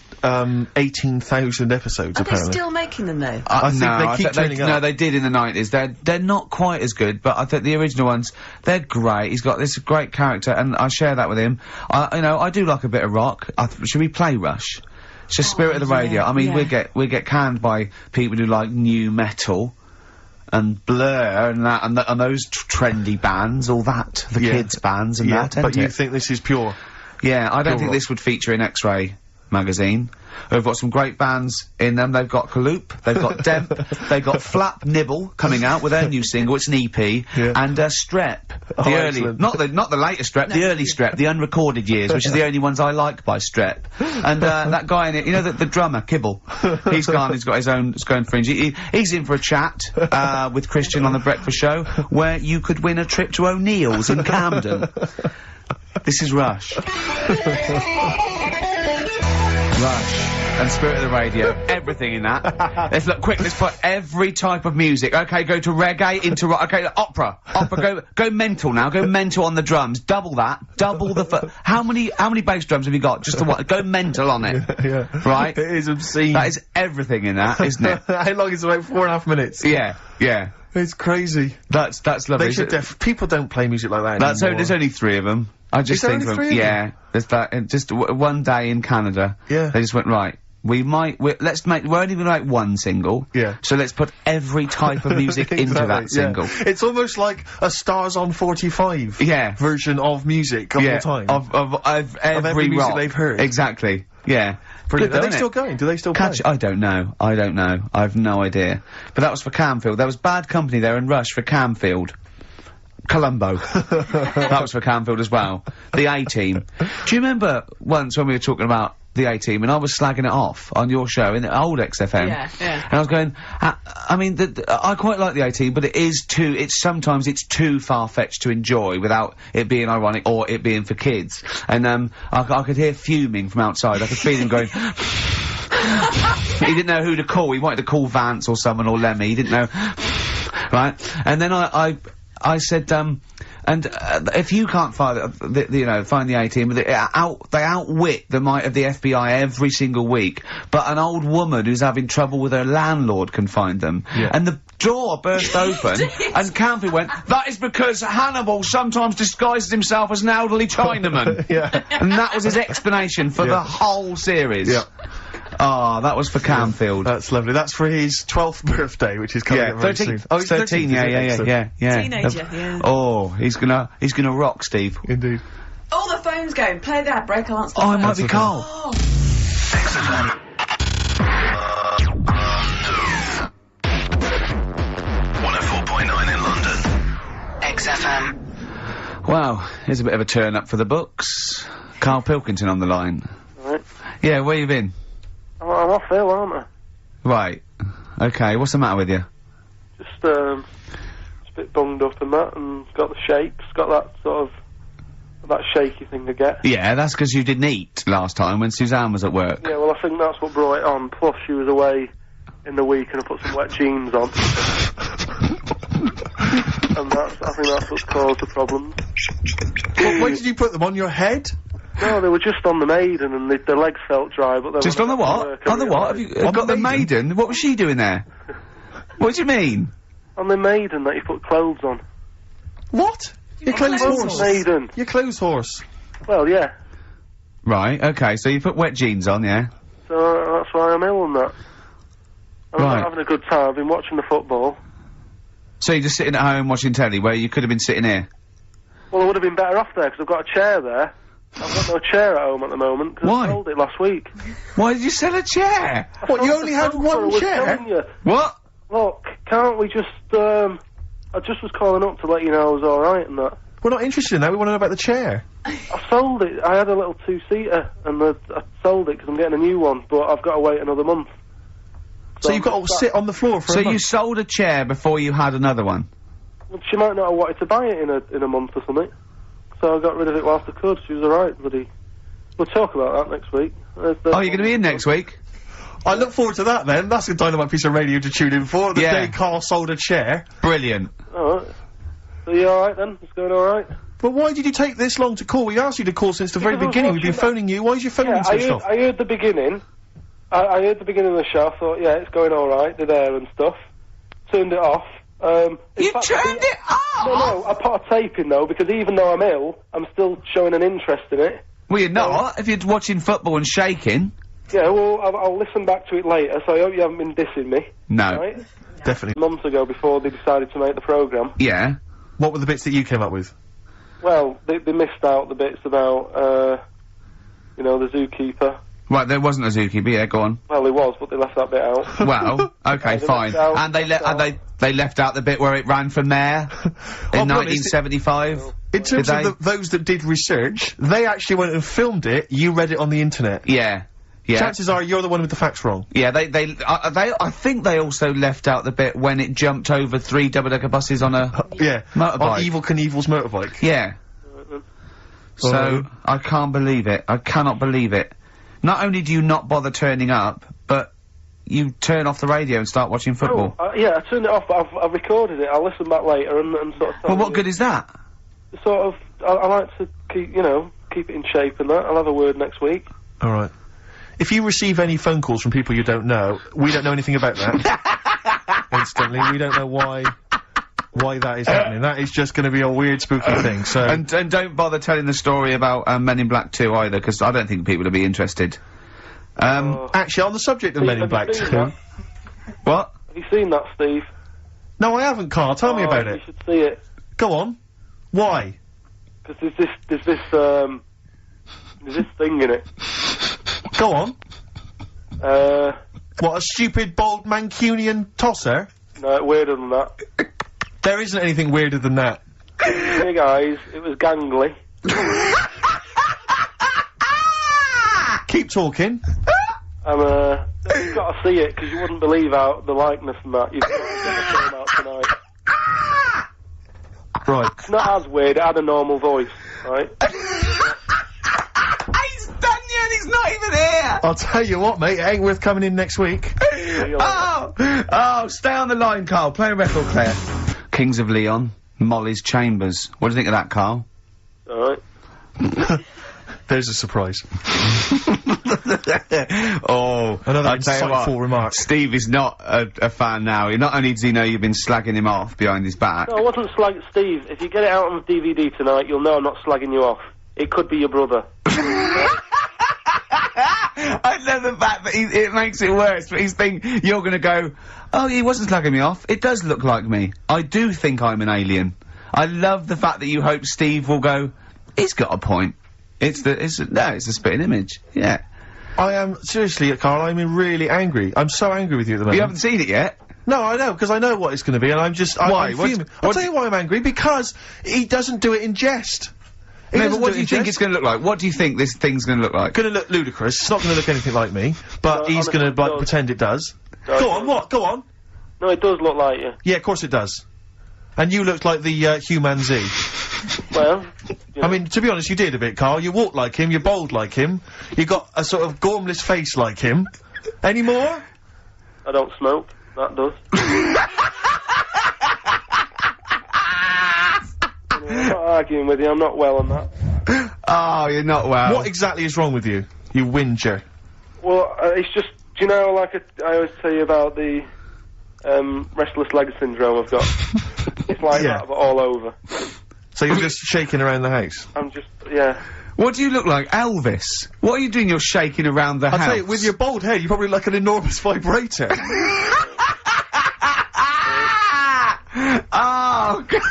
18,000 episodes, apparently. Are they still making them, though? I think they keep turning up. No, they did in the 90s. They're not quite as good, but I think the original ones, they're great. He's got this great character, and I share that with him. I do like a bit of rock. Should we play Rush? It's just Spirit of the Radio. I mean, we get canned by people who like new metal and Blur and that and those trendy bands, all that, the kids bands and that. But you think this is pure? Yeah, I don't think rock. this would feature in X-Ray magazine. They've got some great bands in them. They've got Kaloop, they've got Demp, they've got Flap Nibble coming out with their new single. It's an EP, and Strep, the early, not the later Strep, the early Strep, the unrecorded years, which is the only ones I like by Strep. And that guy in it, you know, the drummer Kibble, he's got his own fringe. He's in for a chat with Christian on the Breakfast Show, where you could win a trip to O'Neill's in Camden. This is Rush. Rush and Spirit of the Radio, everything in that. Let's look quick. Let's put every type of music. Okay, go to reggae, into rock. Okay, opera. Go mental now. Go mental on the drums. Double that. Double the. How many bass drums have you got? Just the one. Go mental on it. Right. It is obscene. That is everything in that, isn't it? How long is it? About 4.5 minutes. Yeah. It's crazy. That's lovely. They should people don't play music like that anymore. There's only 3 of them. I just think there only 3 of them? There's that. Just one day in Canada. Yeah. They just went right. We're only gonna make one single. So let's put every type of music into that single. It's almost like a Stars on 45 version of music of all time. Of every music rock they've heard. Exactly. Yeah. Brilliant. Are they still going? Do they still play? I don't know. I've no idea. But that was for Camfield. There was Bad Company there in Rush for Camfield. Columbo. That was for Camfield as well. The A-Team. Do you remember once when we were talking about the A-Team and I was slagging it off on your show in the old XFM? Yeah. And I was going, I mean, I quite like the A-Team, but sometimes it's too far-fetched to enjoy without it being ironic or it being for kids. And, I could hear fuming from outside. I could feel him going, he didn't know who to call. He wanted to call Vance or someone or Lemmy. He didn't know, right? And then I said, if you can't find the A-Team, they outwit the might of the FBI every single week, but an old woman who's having trouble with her landlord can find them. And the door burst open, and Camfield went, that is because Hannibal sometimes disguises himself as an elderly Chinaman. And that was his explanation for the whole series. Oh, that was for Camfield. That's lovely. That's for his 12th birthday, which is coming up very soon. Oh, he's 13, yeah. Teenager, Oh, he's gonna rock, Steve. Indeed. Oh, the phone's going. Play that break, I'll answer the Oh, phone. it might be Karl. Oh. XFM. 104.9 in London. XFM. Wow, here's a bit of a turn up for the books. Karl Pilkington on the line. Right. Yeah, where you been? I'm off ill, aren't I? Right. Okay, what's the matter with you? Just, it's bit bunged up and that, and got the shakes, got that sort of, that shaky thing to get. Yeah, that's because you didn't eat last time when Suzanne was at work. Yeah, well, I think that's what brought it on. Plus, she was away in the week and I put some wet jeans on. And I think that's what's caused the problem. Well, when did you put them on your head? No, they were just on the Maiden and the legs felt dry, but they Just were on the what? On the what? Have you got the Maiden? What was she doing there? What do you mean? On the Maiden that you put clothes on. What? Your clothes horse. Maiden. Your clothes horse. Well, yeah. Right, okay, so you put wet jeans on, yeah? So that's why I'm ill and that. I'm Right. not having a good time. I've been watching the football. So you're just sitting at home watching telly, where you could have been sitting here? Well, I would have been better off there, because I've got a chair there. I've got no chair at home at the moment, because Why? I sold it last week. Why did you sell a chair? What, you only had one chair? What? Look, can't we just, I just was calling up to let you know I was alright and that. We're not interested in that, we want to know about the chair. I sold it. I had a little two-seater, and I sold it because I'm getting a new one, but I've got to wait another month. So you've got to sit on the floor for a So month? you sold a chair before you had another one? Well, she might not have wanted to buy it in a month or something. So I got rid of it whilst I could. She was alright, buddy. We'll talk about that next week. Oh, you're going to be in next week? I look forward to that then. That's a dynamite piece of radio to tune in for. The day Karl sold a chair. Brilliant. Alright. So you alright then? It's going alright? But why did you take this long to call? We asked you to call since the very beginning. We've been phoning you. Why is your phone being switched off? I heard the beginning. I heard the beginning of the show. I thought, yeah, it's going alright. They're there and stuff. Turned it off. You turned it off? No, I put a tape in though, because even though I'm ill, I'm still showing an interest in it. Well, you're not, if you're watching football and shaking. Yeah, well, I'll listen back to it later, so I hope you haven't been dissing me. No. Right? Definitely. Months ago, before they decided to make the programme. Yeah. What were the bits that you came up with? Well, they missed out the bits about, you know, the zookeeper. Right, there wasn't a zookeeper, yeah, go on. Well, there was, but they left that bit out. Well, okay, fine. And they left out the bit where it ran from there in 1975. In terms of those that did research, they actually went and filmed it, you read it on the internet. Yeah. Yeah. Chances are you're the one with the facts wrong. Yeah, I think they also left out the bit when it jumped over 3 double-decker buses on a motorbike. On Evel Knievel's motorbike. Yeah. So, I can't believe it. I cannot believe it. Not only do you not bother turning up, but you turn off the radio and start watching football. Yeah, I turned it off, but I've recorded it. I'll listen back later and sort of... Well, what good is that? Sort of, I like to keep, you know, keep it in shape and that. I'll have a word next week. Alright. If you receive any phone calls from people you don't know, we don't know anything about that. Instantly, we don't know why that is happening. That is just gonna be a weird, spooky thing, so... And don't bother telling the story about, Men in Black 2 either, because I don't think people will be interested. Actually, on the subject of Men in Black 2... What? Have you seen that, Steve? No, I haven't, Karl. Tell me about it. You should see it. Go on. Why? Because there's this thing in it. Go on. What, a stupid, bald Mancunian tosser? No, weirder than that. There isn't anything weirder than that. Big eyes, it was gangly. Keep talking. And, you've got to see it, because you wouldn't believe how the likeness and that. You've got to get the film out tonight. Right. It's not as weird, it had a normal voice, right? He's done you and he's not even here! I'll tell you what, mate, it ain't worth coming in next week. Oh, stay on the line, Karl. Play a record player. Kings of Leon, Molly's Chambers. What do you think of that, Karl? Alright. There's a surprise. Oh, another I'll tell you what, insightful remark. Steve is not a fan now. Not only does he know you've been slagging him off behind his back. No, I wasn't slagging Steve. If you get it out on the DVD tonight, you'll know I'm not slagging you off. It could be your brother. I love the fact that it makes it worse, but you're gonna go, oh, he wasn't slagging me off. It does look like me. I do think I'm an alien. I love the fact that you hope Steve will go, he's got a point. It's a spitting image. Yeah. I am, seriously, Karl, I'm really angry. I'm so angry with you at the moment. You haven't seen it yet? No, I know, because I know what it's gonna be, and I'm just, Why? I'm fuming. I'll tell you why I'm angry, because he doesn't do it in jest. No, but what do you think it's gonna look like? What do you think this thing's gonna look like? Gonna look ludicrous. It's not gonna look anything like me, but he's gonna, like, pretend it does. Go on, what? Go on. No, it does look like you. Yeah, of course it does. And you looked like the, Human Z. Well, I mean, to be honest, you did a bit, Carl. You walk like him, you're bold like him, you got a sort of gormless face like him. Any more? I don't smoke. That does. I'm not arguing with you. I'm not well on that. Oh, you're not well. What exactly is wrong with you? You whinger. Well, it's just, do you know, like I always tell you about the restless leg syndrome I've got. It's like Yeah. that, but all over. So you're just shaking around the house? I'm just, yeah. What do you look like, Elvis? What are you doing? You're shaking around the house. I'll tell you, with your bald head, you probably look like an enormous vibrator. Oh, God.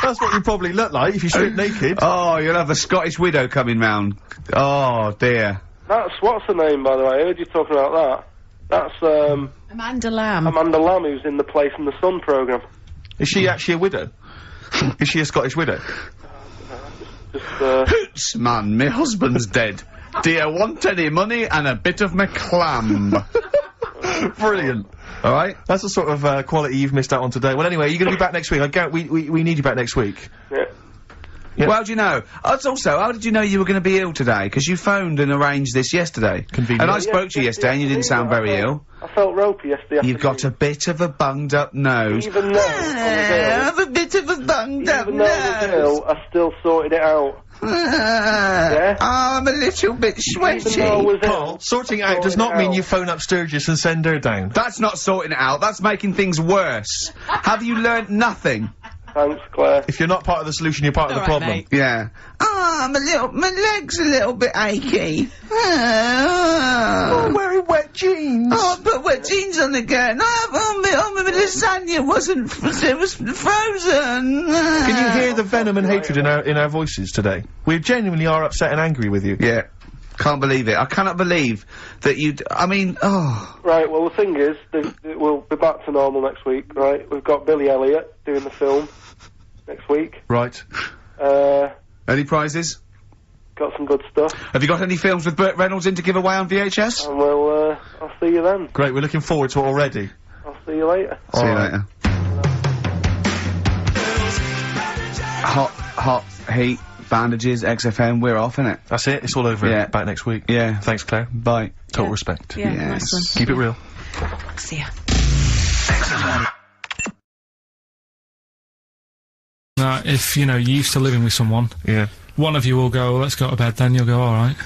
That's what you probably look like if you strip naked. Oh, you'll have the Scottish widow coming round. Oh, dear. That's, what's her name, by the way? I heard you talking about that. That's, Amanda Lamb. Amanda Lamb, who's in the Place in the Sun programme. Is she actually a widow? Is she a Scottish widow? Hoots, man, my husband's dead. Do you want any money and a bit of my clam? Brilliant. Alright? That's the sort of, quality you've missed out on today. Well, anyway, you're gonna be back next week. We need you back next week. Yeah. Yeah. Well, how do you know? Also, how did you know you were going to be ill today? Because you phoned and arranged this yesterday. Convenient. And I spoke to you yesterday and you didn't sound very ill. I felt ropey yesterday. You've got a bit of a bunged up nose. Even though I have a bit of a bunged up Even though I was ill, I still sorted it out. Yeah? I'm a little bit sweaty. Even though I was Carl, ill, sorting out does not mean you phone up Sturgis and send her down. That's not sorting it out, that's making things worse. Have you learnt nothing? Thanks, Claire. If you're not part of the solution, you're part of the problem. mate. Yeah. My leg's a little bit achy. Oh, wearing wet jeans. Oh, I put wet jeans on again. My lasagna it was frozen. Can you hear the venom and hatred in our voices today? We genuinely are upset and angry with you. Yeah. Can't believe it. I cannot believe that I mean, oh. Right, well, the thing is, we'll be back to normal next week, right? We've got Billy Elliot doing the film next week. Right. Any prizes? Got some good stuff. Have you got any films with Burt Reynolds in to give away on VHS? And I'll see you then. Great, we're looking forward to it already. I'll see you later. See you later. Hot heat, bandages, XFM, we're off, innit? That's it, it's all over. Yeah. Back next week. Yeah. Thanks, Claire. Bye. Total respect. Yeah, Yes. nice one. Keep it real. See ya. If, you know, you're used to living with someone, Yeah. one of you will go, let's go to bed, then you'll go, alright.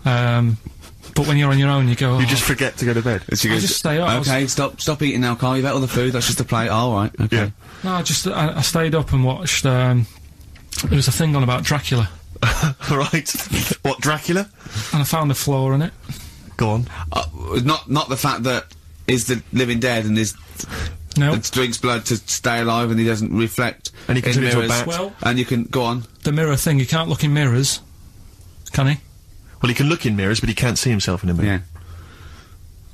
But when you're on your own, you go, You just forget to go to bed. I just stay up. Okay, stop eating now, Carl. You've had all the food. That's just a plate. All right. Okay. Yeah. No, I stayed up and watched, there was a thing on about Dracula, Right. What, Dracula? and I found a flaw in it. Go on. Not the fact that is the living dead and No. drinks blood to stay alive and he doesn't reflect And he can in turn into a mirrors. bat. Well, And you can go on. the mirror thing, you can't look in mirrors, can he? Well, he can look in mirrors, but he can't see himself in a mirror.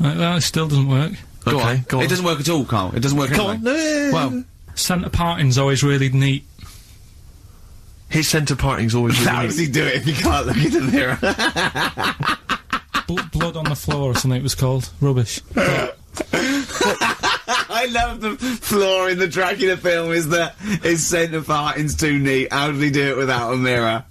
Yeah. That still doesn't work. Go Okay, on. go on. It doesn't work at all, Carl. It doesn't work. Come anyway. on. Well, Centre parting's always really neat. His centre parting's always really how does he do it if he can't look in the mirror? Blood on the floor or something it was called. Rubbish. I love the flaw in the Dracula film is that his centre parting's too neat. How did he do it without a mirror?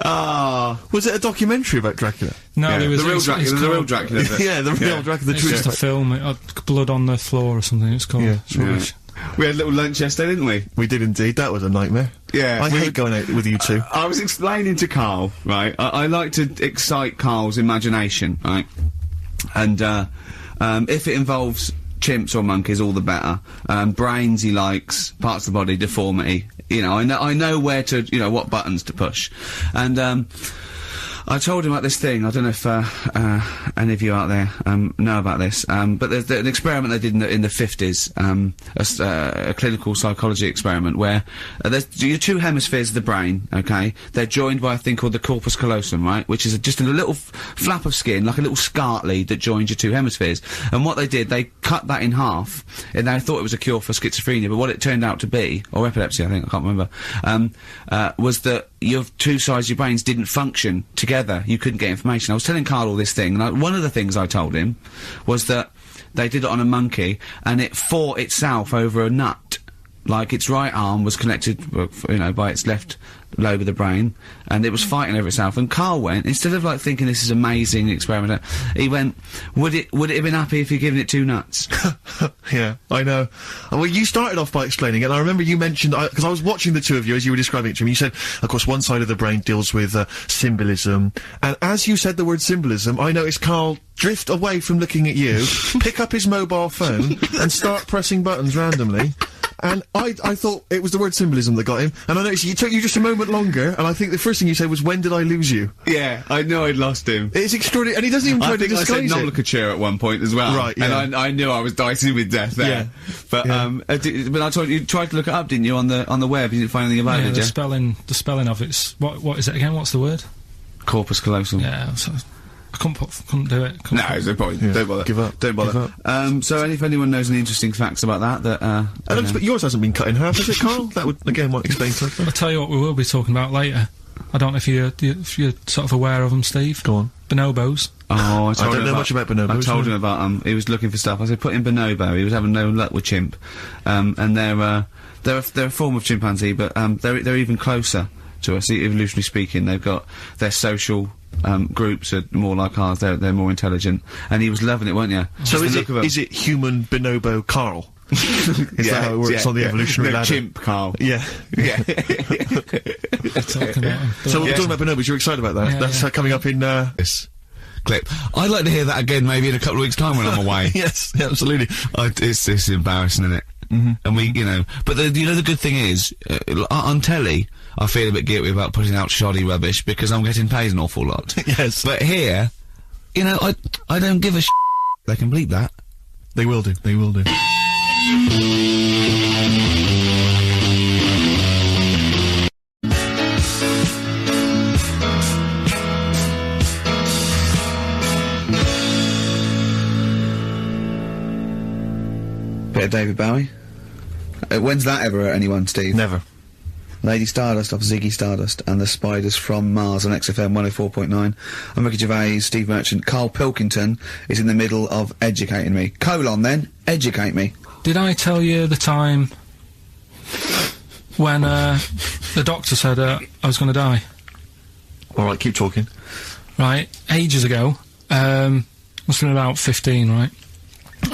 Ah. Was it a documentary about Dracula? No, Yeah, there was the real it's Dracula. The real called- Dracula. Yeah, the real Dracula, the It's true just a film. It had blood on the floor or something. It's called. Yeah. It's rubbish. We had a little lunch yesterday, didn't we? We did indeed. That was a nightmare. Yeah. I hate going out with you two. I was explaining to Karl, right? I like to excite Karl's imagination, right? And if it involves chimps or monkeys, all the better. Brains he likes, parts of the body, deformity. You know, I know where to, you know, what buttons to push. And I told him about this thing. I don't know if any of you out there know about this, but there's an experiment they did in the 50s, a clinical psychology experiment where there's your two hemispheres of the brain. Okay, they're joined by a thing called the corpus callosum, right, which is just a little flap of skin, like a little scarlet lead that joins your two hemispheres. And what they did, they cut that in half, and they thought it was a cure for schizophrenia. But what it turned out to be, or epilepsy, I think, I can't remember, was that your two sides of your brains didn't function together. You couldn't get information. I was telling Karl all this thing, and one of the things I told him was that they did it on a monkey, and it fought itself over a nut. like its right arm was connected, you know, by its left lobe of the brain, and it was fighting over itself. And Karl went, instead of like thinking this is amazing experiment, he went, would it have been happy if you'd given it 2 nuts? Yeah, I know. Well, you started off by explaining it, and I remember you mentioned, because I was watching the two of you as you were describing it to me, you said, of course, one side of the brain deals with symbolism, and as you said the word symbolism, I noticed Karl drift away from looking at you, pick up his mobile phone, and start pressing buttons randomly. And I thought it was the word symbolism that got him, and I noticed it took you just a moment longer, and I think the first thing you said was, when did I lose you? Yeah, I know I'd lost him. It's extraordinary, and he doesn't even try to disguise it. I said nomenclature at one point as well. Right, yeah. And I knew I was dicing with death there. Yeah. But, but I told you, you tried to look it up, didn't you, on the web? You didn't find anything about it, did you? the spelling of it's, what is it again? What's the word? Corpus callosum. Yeah, so I couldn't do it. No, there's no point. Yeah. Don't bother. Give up. Don't bother. So if anyone knows any interesting facts about that, but yours hasn't been cut in half, has it, Karl? That would, again, might explain something. I'll tell you what we will be talking about later. I don't know if you're sort of aware of them, Steve. Go on. Bonobos. Oh, I don't know much about bonobos. I told him about he was looking for stuff. I said, put in bonobo. He was having no luck with chimp. And they're a form of chimpanzee, but they're even closer to us, evolutionarily speaking. They've got their social groups are more like ours. They're more intelligent. And he was loving it, weren't you? So is it human bonobo Karl? Is that how it works on the evolutionary ladder? Chimp Karl. Yeah. Yeah. So we're talking about bonobos. You're excited about that? That's coming up in this clip. I'd like to hear that again, maybe in a couple of weeks' time when I'm away. Yes, absolutely. It's embarrassing, isn't it? Mm-hmm. And we, you know, but the good thing is, on telly, I feel a bit guilty about putting out shoddy rubbish because I'm getting paid an awful lot. Yes. But here, you know, I don't give a they can bleep that. They will do. They will do. Bit of David Bowie. When's that ever at anyone, Steve? Never. Lady Stardust off Ziggy Stardust and the Spiders from Mars on XFM 104.9. I'm Ricky Gervais, Steve Merchant. Karl Pilkington is in the middle of educating me. Educate me. Did I tell you the time when the doctor said I was going to die? Alright, keep talking. Right, ages ago, must have been about 15, right?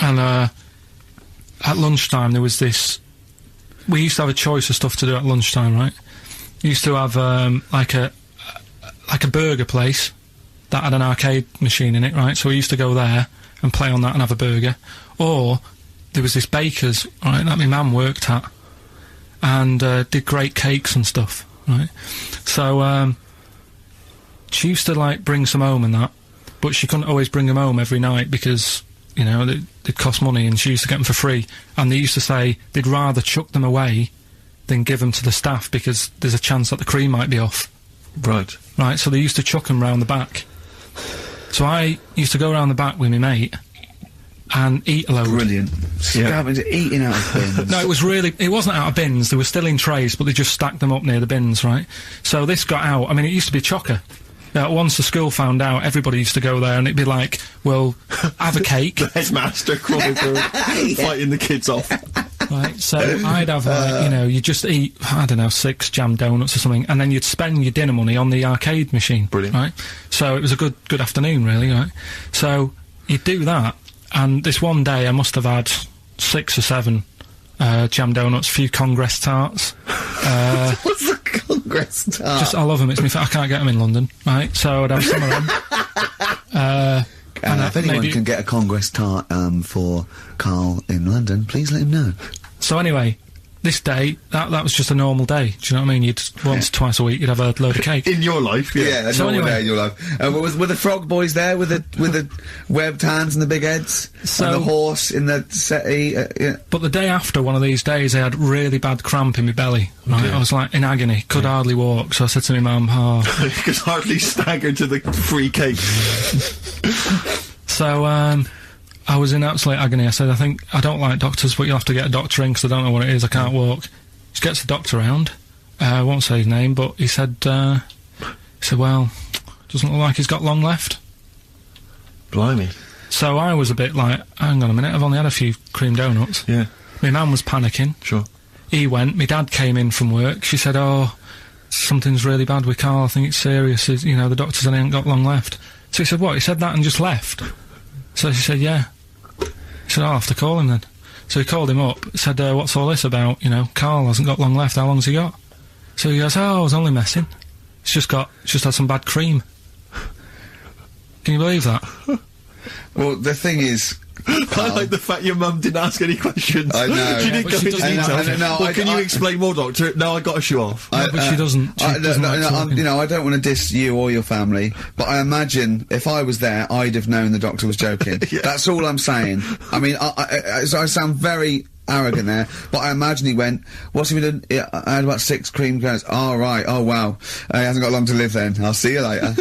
And at lunchtime there was this. We used to have a choice of stuff to do at lunchtime, right? We used to have like a burger place that had an arcade machine in it, right? So we used to go there and play on that and have a burger. Or there was this baker's, right, that my mum worked at, and did great cakes and stuff, right? So she used to like bring some home and that, but she couldn't always bring them home every night because, you know, they'd cost money, and she used to get them for free. And they used to say they'd rather chuck them away than give them to the staff because there's a chance that the cream might be off. Right. Right, so they used to chuck them round the back. So I used to go round the back with my mate and eat a load. Brilliant. Yeah. Eating out of bins. No, it wasn't out of bins, they were still in trays, but they just stacked them up near the bins, right? So this got out, I mean, it used to be a chocker. Once the school found out, everybody used to go there, and it'd be like, well, have a cake. The headmaster crawling through, fighting the kids off. Right, so I'd have, like, you know, you just eat, I don't know, 6 jam donuts or something, and then you'd spend your dinner money on the arcade machine. Brilliant. Right? So it was a good afternoon, really, right? So you'd do that, and this one day I must have had 6 or 7 jam donuts, a few Congress tarts. What's a Congress tart? I love them. I can't get them in London, right? So I'd have some of them. If anyone can get a Congress tart for Karl in London, please let him know. So anyway, this day, that was just a normal day. Do you know what I mean? Twice a week, you'd have a load of cake. In your life, yeah. Yeah, a normal day in your life. Were the frog boys there with the webbed hands and the big heads? And the horse in the settee? Yeah. But the day after one of these days, I had really bad cramp in my belly. Right? Okay. I was like in agony, could hardly walk. So I said to my mum, you could hardly stagger to the free cake. So, I was in absolute agony. I said, I don't like doctors, but you'll have to get a doctor in because I don't know what it is. I can't walk. He gets the doctor round. I won't say his name, but he said, well, doesn't look like he's got long left. Blimey. So I was a bit like, hang on a minute, I've only had a few cream donuts. Yeah. My man was panicking. Sure. he went. My dad came in from work. She said, "Oh, something's really bad with Karl. I think it's serious. You know, the doctor said he ain't got long left." So he said, "What?" He said that and just left. So she said, "Yeah." He said, "I'll have to call him then." So he called him up, said, "What's all this about? You know, Karl hasn't got long left. How long's he got?" So he goes, "Oh, I was only messing. It's just had some bad cream." Can you believe that? Well, the thing is, I like the fact your mum didn't ask any questions. I know. She didn't go into details. Well, can you explain more, Doctor? No, I got to show off. No, but she doesn't. You know, I don't want to diss you or your family, but I imagine if I was there, I'd have known the doctor was joking. Yeah. That's all I'm saying. I mean, I sound very arrogant there, but I imagine he went, "What's he been doing? Yeah, I had about 6 cream cones." "Oh, right. Oh, wow. He hasn't got long to live then. I'll see you later."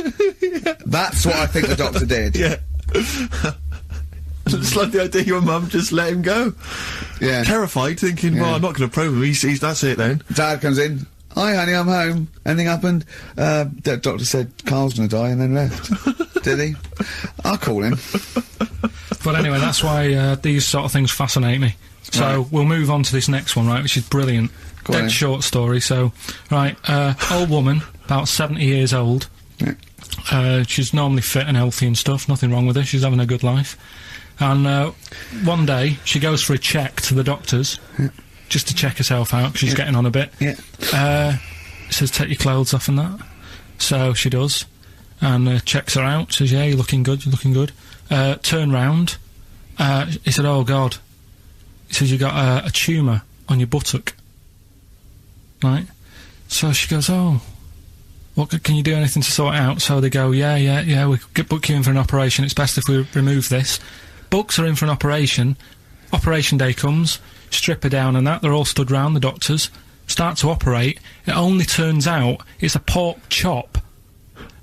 That's what I think the doctor did. Yeah. I just love the idea your mum just let him go. Yeah. Terrified, thinking, well, I'm not going to probe him. He's that's it then. Dad comes in. "Hi, honey, I'm home. Anything happened?" The doctor said Karl's going to die and then left. Did he? I'll call him. But anyway, that's why these sort of things fascinate me. So we'll move on to this next one, right, which is brilliant. Dead short story. So, right, old woman, about 70 years old. Yeah. She's normally fit and healthy and stuff. Nothing wrong with her. She's having a good life. And one day she goes for a check to the doctor's, just to check herself out, 'cause she's getting on a bit. Yeah. Says, "Take your clothes off and that." So she does, and checks her out. Says, "Yeah, you're looking good. You're looking good." Turn round. He said, "Oh God." He says, "You got a tumour on your buttock." Right. So she goes, "Oh. Can you do anything to sort it out?" So they go, yeah, we could book you in for an operation. It's best if we remove this. Books are in for an operation. Operation day comes, strip her down and that. They're all stood round, the doctors. Start to operate. It only turns out it's a pork chop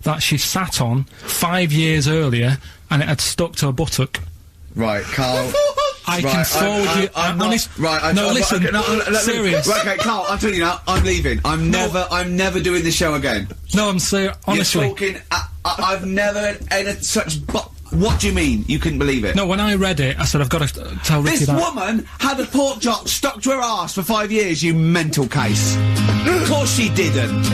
that she sat on 5 years earlier, and it had stuck to her buttock. Right, Karl. I can forward you. I'm not, right, no, listen. Serious. Right, okay, Karl, I'm telling you now, I'm leaving. I'm never doing this show again. No, I'm serious. Honestly. You're talking. I've never had such. What do you mean? You couldn't believe it? No, when I read it, I said I've got to tell Ricky that. This woman had a pork chop stuck to her arse for 5 years. You mental case. Of course she didn't.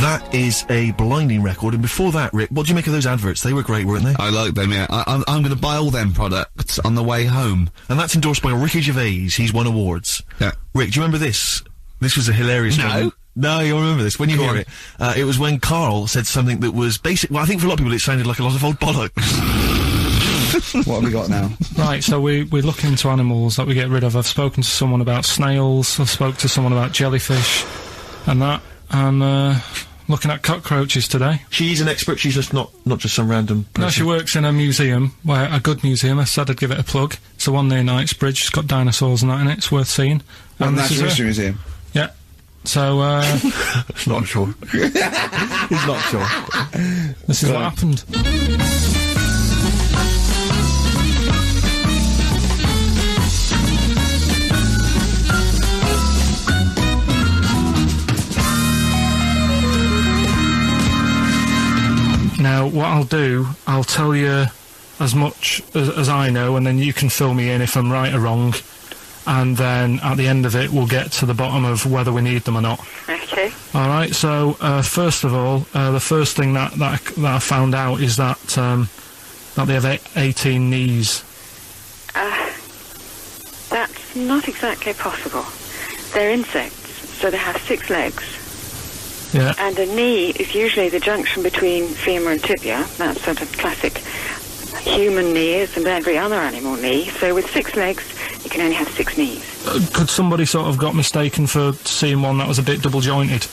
That is a blinding record, and before that, Rick, what do you make of those adverts? They were great, weren't they? I like them, yeah. I'm going to buy all them products on the way home. And that's endorsed by Ricky Gervais. He's won awards. Yeah. Rick, do you remember this? This was a hilarious one. No, you'll remember this when you hear it. It was when Karl said something that was basic. Well, I think for a lot of people it sounded like a lot of old bollocks. What have we got now? Right, so we're looking into animals that we get rid of. I've spoken to someone about snails, I've spoken to someone about jellyfish, and that, and, looking at cockroaches today. She's an expert, she's just not just some random person. No, she works in a museum, a good museum. I said I'd give it a plug. It's the one near Knightsbridge, it's got dinosaurs and that in it, it's worth seeing. And Natural History Museum? Yeah. So, not sure. He's not sure. This is what happened. Now, what I'll do, I'll tell you as much as I know, and then you can fill me in if I'm right or wrong, and then at the end of it, we'll get to the bottom of whether we need them or not. Okay. Alright, so, first of all, the first thing that I found out is that they have 18 knees. That's not exactly possible. They're insects, so they have 6 legs. Yeah. And a knee is usually the junction between femur and tibia. That's sort of classic human knees and every other animal knee. So with 6 legs, you can only have 6 knees. Could somebody sort of got mistaken for seeing one that was a bit double jointed?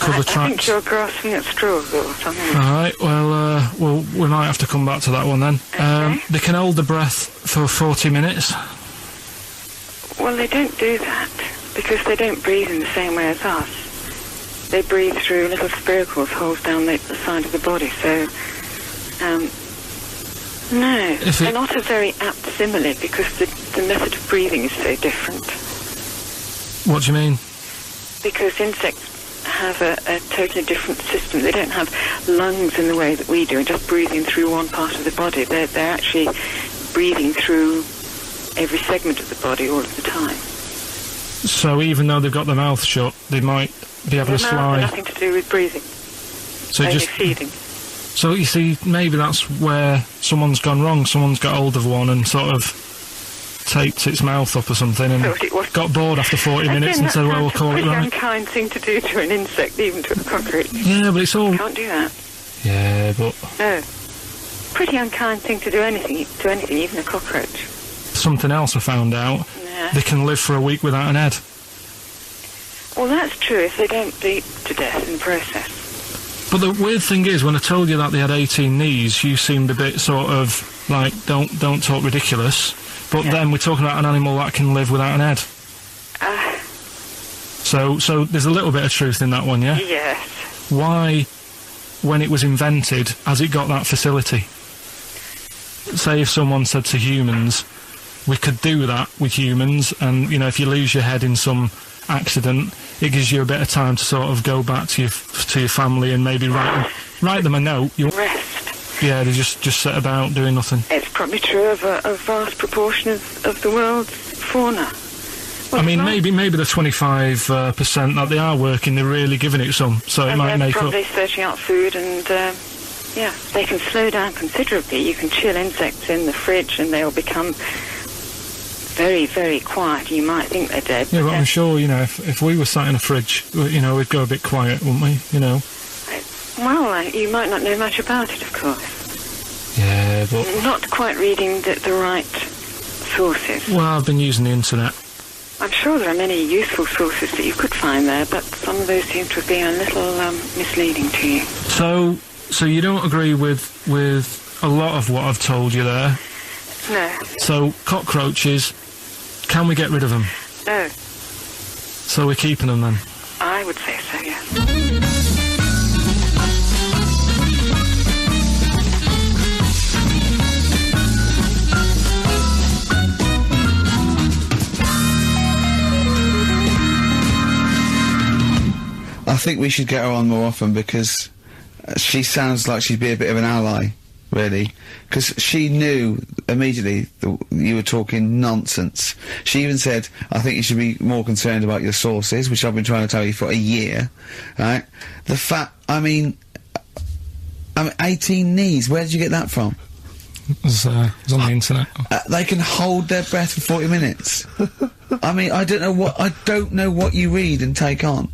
I think you're grasping at straws or something. Alright, well, we might have to come back to that one then. Okay. They can hold the breath for 40 minutes. Well, they don't do that, because they don't breathe in the same way as us. They breathe through little spiracles, holes down the side of the body, so, no. They're not a very apt simile, because the method of breathing is so different. What do you mean? Because insects have a totally different system. They don't have lungs in the way that we do, and just breathing through one part of the body. They're actually breathing through every segment of the body all of the time. So even though they've got their mouth shut, they might be able to fly. Nothing to do with breathing. So only just feeding. So you see, maybe that's where someone's gone wrong. Someone's got hold of one and sort of taped its mouth up or something, and got bored after 40 minutes and said, "Well, we'll call it right." It's a unkind thing to do to an insect, even to a cockroach. Yeah, but it's all. You can't do that. Yeah, but. No. Pretty unkind thing to do anything, even a cockroach. Something else I found out. Yeah. They can live for a week without an head. Well, that's true if they don't bleed to death in the process. But the weird thing is, when I told you that they had 18 knees, you seemed a bit sort of like, don't talk ridiculous. But then we're talking about an animal that can live without an head. So there's a little bit of truth in that one, yeah? Yes. Why, when it was invented, has it got that facility? Say if someone said to humans, we could do that with humans, and, you know, if you lose your head in some accident, it gives you a bit of time to sort of go back to your family and maybe write them a note. Rest. Yeah, they just set about doing nothing. It's probably true of a vast proportion of the world's fauna. I mean, maybe the 25% that they are working, they're really giving it some, so it might make up. Probably searching out food, and yeah, they can slow down considerably. You can chill insects in the fridge, and they'll become very, very quiet. You might think they're dead. Yeah, but I'm sure, you know, if we were sat in a fridge, you know, we'd go a bit quiet, wouldn't we? You know. Well, you might not know much about it, of course. Yeah, but... Not quite reading the right sources. Well, I've been using the internet. I'm sure there are many useful sources that you could find there, but some of those seem to have been a little misleading to you. So you don't agree with a lot of what I've told you there? No. So, cockroaches, can we get rid of them? No. So we're keeping them then? I would say so, yes. I think we should get her on more often, because she sounds like she'd be a bit of an ally, really. Because she knew immediately that you were talking nonsense. She even said, I think you should be more concerned about your sources, which I've been trying to tell you for a year, right? The fact, I mean 18 knees, where did you get that from? It was on the internet. They can hold their breath for 40 minutes. I mean, I don't know what you read and take on.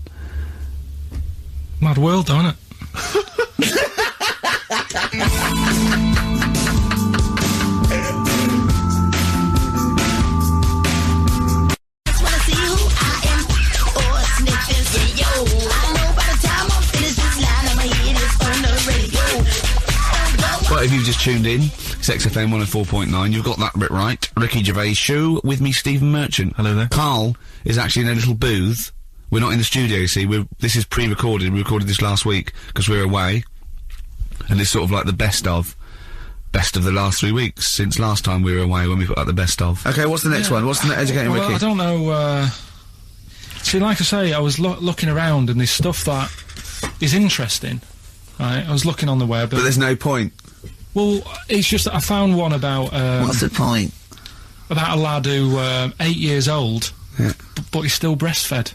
Mad world, don't it? Well, if you've just tuned in, it's XFM 104.9, you've got that bit right. Ricky Gervais Show, with me, Stephen Merchant. Hello there. Karl is actually in a little booth. We're not in the studio, you see. This is pre-recorded. We recorded this last week, because we're away. And it's sort of like the best of the last 3 weeks, since last time we were away, when we put out the best of. Okay, what's the next one? What's the Educating Well, Ricky? I don't know, see, like I say, I was looking around, and there's stuff that is interesting, right? I was looking on the web. But there's no point. Well, it's just that I found one about, what's the point? About a lad who, 8 years old, yeah. but he's still breastfed.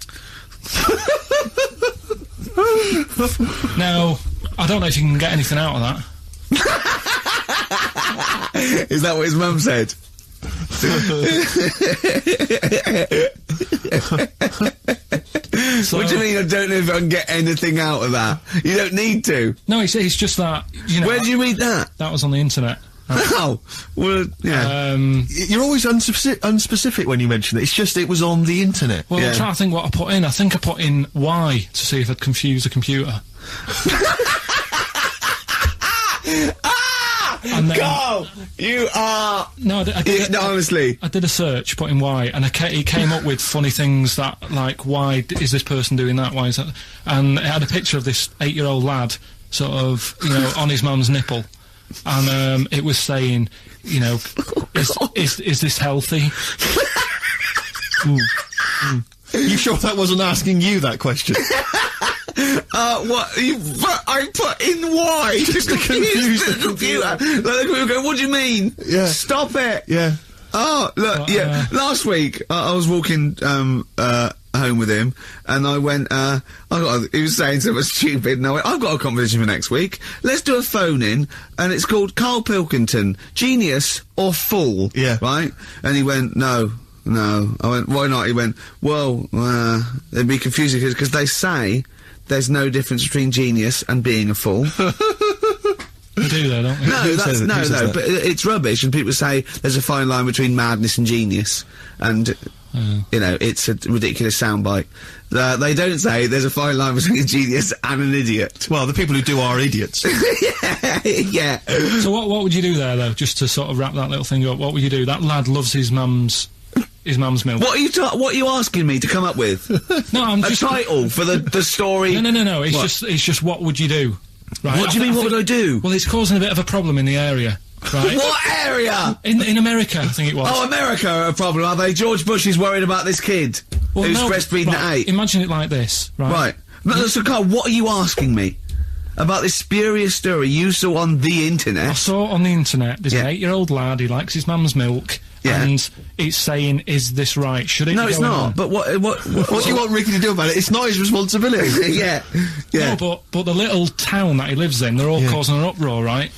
Now, I don't know if you can get anything out of that. Is that what his mum said? So, what do you mean I don't know if I can get anything out of that? You don't need to. No, it's just that, you know... Where did you read that? That was on the internet. Oh, well, yeah. You're always unspecific when you mention it. It's just it was on the internet. Well, I'm trying to think what I put in. I think I put in Y to see if I'd confuse a computer. And then, Karl, you are... No, no, honestly. I did a search, put in Y, and it came up with funny things that, like, why is this person doing that? Why is that? And it had a picture of this 8-year-old lad, sort of, you know, on his mum's nipple. And it was saying, you know, is this healthy? You sure that wasn't asking you that question? What? I put in Y just to confuse the computer. Like the computer go, what do you mean? Yeah. Stop it. Yeah. Oh, look, last week, I was walking, home with him, and I went, he was saying something stupid, and I went, I've got a competition for next week. Let's do a phone-in, and it's called Karl Pilkington, Genius or Fool. Yeah. Right? And he went, No. I went, why not? He went, well, it'd be confusing because they say there's no difference between genius and being a fool. They do though, don't they? No, but it's rubbish, and people say there's a fine line between madness and genius, and, you know, it's a ridiculous soundbite. They don't say there's a fine line between a genius and an idiot. Well, the people who do are idiots. Yeah. So what would you do there, though, just to sort of wrap that little thing up? What would you do? That lad loves his mum's milk. What are you asking me to come up with? No, I'm a just... title for the story? No, it's just what would you do? Right? What do you mean, what would I do? Well, it's causing a bit of a problem in the area, right? What area? In America, I think it was. Oh, America are a problem, are they? George Bush is worried about this kid who's breastfeeding at 8. Imagine it like this, right? Right. But, so, Karl, what are you asking me? About this spurious story you saw on the internet? I saw it on the internet. There's an 8-year-old lad, he likes his mum's milk. Yeah. And it's saying, is this right? Should it No, be it's going not. on? But what do you want Ricky to do about it? It's not his responsibility. Yeah. No, but the little town that he lives in, they're all causing an uproar, right?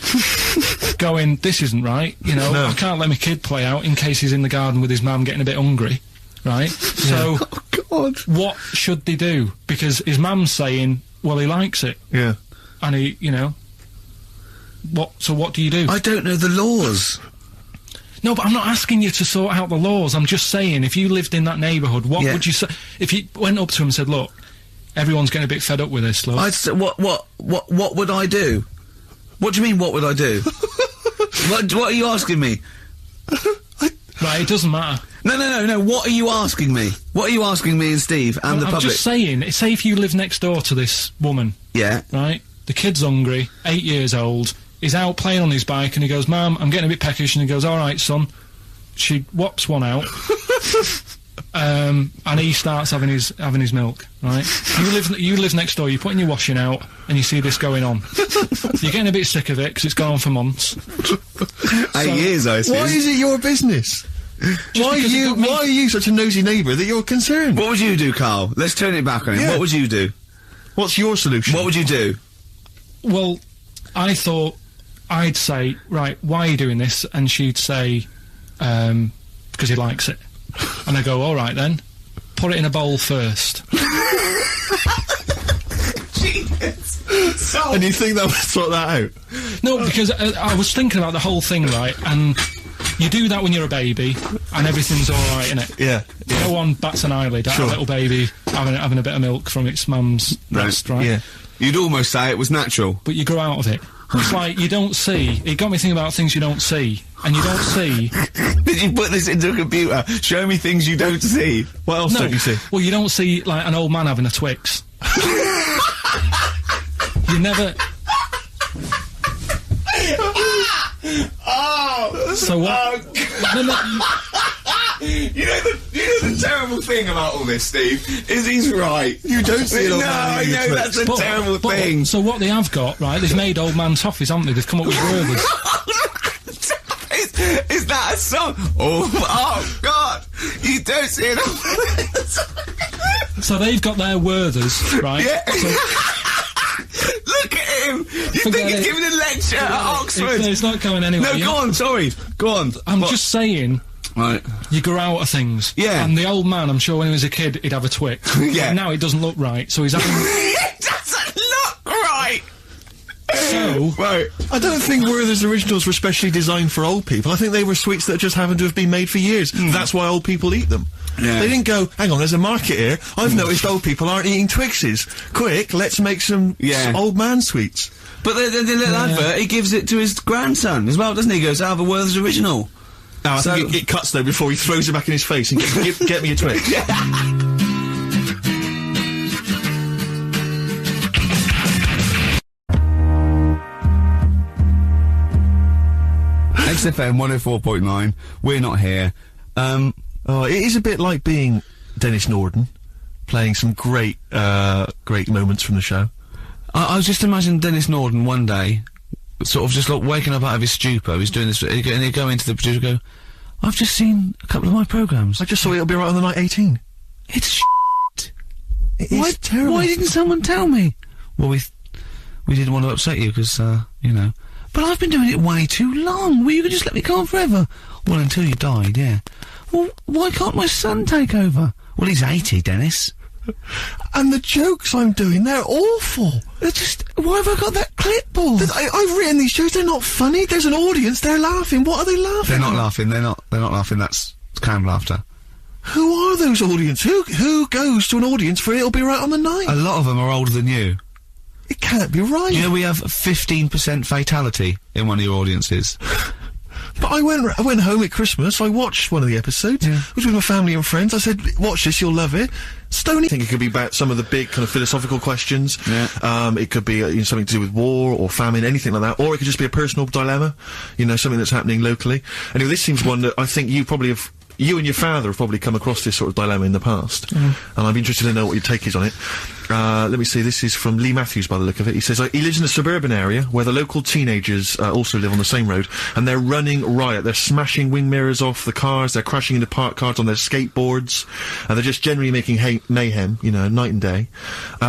Going, this isn't right, you know, I can't let my kid play out in case he's in the garden with his mum getting a bit hungry, right? So, oh, God. What should they do? Because his mum's saying, well, he likes it. Yeah. And he, you know, what do you do? I don't know the laws. No, but I'm not asking you to sort out the laws. I'm just saying, if you lived in that neighbourhood, what would you say? If you went up to him and said, look, everyone's getting a bit fed up with this, look. I'd say, what would I do? What do you mean, what would I do? what are you asking me? Right, it doesn't matter. No, what are you asking me? What are you asking me and Steve and the public? I'm just saying, say if you live next door to this woman. Yeah. Right? The kid's hungry, 8 years old, he's out playing on his bike and he goes, Mum, I'm getting a bit peckish, and he goes, alright, son. She whops one out. And he starts having his milk, right? You live next door, you're putting your washing out, and you see this going on. You're getting a bit sick of it, because it's gone on for months. 8 years, I assume. Why is it your business? Why are you such a nosy neighbour that you're concerned? What would you do, Karl? Let's turn it back on him. Yeah. What would you do? What's your solution? What would you do? Well, I thought I'd say, right, why are you doing this? And she'd say, because he likes it. And I go, all right then, put it in a bowl first. Genius. And you think that would sort that out? No, because I was thinking about the whole thing, right, and you do that when you're a baby, and everything's all right, innit? Yeah. No one bats an eyelid at a little baby having a bit of milk from its mum's breast, right? Yeah. You'd almost say it was natural. But you grow out of it. It's like, you don't see. It got me thinking about things you don't see. And you don't see... Did you put this into a computer? Show me things you don't see. What else don't you see? Well, you don't see, like, an old man having a Twix. You never... So what? You know the terrible thing about all this, Steve, is he's right. You don't see it all. No, I know that's a terrible thing. So what they have got, right, they've made old man toffees, haven't they? They've come up with Werther's. Is that a song? Oh God! You don't see it. So they've got their Werther's, right? Yeah. So look at him! You think he's giving a lecture at Oxford? It's not going anywhere. No, go on, sorry. Go on. I'm just saying... Right. You grow out of things. Yeah. And the old man, I'm sure when he was a kid, he'd have a Twix. Yeah. But now it doesn't look right, so he's having... It doesn't look right! So... Right. I don't think Werther's originals were specially designed for old people. I think they were sweets that just happened to have been made for years. That's why old people eat them. Yeah. They didn't go, hang on, there's a market here. I've noticed old people aren't eating Twixes. Quick, let's make some old man sweets. But the little advert, he gives it to his grandson as well, doesn't he? He goes, I have a Werther's original. No, I think it cuts though before he throws it back in his face and get me a Twix. XFM 104.9, we're not here. It is a bit like being Dennis Norden. playing some great moments from the show. I was just imagining Dennis Norden one day, sort of just like waking up out of his stupor. He's doing this, and he'd go into the producer and go, "I've just seen a couple of my programmes. I just saw It'll Be Right on the Night 18. It's shit. It's terrible. Why didn't someone tell me?" Well, we didn't want to upset you because, you know. But I've been doing it way too long. Well, you could just let me go on forever. Well, until you died, yeah. Well, why can't my son take over? Well, he's 80, Dennis. And the jokes I'm doing, they're awful. They're just... Why have I got that clipboard? I've written these jokes, they're not funny. There's an audience, they're laughing. What are they laughing They're not at? laughing, they're not laughing, that's canned laughter. Who are those audience? Who goes to an audience for It'll Be Right on the Night? A lot of them are older than you. It can't be right. You know, we have 15% fatality in one of your audiences. But I went home at Christmas, I watched one of the episodes, Yeah. it was with my family and friends, I said, watch this, you'll love it. Stoney. I think it could be about some of the big kind of philosophical questions. Yeah. It could be, you know, something to do with war or famine, anything like that. Or it could just be a personal dilemma, you know, something that's happening locally. Anyway, this seems one that I think you and your father have probably come across this sort of dilemma in the past. And I'm interested to know what your take is on it. Let me see, this is from Lee Matthews by the look of it. He says, he lives in a suburban area where the local teenagers also live on the same road, and they're running riot. They're smashing wing mirrors off the cars, they're crashing into parked cars on their skateboards, and they're just generally making mayhem, you know, night and day.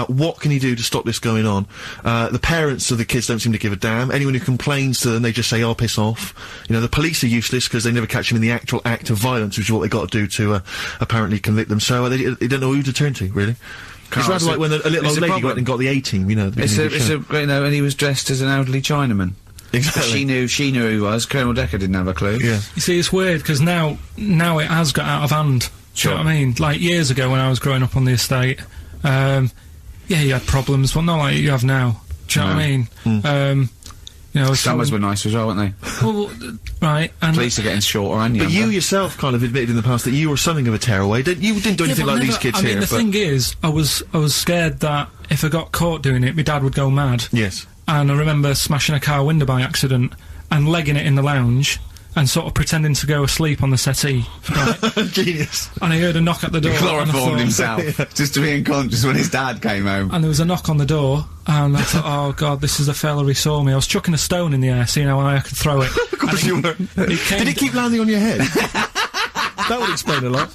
What can he do to stop this going on? The parents of the kids don't seem to give a damn. Anyone who complains to them, they just say, "Oh, piss off." You know, the police are useless because they never catch them in the actual act of violence, which is what they got to do to apparently convict them. So they don't know who to turn to, really. It's rather like when a little old lady went and got the A-team, you know. You know, and he was dressed as an elderly Chinaman. Exactly. She knew who he was. Colonel Decker didn't have a clue. Yeah. You see, it's weird, because now it has got out of hand. Do you know what I mean? Like, years ago when I was growing up on the estate, yeah, you had problems, but not like you have now. Do you know what I mean? You know, Summers were nice as well, weren't they? Well, right, and... Police are getting shorter and younger. But you yourself kind of admitted in the past that you were something of a tearaway. You didn't do anything like these kids here. I mean, the thing is, I was scared that if I got caught doing it, my dad would go mad. Yes. And I remember smashing a car window by accident and legging it in the lounge and sort of pretending to go asleep on the settee. Right? Genius. And I heard a knock at the door. He chloroformed himself, just to be unconscious when his dad came home. And there was a knock on the door, and I thought, oh god, this is the fella who saw me. I was chucking a stone in the air, seeing how I could throw it. Of course you were. Did it keep landing on your head? That would explain a lot.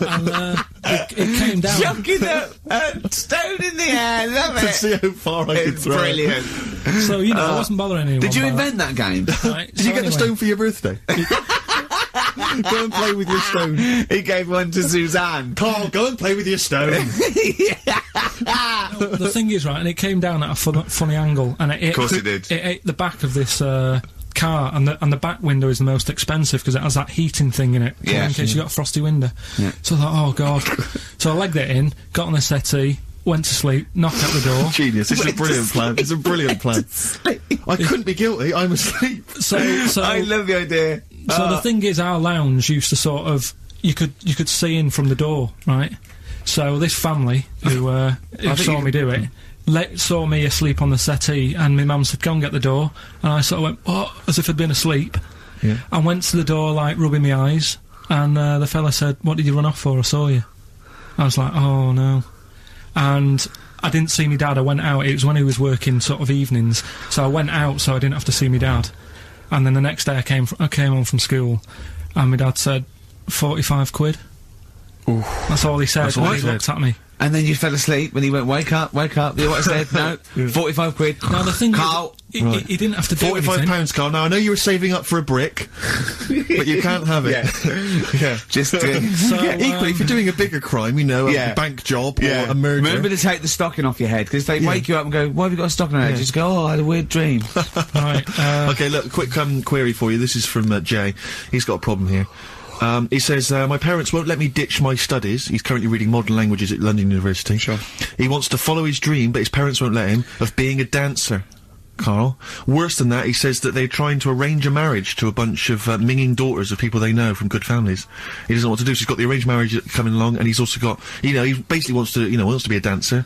And it came down. Chucking a stone in the air, love it. To see how far I could throw it. Brilliant. So, you know, I wasn't bothering anyone. Did you invent that game? Right, Did you get the stone for your birthday? Go and play with your stone. He gave one to Suzanne. Carl, go and play with your stone. The thing is, right, and it came down at a funny angle, and Of course it did. It ate the back of this car, and the back window is the most expensive because it has that heating thing in it. Yeah. In case you got a frosty window. Yeah. So I thought, oh god. So I legged it in, got on the settee, went to sleep, knocked at the door. Genius. It's a brilliant plan. It's a brilliant plan. I couldn't be guilty. I'm asleep. So I love the idea. So the thing is, our lounge used to sort of you could see in from the door, right? So this family who saw me do it saw me asleep on the settee, and my mum said, "Go and get the door," and I sort of went, "What?" as if I'd been asleep. Yeah. I went to the door, like rubbing my eyes, and the fella said, "What did you run off for? I saw you." I was like, "Oh no," and I didn't see my dad. I went out. It was when he was working sort of evenings, so I went out so I didn't have to see my dad. And then the next day I came home from school, and my dad said, 45 quid. Ooh. That's all he said. That's all when he he said. looked at me. And then you fell asleep when he went, wake up. You know what I said? No, 45 quid. Now the thing Carl. is, he didn't have to do anything. £45, Carl. Now, I know you were saving up for a brick, but you can't have it. Yeah. Just equally, if you're doing a bigger crime, you know, a bank job or a murder. Remember to take the stocking off your head, because they wake you up and go, why have you got a stocking on your head? Just go, oh, I had a weird dream. Right. Okay, look, quick query for you. This is from Jay. He's got a problem here. He says, my parents won't let me ditch my studies. He's currently reading modern languages at London University. Sure. He wants to follow his dream, but his parents won't let him, of being a dancer. Carl. Worse than that, he says that they're trying to arrange a marriage to a bunch of minging daughters of people they know from good families. He doesn't know what to do, so he's got the arranged marriage coming along, and he's also got, you know, he basically wants to be a dancer.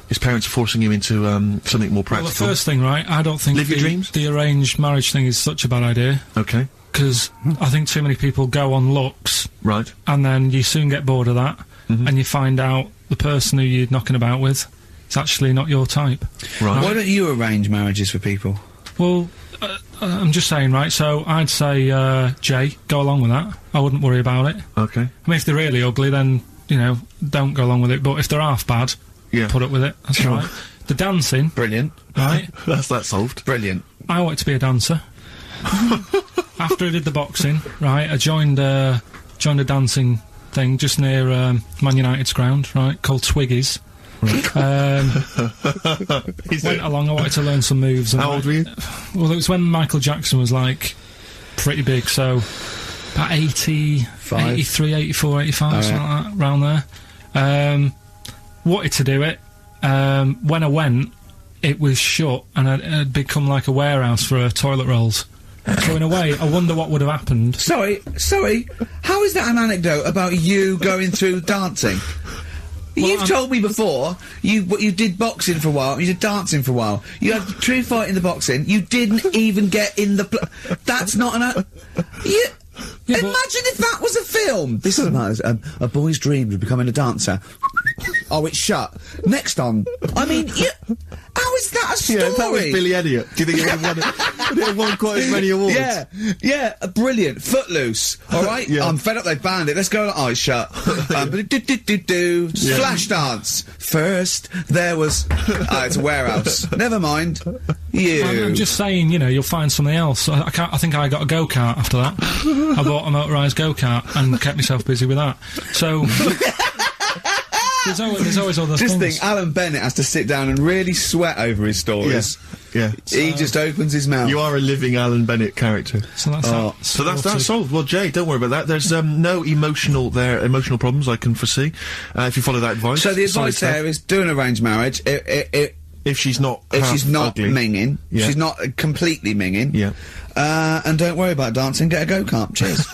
His parents are forcing him into something more practical. Well, the first thing, right, I don't think Live your dreams? The arranged marriage thing is such a bad idea. Okay. Because I think too many people go on looks. Right. And then you soon get bored of that, and you find out the person who you're knocking about with is actually not your type. Right. Why don't you arrange marriages for people? Well, I'm just saying, right, so I'd say, Jay, go along with that. I wouldn't worry about it. Okay. I mean, if they're really ugly, then, you know, don't go along with it, but if they're half bad, put up with it, that's Sure. right. The dancing. Brilliant. Right? That's that solved. Brilliant. I wanted to be a dancer. After I did the boxing, right, I joined a dancing thing just near, Man United's ground, right, called Twiggies. Went along, I wanted to learn some moves. How old were you? Well, it was when Michael Jackson was, like, pretty big, so about 83, 84, 85, something like that, around there. Wanted to do it. When I went, it was shut, and it had become like a warehouse for toilet rolls. So in a way, I wonder what would have happened. Sorry, how is that an anecdote about you going through dancing? Well, You've told me before, you did boxing for a while, you did dancing for a while. You had a true fight in the boxing, you didn't even get in the that's not an imagine if that was a film! This is a boy's dream of becoming a dancer. Oh, it's shut. Next on. I mean, how is that a story? Yeah, if that was Billy Elliot, do you think he would have won quite as many awards? Yeah, brilliant. Footloose, alright? Yeah. I'm fed up, they banned it. Let's go. Oh, it's shut. Flash dance. First, there was... it's a warehouse. Never mind. I'm just saying, you know, you'll find something else. I think I got a go-kart after that. I bought a motorised go-kart and kept myself busy with that. So... There's always other things. Just think, Alan Bennett has to sit down and really sweat over his stories. Yeah. He just opens his mouth. You are a living Alan Bennett character. So that's that's solved. Well, Jay, don't worry about that. There's no emotional problems I can foresee if you follow that advice. So the advice there is do an arranged marriage. If she's not ugly. minging, she's not completely minging. Yeah. And don't worry about dancing. Get a go-kart. Cheers.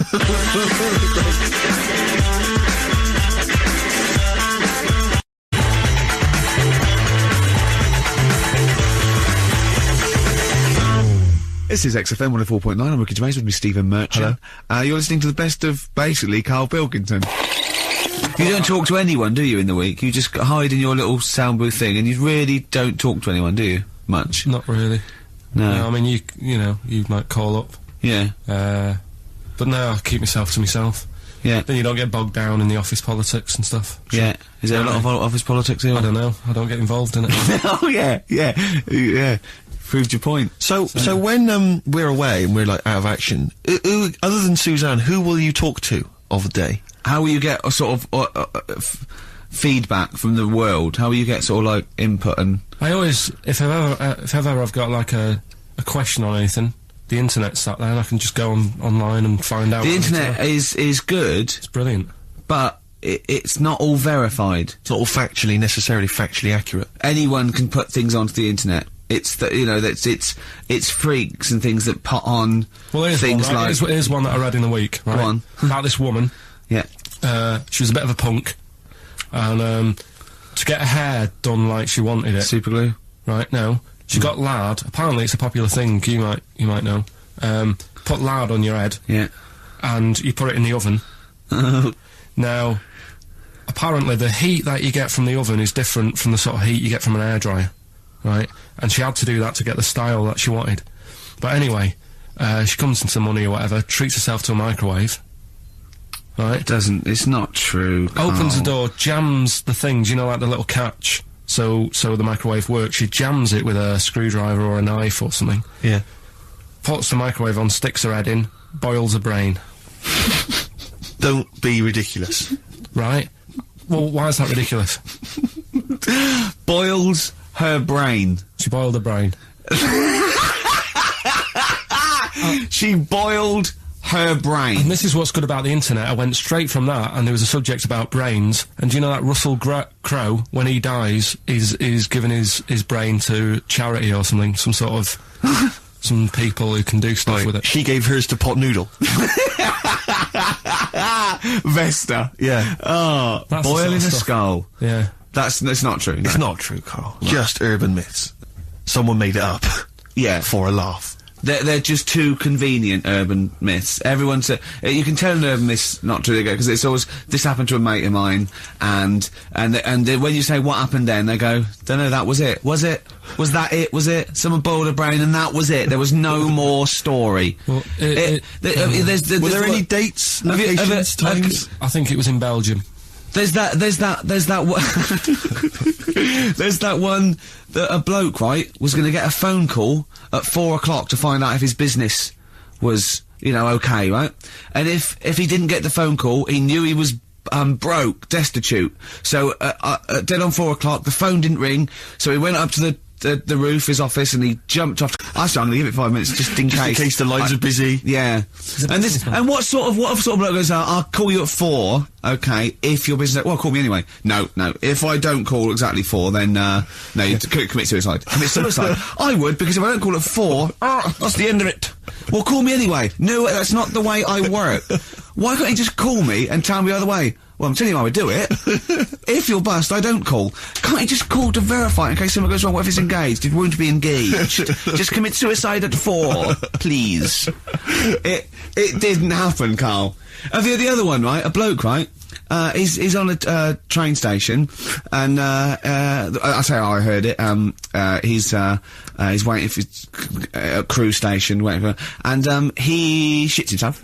This is XFM 104.9. I'm Ricky Gervais with me, Stephen Merchant. Hello. You're listening to the best of, basically, Karl Pilkington. You don't talk to anyone, do you, in the week? You just hide in your little sound booth thing, and you really don't talk to anyone, do you? Much? Not really. No. I mean, you know, you might call up. Yeah. But no, I keep myself to myself. Yeah. Then you don't get bogged down in the office politics and stuff. Yeah. Is there a lot of office politics here? I don't know. I don't get involved in it. Oh, yeah. Proved your point. So when we're away and we're like out of action, who, other than Suzanne, who will you talk to of the day? How will you get a sort of feedback from the world? How will you get sort of like input and? I always, if ever I've got like a question on anything, the internet's that there, and I can just go online and find out. The internet is good. It's brilliant, but it's not all verified. It's not all necessarily factually accurate. Anyone can put things onto the internet. It's it's freaks and things that put on things one, right? like. Here's one that I read in the week, right? Go on. About this woman. Yeah. She was a bit of a punk, and to get her hair done like she wanted it. Super glue. Right? No. She got lard. Apparently, it's a popular thing. You might know. Put lard on your head. Yeah. And you put it in the oven. Now, apparently, the heat that you get from the oven is different from the sort of heat you get from an hairdryer. Right? And she had to do that to get the style that she wanted. But anyway, she comes into money or whatever, treats herself to a microwave. Right? It's not true. Opens the door, jams the things, you know, like the little catch, so the microwave works. She jams it with a screwdriver or a knife or something. Yeah. Puts the microwave on, sticks her head in, boils her brain. Don't be ridiculous. Right? Well, why is that ridiculous? Boils her brain. She boiled her brain. She boiled her brain. And this is what's good about the internet. I went straight from that, and there was a subject about brains. And do you know that Russell Crowe, when he dies, is giving his brain to charity or something, some sort of some people who can do stuff with it. She gave hers to Pot Noodle. Vesta. Yeah. Oh, That's boiling the a sort of skull. Yeah. It's not true. It's not true, Karl. Just urban myths. Someone made it up. Yeah. For a laugh. They're just too convenient, urban myths. Everyone's you can tell an urban myth's not true, because it's always, this happened to a mate of mine, and when you say what happened then, they go, don't know, that was it. Was it? Was that it? Was it? Someone boiled a brain and that was it. There was no more story. Well, were there any dates, locations, times? I think it was in Belgium. There's that one that a bloke, right, was gonna get a phone call at 4 o'clock to find out if his business was, okay, right? And if he didn't get the phone call, he knew he was broke, destitute. So dead on 4 o'clock, the phone didn't ring, so he went up to the roof, his office, and he jumped off. I said, I'm gonna give it 5 minutes, just in case. In case the lines are busy. Yeah. And what sort of bloke goes, I'll call you at 4, okay, if your business, well, call me anyway. No, if I don't call exactly 4, then, no, you commit suicide. Commit suicide. I would, because if I don't call at 4, that's the end of it. Well, call me anyway. No, that's not the way I work. Why can't you just call me and tell me the other way? Well, I'm telling you how I would do it. If you're bust, I don't call. Can't you just call to verify in case something goes wrong? What if it's engaged? It won't be engaged. Just commit suicide at 4, please. It didn't happen, Carl. The other one, right? A bloke, right? He's on a train station, and I'll tell you how I heard it. He's waiting for a cruise station, waiting for, and he shits himself.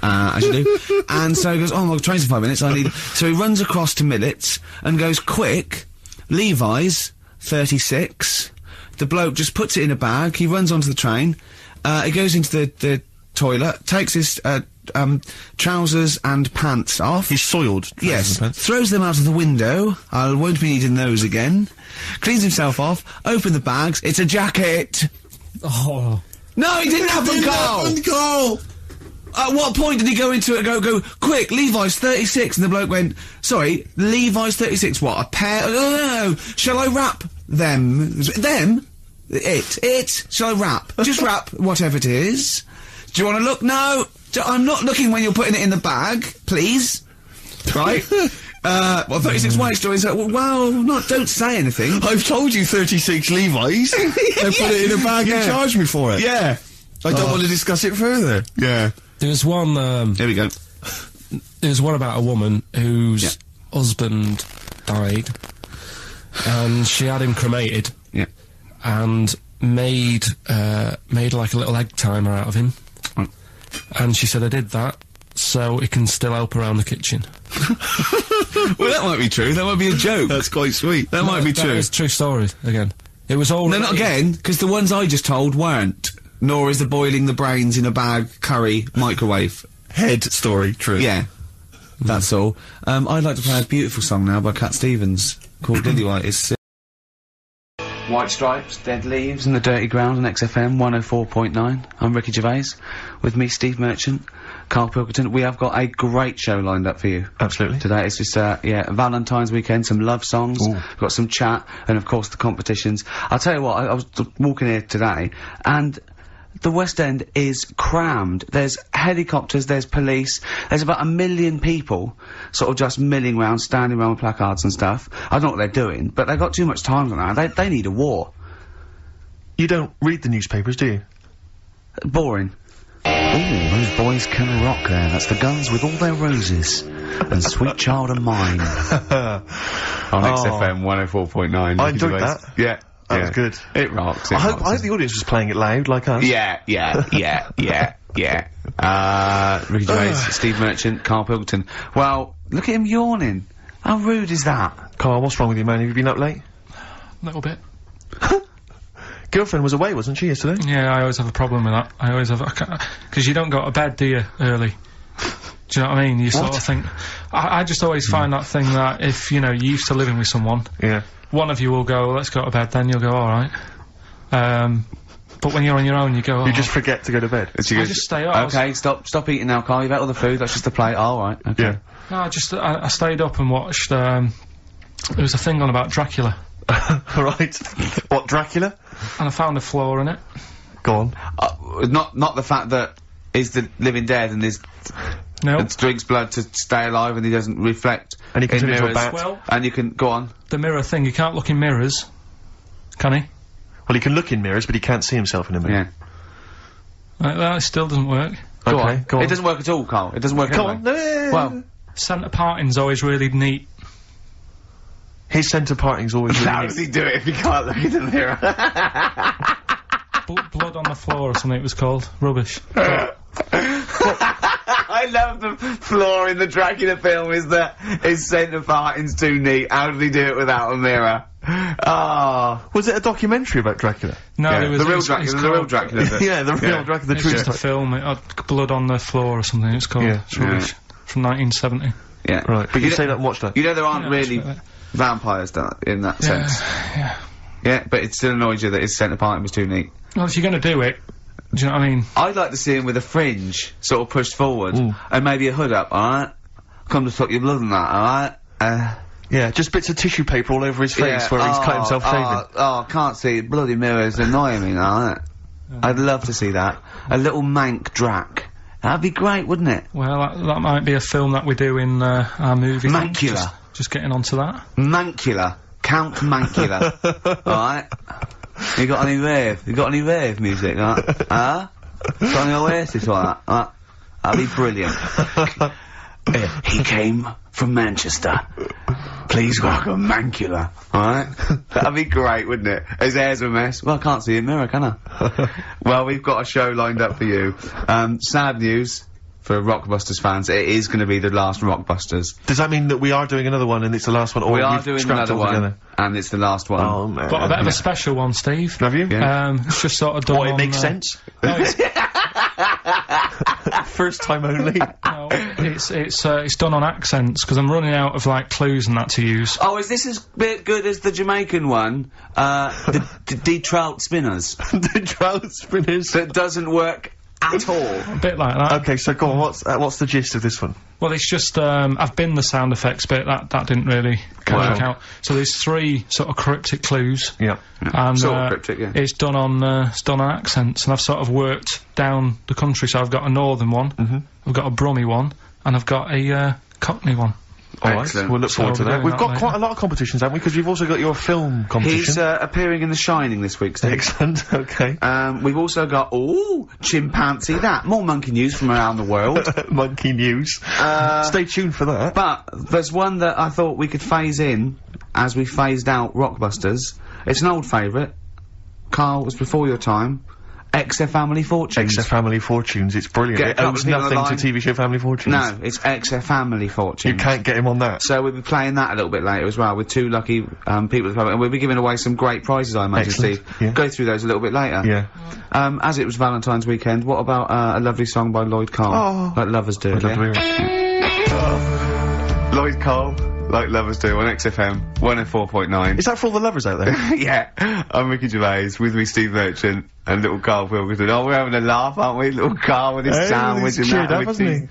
As you do. And so he goes, oh, my train's in 5 minutes, so he runs across to Millets and goes, quick, Levi's, 36. The bloke just puts it in a bag, he runs onto the train, he goes into the toilet, takes his, trousers and pants off. He's soiled. Yes. Throws them out of the window. I won't be needing those again. Cleans himself off, open the bags, it's a jacket! Oh. No, it didn't happen, Carl! At what point did he go into it and go, quick, Levi's 36, and the bloke went, sorry, Levi's 36, what, a pair? No, shall I wrap them? Them? It? Shall I wrap? Just wrap whatever it is. Do you want to look? No, I'm not looking when you're putting it in the bag, please. Right? 36 waist, or is that, don't say anything. I've told you 36 Levi's. They put it in a bag and charged me for it. Yeah. I don't want to discuss it further. Yeah. There was one, Here we go. There was one about a woman whose husband died, and she had him cremated. Yeah. And made like a little egg timer out of him. Right. And she said, I did that so it can still help around the kitchen. Well, that might be true. That might be a joke. That's quite sweet. That might be true. It's true story, again. It was all... No, not again, because the ones I just told weren't. Nor is the boiling the brains in a bag, curry, microwave. Head story, true. Yeah. That's all. I'd like to play a beautiful song now by Cat Stevens, called Lillywhite. It's White Stripes, Dead Leaves and the Dirty Ground on XFM 104.9. I'm Ricky Gervais, with me, Steve Merchant, Karl Pilkington. We have got a great show lined up for you. Absolutely. Today it's just, Valentine's weekend, some love songs, we've got some chat, and of course the competitions. I'll tell you what, I was walking here today, and the West End is crammed. There's helicopters, there's police, there's about 1 million people sort of just milling round, standing around with placards and stuff. I don't know what they're doing, but they've got too much time on that. They need a war. You don't read the newspapers, do you? Boring. Ooh, those boys can rock there. That's the Guns with All Their Roses and Sweet Child of Mine. On XFM 104.9. I enjoyed that. Yeah. That was good. It rocks. I hope the audience was playing it loud, like us. Yeah. Ricky Gervais, Steve Merchant, Karl Pilkington. Well, look at him yawning. How rude is that? Karl, what's wrong with you, man? Have you been up late? A little bit. Girlfriend was away, wasn't she, yesterday? Yeah, I always have a problem with that. I always have, because you don't go to bed, do you, early? Do you know what I mean? You sort of think, I just always find that thing that if, you're used to living with someone. Yeah. One of you will go, let's go to bed, then you'll go, alright. But when you're on your own, you go, You just forget to go to bed. I just stay up. Okay, stop eating now, Karl. You've ate all the food, that's just the plate. Alright, okay. Yeah. No, I stayed up and watched, there was a thing on about Dracula. Right. What, Dracula? And I found a flaw in it. Go on. Not the fact that he's the living dead and is... No. And drinks blood to stay alive and he doesn't reflect. And he can in turn into a mirrors. bat. Well, and you can, go on. The mirror thing, you can't look in mirrors. Can he? Well, he can look in mirrors, but he can't see himself in a mirror. That still doesn't work. Go on. It doesn't work at all, Carl. It doesn't work at all. Well, centre parting's always really neat. His centre parting's always really how does he do it if he can't look in the mirror? Blood on the floor or something it was called. Rubbish. I love the flaw in the Dracula film is that his centre parting's too neat. How did he do it without a mirror? Was it a documentary about Dracula? No, Yeah, there was the real Dracula. The real Dracula. Yeah, the real Dracula. The true It's just a story. film. It had blood on the floor or something. It's called. Yeah. It's rubbish. From 1970. Yeah. Right, but you say that and watch that. You know there aren't Yeah, really that's right. vampires in that sense. Yeah. Yeah, but it still annoys you that his centre parting was too neat. Well, if you're going to do it, do you know what I mean? I'd like to see him with a fringe sort of pushed forward and maybe a hood up. All right, come to stop your blood and that. All right. Yeah, just bits of tissue paper all over his face where he's cut himself shaving. I can't see. Bloody mirrors annoying me now, innit? I'd love to see that. A little mank Drac. That'd be great, wouldn't it? Well, that might be a film that we do in our movie. Mancula. Just getting onto that. Mancula. Count Mancula. Alright? You got any rave? You got any rave music, right? Huh? Got any Oasis like that? That'd be brilliant. He came from Manchester. Please welcome Mancula. Alright? That'd be great, wouldn't it? His hair's a mess. Well, I can't see a mirror, can I? Well, we've got a show lined up for you. Sad news for Rockbusters fans. It is going to be the last Rockbusters. Does that mean that we are doing another one and it's the last one? Or We are we've doing scrapped another one, altogether? and it's the last one. Oh, man. Got a bit of a special one, Steve. Have you? It's just sort of done What, it on, makes sense? No, it's, First time only. no, it's done on accents, because I'm running out of, like, clues and that to use. Oh, is this as bit good as the Jamaican one? The D-Trout Spinners. The trout spinners. That doesn't work at all. A bit like that. Okay, so go on, what's the gist of this one? Well, it's just, I've been the sound effects bit, that didn't really work out. So there's 3 sort of cryptic clues. Yeah. And, Sort of cryptic, yeah. it's done on accents, and I've sort of worked down the country, so I've got a northern one, I've got a Brummie one, and I've got a Cockney one. Alright, Excellent. we'll look forward to we'll be that. doing We've that got later. quite a lot of competitions, haven't we? Because you've also got your film competition. He's appearing in The Shining this week, Steve. Excellent, okay. We've also got, chimpanzee that. More monkey news from around the world. Monkey news. Stay tuned for that. But there's one that I thought we could phase in as we phased out Rockbusters. It's an old favourite. Karl, was before your time. XF Family Fortunes. XF Family Fortunes, it's brilliant. Get It a couple owes of people nothing online. to TV show Family Fortunes. No, it's XF Family Fortunes. You can't get him on that. So we'll be playing that a little bit later as well with 2 lucky people at the moment, and we'll be giving away some great prizes, I imagine, Excellent. Steve. Yeah. Go through those a little bit later. Yeah. As it was Valentine's weekend, what about a lovely song by Lloyd Cole? Oh. Like lovers do. I'd love to hear it. Lloyd Cole, like lovers do on XFM 104.9. Is that for all the lovers out there? Yeah, I'm Ricky Gervais, with me Steve Merchant and little Karl Pilkington. Oh, we're having a laugh, aren't we? Little Karl with his Hey, sandwich he's and cheered that. up, with hasn't his-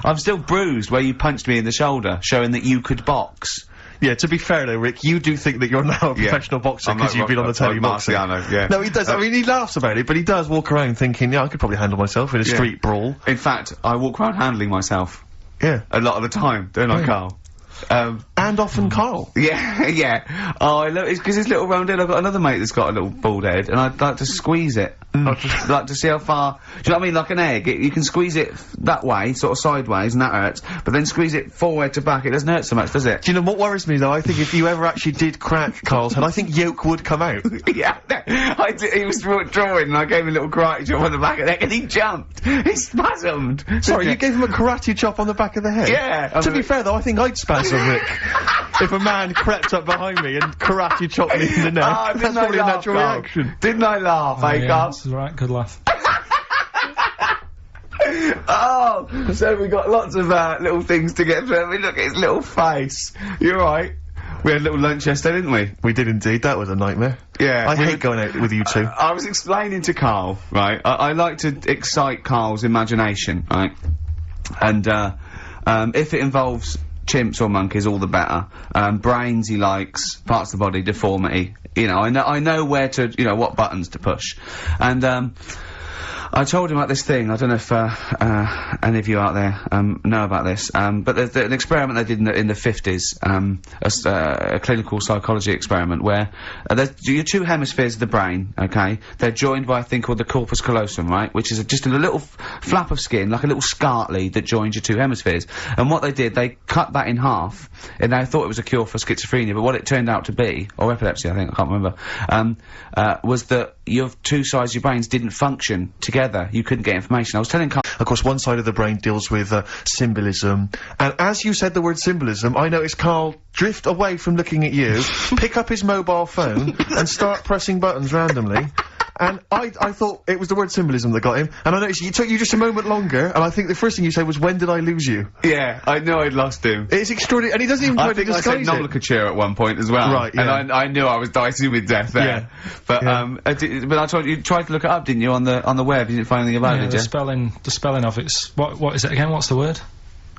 I'm still bruised where you punched me in the shoulder, showing that you could box. Yeah, to be fair though, Rick, you do think that you're now a professional boxer I'm because like you've been on the telly boxing. Marciano, yeah. No, he does. I mean, he laughs about it, but he does walk around thinking, yeah, I could probably handle myself in a street brawl. In fact, I walk around handling myself. Yeah. A lot of the time, don't I, Karl? And often Karl. Yeah, yeah. Oh, I love it because his little round head. I've got another mate that's got a little bald head, and I'd like to squeeze it. I'd just like to see how far. Do you know what I mean? Like an egg, you can squeeze it that way, sort of sideways, and that hurts. But then squeeze it forward to back, it doesn't hurt so much, does it? Do you know what worries me though? I think if you ever actually did crack Karl's head, I think yolk would come out. Yeah, he was drawing, and I gave him a little karate chop on the back of the neck, and he jumped. He spasmed. Sorry, you gave him a karate chop on the back of the head? Yeah. To be fair though, I think I'd spasm, Rick. If a man crept up behind me and karate chopped me in the neck, Oh, that's probably a natural reaction. Didn't I laugh, eh, yeah, Karl? that's right, good laugh. Oh, so we got lots of little things to get through. I mean, look at his little face. You're right. We had a little lunch yesterday, didn't we? We did indeed. That was a nightmare. Yeah. I hate going out with you two. I was explaining to Karl, right? I like to excite Karl's imagination, right? And if it involves chimps or monkeys, all the better. Brains he likes, parts of the body, deformity. You know, I know where to, you know, what buttons to push. And I told him about this thing. I don't know if any of you out there know about this, but there's an experiment they did in the 50s, a clinical psychology experiment where there's your two hemispheres of the brain. Okay, they're joined by a thing called the corpus callosum, right, which is just a little flap of skin, like a little scarlet lead that joins your two hemispheres. And what they did, they cut that in half, and they thought it was a cure for schizophrenia. But what it turned out to be, or epilepsy, I think, I can't remember, was that your two sides of your brains didn't function together. You couldn't get information. I was telling Karl. Of course, one side of the brain deals with symbolism, and as you said the word symbolism, I noticed Karl drift away from looking at you, pick up his mobile phone, and start pressing buttons randomly. And I thought it was the word symbolism that got him, and I noticed it took you just a moment longer, and I think the first thing you said was, when did I lose you? Yeah, I knew I'd lost him. It's extraordinary, and he doesn't even try to disguise it. I think I said nomenclature at one point as well. Right, yeah. And I knew I was dicing with death there. Yeah. But, but I told you, you tried to look it up, didn't you, on the web? You didn't find anything about it, did you? The spelling of it's, what is it again? What's the word?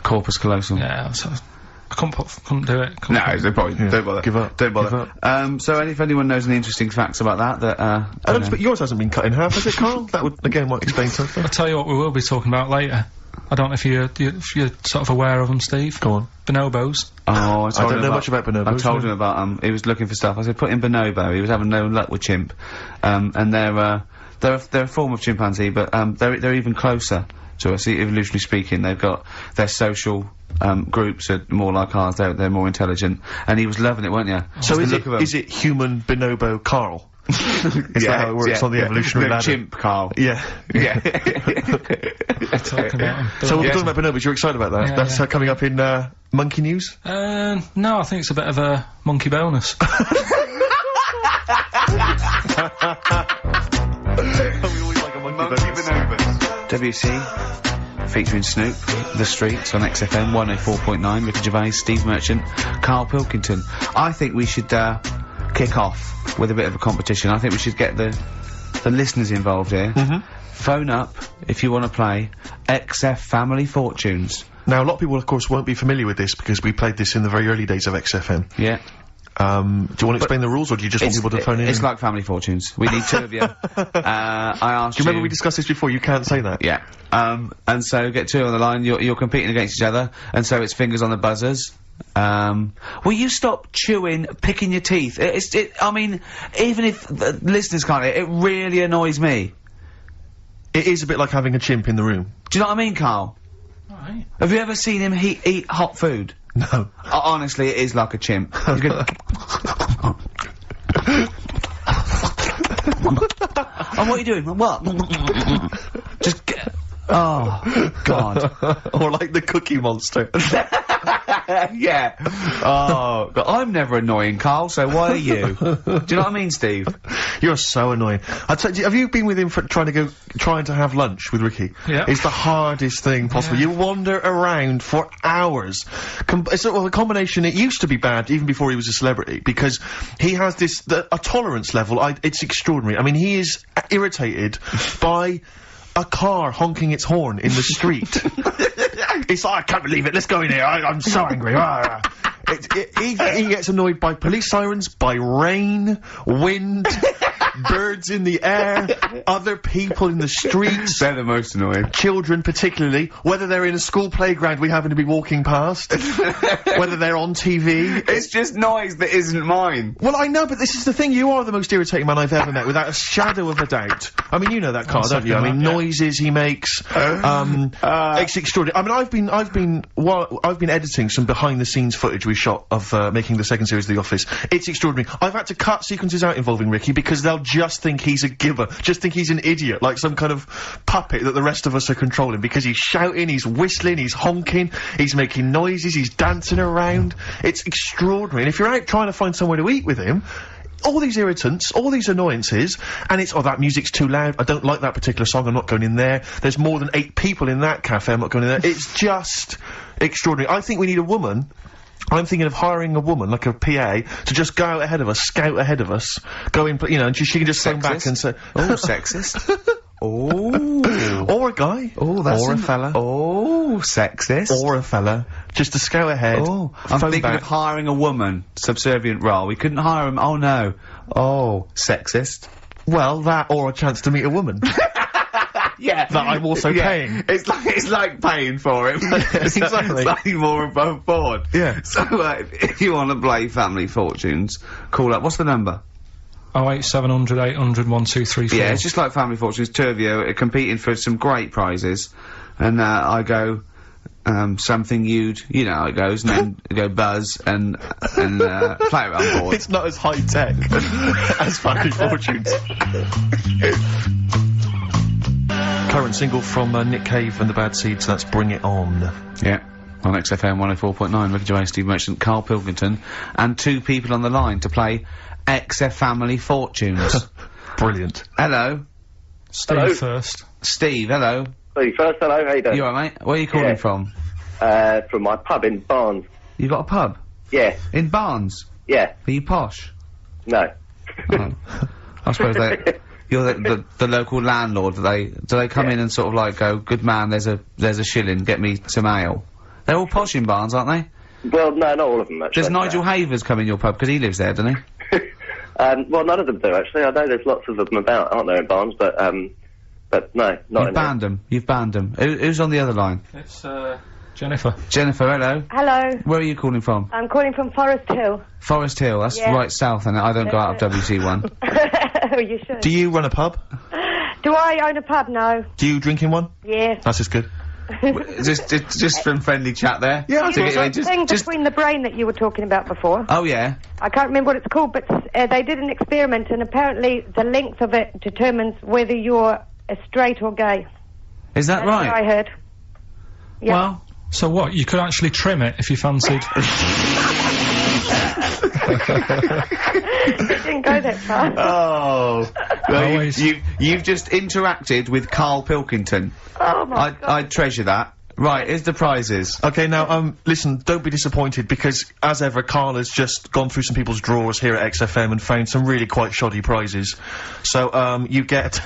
Corpus callosum. Yeah, so I couldn't do it. No, there's no point. Yeah. Don't bother. Give up. Don't bother. Give up. So if anyone knows any interesting facts about that, I don't expect yours hasn't been cut in half, has it, Karl? That would, again, might explain something. I'll tell you what we will be talking about later. I don't know if you're sort of aware of them, Steve. Go on. Bonobos. Oh, I don't know much about bonobos. I told him about, he was looking for stuff. I said, put in bonobo. He was having no luck with chimp. And they're a form of chimpanzee, but, they're even closer to us, evolutionarily speaking. They've got their social, groups are more like ours, they're more intelligent. And he was loving it, weren't you? So is it human bonobo Karl? Is that how it works on the evolutionary ladder? Chimp Karl. Yeah. Yeah. Talking about him. So we're talking about bonobos, you're excited about that? Yeah, That's coming up in, Monkey News? No, I think it's a bit of a monkey bonus. We always like a monkey bonus. WC, featuring Snoop, The Streets on XFM 104.9, Ricky Gervais, Steve Merchant, Karl Pilkington. I think we should, kick off with a bit of a competition. I think we should get the listeners involved here. Phone up if you want to play XF Family Fortunes. Now, a lot of people, of course, won't be familiar with this because we played this in the very early days of XFM. Yeah. Do you want to explain the rules, or do you just want people to phone in? It's like Family Fortunes. We need two of you. I asked you... Do you remember we discussed this before? You can't say that. Yeah. And so get two on the line, you're competing against each other, and so it's fingers on the buzzers. Will you stop chewing, picking your teeth? I mean, even if the listeners can't, it really annoys me. It is a bit like having a chimp in the room. Do you know what I mean, Karl? Right. Have you ever seen him eat hot food? No. Honestly, it is like a chimp. He's gonna... And what are you doing? What? Just get... Oh, God. Or like the Cookie Monster. Yeah. Oh, God. I'm never annoying, Karl, so why are you? Do you know what I mean, Steve? You're so annoying. Have you been with him for trying to have lunch with Ricky? Yeah. It's the hardest thing possible. You wander around for hours. It's a combination. It used to be bad even before he was a celebrity because he has a tolerance level. It's extraordinary. I mean, he is irritated by a car honking its horn in the street. It's like, I can't believe it, let's go in here, I'm so angry. He gets annoyed by police sirens, by rain, wind, birds in the air, other people in the streets. They're the most annoying. Children particularly, whether they're in a school playground we happen to be walking past, whether they're on TV. It's just noise that isn't mine. Well, I know, but this is the thing, you are the most irritating man I've ever met, without a shadow of a doubt. I mean, you know that, Karl, don't you? I mean, noises he makes, it's extraordinary. I mean, I've been editing some behind-the-scenes footage we shot of, making the second series of The Office. It's extraordinary. I've had to cut sequences out involving Ricky because they'll just think he's a gibber, just think he's an idiot, like some kind of puppet that the rest of us are controlling, because he's shouting, he's whistling, he's honking, he's making noises, he's dancing around. It's extraordinary. And if you're out trying to find somewhere to eat with him, all these irritants, all these annoyances, and it's, oh, that music's too loud, I don't like that particular song, I'm not going in there, there's more than 8 people in that cafe, I'm not going in there. It's just extraordinary. I think we need a woman. I'm thinking of hiring a woman, like a PA, to just go out ahead of us, scout ahead of us, go in, you know, and she can just phone back and say, oh, sexist. Oh. Or a guy. Oh, that's Or a fella. Oh, sexist. Or a fella. Just to scout ahead. Oh, I'm thinking back. of hiring a woman, subservient role. We couldn't hire him. Oh, no. Oh, sexist. Well, that or a chance to meet a woman. Yeah. That I'm also paying. It's like paying for him. Exactly. Slightly more above board. Yeah. So, if you want to play Family Fortunes, call up. What's the number? 08700 800 1234. Yeah, it's just like Family Fortunes. Two of you are competing for some great prizes. And, I go, something you know how it goes, and then go Buzz and play it on board. It's not as high tech as Family Fortunes. Current single from Nick Cave and the Bad Seeds, that's Bring It On. Yeah. On XFM 104.9, Ricky Gervais, Steve Merchant, Karl Pilkington, and two people on the line to play XF Family Fortunes. Brilliant. Hello. Steve first. Steve, hello. Steve first, hello, how you doing? You alright, mate? Where are you calling from? From my pub in Barnes. You got a pub? Yeah. In Barnes? Yeah. Are you posh? No. Oh. I suppose you're the local landlord. Do they come in and sort of like go, good man, there's a shilling, get me some ale? They're all posh in Barnes, aren't they? Well, no, not all of them, actually. Does Nigel Havers come in your pub? Because he lives there, doesn't he? Well, none of them do, actually. I know there's lots of them about, aren't there, in Barnes, but no, not You've banned them. You've banned them. Who's on the other line? It's, Jennifer. Jennifer, hello. Hello. Where are you calling from? I'm calling from Forest Hill. Forest Hill, that's Yeah. right south, and I don't go out of WC1. Oh, you should. Do you run a pub? Do I own a pub? No. Do you drink in one? Yeah. That's just good. just from friendly chat there. Yeah, You know that thing between the brain that you were talking about before? Oh, yeah. I can't remember what it's called, but they did an experiment, and apparently the length of it determines whether you're straight or gay. Is that That's right? what I heard. Yeah. Well, so what? You could actually trim it if you fancied. It didn't go that far. Oh. Well, you've just interacted with Karl Pilkington. Oh my God. I'd treasure that. Right, here's the prizes. Okay, now, listen, don't be disappointed, because, as ever, Karl has just gone through some people's drawers here at XFM and found some really quite shoddy prizes. So, you get,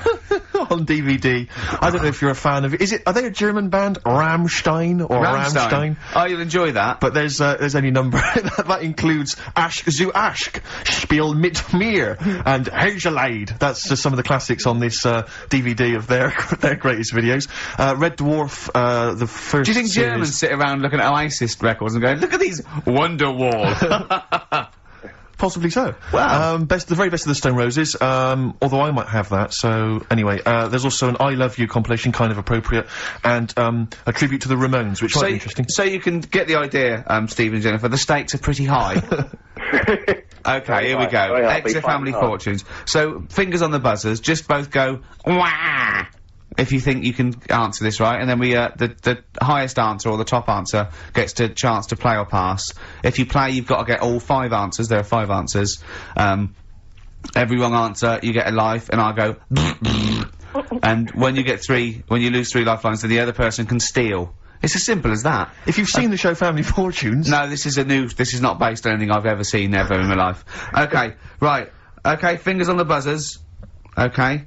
on DVD, I don't know if you're a fan of, are they a German band? Rammstein? Or Rammstein? Oh, you'll enjoy that. But there's any number, that includes Asch zu Asch, Spiel mit mir, and Hegelade. That's just some of the classics on this, DVD of their greatest videos. Red Dwarf, the first Do you think series. Germans sit around looking at Oasis records and going, look at these Wonderwall? Possibly so. Wow. The very best of the Stone Roses, although I might have that, so anyway, there's also an I Love You compilation, kind of appropriate, and, a tribute to the Ramones, which might be interesting. So you can get the idea, Steve and Jennifer, the stakes are pretty high. Okay, here we go. XF Family Fortunes. So, fingers on the buzzers, just both go, wah! If you think you can answer this right, and then we, the highest answer or the top answer gets the chance to play or pass. If you play, you've got to get all 5 answers. There are 5 answers. Every wrong answer, you get a life, and I'll go, and when you lose 3 lifelines, then the other person can steal. It's as simple as that. If you've seen the show Family Fortunes... No, this is not based on anything I've ever seen ever in my life. Okay, right. Okay, fingers on the buzzers. Okay.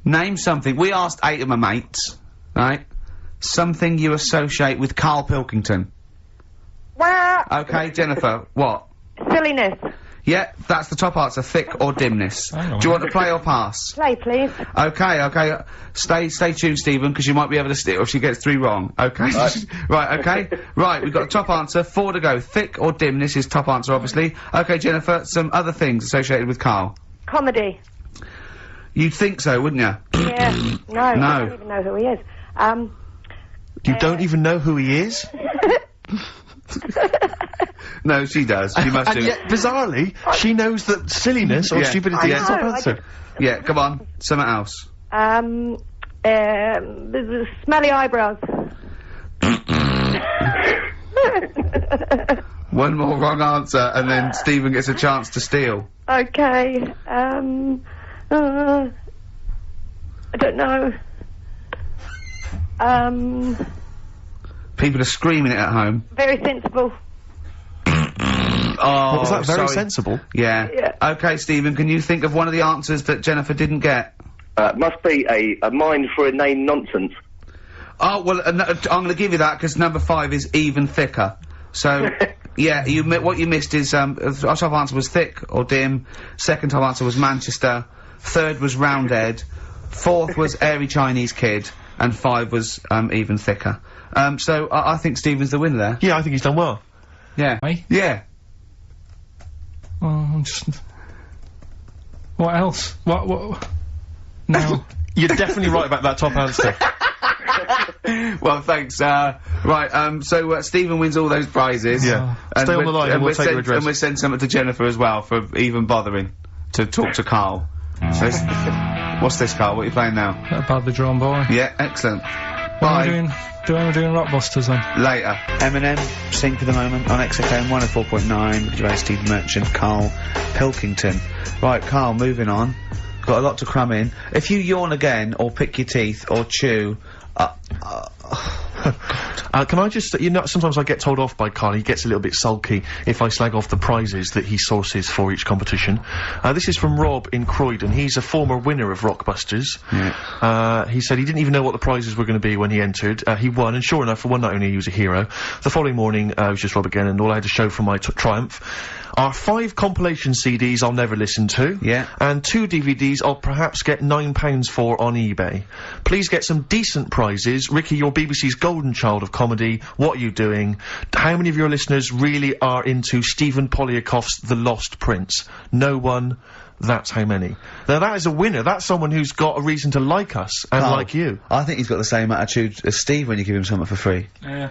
Name something. We asked 8 of my mates, right? Something you associate with Karl Pilkington. Okay, Jennifer, what? Silliness. Yeah, that's the top answer, thick or dimness. Do you want to play or pass? Play, please. Okay. Stay tuned, Stephen, because you might be able to steal if she gets 3 wrong. Okay? Right, okay. Right, we've got a top answer, 4 to go. Thick or dimness is top answer, obviously. Okay, Jennifer, some other things associated with Karl. Comedy. You'd think so, wouldn't you? Yeah. No. I don't even know who he is. You don't even know who he is? No, she does. She must do. And yet, bizarrely, she knows that silliness or stupidity is the top answer. Yeah, come on. Something else. Smelly eyebrows. One more wrong answer, and then Stephen gets a chance to steal. Okay. I don't know. People are screaming it at home. Very sensible. Oh, what was that? Very sorry. sensible? Yeah. Okay, Stephen, can you think of one of the answers that Jennifer didn't get? Must be a mind for inane nonsense. Oh, well, I'm gonna give you that, because number 5 is even thicker. So, yeah, what you missed is, our top answer was thick or dim, second top answer was Manchester, third was Roundhead, 4th was airy Chinese kid, and 5 was even thicker. So I think Stephen's the winner there. Yeah, I think he's done well. Yeah. Yeah. Well, I'm just... What else? What? No. You're definitely right about that top answer. Well, thanks. Right, so Stephen wins all those prizes. Yeah. Stay on the line and we'll take your address. And we'll send something to Jennifer as well for even bothering to talk to Karl. So what's this, Karl? What are you playing now? That badly drawn boy. Yeah, excellent. Bye. We're doing Rockbusters then? Later. Eminem, Sing for the Moment on XFM 104.9. Joe Steve Merchant, Karl Pilkington. Right, Karl, moving on. Got a lot to cram in. If you yawn again, or pick your teeth, or chew, can I just, sometimes I get told off by Karl. He gets a little bit sulky if I slag off the prizes that he sources for each competition. This is from Rob in Croydon. He's a former winner of Rockbusters. Yeah. He said he didn't even know what the prizes were going to be when he entered. He won, and sure enough, for one night only, he was a hero. The following morning, it was just Rob again, and all I had to show for my triumph are 5 compilation CDs I'll never listen to. Yeah. And 2 DVDs I'll perhaps get £9 for on eBay. Please get some decent prizes. Ricky, you're BBC's golden child of comedy. What are you doing? How many of your listeners really are into Stephen Polyakoff's The Lost Prince? No one. That's how many. Now that is a winner. That's someone who's got a reason to like us and like you. I think he's got the same attitude as Steve when you give him something for free. Yeah.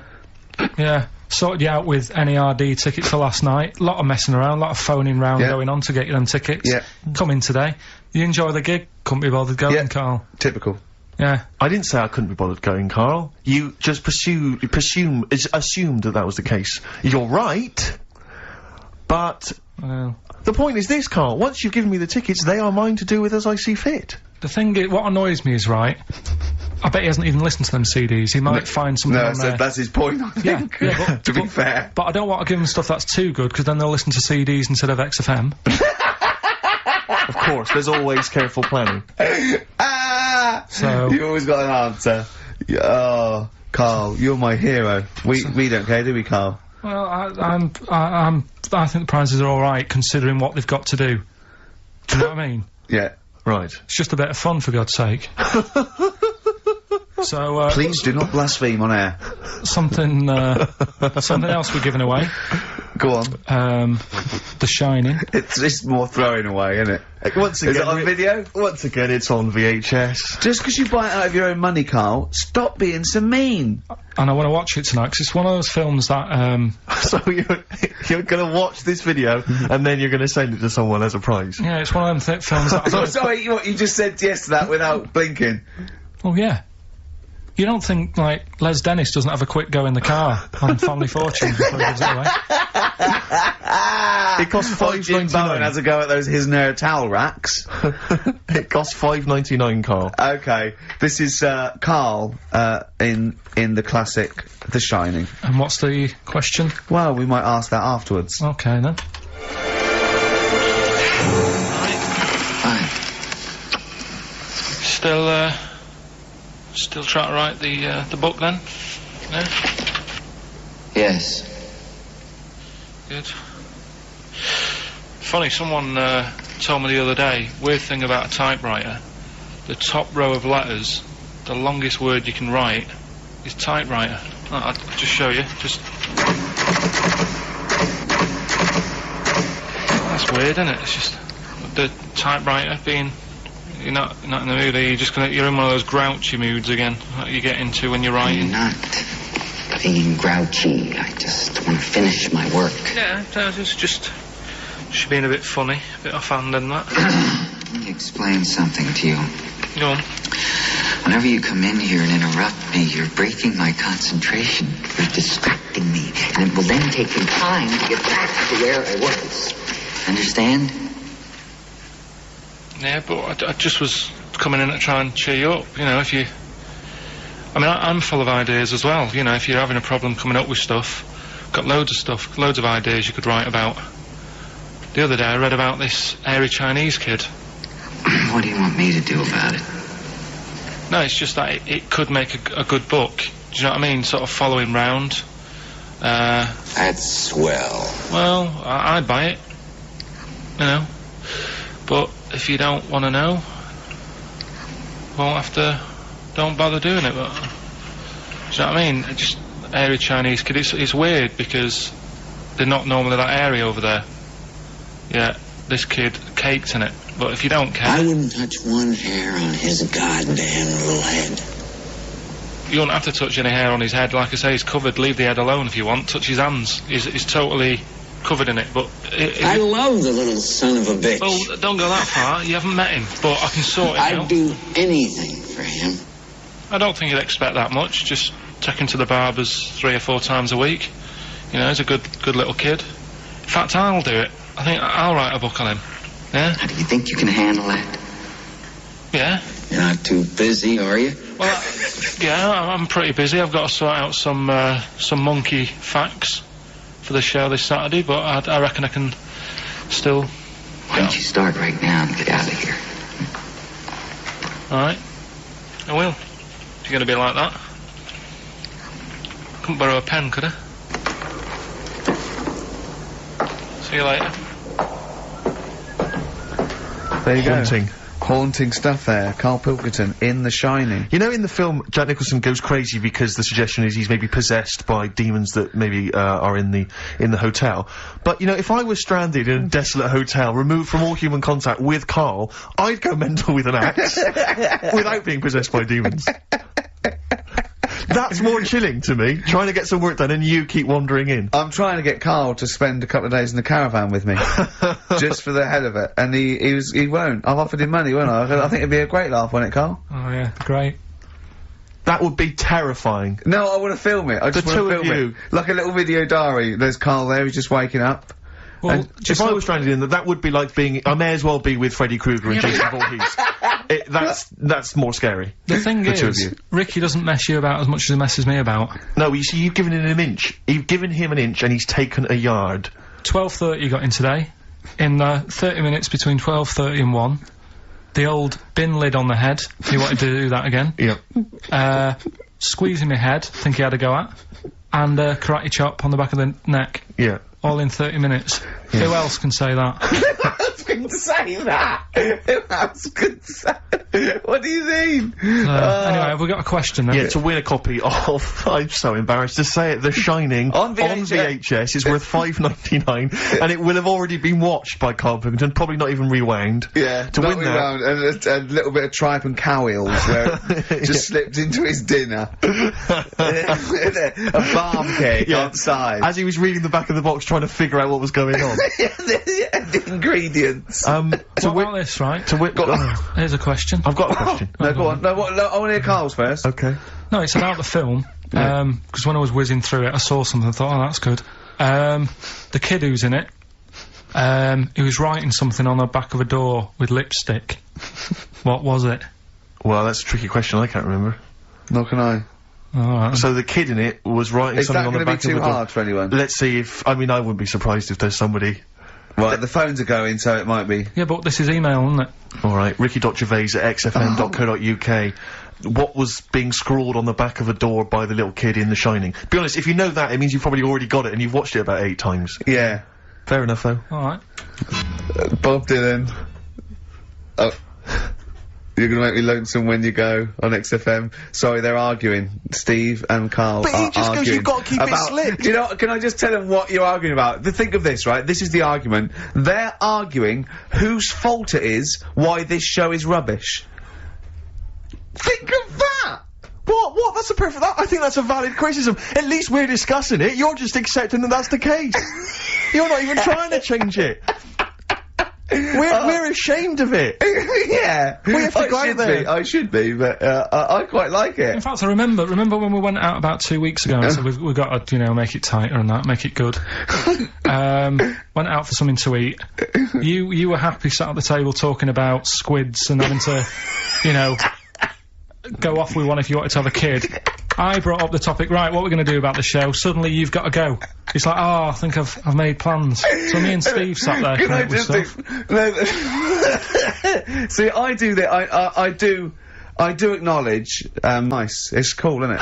Yeah, sorted you out with NERD tickets for last night. A lot of messing around, a lot of phoning round going on to get you them tickets. Yeah. Come in today. You enjoy the gig? Couldn't be bothered going, Karl. Typical. Yeah. I didn't say I couldn't be bothered going, Karl. You just assumed that was the case. You're right, but the point is this, Karl. Once you've given me the tickets, they are mine to do with as I see fit. The thing is, what annoys me is, right, I bet he hasn't even listened to them CDs. He might find something on there. That's his point, I think. Yeah, to be fair. But I don't want to give them stuff that's too good, because then they'll listen to CDs instead of XFM. Of course, there's always careful planning. So... You've always got an answer. Oh, Karl, you're my hero. We don't care, do we, Karl? Well, I think the prizes are alright, considering what they've got to do. Do you know what I mean? Yeah. Right. It's just a bit of fun, for God's sake. So, please do not blaspheme on air. Something else we're giving away. Go on. The Shining. It's more throwing away, isn't it? Once again, is it on video? Once again, it's on VHS. Just because you buy it out of your own money, Karl, stop being so mean. And I want to watch it tonight, because it's one of those films that, So you're gonna watch this video, and then you're gonna send it to someone as a prize? Yeah, it's one of them films that... Sorry, what, you just said yes to that without blinking? Oh, yeah. You don't think, like, Les Dennis doesn't have a quick go in the car on Family Fortune before he gives it away? It costs $5.99. Bowen has a go at those his and her towel racks. It costs $5.99, Karl. Okay, this is Karl in the classic The Shining. And what's the question? Well, we might ask that afterwards. Okay then. Still trying to write the book then? Yeah? Yes. Good. Funny, someone told me the other day, weird thing about a typewriter, the top row of letters, the longest word you can write is typewriter. I'll just show you, That's weird, isn't it? It's just the typewriter being... You're not in the mood, are you? You're in one of those grouchy moods again, that you get into when you're writing. I'm not being grouchy. I just want to finish my work. Yeah, it's just being a bit funny, a bit offhand and that. Let me explain something to you. Go on. Whenever you come in here and interrupt me, you're breaking my concentration. You're distracting me. And it will then take me time to get back to where I was. Understand? Yeah, but I just was coming in to try and cheer you up, you know, if you... I mean, I'm full of ideas as well, you know, if you're having a problem coming up with stuff, got loads of stuff, loads of ideas you could write about. The other day I read about this airy Chinese kid. What do you want me to do about it? No, it's just that it could make a good book, do you know what I mean, sort of following round. That's swell. Well, I'd buy it, you know, but if you don't want to know... won't have to. Don't bother doing it. But do you know what I mean? Just airy Chinese kid. It's weird because they're not normally that airy over there. Yeah, this kid caked in it. But if you don't care, I wouldn't touch one hair on his goddamn little head. You don't have to touch any hair on his head. Like I say, he's covered. Leave the head alone if you want. Touch his hands. He's totally covered in it. But I love the little son of a bitch. Well, don't go that far. You haven't met him. But I can sort it out. I'd do anything for him. I don't think he'd expect that much. Just take him to the barbers 3 or 4 times a week. You know, he's a good little kid. In fact, I'll do it. I think I'll write a book on him. Yeah? How do you think you can handle that? Yeah? You're not too busy, are you? Well, yeah, I'm pretty busy. I've got to sort out some monkey facts for the show this Saturday, but I reckon I can still... Why don't you start right now and get out of here? Alright. I will. If you're going to be like that. Couldn't borrow a pen, could I? See you later. There you Haunting. go. Haunting stuff there. Carl Pilkington in The Shining. You know, in the film, Jack Nicholson goes crazy because the suggestion is he's maybe possessed by demons that maybe are in the hotel. But you know, if I was stranded in a desolate hotel, removed from all human contact with Carl, I'd go mental with an axe without being possessed by demons. That's more chilling to me, trying to get some work done and you keep wandering in. I'm trying to get Karl to spend a couple of days in the caravan with me. Just for the hell of it. And he won't. I've offered him money, won't I? I think it'd be a great laugh, won't it, Karl? Oh yeah, great. That would be terrifying. No, I want to film it. I just want to film it. Like a little video diary. There's Karl there, he's just waking up. Well, if I was stranded in that would be like being. I may as well be with Freddy Krueger and Jason Voorhees. That's more scary. The thing is, Ricky doesn't mess you about as much as he messes me about. No, you see, you've given him an inch. You've given him an inch, and he's taken a yard. 12:30 got in today. In 30 minutes between 12:30 and 1, the old bin lid on the head. He wanted to do that again. Yep. Squeezing my head. Think he had a go at. And karate chop on the back of the neck. Yeah. All in 30 minutes. Yeah. Who else can say that? Who else can say that? Who else can say What do you mean? Anyway, have we got a question then? Yeah, to win a copy of, I'm so embarrassed to say it, The Shining on VHS is worth $5.99 and it will have already been watched by Carl Pilkington, probably not even rewound. Yeah, to win that. And a little bit of tripe and cow eels where it just slipped into his dinner. A farm cake outside. As he was reading the back of the box trying to figure out what was going on. The ingredients. What about this, right? Here's a question. I've got a question. No, go on. No, I want to hear Carl's first. Okay. No, it's about the film. Because when I was whizzing through it, I saw something and thought, oh, that's good. The kid who's in it, he was writing something on the back of a door with lipstick. What was it? Well, that's a tricky question. I can't remember. Nor can I. Alright. So the kid in it was writing something on the back of the door. Is that going to be too hard for anyone? Let's see if... I mean, I wouldn't be surprised if there's somebody... Right, the phones are going, so it might be. Yeah, but this is email, isn't it? Alright, ricky.gervais@xfm.co.uk. What was being scrawled on the back of a door by the little kid in The Shining? Be honest, if you know that, it means you've probably already got it and you've watched it about 8 times. Yeah. Fair enough, though. Alright. Bob Dylan. Oh. You're gonna make me lonesome when you go on XFM. Sorry, they're arguing. Steve and Karl but are he just goes, you've got to keep it slick. Do you know, can I just tell them what you're arguing about? Think of this, right? This is the argument. They're arguing whose fault it is why this show is rubbish. Think of that! What? That's a perfect... I think that's a valid criticism. At least we're discussing it. You're just accepting that that's the case. You're not even trying to change it. We're ashamed of it. Yeah. We have to go out there. I should be, but I quite like it. In fact, I remember when we went out about 2 weeks ago and said we've got to, you know, make it tighter and that, make it good. Went out for something to eat. You were happy sat at the table talking about squids and having to, you know, go off with one if you wanted to have a kid. I brought up the topic, right, what we're going to do about the show. Suddenly you've got to go. It's like, oh, I think I've made plans. So me and Steve sat there Can I just see, I do that, I do acknowledge, nice. It's cool, isn't it?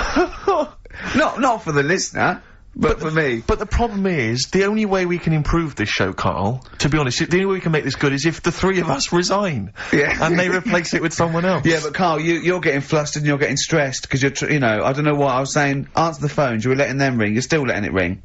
Not for the listener. But for me. But the problem is, the only way we can improve this show, Carl, to be honest, the only way we can make this good is if the three of us resign. Yeah. And they replace it with someone else. Yeah, but Carl, you're getting flustered and you're getting stressed because you know, I don't know what I was saying. Answer the phones. You were letting them ring. You're still letting it ring.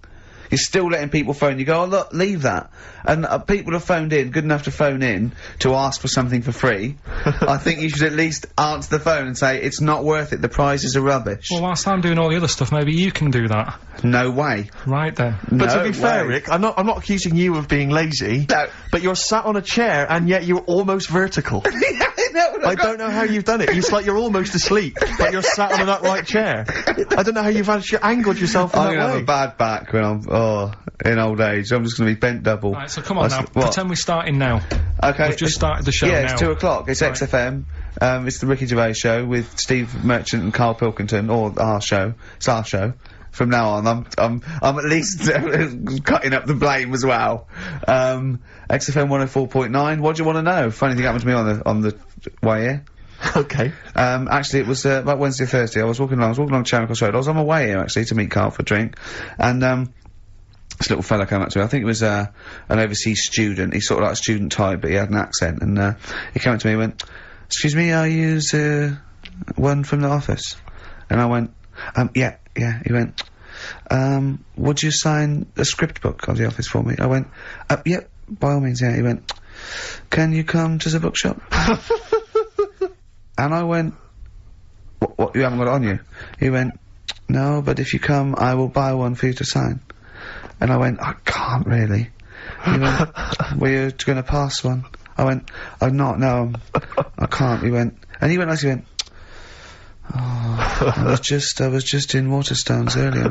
You're still letting people phone. You go, oh look, leave that. And people have phoned in, good enough to phone in to ask for something for free. I think you should at least answer the phone and say it's not worth it. The prizes are rubbish. Well, whilst I'm doing all the other stuff, maybe you can do that. No way. Right then. But No to be fair, way. Rick, I'm not accusing you of being lazy. No. But you're sat on a chair and yet you're almost vertical. I don't know how you've done it. It's like you're almost asleep, but you're sat on an upright chair. I don't know how you've angled yourself in I'm that gonna way. have a bad back when I'm in old age. I'm just gonna be bent double. Right, so come on now. What? Pretend we're starting now. Okay. We've just started the show Yeah, now. it's 2 o'clock. It's XFM. It's the Ricky Gervais show with Steve Merchant and Karl Pilkington, or our show. It's our show. From now on, I'm at least cutting up the blame as well. XFM 104.9. What do you want to know? Funny thing happened to me on the way here. Okay. Actually, it was about Wednesday or Thursday. I was walking along Charing Cross Road. I was on my way here actually to meet Karl for a drink, and this little fella came up to me. I think it was an overseas student. He's sort of like a student type, but he had an accent, and he came up to me and went, "Excuse me, are you one from the office?" And I went, yeah. He went, would you sign a script book of the office for me? I went, yep, by all means, yeah. He went, can you come to the bookshop? And I went, what, you haven't got it on you? He went, no, but if you come, I will buy one for you to sign. And I went, I can't really. He went, were you gonna pass one? I went, I'm not, no, I can't. He went, oh, I was just in Waterstones earlier.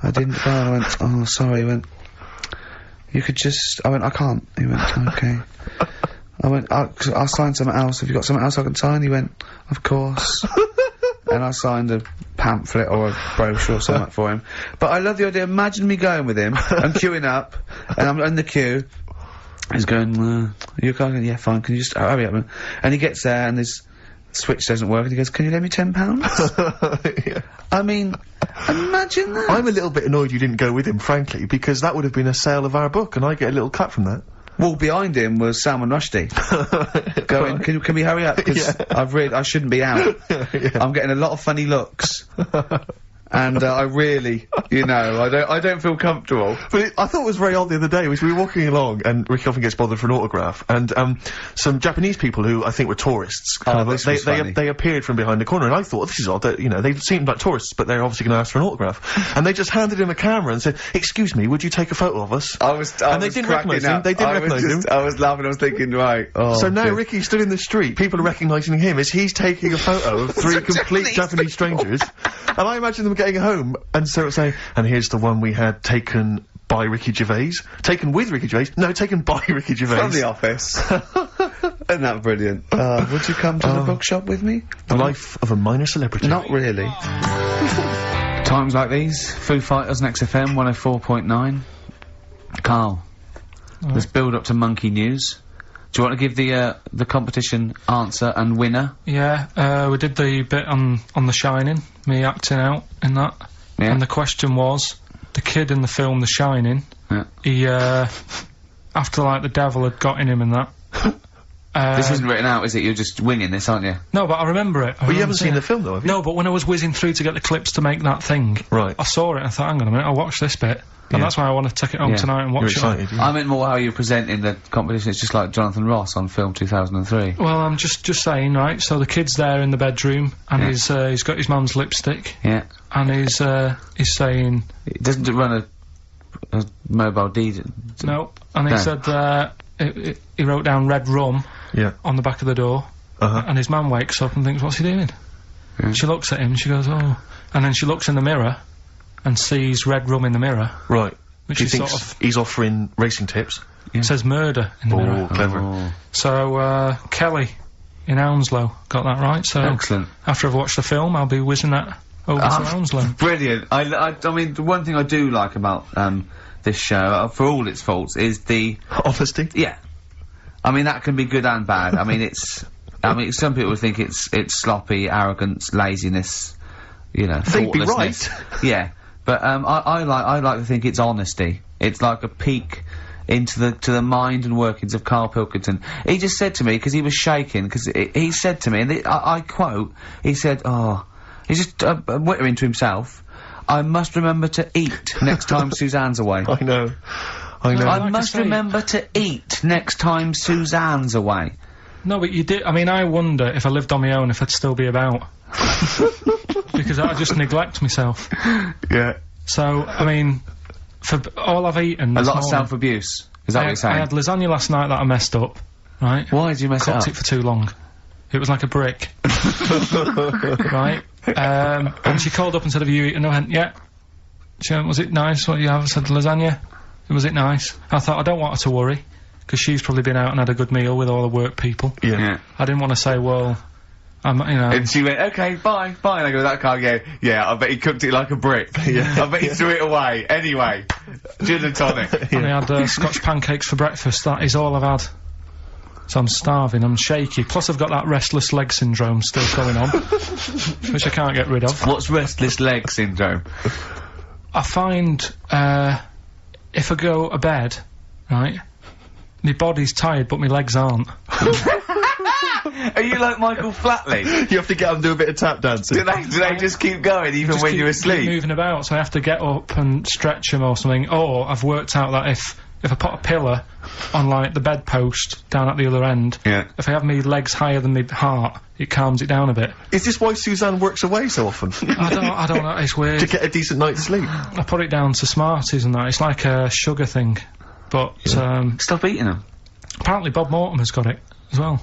I didn't buy. I went, oh, sorry. He went, you could just. I went, I can't. He went, okay. I went, I'll sign something else. Have you got something else I can sign? He went, of course. And I signed a pamphlet or a brochure or something for him. But I love the idea. Imagine me going with him. I'm queuing up, and I'm in the queue. He's going, you can't. Yeah, fine. Can you just hurry up? And he gets there, and his switch doesn't work, and he goes, can you lend me £10? Yeah. I mean, imagine that. I'm a little bit annoyed you didn't go with him, frankly, because that would have been a sale of our book, and I get a little cut from that. Well, behind him was Salman Rushdie. Going, can we hurry up? Because I shouldn't be out. I'm getting a lot of funny looks. And, I really, you know, I don't feel comfortable. But I thought it was very odd the other day, was we were walking along, and Ricky often gets bothered for an autograph, and, some Japanese people who I think were tourists, they appeared from behind the corner, and I thought, this is odd, that, you know, they seemed like tourists, but they're obviously gonna ask for an autograph. And they just handed him a camera and said, excuse me, would you take a photo of us? And they didn't recognise him, I was laughing, I was thinking, right, so now Ricky stood in the street, people are recognising him as he's taking a photo of three complete Japanese strangers, and I imagine them getting home and sort of saying, and here's the one we had taken by Ricky Gervais. Taken with Ricky Gervais? No, taken by Ricky Gervais. From the office. Isn't that brilliant? Would you come to the bookshop with me? The life of a minor celebrity. Not really. Times like these, Foo Fighters and XFM 104.9. Karl, let's build up to Monkey News. Do you want to give the competition answer and winner? Yeah, we did the bit on The Shining, me acting out in that. Yeah. And the question was, the kid in the film The Shining, he, after, like, the devil had got in him and that. This isn't written out, is it? You're just winging this, aren't you? No, but I remember it. But you haven't seen the film, though, have you? No, but when I was whizzing through to get the clips to make that thing, I saw it and I thought, hang on a minute, I'll watch this bit. And that's why I want to take it home tonight and watch it. I meant more how you're presenting the competition. It's just like Jonathan Ross on film 2003. Well, I'm just saying, right, so the kid's there in the bedroom, and he's got his mum's lipstick. Yeah. And he's saying... Doesn't it run a mobile deed? No. And he said, he wrote down red rum on the back of the door. And his mum wakes up and thinks, what's he doing? She looks at him and she goes, oh. And then she looks in the mirror and sees red rum in the mirror. Right. Which he is thinks sort of... he's offering racing tips. It says murder in the mirror. Oh, clever. So, Kelly in Hounslow got that right, so... Excellent. After I've watched the film, I'll be whizzing that over to Hounslow. Brilliant. I mean, the one thing I do like about, this show, for all its faults, is the... honesty? Yeah. I mean, that can be good and bad. I mean, it's... I mean, some people think it's sloppy, arrogance, laziness, you know, they'd be right. Yeah. But I like to think it's honesty. It's like a peek into the mind and workings of Karl Pilkington. He just said to me, because he was shaking, because he said to me, and I quote, he said, he's just whittering to himself, I must remember to eat next time Suzanne's away. I know. I must remember to eat next time Suzanne's away. No, but you did. I mean, I wonder if I lived on my own if I'd still be about. Because I just neglect myself. Yeah. So, I mean, for all I've eaten a this lot of morning, self-abuse. Is that what you're saying? I had lasagna last night that I messed up, right? Why did you mess it up? Cooked it for too long. It was like a brick. Right? And she called up and said, have you eaten? I went, yeah. She went, was it nice what you have? I said, lasagna. Was it nice? I thought, I don't want her to worry, because she's probably been out and had a good meal with all the work people. Yeah. I didn't want to say, well, you know. And she went, okay, bye. And I go, that Karl, yeah, I bet he cooked it like a brick. Yeah. I bet he threw it away. Anyway, gin and tonic. And I had Scotch pancakes for breakfast. That is all I've had. So I'm starving, I'm shaky. Plus I've got that restless leg syndrome still going on, which I can't get rid of. What's restless leg syndrome? I find, if I go to bed, right, my body's tired but my legs aren't. Are you like Michael Flatley? You have to get up and do a bit of tap dancing. Do they just keep going even when you're asleep? Keep moving about, so I have to get up and stretch them or something. Or I've worked out that if I put a pillar on, like, the bedpost down at the other end, if I have my legs higher than my heart, it calms it down a bit. Is this why Suzanne works away so often? I don't know, it's weird. To get a decent night's sleep? I put it down to Smarties and that. It's like a sugar thing. But, stop eating them. Apparently Bob Mortimer has got it as well.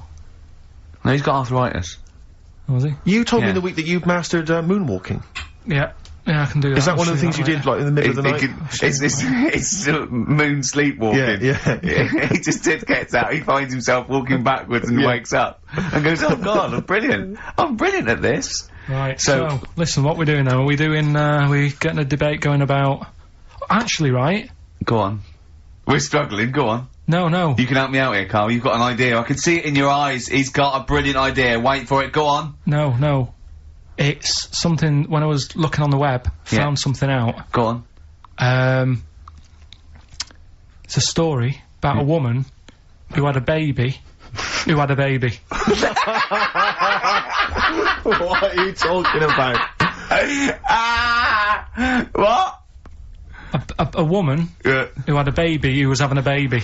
No, he's got arthritis. Oh, has he? You told me in the week that you've mastered moonwalking. Yeah. Yeah, I can do that. Is that one of the things you did, like, in the middle of the night? It's moon sleepwalking. Yeah. He just gets out, he finds himself walking backwards and wakes up. And goes, oh God, I'm brilliant. I'm brilliant at this. Right, so listen, what we're doing now, we getting a debate going about... Actually, right? Go on. We're struggling, go on. No. You can help me out here, Karl, you've got an idea. I can see it in your eyes, he's got a brilliant idea. Wait for it, go on. No. It's something, when I was looking on the web, found something out. Go on. It's a story about a woman who had a baby, What are you talking about? What? A woman who had a baby who was having a baby.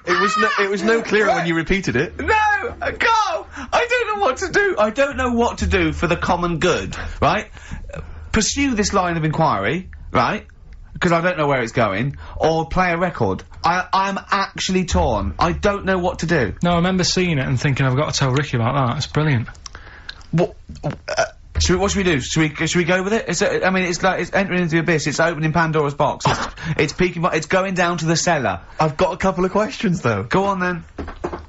It was no clearer when you repeated it. No! Karl! I don't know what to do. I don't know what to do for the common good, right? Pursue this line of inquiry, right? Because I don't know where it's going. Or play a record. I'm actually torn. I don't know what to do. No, I remember seeing it and thinking, I've got to tell Ricky about that. It's brilliant. What should we do? Should we go with it? I mean, it's like, it's entering into the abyss, it's opening Pandora's box, it's peeking, it's going down to the cellar. I've got a couple of questions, though. Go on, then.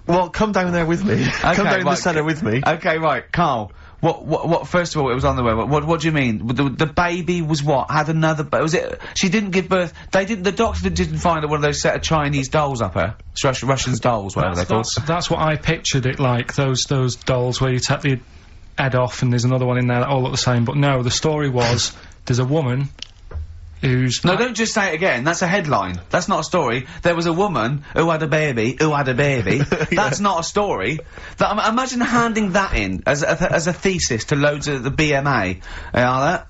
Well, come down there with me. Okay, come down in the cellar with me. Okay, right, Karl. What, first of all, it was on the web. What do you mean? The baby was what? Had another, was it, she didn't give birth, the doctor didn't find one of those set of Chinese dolls up her? Russian dolls, whatever they're called. That's what I pictured it like, those dolls where you take the head off and there's another one in there that all look the same, but no, the story was, there's a woman who's... No, don't just say it again, that's a headline. That's not a story. There was a woman who had a baby, That's not a story. Imagine handing that in as a thesis to loads of the BMA.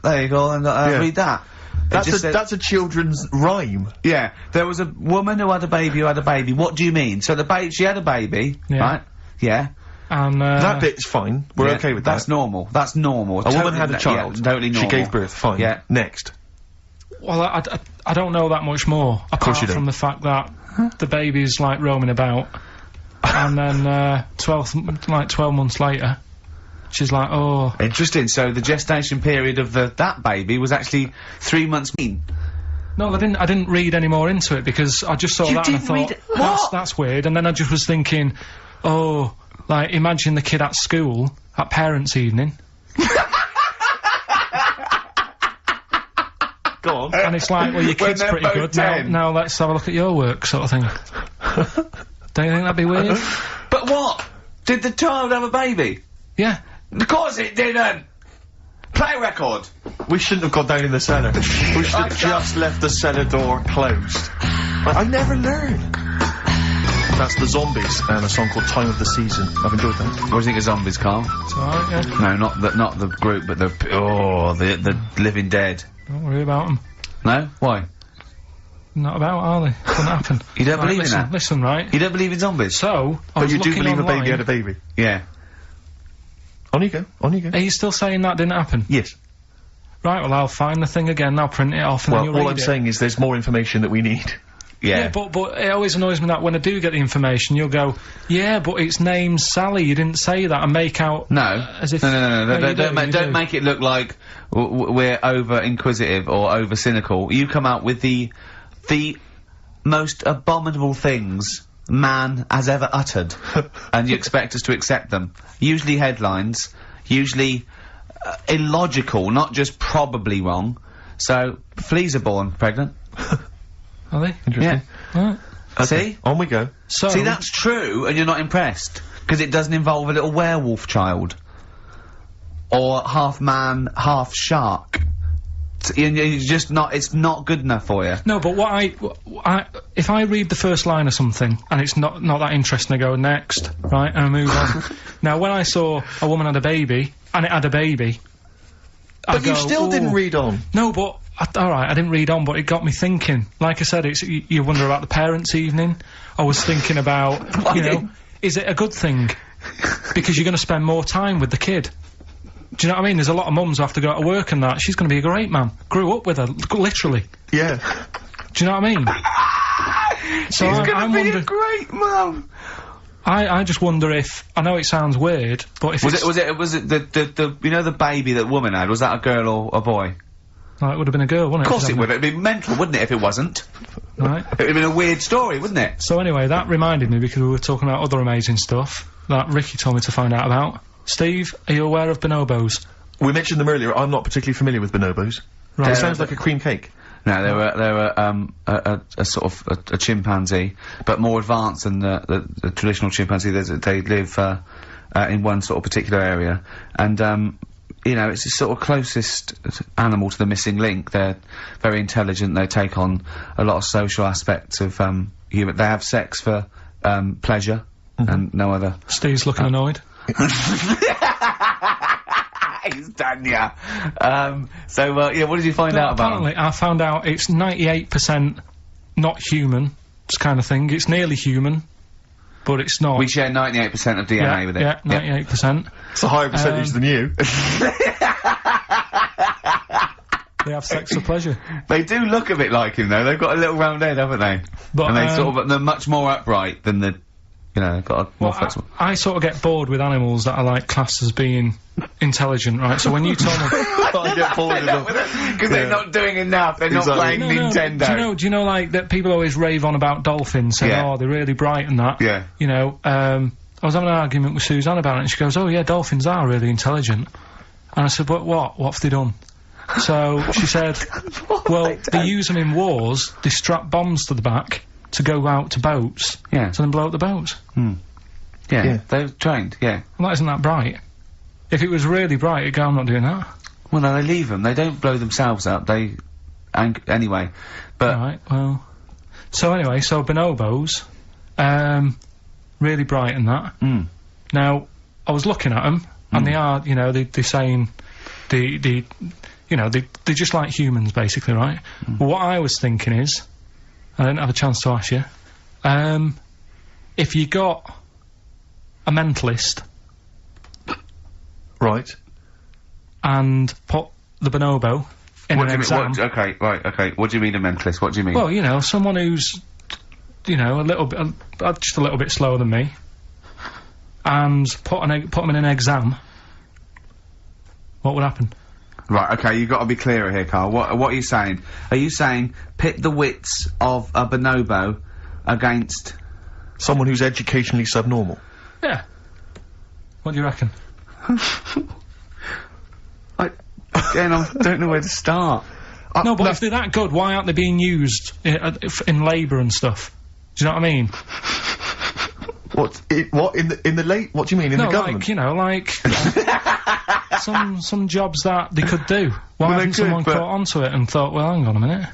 There you go, and read that. That's a children's rhyme. Yeah, there was a woman who had a baby What do you mean? So she had a baby, right? Yeah. And, that bit's fine. We're okay with that. That's normal. That's normal. A woman had a child. Yeah, totally normal. She gave birth. Fine. Yeah. Next. Well, I don't know that much more. Apart from the fact that the baby's, like, roaming about. And then, 12 months later, she's like, oh... Interesting. So the gestation period of that baby was actually 3 months mean. No, I didn't read any more into it, because I just saw that and I thought, that's weird. And then I just was thinking, oh... Like, imagine the kid at school, at parents' evening. Go on. And it's like, well, your kid's pretty good, now let's have a look at your work, sort of thing. Don't you think that'd be weird? But what? Did the child have a baby? Yeah. Of course it didn't! Play a record! We shouldn't have gone down in the cellar. We should have just left the cellar door closed. I never learn. That's the Zombies and a song called Time of the Season. I've enjoyed that. What do you think of Zombies, Carl? It's alright, yeah. No, not the group, but the Living Dead. Don't worry about them. No? Why? Not about, are they? Couldn't happen. You don't believe in that? Listen, right? You don't believe in zombies? So, but you do believe a baby had a baby? Yeah. On you go. On you go. Are you still saying that didn't happen? Yes. Right, well, I'll find the thing again, I'll print it off, and then you'll read it. All I'm saying is there's more information that we need. Yeah. But it always annoys me that when I do get the information, you'll go, yeah, but its name's Sally, you didn't say that, and make out... No. As if... No, don't make it look like we're over-inquisitive or over-cynical. You come out with the most abominable things man has ever uttered, and you expect us to accept them. Usually headlines, usually illogical, not just probably wrong. So, fleas are born pregnant. Are they? Interesting. Yeah. Right. Okay. See? On we go. So... See, that's true, and you're not impressed. Because it doesn't involve a little werewolf child. Or half man, half shark. You're just not, it's not good enough for you. No, but if I read the first line of something, and it's not that interesting, I go, next, right, and I move on. Now, when I saw a woman had a baby, and it had a baby, but you still didn't read on. No, but... alright, I didn't read on, but it got me thinking. Like I said, you wonder about the parents' evening. I was thinking about, you know, is it a good thing? Because you're going to spend more time with the kid. Do you know what I mean? There's a lot of mums who have to go to work and that. She's going to be a great man. Grew up with her, literally. Yeah. Do you know what I mean? So She's going to be a great mum. I just wonder if, I know it sounds weird, but if was it the you know the baby that woman had, was that a girl or a boy? Oh, it would have been a girl, wouldn't it? Of course it would. It'd be mental, wouldn't it, if it wasn't? Right. It'd have been a weird story, wouldn't it? So anyway, that reminded me, because we were talking about other amazing stuff that Ricky told me to find out about. Steve, are you aware of bonobos? We mentioned them earlier. I'm not particularly familiar with bonobos. Right. It sounds like a cream cake. No, they were a sort of a chimpanzee, but more advanced than the traditional chimpanzee. They live in one sort of particular area, and you know, it's the sort of closest animal to the missing link. They're very intelligent. They take on a lot of social aspects of human. They have sex for pleasure and no other. Steve's looking annoyed. He's done ya. Yeah, what did you find out about apparently, I found out it's 98% not human, this kind of thing. It's nearly human, but it's not. We share 98% of DNA with it. Yeah, 98%. It's a higher percentage than you. They have sex for pleasure. They do look a bit like him, though. They've got a little round head, haven't they? But, and they're much more upright than the, you know, they've got a more flexible. I sort of get bored with animals that are like classed as being intelligent, right? So when you told me... I get bored with them. Because they're not doing enough, they're not playing Nintendo. Do you know, like, that people always rave on about dolphins, saying, oh, they're really bright and that? Yeah. You know, I was having an argument with Suzanne about it, and she goes, oh yeah, dolphins are really intelligent. And I said, but what? What have they done? So, she said, well, they use them in wars, they strap bombs to the back to go out to boats, so then blow up the boats. Yeah, they're trained, Well, that isn't that bright. If it was really bright, you'd go, I'm not doing that. Well, no, they leave them. They don't blow themselves up. Anyway, but... Right, well... So anyway, so bonobos, really bright and that. Now, I was looking at them, and they are, you know, they're saying, you know, they're just like humans, basically, right? But what I was thinking is, I didn't have a chance to ask you, if you got a mentalist... Right. And put the bonobo in an exam... Okay, right, okay. What do you mean a mentalist? What do you mean? Well, you know, someone who's, you know, a little bit, just a little bit slower than me, and put them in an exam, what would happen? Right, okay, you've got to be clearer here, Carl. What are you saying? Are you saying pit the wits of a bonobo against... someone who's educationally subnormal? Yeah. What do you reckon? Again, I don't know where to start. No, but if they're that good, why aren't they being used in labour and stuff? Do you know what I mean? What in the what do you mean in the government? Like, you know, like some jobs that they could do. Why Well, they hasn't could, someone but- caught onto it and thought, well, hang on a minute?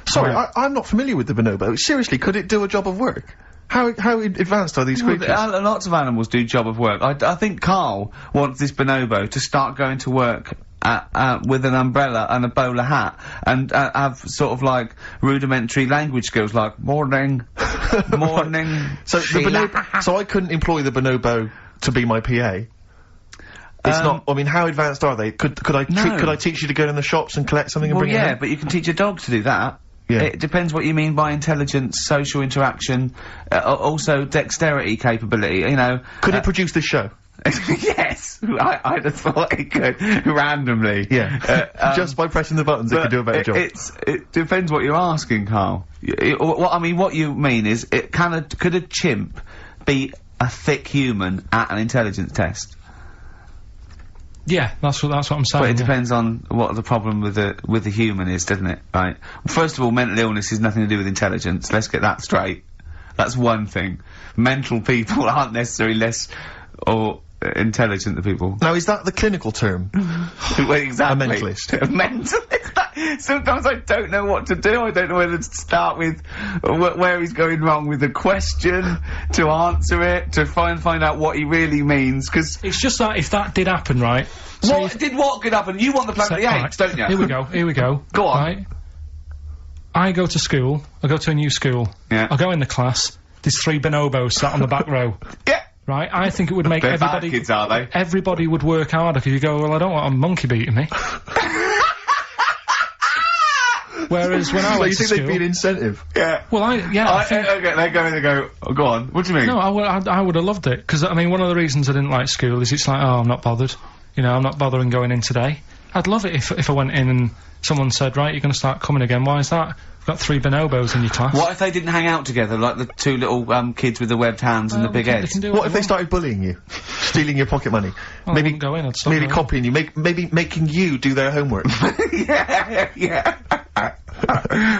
Sorry, Right. I'm not familiar with the bonobo. Seriously, could it do a job of work? How advanced are these creatures? Lots of animals do job of work. I think Karl wants this bonobo to start going to work with an umbrella and a bowler hat and have sort of like rudimentary language skills like morning, morning. So Sheila." so I couldn't employ the bonobo to be my PA. It's not. I mean, how advanced are they? Could I could I teach you to go in the shops and collect something and Well, bring it yeah, home? but you can teach a dog to do that. Yeah. It depends what you mean by intelligence, social interaction, also dexterity capability, you know. Could it produce this show? Yes! I'd have thought it could, randomly. Yeah. Just by pressing the buttons, it could do a better job. It depends what you're asking, Karl. What you mean is, could a chimp be a thick human at an intelligence test? Yeah, that's what I'm saying. But it yeah. depends on what the problem with the human is, doesn't it? Right. First of all, mental illness has nothing to do with intelligence. Let's get that straight. That's one thing. Mental people aren't necessarily less or intelligent than people. Now, is that the clinical term? Well, exactly. A mentalist. A mentalist. Sometimes I don't know what to do. I don't know whether to start with where he's going wrong with the question, to answer it, to find out what he really means, because It's just that if that did happen, right? So what could happen? You want the Planet of the Apes, don't you? Here we go. Go on. Right? I go to school. I go to a new school. Yeah. I go in the class. There's 3 bonobos sat on the back row. Yeah. Right? I think it would make They're everybody... bad kids, are they? Everybody would work harder, because you go, well, I don't want a monkey beating me. Whereas when I So went you to think school... there'd be an incentive? Yeah. Well, I think... Okay, they go in and go, oh, go on, what do you mean? No, I would have loved it, because, I mean, one of the reasons I didn't like school is it's like, oh, I'm not bothered. You know, I'm not bothering going in today. I'd love it if I went in and someone said, right, you're going to start coming again. Why is that? You've got 3 bonobos in your class. What if they didn't hang out together, like the 2 little kids with the webbed hands and the big heads? What if they started bullying you? Stealing your pocket money? Well, I wouldn't go in, I'd stop maybe going. copying you, maybe making you do their homework. Yeah.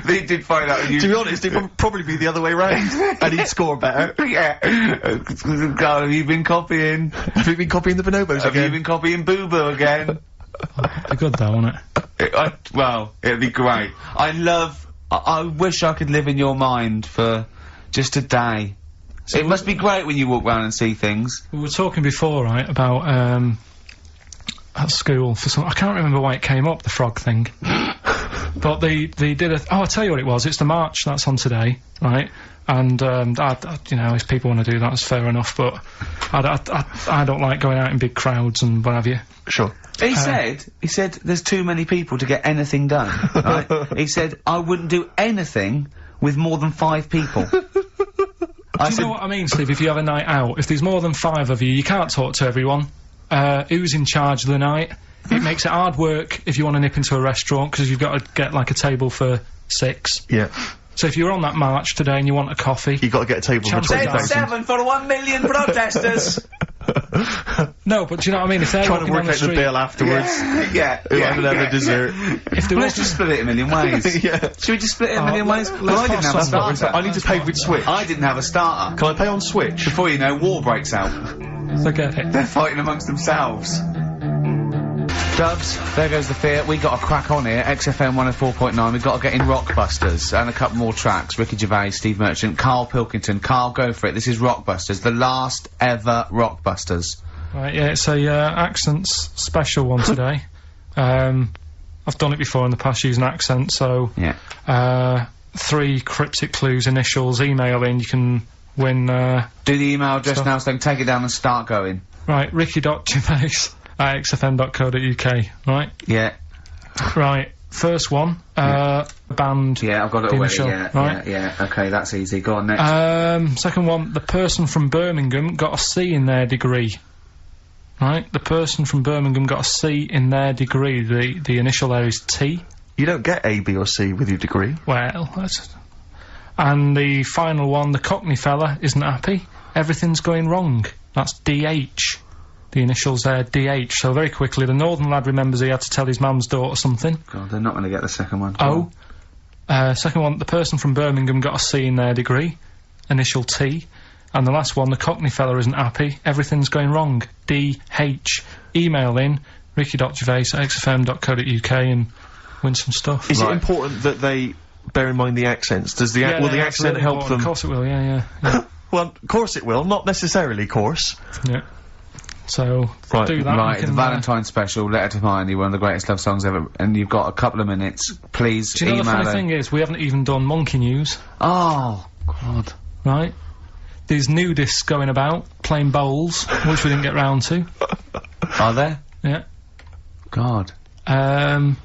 They did find out you... To be honest, it would probably be the other way round. And he'd score better. Yeah. God, have you been copying? Have you been copying the bonobos Have again? you been copying Boo Boo again? It'd be good though, wouldn't it? Well, it'd be great. I wish I could live in your mind for just a day. It must be great when you walk around and see things. We were talking before, right, about, at school for some... I can't remember why it came up, the frog thing. But they did a... Oh, I'll tell you what it was. It's the march that's on today, right? And, you know, if people want to do that, it's fair enough, but I don't like going out in big crowds and what have you. Sure. He said there's too many people to get anything done, right? He said, I wouldn't do anything with more than 5 people. Do you know what I mean, Steve? If you have a night out, if there's more than 5 of you, you can't talk to everyone. Who's in charge of the night? It makes it hard work if you want to nip into a restaurant, because you've got to get, like, a table for 6. Yeah. So if you're on that march today and you want a coffee... You've got to get a table for 20,000. 7 for 1 million protesters! No, but do you know what I mean? If they're trying to walking work down out the bill afterwards. Yeah. Who haven't had a dessert. If they're Let's just split it a million ways. Yeah. Should we just split it a million ways? let's Well, I didn't pass have a on that. starter. I need to pay with Switch. I didn't have a starter. Can I pay on Switch? Before you know, war breaks out. Forget it. They're fighting amongst themselves. Dubs, there goes the fear. We got to crack on here. XFM 104.9. We've got to get in Rockbusters and a couple more tracks. Ricky Gervais, Steve Merchant, Karl Pilkington. Karl, go for it. This is Rockbusters, the last ever Rockbusters. Right, yeah, it's a accents special one today. I've done it before in the past using accent, so yeah. 3 cryptic clues, initials, email in, you can win. Do the email address now, so they can take it down and start going. Right, ricky.gervais@xfm.co.uk, right? Yeah. Right, first one, band. Yeah, I've got it already, initial, yeah, right? yeah, okay, that's easy. Go on, next. Second one, the person from Birmingham got a C in their degree. Right, the person from Birmingham got a C in their degree. The initial there is T. You don't get A, B or C with your degree. Well, that's... And the final one, the Cockney fella isn't happy. Everything's going wrong. That's DH. The initials there, DH. So very quickly, the northern lad remembers he had to tell his mum's daughter something. God, they're not going to get the second one. O. Second one, the person from Birmingham got a C in their degree. Initial T. And the last one, the Cockney fella isn't happy. Everything's going wrong. DH. email in ricky.gervais@xfm.co.uk and win some stuff. Is it important that they bear in mind the accents? Does the will the accent really help them? Of course it will, yeah. Well, of course it will, not necessarily, course. Yeah. So, do that. Right, the Valentine's special, Letter to Hermione, one of the greatest love songs ever, and you've got a couple of minutes. Please do you know email the funny thing is, we haven't even done monkey news. Oh, God. Right? There's nudists going about, playing bowls, which we didn't get round to. Are there? Yeah. God. Why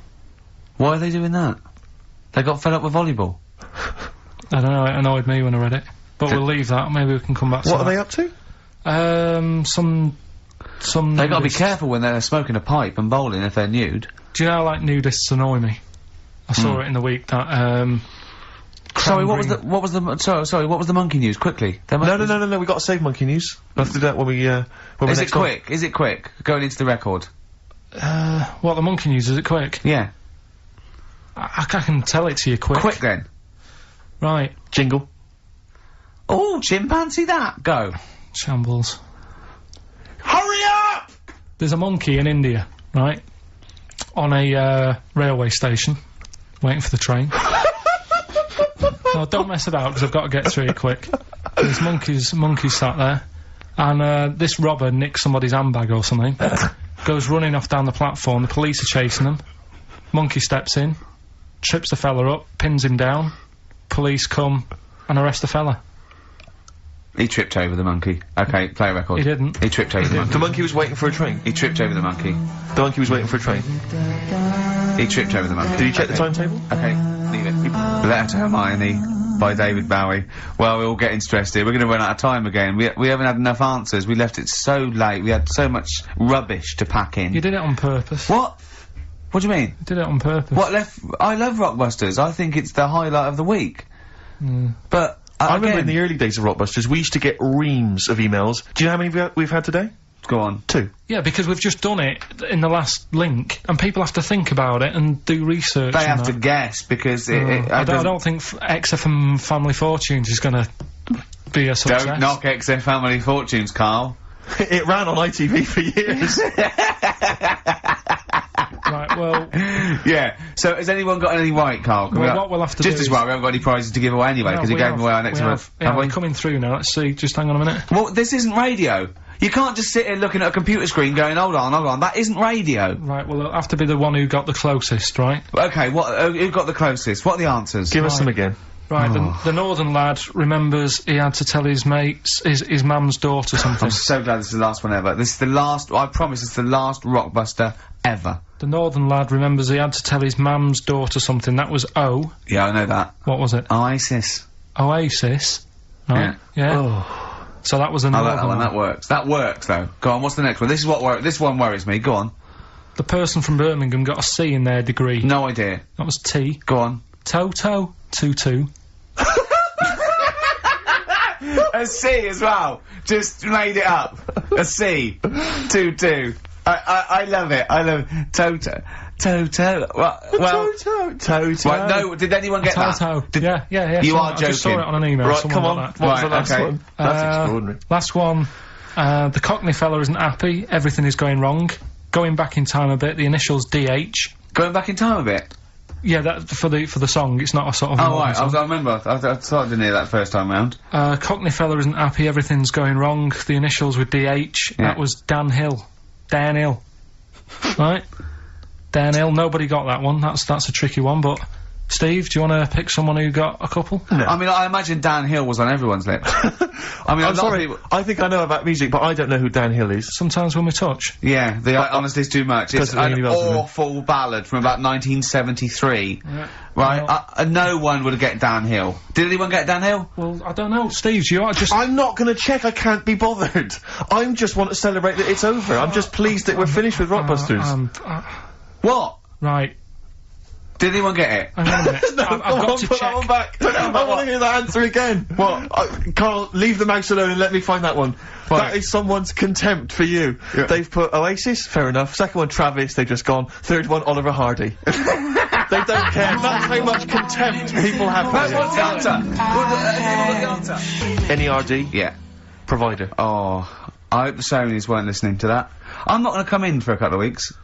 are they doing that? They got fed up with volleyball. I don't know, it annoyed me when I read it. But we'll leave that, maybe we can come back to that. What are they up to? Some They gotta be careful when they're smoking a pipe and bowling if they're nude. Do you know how, like, nudists annoy me? I saw it in the week that, Sorry, what was the monkey news? Quickly. No, we gotta save monkey news. We'll have to do that when we, Is it quick? Is it quick? Going into the record. What, the monkey news, is it quick? Yeah. I can tell it to you quick. Quick then. Right. Jingle. Oh, chimpanzee that! Go. Shambles. Hurry up! There's a monkey in India, right? On a, railway station. Waiting for the train. No, don't mess about, because I've got to get through it quick. There's monkeys sat there. And, this robber nicks somebody's handbag or something. Goes running off down the platform, the police are chasing him. Monkey steps in, trips the fella up, pins him down. Police come and arrest the fella. He tripped over the monkey. Okay, play a record. He didn't. He tripped over the monkey. The monkey was waiting for a train. He tripped over the monkey. The monkey was waiting for a train. He tripped over the monkey. Did he check the timetable? Okay, leave it. Letter to Hermione by David Bowie. Well, we're all getting stressed here. We're gonna run out of time again. We haven't had enough answers. We left it so late. We had so much rubbish to pack in. You did it on purpose. What? What do you mean? You did it on purpose. What left? I love Rockbusters. I think it's the highlight of the week. But I remember in the early days of Rockbusters, we used to get reams of emails. Do you know how many we've had today? Go on. 2. Yeah, because we've just done it in the last link, and people have to think about it and do research. They have to guess, because I don't think XFM Family Fortunes is gonna be a success. Don't knock XFM Family Fortunes, Karl. It ran on ITV for years. Right, well... Yeah, so has anyone got any right, Karl? Well, what we'll have to do just as well, we haven't got any prizes to give away anyway, because you gave them away our next month. Yeah, we're coming through now, let's see, just hang on a minute. Well, this isn't radio. You can't just sit here looking at a computer screen going, hold on, that isn't radio. Right, well, it'll have to be the one who got the closest, right? Okay, who got the closest? What are the answers? Give us them again. Right, the northern lad remembers he had to tell his mates, his mum's daughter something. I'm so glad this is the last one ever. This is the last, I promise it's the last Rockbuster ever. The northern lad remembers he had to tell his mum's daughter something. That was O. Yeah, I know that. What was it? Oasis. Oasis. Right? Yeah. Oh. So that was the northern that one, that works. That works, though. Go on, what's the next one? This is what this one worries me. Go on. The person from Birmingham got a C in their degree. No idea. That was T. Go on. Toto. 2-2. A C as well. Just made it up. A C. 2-2. I love it. I love it. Toto. Well. Toto. Right, no, did anyone get that? Toto. Yeah. You are I joking. just saw it on an email. Right, Someone come on. got that. What's the last one? That's extraordinary. Last one. The Cockney fella isn't happy. Everything is going wrong. Going back in time a bit. The initials DH. Going back in time a bit? Yeah, that for the song. It's not a sort of. Oh right, I remember. I thought I didn't hear that first time round. Cockney fella isn't happy. Everything's going wrong. The initials with DH. Yeah. That was Dan Hill. Dan Hill. Right. Dan Hill. Nobody got that one. That's a tricky one. But Steve, do you want to pick someone who got a couple? No. I mean, I imagine Dan Hill was on everyone's lips. I mean, I'm sorry. I think I know about music, but I don't know who Dan Hill is. Sometimes when we touch. Yeah, honestly, it's too much. It's an awful ballad from about 1973. Yeah. Right? No one would get Dan Hill. Did anyone get Dan Hill? Well, I don't know. Steve, you are just... I'm not gonna check. I can't be bothered. I just want to celebrate that it's over. I'm just pleased that we're finished with Rockbusters. What? Right. Did anyone get it? Hang on a minute. No, I've got to put check. that one back. I want to hear that answer again. What? Carl, leave the mouse alone and let me find that one. Right. That is someone's contempt for you. Yeah. They've put Oasis, fair enough. Second one, Travis, they've just gone. Third one, Oliver Hardy. They don't care. That's how much contempt people have for you. What's the answer? What's the answer? NERD? Yeah. Provider. Oh. I hope the Sonys weren't listening to that. I'm not going to come in for a couple of weeks.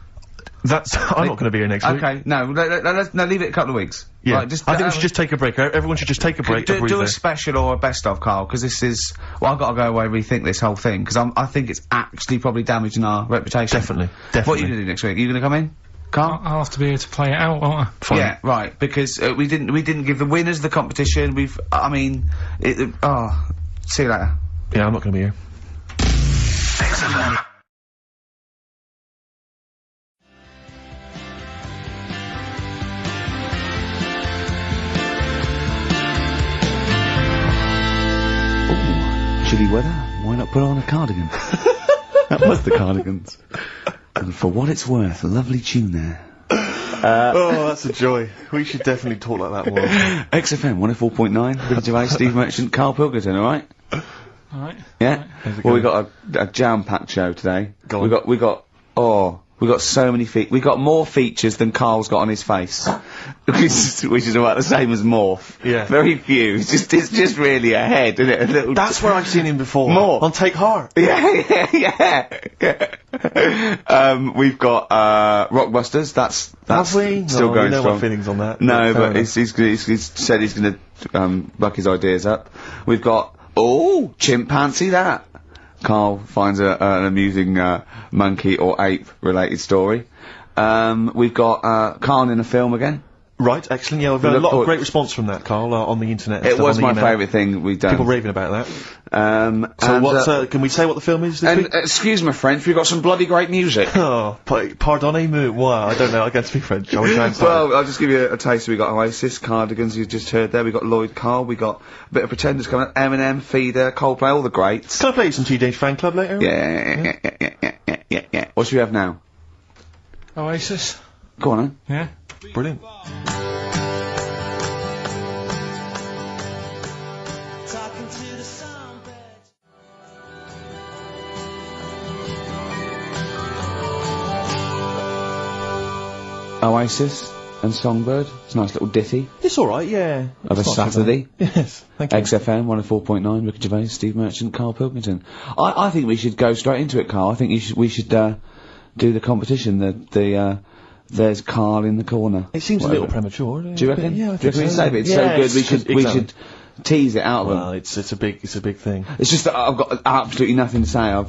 I'm not going to be here next week. Okay, no, leave it a couple of weeks. Yeah, right, I think we should just take a break. Everyone should just take a break. Do a special or a best of, Carl, because this is. Well, I've got to go away and rethink this whole thing because I think it's actually probably damaging our reputation. Definitely. What are you going to do next week? Are you going to come in, Carl? I'll have to be here to play it out, won't I? Fine. Yeah, right. Because we didn't give the winners of the competition. See you later. Yeah, I'm not going to be here. XFM. Chilly weather, why not put on a cardigan? That was the Cardigans. And for what it's worth, a lovely tune there. Oh, that's a joy. We should definitely talk like that more. XFM 104.9, Billy Gervais, Steve Merchant, Karl Pilkington, alright? Alright. Yeah? Well, we got a jam-packed show today. We got so many we got more features than Karl's got on his face. which is about the same as morph. Yeah. Very few. It's just really a head, isn't it? A little. That's where I've seen him before. More. On Take Heart. Yeah. We've got, Rockbusters. That's Have we? still going know strong. my feelings on that. No, but he's said he's gonna, buck his ideas up. We've got, chimpanzee that. Karl finds an amusing monkey or ape related story. We've got Karl in a film again. Right, excellent. Yeah, we've had a lot of great response from that, Karl, on the internet. It was my favourite thing we've done. People raving about that. So can we say what the film is this week? Excuse my French, we've got some bloody great music. Oh, pardonnez-moi. Wow, I don't know, I can't speak French. Shall we try and start? Well, I'll just give you a taste. We got Oasis, Cardigans, you just heard there. We got Lloyd Karl, we got a bit of Pretenders coming up, Eminem, Feeder, Coldplay, all the greats. Can I play you some Teenage Fan Club later? Yeah. What should we have now? Oasis. Go on, then. Yeah. Brilliant. Oasis and Songbird. It's a nice little ditty. It's alright, yeah. Of a Saturday. Yes, thank you. XFM 104.9, Ricky Gervais, Steve Merchant, Karl Pilkington. I think we should go straight into it, Karl. I think we should do the competition, there's Karl in the corner. It seems a little premature. Do you reckon? Yeah, I Do you think reckon so. save it? It's so good, we should tease it out of them. Well, it's a big thing. It's just that I've got absolutely nothing to say.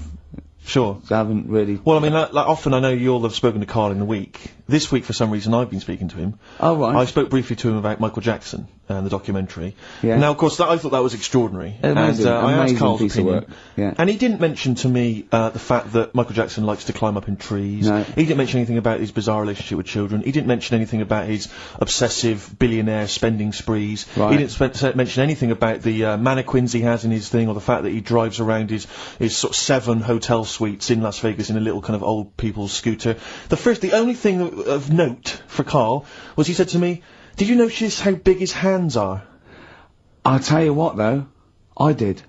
Sure. I haven't really. Well, I mean, like often I know you'll have spoken to Karl in the week. This week, for some reason, I've been speaking to him. Oh, right. I spoke briefly to him about Michael Jackson and the documentary. Yeah. Now, of course, I thought that was extraordinary. Amazing, I asked Karl's piece opinion. of work. Yeah. And he didn't mention to me the fact that Michael Jackson likes to climb up in trees. No. He didn't mention anything about his bizarre relationship with children. He didn't mention anything about his obsessive billionaire spending sprees. Right. He didn't mention anything about the mannequins he has in his thing, or the fact that he drives around his sort of 7 hotel suites in Las Vegas in a little kind of old people's scooter. The only thing of note for Karl was he said to me, "Did you notice how big his hands are?" I'll tell you what, though. I did.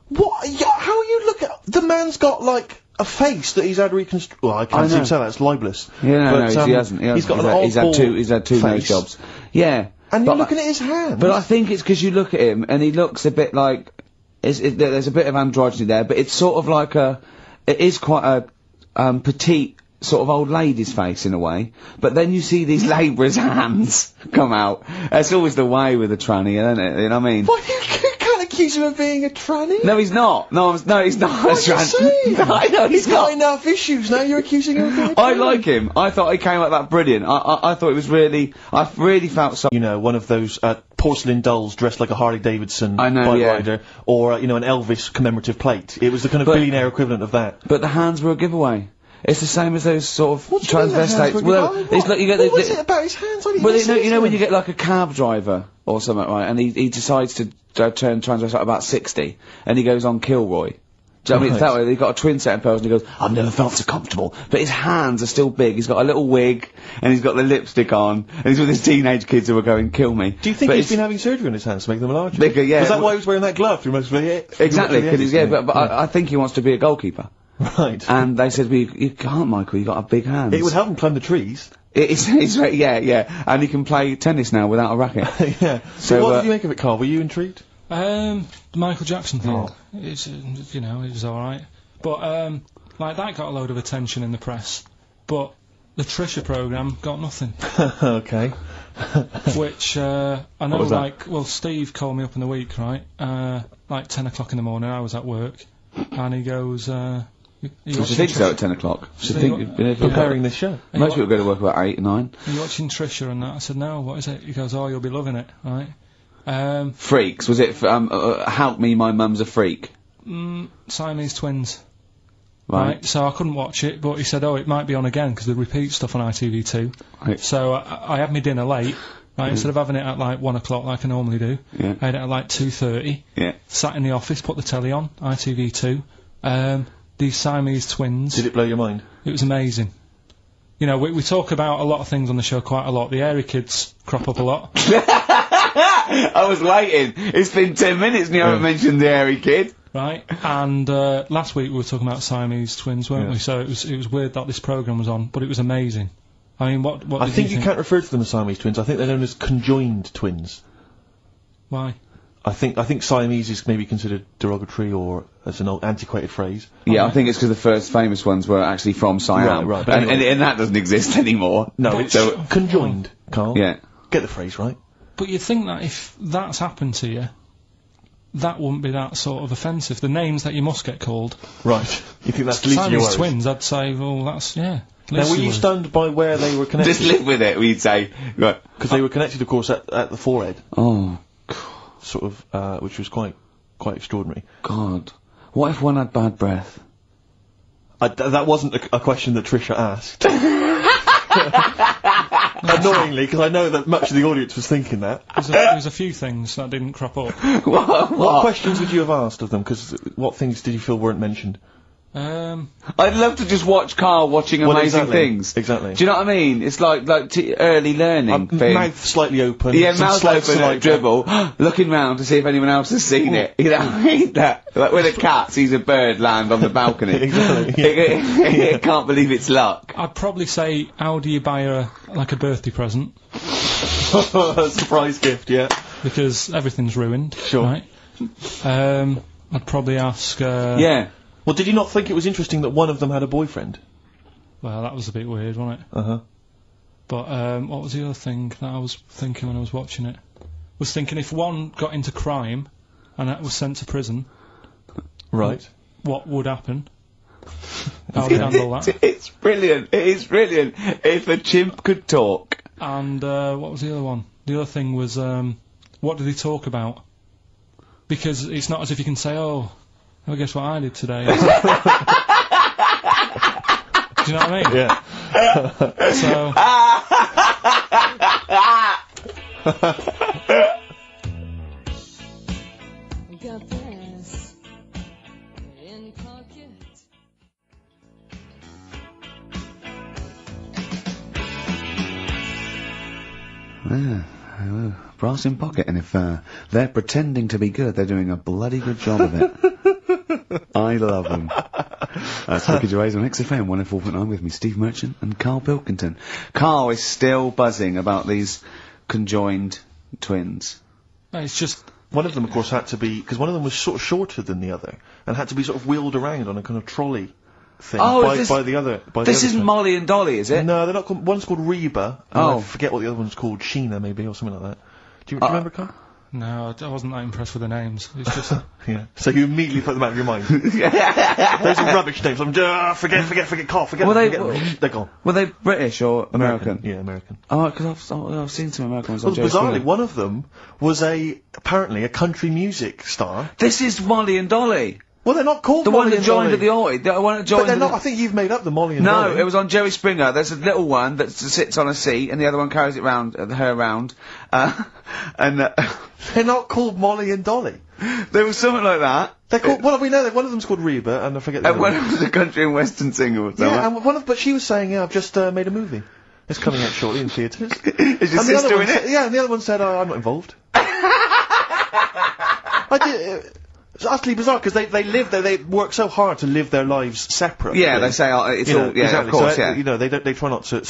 What? How you look at... The man's got, like, a face that he's had reconstructed. Well, I can't seem to say that, it's libelous. Yeah, but, no, he hasn't. He's got an oddball he's had two nose jobs. Yeah. And you're looking at his hands. But I think it's because you look at him and he looks a bit like... there's a bit of androgyny there, but it's sort of like it is quite a petite sort of old lady's face in a way, but then you see these labourers' hands come out. That's always the way with a tranny, isn't it? You know what I mean? What, you can't accuse him of being a tranny? No, he's not. No, he's not What a are you tranny. saying? No, I know He's got enough issues, now you're accusing him of being a tranny. I like him. I thought he came out that brilliant. I thought it was really... I really felt so... You know, one of those, porcelain dolls dressed like a Harley Davidson bike rider, or, an Elvis commemorative plate. It was the kind of billionaire equivalent of that. But the hands were a giveaway. It's the same as those sort of transvestites. Well, it's like you get what was it about his hands? Well, you know when you get like a cab driver or something, right? And he decides to turn transvestite about 60, and he goes on Kilroy. Do you know what I mean? It's that way. He's got a twin set of pearls, and he goes, "I've never felt so comfortable." But his hands are still big. He's got a little wig, and he's got the lipstick on, and he's with his teenage kids who are going, "Kill me." Do you think he's been having surgery on his hands to make them larger? Bigger, yeah. Was that why he was wearing that glove through most of it? Exactly, but I think he wants to be a goalkeeper. Right. And they said, well, you can't, Michael, you've got a big hands. It would help him climb the trees. Yeah. And he can play tennis now without a racket. Yeah. So what did you make of it, Karl? Were you intrigued? The Michael Jackson thing. It's, it was alright. But, like, that got a load of attention in the press. But the Trisha programme got nothing. Okay. Which, I know, was that? like, well, Steve called me up in the week, right? Like 10 o'clock in the morning, I was at work, and he goes, So she thinks so at 10 o'clock. She think you've been able to Preparing this show. Most people go to work about 8 or 9. Are you watching Trisha and that? I said, no, what is it? He goes, oh, you'll be loving it, right? Freaks, was it, Help Me, My Mum's a Freak? Siamese twins. Right. So I couldn't watch it, but he said, oh, it might be on again, because they repeat stuff on ITV2. Right. So I had my dinner late, right, instead of having it at like 1 o'clock like I normally do, Yeah. I had it at like 2:30, Yeah. sat in the office, put the telly on, ITV2, these Siamese twins. Did it blow your mind? It was amazing. You know, we talk about a lot of things on the show quite a lot. The Airy Kids crop up a lot. I was waiting. It's been 10 minutes and you haven't mentioned the Airy Kid. Right, and last week we were talking about Siamese twins, weren't we? So it was weird that this programme was on, but it was amazing. I mean, what I did think you you can't refer to them as Siamese twins. I think they're known as conjoined twins. Why? I think Siamese is maybe considered derogatory or as an old antiquated phrase. Yeah, I think it's because the first famous ones were actually from Siam. Right, but and that doesn't exist anymore. No, it's conjoined, Carl. Yeah. Get the phrase right. But you'd think that if that's happened to you, that wouldn't be that sort of offensive. The names that you must get called. Right. You think that's least your Siamese worries? twins, I'd say, well, that's, yeah. Now, were you stunned by where they were connected? Just live with it, we'd say. Right. Because they were connected, of course, at the forehead. Oh. Sort of, which was quite extraordinary. God. What if one had bad breath? That wasn't a question that Trisha asked. Annoyingly, because I know that much of the audience was thinking that. There's a few things that didn't crop up. What questions would you have asked of them? Because what things did you feel weren't mentioned? I'd love to just watch Karl watching amazing things. Exactly. Do you know what I mean? It's like early learning thing. Mouth slightly open. Yeah, mouth open at dribble, looking round to see if anyone else has seen it. You know what I mean? Like when a cat sees a bird land on the balcony. Exactly. It can't believe it's luck. I'd probably say, how do you buy her, like, a birthday present? A surprise gift, yeah. Because everything's ruined. Sure. Right? I'd probably ask, Yeah. Well, did you not think it was interesting that one of them had a boyfriend? Well, that was a bit weird, wasn't it? Uh-huh. But, what was the other thing that I was thinking when I was watching it? Was thinking if one got into crime and that was sent to prison... Right. What would happen? How would you handle that? It's brilliant. It is brilliant. If a chimp could talk. And, what was the other one? The other thing was, what did he talk about? Because it's not as if you can say, oh, well, guess what I did today? Do you know what I mean? Yeah. So... Brass in pocket, and if they're pretending to be good, they're doing a bloody good job of it. I love them. That's Ricky Gervais on XFM 104.9 with me, Steve Merchant and Karl Pilkington. Karl is still buzzing about these conjoined twins. It's just... One of them, of course, had to be... Because one of them was sort of shorter than the other, and had to be sort of wheeled around on a kind of trolley thing by the other. This isn't Molly and Dolly, is it? No, they're not called... One's called Reba, and I forget what the other one's called, Sheena, maybe, or something like that. Do you remember, Karl? No, I wasn't that impressed with the names. It's just... Yeah. So you immediately put them out of your mind. Those are rubbish names. I'm forget, Karl, forget them. They're gone. Were they British or American? Yeah, American. Oh, because I've seen some American ones on Well, bizarrely, one of them was apparently a country music star. This is Molly and Dolly. Well, they're not called the Molly one that and joined Dolly. at the Oi. The one that joined. But they're not. I think you've made up the Molly and Dolly. No, it was on Jerry Springer. There's a little one that sits on a seat, and the other one carries it round, her around. And they're not called Molly and Dolly. There was something like that. They're called. Well, we know that one of them's called Reba, and I forget the other one. One was a country and western singer or something. Yeah, and but she was saying, "Yeah, I've just made a movie. It's coming out shortly in theatres." Is your sister in it? Yeah, and the other one said, "I'm not involved." I did. It's utterly bizarre because they live there. They work so hard to live their lives separately. Yeah, they say it's all. Yeah, exactly. of course. So, yeah, you know, they try not to.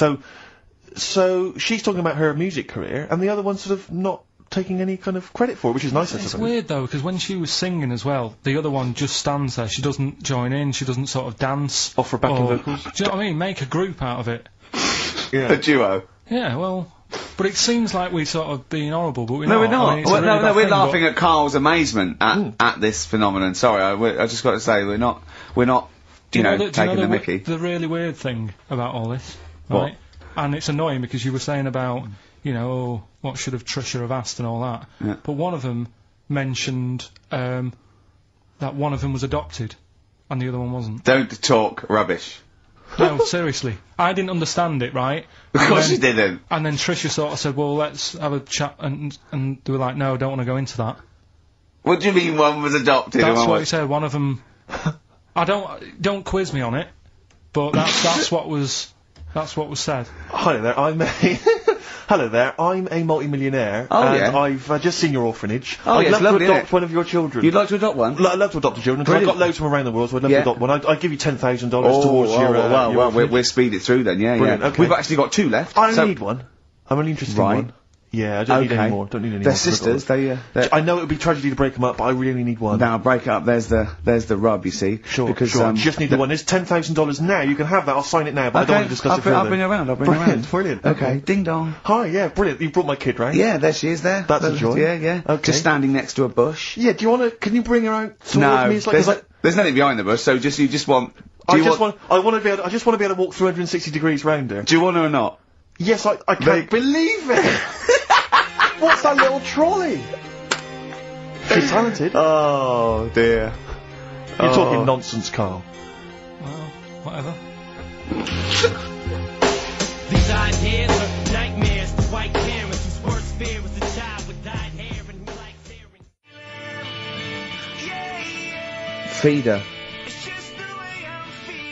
So she's talking about her music career, and the other one's sort of not taking any kind of credit for it, which is nice, I It's suppose. weird though, because when she was singing as well, the other one just stands there. She doesn't join in. She doesn't sort of dance. Offer backing vocals. Do you know what I mean? Make a group out of it. Yeah. A duo. Yeah, well, but it seems like we're sort of being horrible, but we're No, not. we're not. I mean, it's a really no, bad we're thing, laughing at Carl's amazement at this phenomenon. Sorry, I just got to say we're not. You know, taking the mickey. The really weird thing about all this, What? right? And it's annoying because you were saying about, you know, oh, what should have Trisha have asked and all that. Yeah. But one of them mentioned that one of them was adopted, and the other one wasn't. Don't talk rubbish. No, seriously. I didn't understand it, right? Of course you didn't. And then Trisha sort of said, well, let's have a chat, and they were like, no, I don't want to go into that. What do you mean one was adopted? That's and one what he was... said, one of them... don't quiz me on it, but that's what was said. Hello there, Hello there, I'm a multi-millionaire, Oh, and yeah. I've just seen your orphanage. Oh, I'd yeah, love it's lovely, to isn't adopt it? one of your children. You'd like to adopt one? I'd love to adopt a children, because I've got Brilliant. loads from around the world, so I'd love Yeah. to adopt one. I'd give you $10,000 towards your well, orphanage. we'll speed it through then, yeah, Brilliant, yeah. okay. We've actually got 2 left. I so- only need one. I'm only interested Right. in one. Yeah, I don't need any more. Don't need any They're more. sisters, they're... I know it would be tragedy to break them up, but I really need one. Now, break it up, there's the rub, you see. Sure, because, sure. You just need the one. There's $10,000 now. You can have that. I'll sign it now, but I don't want to discuss it further. I'll bring her around, Brilliant, brilliant. Okay, ding dong. Hi, yeah, brilliant. You brought my kid round. Yeah, there she is there. That's a joy. Yeah, yeah. Okay. Just standing next to a bush. Yeah, do you want to, can you bring her out towards No, me? It's like, there's nothing behind the bush, so you just want... I just want to be able to walk 360 degrees round her. Do you want her or not? Yes, I can't believe it! What's that little trolley? She's talented. Oh, dear. You're talking nonsense, Karl. Well, whatever. These ideas are nightmares to white parents whose worst fear was a child with dyed hair and who likes staring. Feeder.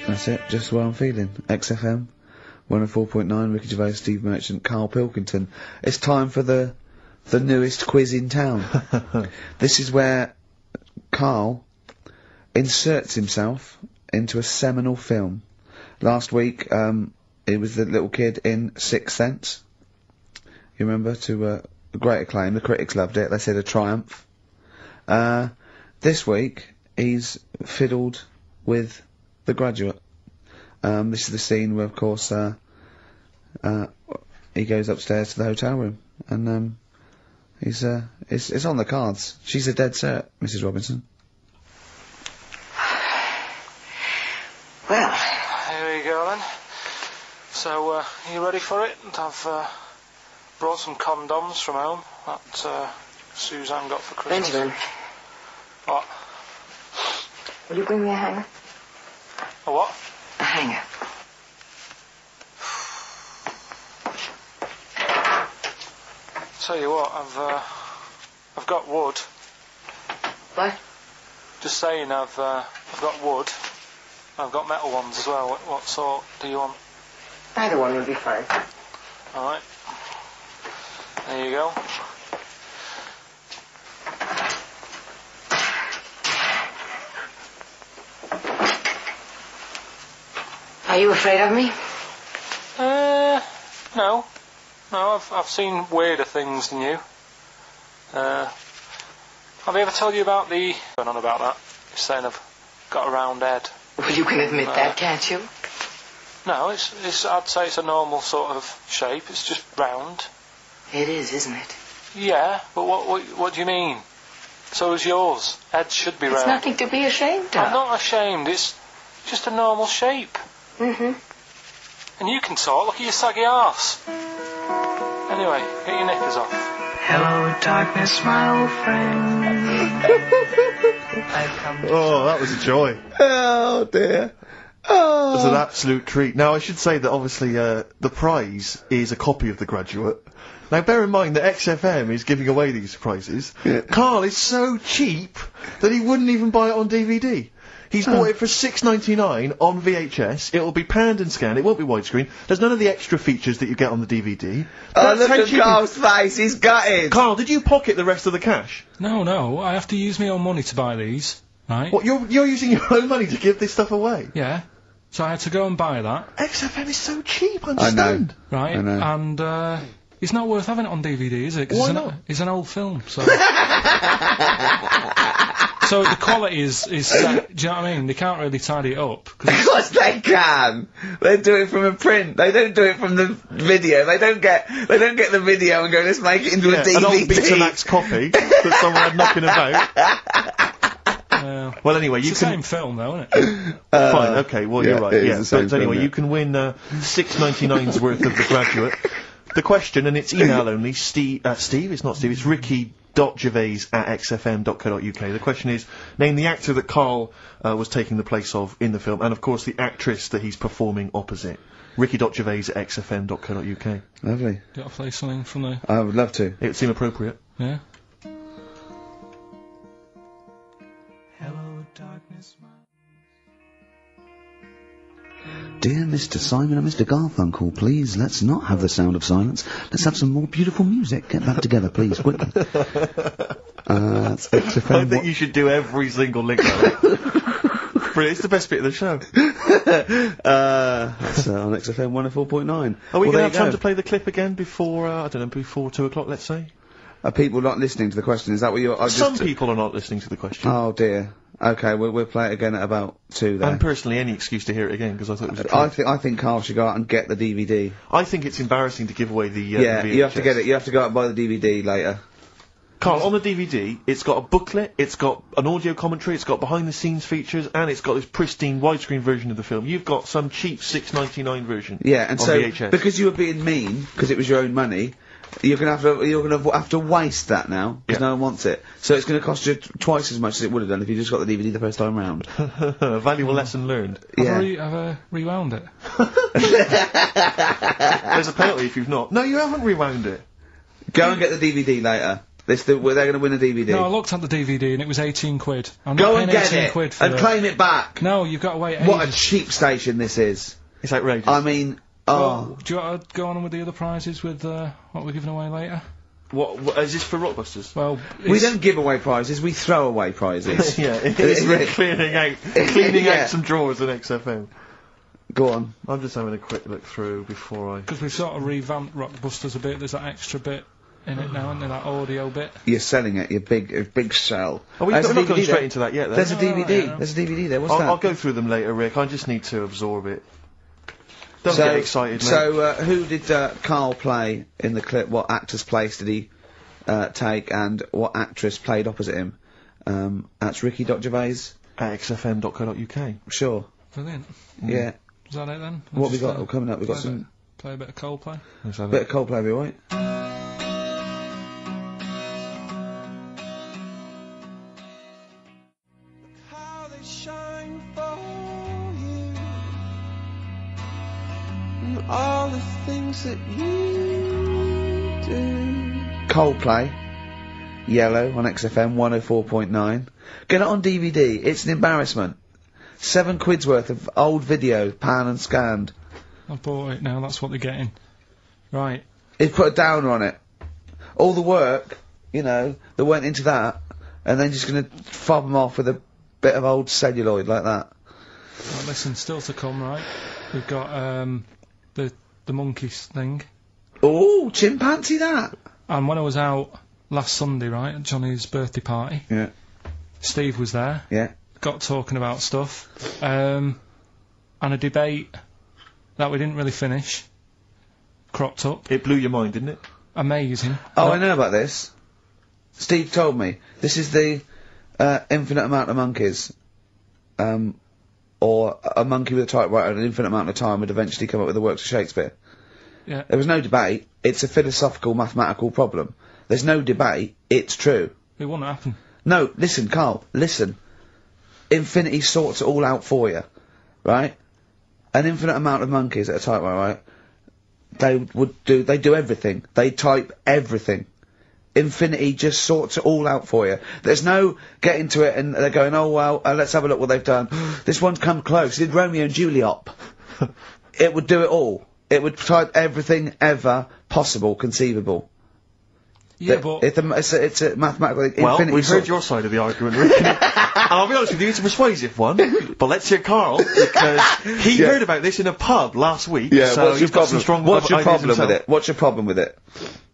That's it, just the way I'm feeling. XFM, 104.9, Ricky Gervais, Steve Merchant, Karl Pilkington. It's time for the newest quiz in town. This is where Karl inserts himself into a seminal film. Last week, it was the little kid in Sixth Sense. You remember? To great acclaim. The critics loved it. They said a triumph. This week, he's fiddled with The Graduate. This is the scene where, of course, he goes upstairs to the hotel room, and it's on the cards. She's a dead cert, Mrs. Robinson. Well, Here we go then. So, are you ready for it? I've brought some condoms from home that Suzanne got for Christmas. Benjamin, What? will you bring me a hanger? A what? A hanger. Tell you what, I've got wood. What? Just saying, I've got wood. I've got metal ones as well. What sort do you want? Either one would be fine. All right. There you go. Are you afraid of me? No. No, I've seen weirder things than you. Have I ever told you about going on about that? You're saying I've got a round head. Well, you can admit that, can't you? No, it's I'd say it's a normal sort of shape. It's just round. It is, isn't it? Yeah, but what do you mean? So is yours. Head should be round. It's nothing to be ashamed of. I'm not ashamed. It's just a normal shape. Mm-hmm. And you can talk. Look at your saggy arse. Anyway, get your knickers off. Hello, darkness, my old friend. Oh, that was a joy. Oh, dear. Oh. It was an absolute treat. Now, I should say that obviously the prize is a copy of The Graduate. Now, bear in mind that XFM is giving away these prizes. Yeah. Karl is so cheap that he wouldn't even buy it on DVD. He's bought it for $6.99 on VHS. It'll be panned and scanned. It won't be widescreen. There's none of the extra features that you get on the DVD. Oh, look how at cheap Karl's face. He's gutted. Karl, did you pocket the rest of the cash? No, I have to use my own money to buy these, right? What, you're using your own money to give this stuff away? Yeah. So I had to go and buy that. XFM is so cheap, I'm I know. stunned. Right, I know. and It's not worth having it on DVD, is it? 'Cause Why not? It's an old film, so... So the quality is set, do you know what I mean? They can't really tidy it up. Of course they can! They do it from a print. They don't do it from the video. They don't get the video and go, let's make it into a DVD. An old Betamax copy that someone had knocking about. Well, anyway, it's you the can... same film, though, isn't it? Fine, okay, well, you're right, it is yeah. the same But anyway, film, yeah. you can win $6.99's worth of The Graduate. The question, and it's email only, Steve, it's not Steve, it's ricky.gervais@xfm.co.uk. The question is, name the actor that Karl was taking the place of in the film, and of course the actress that he's performing opposite. ricky.gervais@xfm.co.uk. Lovely. Got to play something from the... I would love to. It would seem appropriate. Yeah. Hello, darkness, my... Dear Mr. Simon and Mr. Garfunkel, please, let's not have the sound of silence. Let's have some more beautiful music. Get back together, please, quickly. That's XFM. I think you should do every single link like that. Brilliant, it's the best bit of the show. That's on XFM 104.9. Are we going to have time to play the clip again before, I don't know, before 2 o'clock, let's say? Are people not listening to the question? Is that what you're... Some people are not listening to the question. Oh, dear. Okay, we'll play it again at about 2 then. And personally, any excuse to hear it again, because I thought it was a I think Karl should go out and get the DVD. I think it's embarrassing to give away the yeah, VHS. you have to get it. You have to go out and buy the DVD later. Karl, on the DVD, it's got a booklet, it's got an audio commentary, it's got behind-the-scenes features, and it's got this pristine widescreen version of the film. You've got some cheap $6.99 version. Yeah, and on so VHS. because you were being mean, because it was your own money, you're gonna have to waste that now because no one wants it. So it's gonna cost you twice as much as it would have done if you just got the DVD the first time round. A valuable lesson learned. Yeah. Have I rewound it? There's a penalty if you've not. No, you haven't rewound it. Go and get the DVD later. They're going to win a DVD. No, I looked at the DVD and it was 18 quid. I'm Go not and paying get 18 it quid for and it. claim it back. No, you've got to wait What a ages. cheap station this is. It's outrageous. I mean, Well, do you want to go on with the other prizes with what we're giving away later? What is this for Rockbusters? Well, we don't give away prizes, we throw away prizes. Yeah, it's really cleaning out some drawers in XFM. Go on. I'm just having a quick look through before I... Because we've sort of revamped Rockbusters a bit, there's that extra bit in it now, isn't there, that audio bit? You're selling it, your big sell. Oh, we're not going straight into that yet, though. There's a DVD. There's a DVD there. What's that? I'll go through them later, Rick. I just need to absorb it. Don't get excited, mate. So, who did Karl play in the clip? What actor's place did he take, and what actress played opposite him? That's ricky.gervais at xfm.co.uk. Sure. Brilliant. Yeah. Is that it then? What we got coming up? We got some. Play a bit of Coldplay. Bit of Coldplay, be right. How they shine for you, and all the things that you do. Coldplay, Yellow on XFM 104.9. Get it on DVD. It's an embarrassment. £7 worth of old video, pan and scanned. I've bought it now. That's what they're getting. Right. He put a downer on it. All the work, you know, that went into that, and then just gonna fob them off with a bit of old celluloid like that. Well, listen, still to come, right? We've got the monkeys thing. Oh, chimpanzee that. And when I was out last Sunday, right, at Johnny's birthday party, yeah, Steve was there. Yeah. Got talking about stuff, and a debate that we didn't really finish cropped up. It blew your mind, didn't it? Amazing. Oh, I know about this. Steve told me. This is the infinite amount of monkeys. Or a monkey with a typewriter and an infinite amount of time would eventually come up with the works of Shakespeare. Yeah. There was no debate. It's a philosophical, mathematical problem. There's no debate. It's true. It won't happen. No, listen, Karl, listen. Infinity sorts it all out for you, right? An infinite amount of monkeys at a typewriter, right? They do everything. They type everything. Infinity just sorts it all out for you. There's no getting to it and they're going, oh well, let's have a look what they've done. This one's come close. It did Romeo and Juliet. It would do it all. It would type everything ever possible, conceivable. Yeah, but it's a mathematical Well, infinity. we've heard your side of the argument, Rick. And I'll be honest with you, it's a persuasive one. But let's hear Karl, because he heard about this in a pub last week. Yeah, so what's your he's got some problem? strong What's your ideas problem with himself. it? What's your problem with it?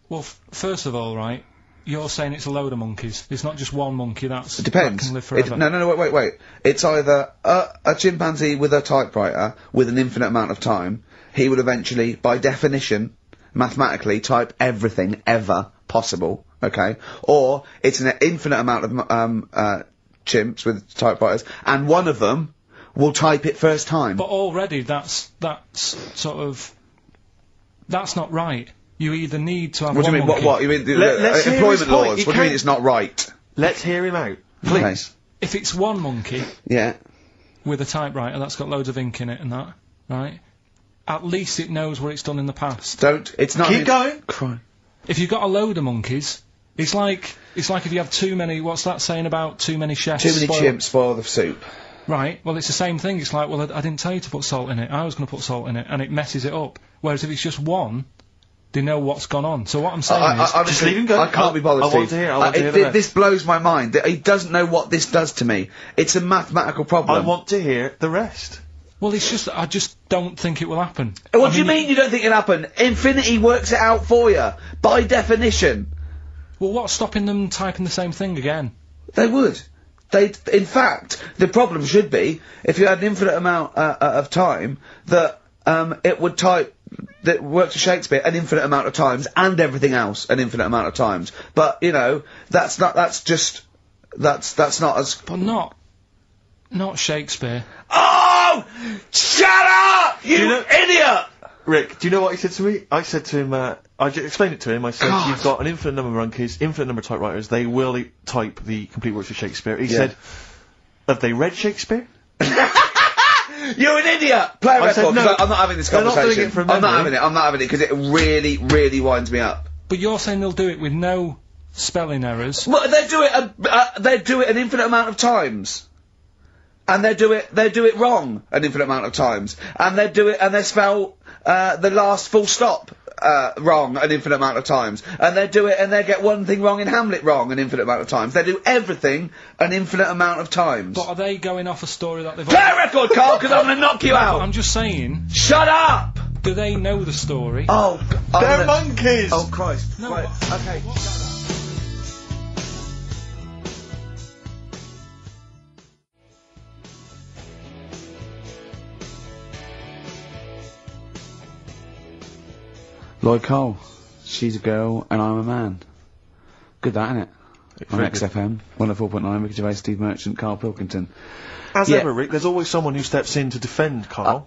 Well, first of all, right, you're saying it's a load of monkeys. It's not just one monkey It depends. that can live forever. No, wait. It's either a chimpanzee with a typewriter with an infinite amount of time. He would eventually, by definition, mathematically, type everything ever possible. Okay, or it's an infinite amount of chimps with typewriters, and one of them will type it first time. But already that's not right. You either need to have What do you mean? monkey. What? You mean let's hear his employment point. laws? He What do you mean can't- it's not right? Let's hear him out, please. If it's one monkey Yeah. with a typewriter that's got loads of ink in it and that, right? At least it knows what it's done in the past. It's not. Keep going. Cry. If you've got a load of monkeys, it's like if you have too many. What's that saying about too many chefs? Too many chimps spoil the soup. Right. Well, it's the same thing. It's like, well, I didn't tell you to put salt in it. I was going to put salt in it, and it messes it up. Whereas if it's just one, they know what's gone on. So what I'm saying is, just leave him go. I can't be bothered. I want to hear. I want to hear the rest. This blows my mind. He doesn't know what this does to me. It's a mathematical problem. I want to hear the rest. well, it's just I just don't think it will happen. What do you mean you don't think it'll happen? Infinity works it out for you by definition. Well, what's stopping them typing the same thing again? They would. In fact, the problem should be if you had an infinite amount of time that it would type that works for Shakespeare an infinite amount of times and everything else an infinite amount of times. But you know, that's not as. But not Shakespeare. Oh! Shut up, you idiot! Rick, do you know what he said to me? I said to him, I explained it to him, I said, you've got an infinite number of monkeys, infinite number of typewriters, they will type the complete works of Shakespeare. He said, have they read Shakespeare? You're an idiot! Play a record, said, no, I'm not having this they're not conversation. doing it from I'm not memory. having it, because it really, really winds me up. But you're saying they'll do it with no spelling errors. Well, they do it an infinite amount of times. And they do it wrong an infinite amount of times. And they spell the last full stop wrong an infinite amount of times. And they get one thing wrong in Hamlet wrong an infinite amount of times. They do everything an infinite amount of times. But are they going off a story that they've Play a record, Karl, because I'm gonna knock you out! I'm just saying. Shut up! Do they know the story? Oh, they're monkeys! Oh, Christ. No, right, okay. Lloyd Cole, she's a girl and I'm a man. Good that, innit? On XFM, 104.9, Ricky Gervais, Steve Merchant, Karl Pilkington. As ever, Rick, there's always someone who steps in to defend Karl.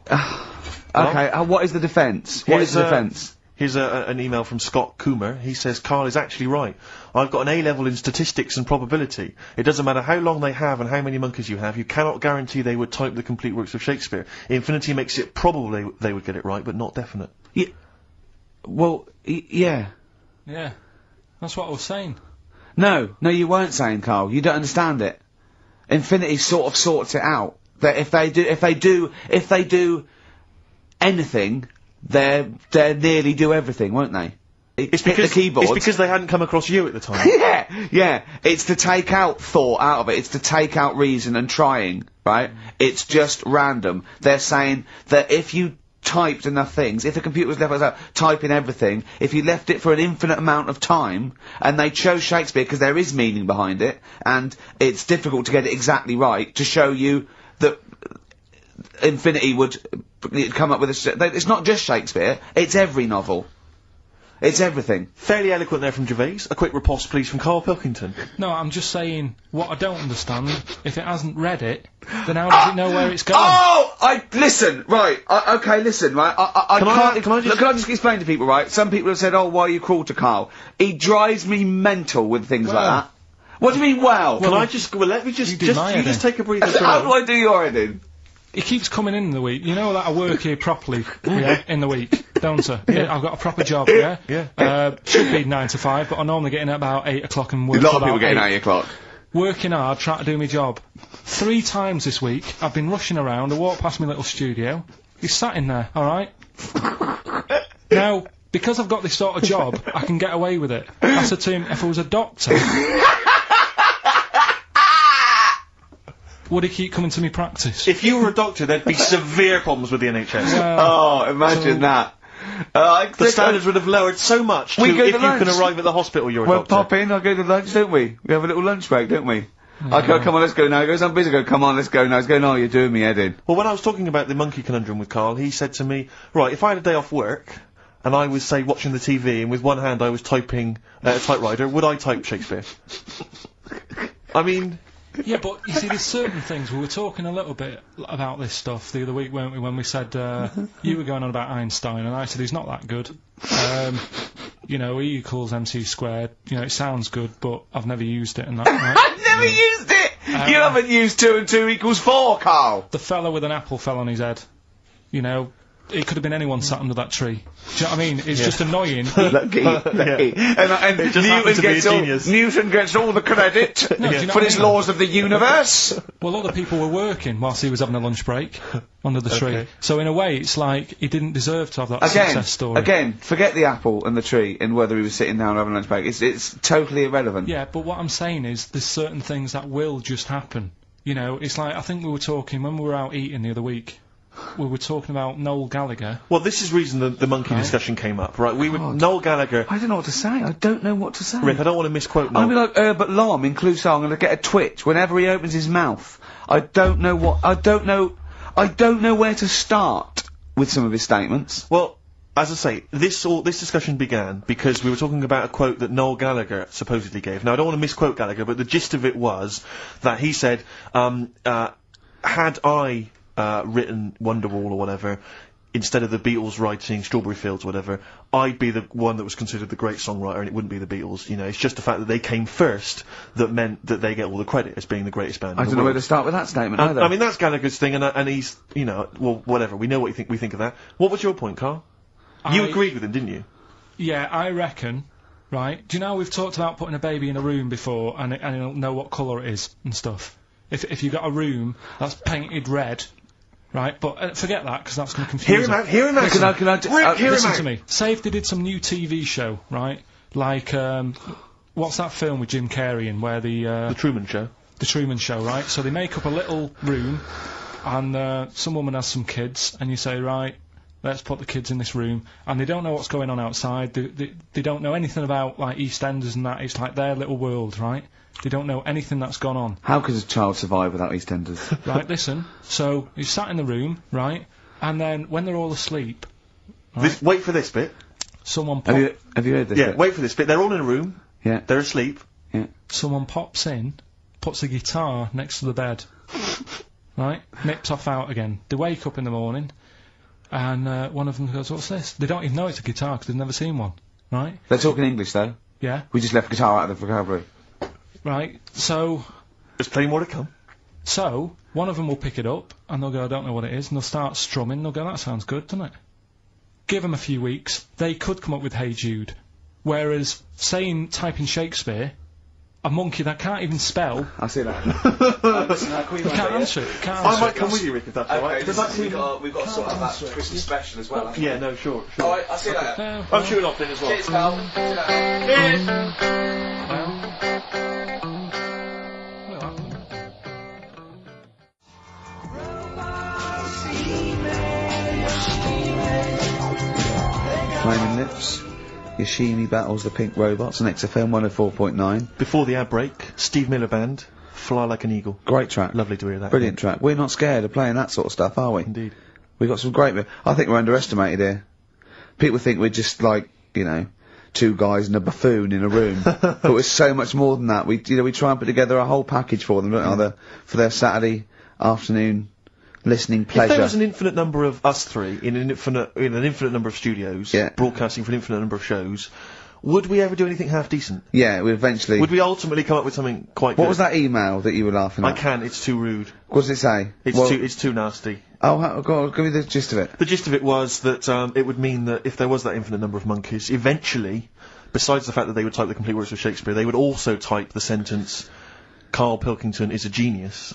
Okay, what is the defence? What is the defence? Here's an email from Scott Coomer. He says, Karl is actually right. I've got an A-level in statistics and probability. It doesn't matter how long they have and how many monkeys you have, you cannot guarantee they would type the complete works of Shakespeare. Infinity makes it probable they would get it right, but not definite. Yeah. Well, yeah. Yeah. That's what I was saying. No, you weren't saying, Karl. You don't understand it. Infinity sort of sorts it out. That if they do anything, they nearly do everything, won't they? It's hit the keyboards. It's because they hadn't come across you at the time. yeah. It's to take out thought out of it. It's to take out reason and trying, right? It's just random. They're saying that if you typed enough things, if the computer was left out typing everything, if you left it for an infinite amount of time, and they chose Shakespeare because there is meaning behind it, and it's difficult to get it exactly right, to show you that Infinity would come up with it's not just Shakespeare, it's every novel. It's everything. Fairly eloquent there from Gervais. A quick riposte, please, from Karl Pilkington. No, I'm just saying, what I don't understand, if it hasn't read it, then how does it know where it's going? Listen, right, listen, right, Can I just explain to people, right? Some people have said, oh, why are you cruel to Karl? He drives me mental with things like that. What do you mean, well? Let me just take a breather. How do I do your editing? He keeps coming in the week. You know that I work here properly, in the week, don't I? Yeah, I've got a proper job, should be 9 to 5, but I normally get in at about 8 o'clock and work A lot of people getting 8 o'clock. Working hard, trying to do my job. 3 times this week, I've been rushing around, I walked past my little studio. He's sat in there, alright? Now, because I've got this sort of job, I can get away with it. I said to him, if I was a doctor, would he keep coming to me practice? If you were a doctor, there'd be severe problems with the NHS. Oh, imagine that. The standards would have lowered so much if you can arrive at the hospital you're a doctor. Pop in, I'll go to lunch, don't we? We have a little lunch break, don't we? I go, come on, let's go now. He goes, I'm busy. I go, come on, let's go now. He's going, oh, you're doing me head in. Well, when I was talking about the monkey conundrum with Karl, he said to me, right, if I had a day off work, and I was, say, watching the TV, and with one hand I was typing a typewriter, would I type Shakespeare? I mean... Yeah, but you see, there's certain things. We were talking a little bit about this stuff the other week, weren't we? When we said you were going on about Einstein, and I said he's not that good. You know, E equals MC squared. You know, it sounds good, but I've never used it. And that. Right? I've never used it. You haven't used 2 and 2 equals 4, Karl. The fella with an apple fell on his head. You know. It could have been anyone sat under that tree. Do you know what I mean? It's just annoying. Lucky. And Newton gets all the credit for his laws of the universe. Well, other people were working whilst he was having a lunch break under the tree. So in a way, it's like he didn't deserve to have that success story. Again, forget the apple and the tree and whether he was sitting down having a lunch break. It's totally irrelevant. Yeah, but what I'm saying is there's certain things that will just happen. You know, it's like, I think we were talking when we were out eating the other week. We were talking about Noel Gallagher. Well, this is reason the monkey discussion came up, right? Noel Gallagher... I don't know what to say. I don't know what to say. Rick, I don't want to misquote Noel. I'm like Herbert Lom in Clouseau. I'm going to get a twitch whenever he opens his mouth. I don't know where to start with some of his statements. Well, as I say, this discussion began because we were talking about a quote that Noel Gallagher supposedly gave. Now, I don't want to misquote Gallagher, but the gist of it was that he said, had I... written Wonderwall or whatever, instead of the Beatles writing Strawberry Fields or whatever, I'd be the one that was considered the great songwriter and it wouldn't be the Beatles, you know, it's just the fact that they came first that meant that they get all the credit as being the greatest band in the world. I don't know where to start with that statement either. I mean, that's Gallagher's thing and he's, you know, well, whatever, we know what we think of that. What was your point, Karl? You agreed with him, didn't you? Yeah, I reckon, right, do you know we've talked about putting a baby in a room before and it'll know what colour it is and stuff? If you got a room that's painted red, right, but forget that, because that's going to confuse him. Hear him out. Listen to me. Say if they did some new TV show, right, like, what's that film with Jim Carrey in, where the Truman Show. The Truman Show, right, so they make up a little room, and some woman has some kids, and you say, right, let's put the kids in this room, and they don't know what's going on outside, they don't know anything about, like, EastEnders and that, it's like their little world, right? They don't know anything that's gone on. How could a child survive without EastEnders? Right, listen. So, he's sat in the room, right? And then, when they're all asleep... Right, wait for this bit. Someone Have you heard this bit? Wait for this bit. They're all in a room. Yeah. They're asleep. Yeah. Someone pops in, puts a guitar next to the bed. Right? Nips off out again. They wake up in the morning, and one of them goes, what's this? They don't even know it's a guitar, because they've never seen one. Right? They're talking English, though. Yeah. We just left guitar out of the vocabulary. Right, so... There's plenty more to come. So, one of them will pick it up, and they'll go, I don't know what it is, and they'll start strumming, they'll go, that sounds good, doesn't it? Give them a few weeks, they could come up with Hey Jude. Whereas, typing Shakespeare, a monkey that can't even spell... I see that. Can't answer it, I might come with you, Rick, if that's alright. We've got to sort of that Christmas special as well. Yeah, no, sure. Alright, I'll see you later. I'm shooting off then as well. Cheers, Karl. Flaming Lips, Yoshimi battles the Pink Robots on XFM 104.9. Before the ad break, Steve Miller Band, Fly Like an Eagle. Great track. Lovely to hear that. Brilliant track. We're not scared of playing that sort of stuff, are we? Indeed. We've got some great... I think we're underestimated here. People think we're just like, you know, two guys and a buffoon in a room. But we're so much more than that. We try and put together a whole package for them, don't we? For their Saturday afternoon listening pleasure. If there was an infinite number of us three in an infinite number of studios, broadcasting for an infinite number of shows, would we ever do anything half decent? Yeah, we eventually... Would we ultimately come up with something quite good? What was that email that you were laughing at? I can't, it's too rude. What does it say? It's too nasty. Oh, go on, give me the gist of it. The gist of it was that, it would mean that if there was that infinite number of monkeys, eventually, besides the fact that they would type the complete works of Shakespeare, they would also type the sentence, Karl Pilkington is a genius.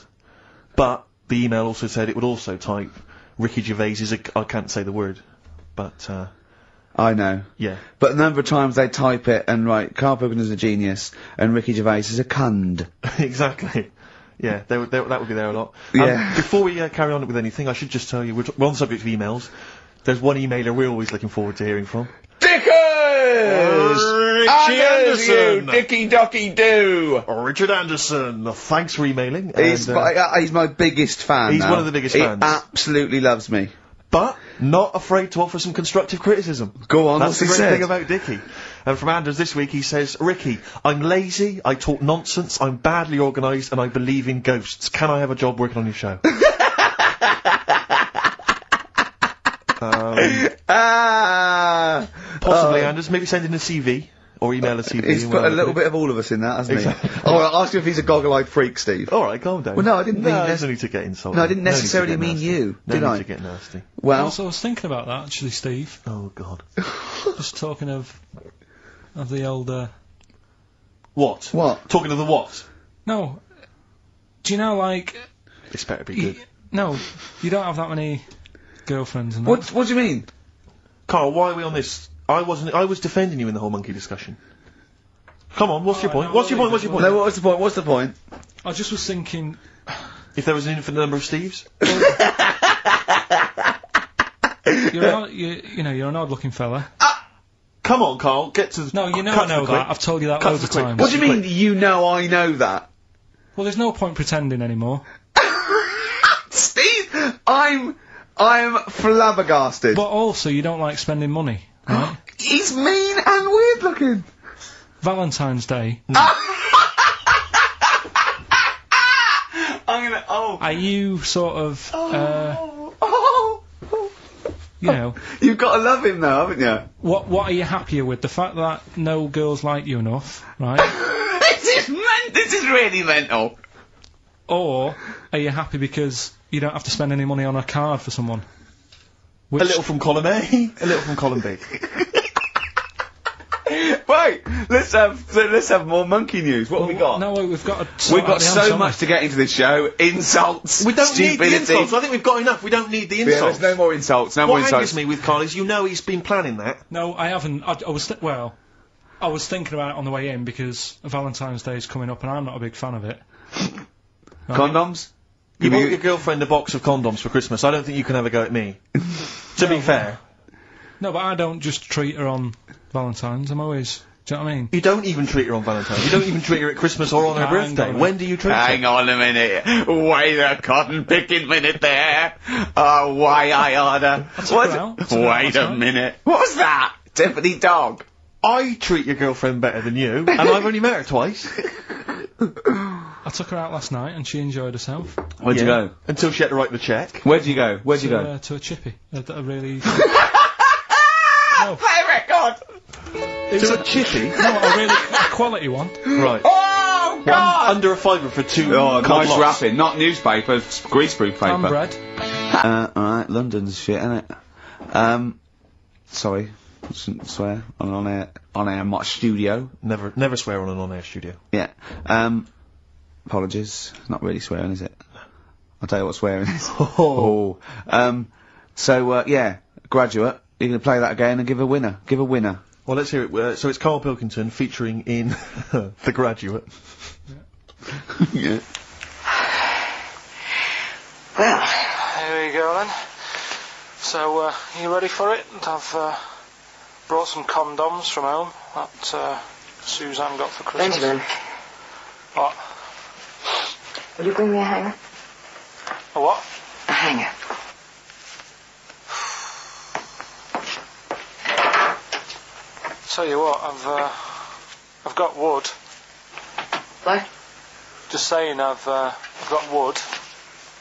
But the email also said it would also type, Ricky Gervais is I can't say the word, but, I know. Yeah. But the number of times they type it and write, Carl Pilkington's a genius, and Ricky Gervais is a cund. Exactly. Yeah, that would be there a lot. Yeah. Before we carry on with anything, I should just tell you, we're on the subject of emails. There's one emailer we're always looking forward to hearing from. Dickers! Richie Anderson! Dicky Docky Doo! Richard Anderson, thanks for emailing. He's my biggest fan. He's now. one of the biggest fans. He absolutely loves me. But not afraid to offer some constructive criticism. Go on, That's the what's he great said? thing about Dickie. And from Anders this week, he says, Ricky, I'm lazy, I talk nonsense, I'm badly organised, and I believe in ghosts. Can I have a job working on your show? Possibly, Anders. Maybe send in a CV. Or email a CV. He's put a little bit of all of us in that, hasn't he? Oh, I'll ask you if he's a goggle-eyed freak, Steve. Alright, calm down. Well, no, I didn't mean... there's no need to get insulted. No, I didn't necessarily mean you, did I? No need to get nasty. Well... Also, I was thinking about that, actually, Steve. Oh, God. Just talking of the old, What? What? Talking of the what? No. Do you know, like... This better be good. No, you don't have that many girlfriends and that. What do you mean? Carl, why are we on this? I was defending you in the whole monkey discussion. Come on, what's your point? No, what's the point? What's the point? I just was thinking... If there was an infinite number of Steves? You're an odd-looking fella. Come on, Carl, get to the... No, you know I know that. I've told you that loads of times. What do you mean, you know I know that? Well, there's no point pretending anymore. Steve, I'm flabbergasted. But also, you don't like spending money, right? He's mean and weird looking. Valentine's Day. Are you sort of, you know... You've got to love him now, haven't you? What are you happier with? The fact that no girls like you enough, right? This is really mental. Or are you happy because you don't have to spend any money on a card for someone? A little from column A, a little from column B. Right, let's have more monkey news. What have we got? No, we've got so much to get into this show. Insults. We don't stupidity. need the insults. I think we've got enough. We don't need the insults. There's no more insults. No what more insults. What angers me with Karl is you know he's been planning that. No, I haven't. I was thinking about it on the way in because Valentine's Day is coming up and I'm not a big fan of it. Right? Condoms? You bought your girlfriend a box of condoms for Christmas. I don't think you can have a go at me. To be fair. No, but I don't just treat her on Valentine's. I'm always... Do you know what I mean? You don't even treat her on Valentine's. You don't even treat her at Christmas or on her birthday. When do you treat her? Hang on a minute. Wait a cotton-picking minute there. Oh, why I order. Wait a minute. What was that? Tiffany Dog. I treat your girlfriend better than you, and I've only met her twice. I took her out last night and she enjoyed herself. Where'd you go? Until she had to write the cheque. Where'd you go? Where'd you go? To a chippy. A really... No. Play record! It was a chippy? No, a quality one. Right. Oh, God! Under a fiver for two. Oh, nice wrapping. Not newspaper, greaseproof paper. And bread. Alright, London's shit, innit? Sorry. Shouldn't swear on air studio. Never swear on an on-air studio. Yeah. Apologies. Not really swearing, is it? I'll tell you what swearing is. Yeah, Graduate. You're going to play that again and give a winner. Give a winner. Well, let's hear it. So it's Karl Pilkington featuring in The Graduate. Yeah. Well. Here we go then. So, you ready for it? I've brought some condoms from home that Suzanne got for Christmas. Benjamin. What? Will you bring me a hanger? A what? A hanger. Tell you what, I've got wood. What? Just saying, I've got wood.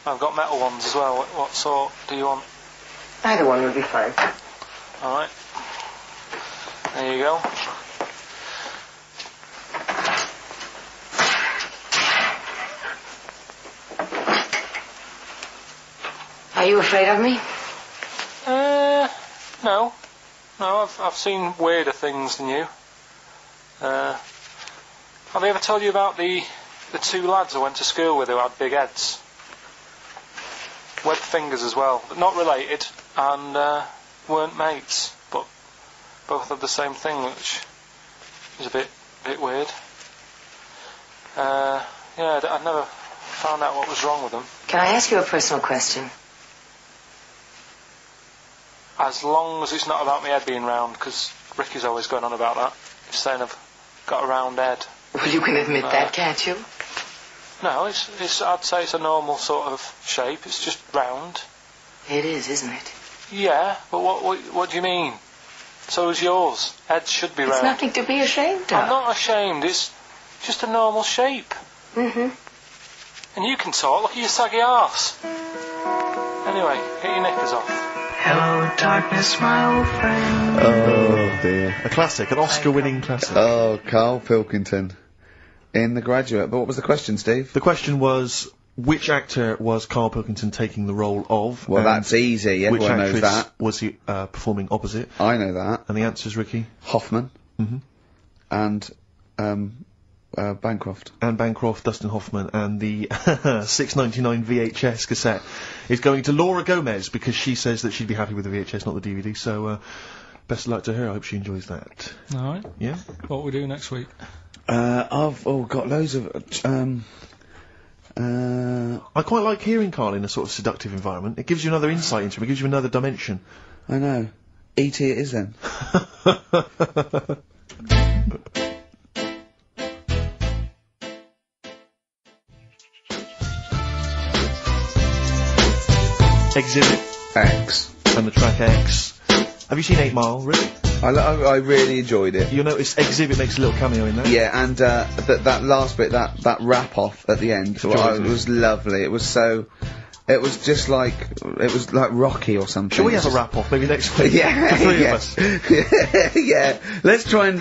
I've got metal ones as well. What sort do you want? Either one would be fine. All right. There you go. Are you afraid of me? No. No, I've seen weirder things than you. Have I ever told you about the two lads I went to school with who had big heads? Webbed fingers as well. But not related, and weren't mates. But both had the same thing, which is a bit weird. Yeah, I never found out what was wrong with them. Can I ask you a personal question? As long as it's not about my head being round, because Ricky's always going on about that. He's saying I've got a round head. Well, you can admit that, can't you? No, it's. I'd say it's a normal sort of shape. It's just round. It is, isn't it? Yeah, but what do you mean? So is yours. Head should be round. It's nothing to be ashamed of. I'm not ashamed. It's just a normal shape. Mm-hmm. And you can talk. Look at your saggy arse. Anyway, get your knickers off. Hello, darkness, my old friend. Oh dear. A classic, an Oscar-winning classic. Oh, Karl Pilkington in The Graduate. But what was the question, Steve? The question was, which actor was Karl Pilkington taking the role of? Well, that's easy. Everyone knows which that. actress was he performing opposite? I know that. And the answer's Ricky? Hoffman. Mm-hmm. And Bancroft. Anne Bancroft, Dustin Hoffman, and the $6.99 VHS cassette is going to Laura Gomez because she says that she'd be happy with the VHS, not the DVD. So best of luck to her. I hope she enjoys that. All right. Yeah. What will we do next week? I've got loads of. I quite like hearing Karl in a sort of seductive environment. It gives you another insight into him. It gives you another dimension. I know. E.T. it is then. Exhibit X. And the track X. Have you seen 8 Mile, Rick? I really enjoyed it. You notice Exhibit makes a little cameo in there? Yeah, and that last bit, that wrap off at the end, was lovely. It was so. It was just like Rocky or something. Shall we have a wrap off maybe next week? Yeah, the three of us. Yeah. Let's try and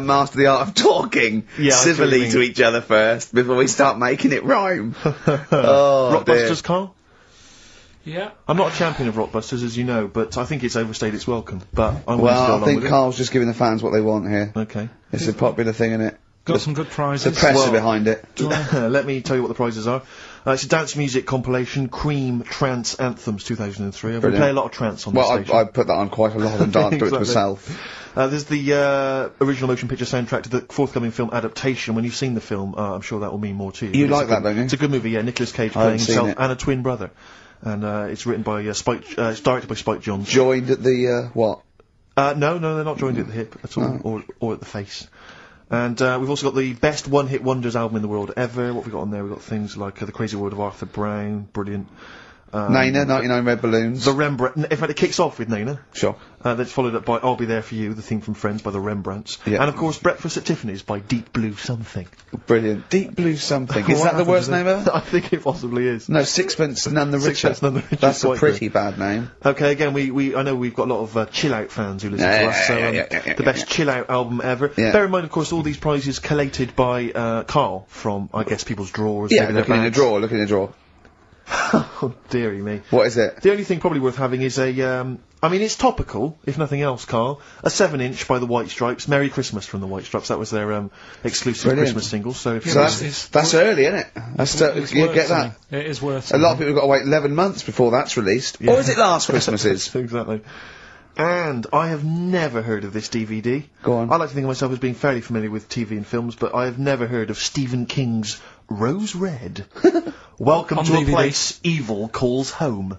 master the art of talking civilly to each other first before we start making it rhyme. Oh, Rockbusters, Karl? Yeah. I'm not a champion of Rockbusters, as you know, but I think it's overstayed its welcome. But I'm I think Karl's just giving the fans what they want here. Okay. It's a popular thing, isn't it? Got some good prizes. The press are behind it. Let me tell you what the prizes are. It's a dance music compilation, Cream Trance Anthems 2003. We play a lot of trance on this station. I put that on quite a lot and danced to it myself. There's the original motion picture soundtrack to the forthcoming film adaptation. When you've seen the film, I'm sure that will mean more to you. You like that, don't you? It's a good movie, yeah. Nicolas Cage playing himself and a twin brother. And it's written by Spike. It's directed by Spike Jonze. Joined at the what? No, they're not joined at the hip at all, or at the face. And we've also got the best one-hit wonders album in the world ever. What have we got on there? We've got things like The Crazy World of Arthur Brown, brilliant. Nana, 99 Red Balloons. The Rembrandt. In fact, it kicks off with Nana. Sure. That's followed up by I'll Be There For You, the theme from Friends by the Rembrandts. Yeah. And of course, Breakfast at Tiffany's by Deep Blue Something. Brilliant. Deep Blue Something. Is that the worst name ever? I think it possibly is. No, Sixpence None the Richer. Sixpence None the Richer. That's a pretty bad name. Okay, again, I know we've got a lot of chill-out fans who listen to us, so the best chill-out album ever. Yeah. Bear in mind, of course, all these prizes collated by Karl from, I guess, people's drawers. Yeah, looking in a drawer. Oh, dearie me. What is it? The only thing probably worth having is a, I mean, it's topical, if nothing else, Karl. A 7-inch by the White Stripes. Merry Christmas from the White Stripes. That was their, exclusive Christmas single, so if that's early, isn't it? You get that. It is worth a lot of people have got to wait 11 months before that's released. Yeah. Or is it last Christmases? Exactly. And I have never heard of this DVD. Go on. I like to think of myself as being fairly familiar with TV and films, but I have never heard of Stephen King's Rose Red. Welcome to a place evil calls home.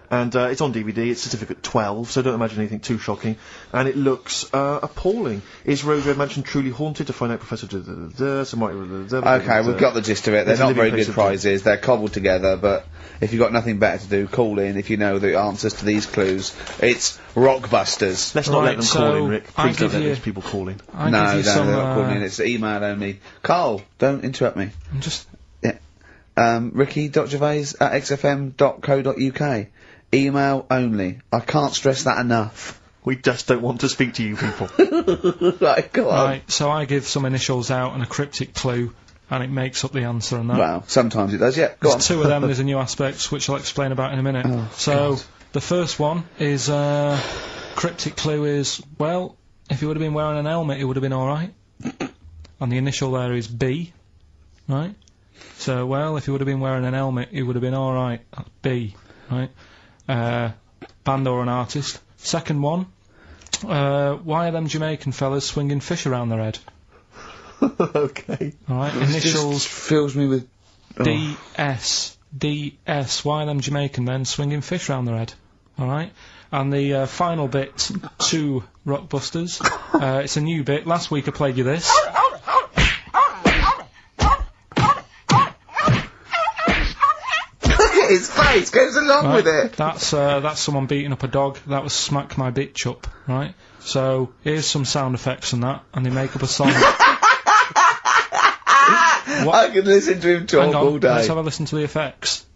And it's on DVD, it's certificate 12, so don't imagine anything too shocking. And it looks appalling. Is Rose Red Mansion truly haunted? To find out, Professor... Okay, we've got the gist of it. They're not very good prizes, they're cobbled together, but if you've got nothing better to do, call in if you know the answers to these clues. It's Rockbusters. Let's not let them call in, Rick. Please don't let those people call in. No, they're not calling in, it's email only. Karl, don't interrupt me. I'm just... Yeah. Ricky.gervais@xfm.co.uk. Email only. I can't stress that enough. We just don't want to speak to you people. Right, go on. Right, so I give some initials out and a cryptic clue, and it makes up the answer and that. Well, sometimes it does, yeah. Go on. There's two of them, there's a new aspect, which I'll explain about in a minute. Oh, so, the first one is, cryptic clue is, well, if he would have been wearing an helmet, it would have been alright. And the initial there is B, right? So, well, if he would have been wearing an helmet, it would have been alright. That's B, right? Band or an artist. Second one, Why are them Jamaican fellas swinging fish around their head? Okay. Alright, This initials just fills me with... DS. DS. Why are them Jamaican men swinging fish around their head? Alright? And the final bit to Rockbusters. It's a new bit. Last week I played you this. His face goes along with it. That's someone beating up a dog. That was Smack My Bitch Up, right? So, here's some sound effects and that, and they make up a song. I could listen to him talk all day. Let's have a listen to the effects.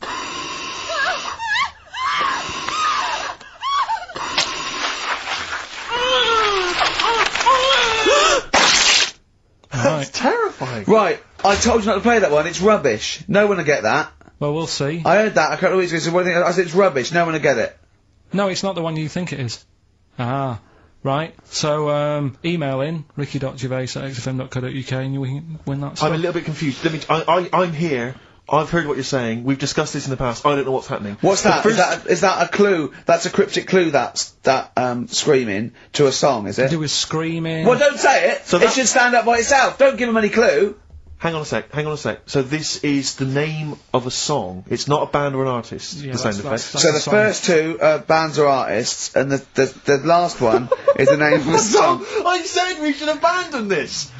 That's terrifying. Right, I told you not to play that one. It's rubbish. No one will get that. Well, we'll see. I heard that. I can't always say one thing. I said it's rubbish. No one will get it. No, it's not the one you think it is. Ah, right. So, email in ricky.gervais@xfm.co.uk and you win that stuff. I'm a little bit confused. I'm here. I've heard what you're saying. We've discussed this in the past. I don't know what's happening. What's that? Is that a clue? That's a cryptic clue. That's screaming to a song, is it? To do with screaming. Well, don't say it. So it should stand up by itself. Don't give him any clue. Hang on a sec. So this is the name of a song. It's not a band or an artist. Yeah, the sound effect. So the first two are bands or artists, and the last one is the name of a song. I said we should abandon this.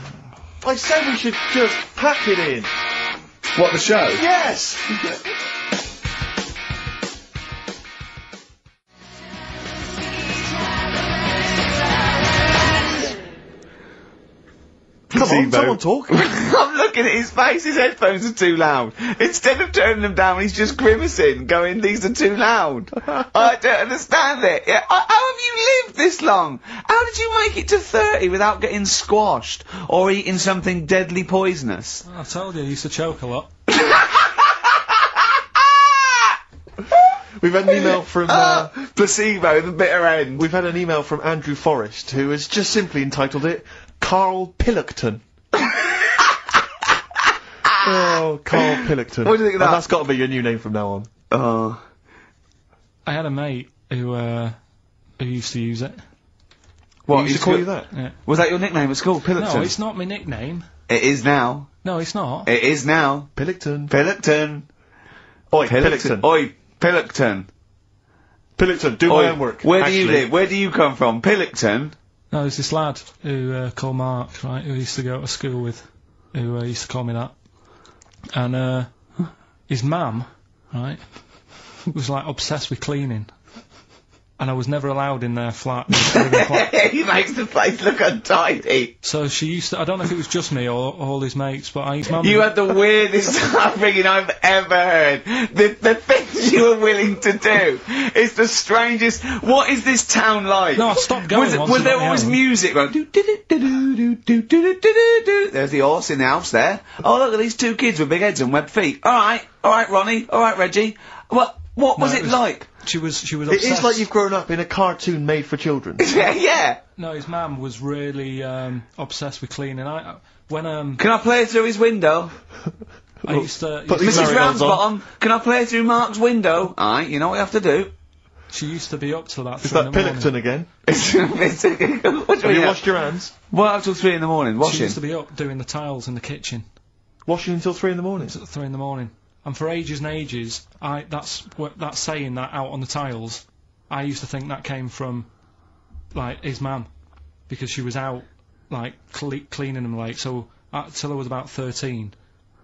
I said we should just pack it in. What, the show? Yes. Come on, someone talk. I'm looking at his face, his headphones are too loud. Instead of turning them down, he's just grimacing, going, these are too loud. I don't understand it. Yeah, how have you lived this long? How did you make it to 30 without getting squashed or eating something deadly poisonous? I told you, I used to choke a lot. We've had an email from... placebo, the bitter end. We've had an email from Andrew Forrest, who has just simply entitled it, Karl Pillockton. Oh, Karl Pillockton. What do you think of that? And that's got to be your new name from now on. I had a mate who used to use it. What, he used to call you that? Yeah. Was that your nickname at school, Pillockton? No, it's not my nickname. It is now. No, it's not. It is now. Pillockton. Pillockton. Oi, Pillockton. Oi, Pillockton. Pillockton, do my homework. Where do you live? Where do you come from? Pillockton? No, there's this lad who called Mark, right, who I used to go to school with, who used to call me that. And his mum, right, was like obsessed with cleaning. And I was never allowed in their flat. He makes the place look untidy. So she used to, I don't know if it was just me or all his mates, but his mum... You had the weirdest upbringing I've ever heard. The things you were willing to do. It's the strangest... What is this town like? No, I stopped going Was there always music? Like, there's the horse in the house there. Oh, look at these two kids with big heads and webbed feet. Alright, Ronnie. Alright, Reggie. What was it like? She was It obsessed. is like you've grown up in a cartoon made for children. Yeah. No, his mum was really obsessed with cleaning. When Can I play through his window? I used to... Mrs. Ramsbottom, can I play through Mark's window? Aye, you know what you have to do. She used to be up till that. Is that Pillockton again? Have you washed your hands? What, up till 3 in the morning? Washing? She used to be up doing the tiles in the kitchen. Washing until 3 in the morning? 3 in the morning. And for ages and ages, that's saying that out on the tiles, I used to think that came from, like, his mum. Because she was out, like, cleaning them late. So, till I was about 13,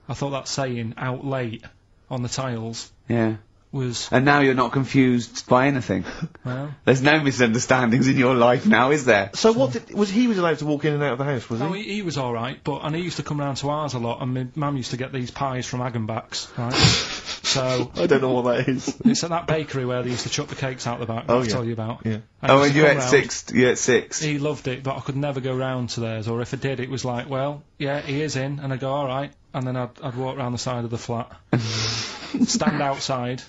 I thought that saying, out late, on the tiles... Yeah. Was... And now you're not confused by anything. Well... There's no misunderstandings in your life now, is there? So what he was allowed to walk in and out of the house, was he? No, he was alright, and he used to come round to ours a lot, and my mum used to get these pies from Hagenbach's, right? So... I don't know what that is. It's at that bakery where they used to chuck the cakes out the back, I'll tell you about. Yeah. And you ate 6? He loved it, but I could never go round to theirs, or if I did, it was like, well, yeah, he is in, and I'd go, alright, and then I'd walk round the side of the flat. stand outside.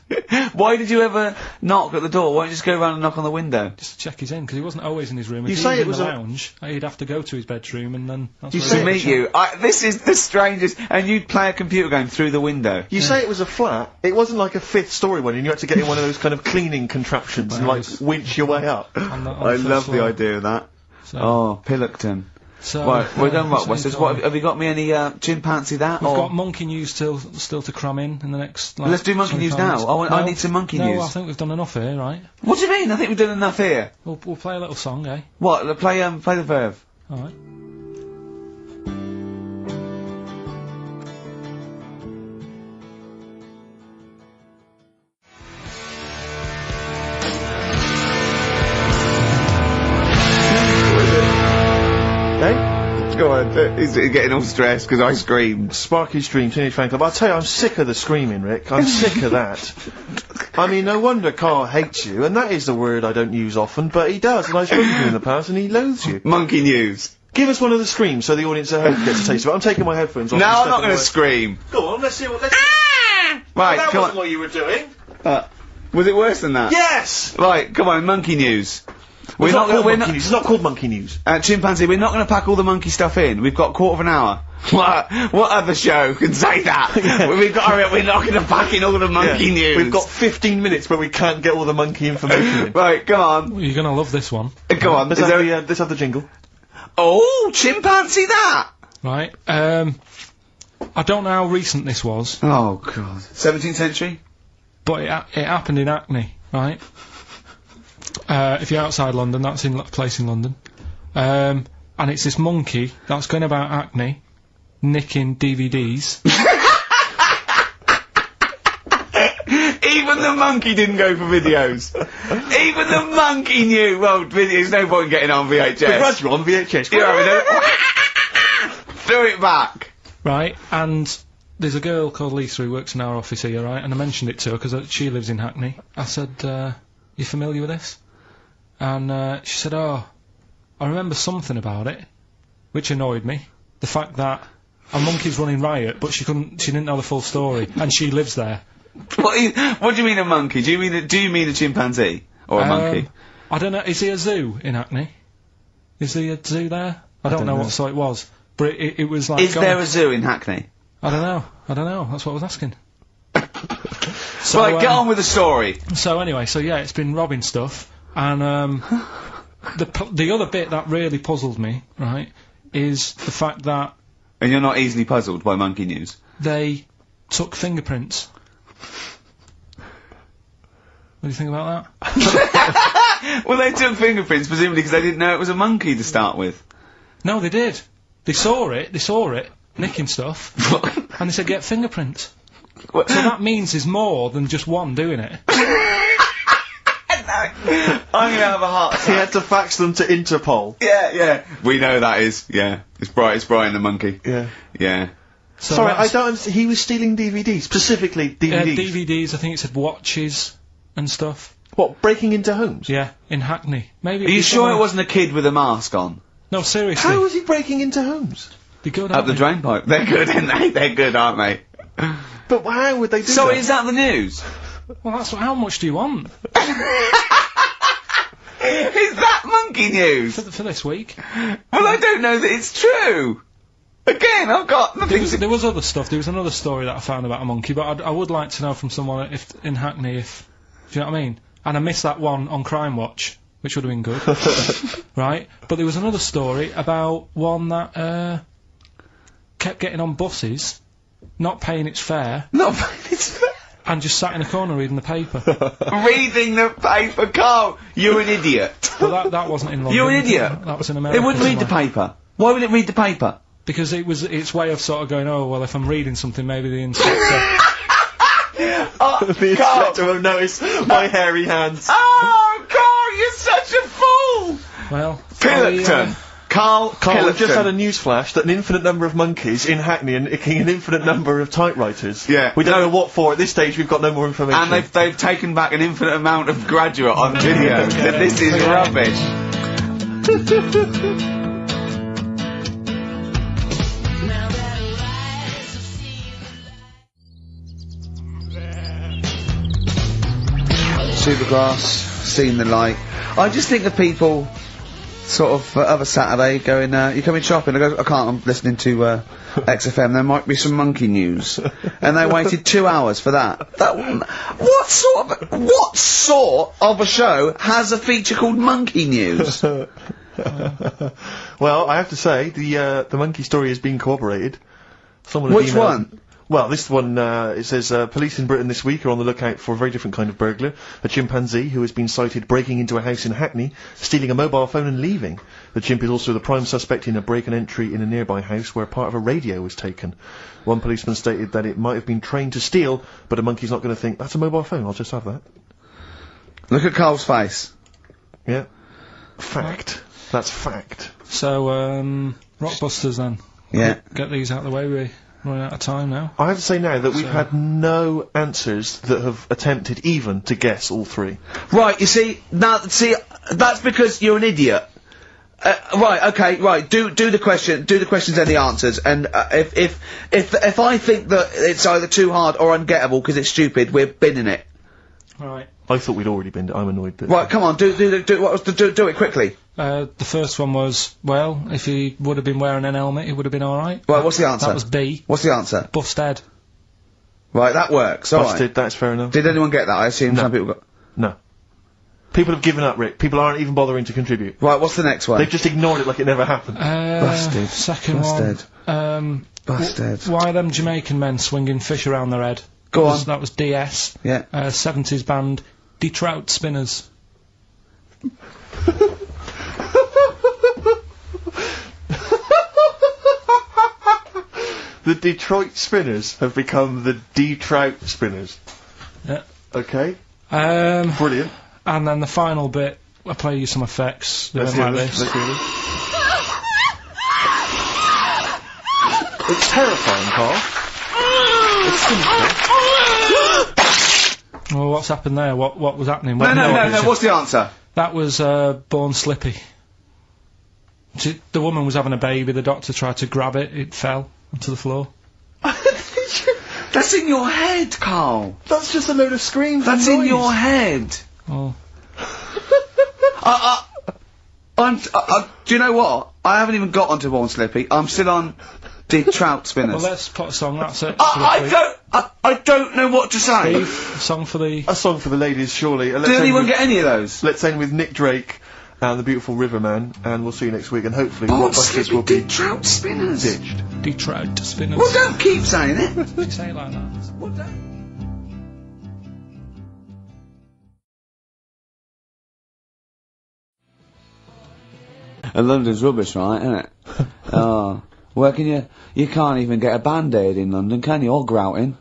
Why did you ever knock at the door? Why don't you just go around and knock on the window? Just to check he's in, because he wasn't always in his room. If You he say was it in was the a- lounge, he'd have to go to his bedroom, and then that's You where say he'd To it meet you, this is the strangest, and you'd play a computer game through the window. You say it was a flat. It wasn't like a 5th story one, and you had to get in one of those kind of cleaning contraptions and like winch your way up. on I the love first the floor. idea of that. So, Oh, Pillockton. so Right, we're done so Rockbusters. you What go- have you got me any chimpanzee that? We've or got monkey news still to cram in the next. Like, Let's do monkey news 25 now. minutes. I need some monkey no, news. I think we've done enough here, right? What do you mean? I think we've done enough here. We'll play a little song, eh? What? Play the verve. All right. Eh? Go on. He's getting all stressed because I screamed. Sparky Stream, Teenage Fan Club. I'll tell you, I'm sick of the screaming, Rick. I'm sick of that. I mean, no wonder Karl hates you, and that is the word I don't use often, but he does, and I've spoken to him in the past, and he loathes you. Monkey news. Give us one of the screams so the audience at home gets a taste of it. I'm taking my headphones off. No, and I'm not stepping going to away. scream. Go on, let's see what... Right, that come wasn't on. what you were doing. Was it worse than that? Yes! Right, come on, monkey news. It's not called we're monkey news. It's not called monkey news. Chimpanzee, we're not going to pack all the monkey stuff in. We've got a quarter of an hour. What other show can say that? We've got. We're not going to pack in all the monkey news. We've got 15 minutes where we can't get all the monkey information in. Right, come on. Well, you're gonna love this one. Go on. Let's have the jingle. Oh, chimpanzee that! Right. I don't know how recent this was, Oh, God. 17th century? but it happened in Hackney, right? If you're outside London, that's in a place in London. And it's this monkey that's going about Hackney, nicking DVDs. Even the monkey didn't go for videos. Even the monkey knew. Well, there's no point in getting on VHS. Grudge you on VHS. You know what I mean? Throw it back. Right, and there's a girl called Lisa who works in our office here, right, and I mentioned it to her because she lives in Hackney. I said, you familiar with this? And she said, oh, I remember something about it, which annoyed me. The fact that a monkey's running riot, but she didn't know the full story, and she lives there. What do you mean a monkey? Do you mean a chimpanzee? Or a monkey? I don't know, is there a zoo in Hackney? Is there a zoo there? I don't know what sort it was, but it was like... Is there a zoo in Hackney? I don't know, that's what I was asking. So, right, get on with the story. So anyway, yeah, it's been robbing stuff, and the other bit that really puzzled me, right, is the fact that... And you're not easily puzzled by monkey news? They took fingerprints. What do you think about that? Well, they took fingerprints, presumably because they didn't know it was a monkey to start with. No, they did. They saw it, nicking stuff, and they said, get fingerprints. So that means there's more than just one doing it. I'm gonna have a heart attack. He had to fax them to Interpol. Yeah. We know that is, yeah. It's Brian the monkey. Yeah. Yeah. So sorry, I don't understand. He was stealing DVDs, specifically DVDs. DVDs, I think it said watches and stuff. What, breaking into homes? Yeah, in Hackney. Maybe. Are you sure it wasn't a kid with a mask on? No, seriously. How was he breaking into homes? They're good, Up the drain pipe. They're good, aren't they? They're good, aren't they? But how would they do that? So is that the news? Well, that's how much do you want? Is that monkey news? For this week. Well, I don't know that it's true. Again, I've got nothing There was other stuff. There was another story that I found about a monkey, but I would like to know from someone if in Hackney do you know what I mean? And I missed that one on Crime Watch, which would have been good. Right? But there was another story about one that kept getting on buses, not paying its fare. And just sat in a corner reading the paper. Reading the paper, Karl! You're an idiot. But that wasn't in London. You're an idiot. That was in America. It wouldn't read the paper. Why would it read the paper? Because it was its way of sort of going, oh, well, if I'm reading something, maybe the inspector... The inspector will notice my hairy hands. Oh, Karl, you're such a fool! Well... Pillockton. Karl, we've just had a news flash that an infinite number of monkeys in Hackney are nicking an infinite number of typewriters. Yeah. We don't know what for. At this stage, we've got no more information. And they've taken back an infinite amount of graduate on video. This is rubbish. Supergrass, seen the light. I just think of people, sort of, other Saturday, going, you coming shopping? I go, I can't, I'm listening to, XFM, there might be some monkey news. And they waited 2 hours for that. What sort of a show has a feature called Monkey News? Well, I have to say, the monkey story has been corroborated. Someone had Which emailed- one? Well, this one, it says, police in Britain this week are on the lookout for a very different kind of burglar. A chimpanzee who has been sighted breaking into a house in Hackney, stealing a mobile phone and leaving. The chimp is also the prime suspect in a break and entry in a nearby house where part of a radio was taken. One policeman stated that it might have been trained to steal, but a monkey's not going to think, that's a mobile phone, I'll just have that. Look at Karl's face. Yeah. Fact. That's fact. So, Rockbusters then. Yeah. Get these out of the way, we're running out of time now. I have to say now that we've had no answers that have attempted even to guess all three. Right, you see, that's because you're an idiot. Right, okay, right, do the questions and the answers, and, if I think that it's either too hard or ungettable because it's stupid, we're binning it. Right. I thought we'd already been. I'm annoyed that. Right, come on, do it quickly. The first one was, well, if he would have been wearing an helmet, he would have been alright. Right, what's the answer? That was B. What's the answer? Busted. Right, that works, alright. Busted, that's fair enough. Did anyone get that? I assume some people got... No. People have given up, Rick. People aren't even bothering to contribute. Right, what's the next one? They've just ignored it like it never happened. Busted. Second Busted. one. Busted. Why are them Jamaican men swinging fish around their head? Go on. That was DS. Yeah. 70s band, Trout Spinners. The Detroit Spinners have become the D-Trout Spinners. Yeah. Okay. Brilliant. And then the final bit, I'll play you some effects. They Let's went hear like this. this. Let's hear this. It's terrifying, Carl. It's sinister. Well, what's happened there? What was happening? No, what's the answer? That was, Born Slippy. The woman was having a baby, the doctor tried to grab it, it fell onto the floor. That's in your head, Karl. That's just a load of screams. That's in your head. Oh. Do you know what? I haven't even got onto Born Slippy. I'm still on the Trout Spinners. Well, let's put a song, that's it. I don't know what to say. Steve, a song for the ladies, surely. Did anyone get any of those? Let's end with Nick Drake and the beautiful Riverman, and we'll see you next week, and hopefully Born Rockbusters Slippy will be Trout Spinners. ditched. Trout Spinners. Well, don't keep saying it. You say it like that. Well, don't. And London's rubbish, right, isn't it? Oh. Where can you can't even get a Band-Aid in London, can you? Or grouting.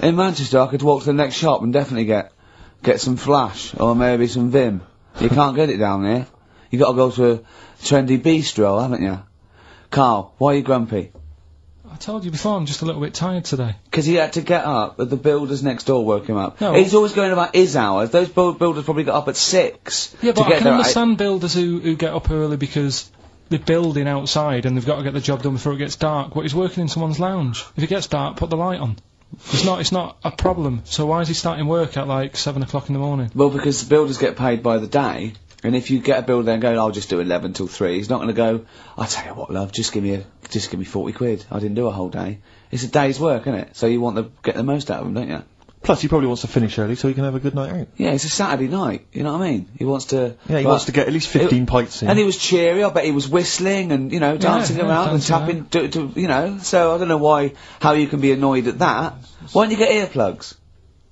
In Manchester, I could walk to the next shop and definitely get some Flash, or maybe some Vim. You can't get it down here. You gotta go to a trendy bistro, haven't you? Karl, why are you grumpy? I told you before, I'm just a little bit tired today. 'Cause he had to get up, but the builders next door woke him up. No. He's always going about his hours. Those builders probably got up at 6. Yeah, but to I get can there at understand builders who get up early because they're building outside and they've got to get the job done before it gets dark, but he's working in someone's lounge. If it gets dark, put the light on. It's not a problem. So why is he starting work at like 7 o'clock in the morning? Well, because the builders get paid by the day, and if you get a builder there and go, I'll just do 11 till 3, he's not going to go, I tell you what, love, just give me 40 quid. I didn't do a whole day. It's a day's work, isn't it? So you want to get the most out of them, don't you? Plus, he probably wants to finish early so he can have a good night out. Yeah, it's a Saturday night, you know what I mean? He wants to... Yeah, he wants to get at least 15 pints in. And he was cheery, I bet he was whistling and, you know, dancing around and tapping, you know, so I don't know how you can be annoyed at that. Why don't you get earplugs?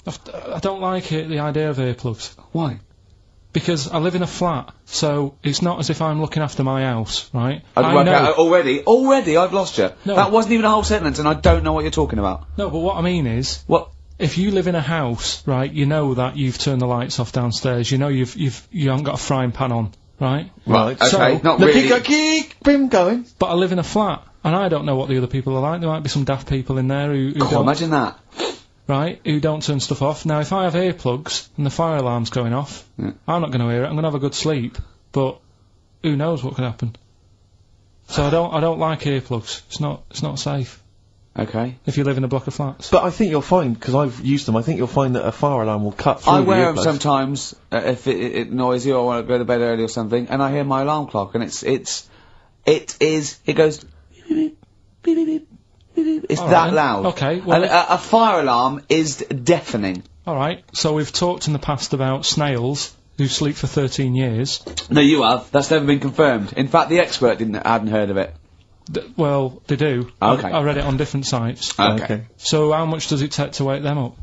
I don't like it, the idea of earplugs. Why? Because I live in a flat, so it's not as if I'm looking after my house, right? Already, I've lost you. No. That wasn't even a whole sentence and I don't know what you're talking about. No, but what I mean is... What? If you live in a house, right, you know that you've turned the lights off downstairs, you know you haven't got a frying pan on, right? Right, okay, so, not really. Keep him going. But I live in a flat, and I don't know what the other people are like. There might be some daft people in there who God, don't... imagine that. Right, who don't turn stuff off. Now, if I have earplugs and the fire alarm's going off, I'm not going to hear it, I'm going to have a good sleep, but who knows what could happen. So I don't like earplugs. It's not safe. Okay. If you live in a block of flats. But I think you'll find, because I've used them, I think you'll find that a fire alarm will cut through I the wear them earplugs. sometimes, if it's noisy or I want to go to bed early or something, and I hear my alarm clock, and it goes, beep, beep, beep, beep, beep, beep. It's All that right. loud. Okay, well- And a fire alarm is deafening. Alright, so we've talked in the past about snails who sleep for 13 years. No, you have. That's never been confirmed. In fact, the expert hadn't heard of it. Well, they do. Okay. I read it on different sites. Okay. So how much does it take to wake them up?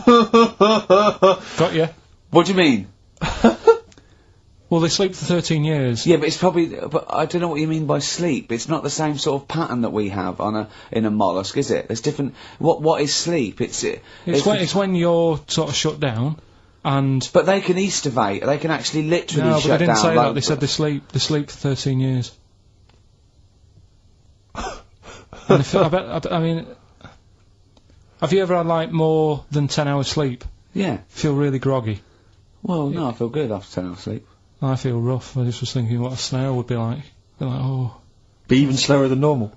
Got you. What do you mean? Well, they sleep for 13 years. Yeah, but it's probably. But I don't know what you mean by sleep. It's not the same sort of pattern that we have in a mollusk, is it? There's different. What is sleep? It's when you're sort of shut down, and. But they can estivate. They can actually literally No, shut but they didn't down. say like- that. They said they sleep for 13 years. And I mean, have you ever had like more than 10 hours sleep? Yeah. Feel really groggy? Well, no, I feel good after 10 hours sleep. I feel rough. I just was thinking what a snail would be like. Be like, oh. Be even slower than normal.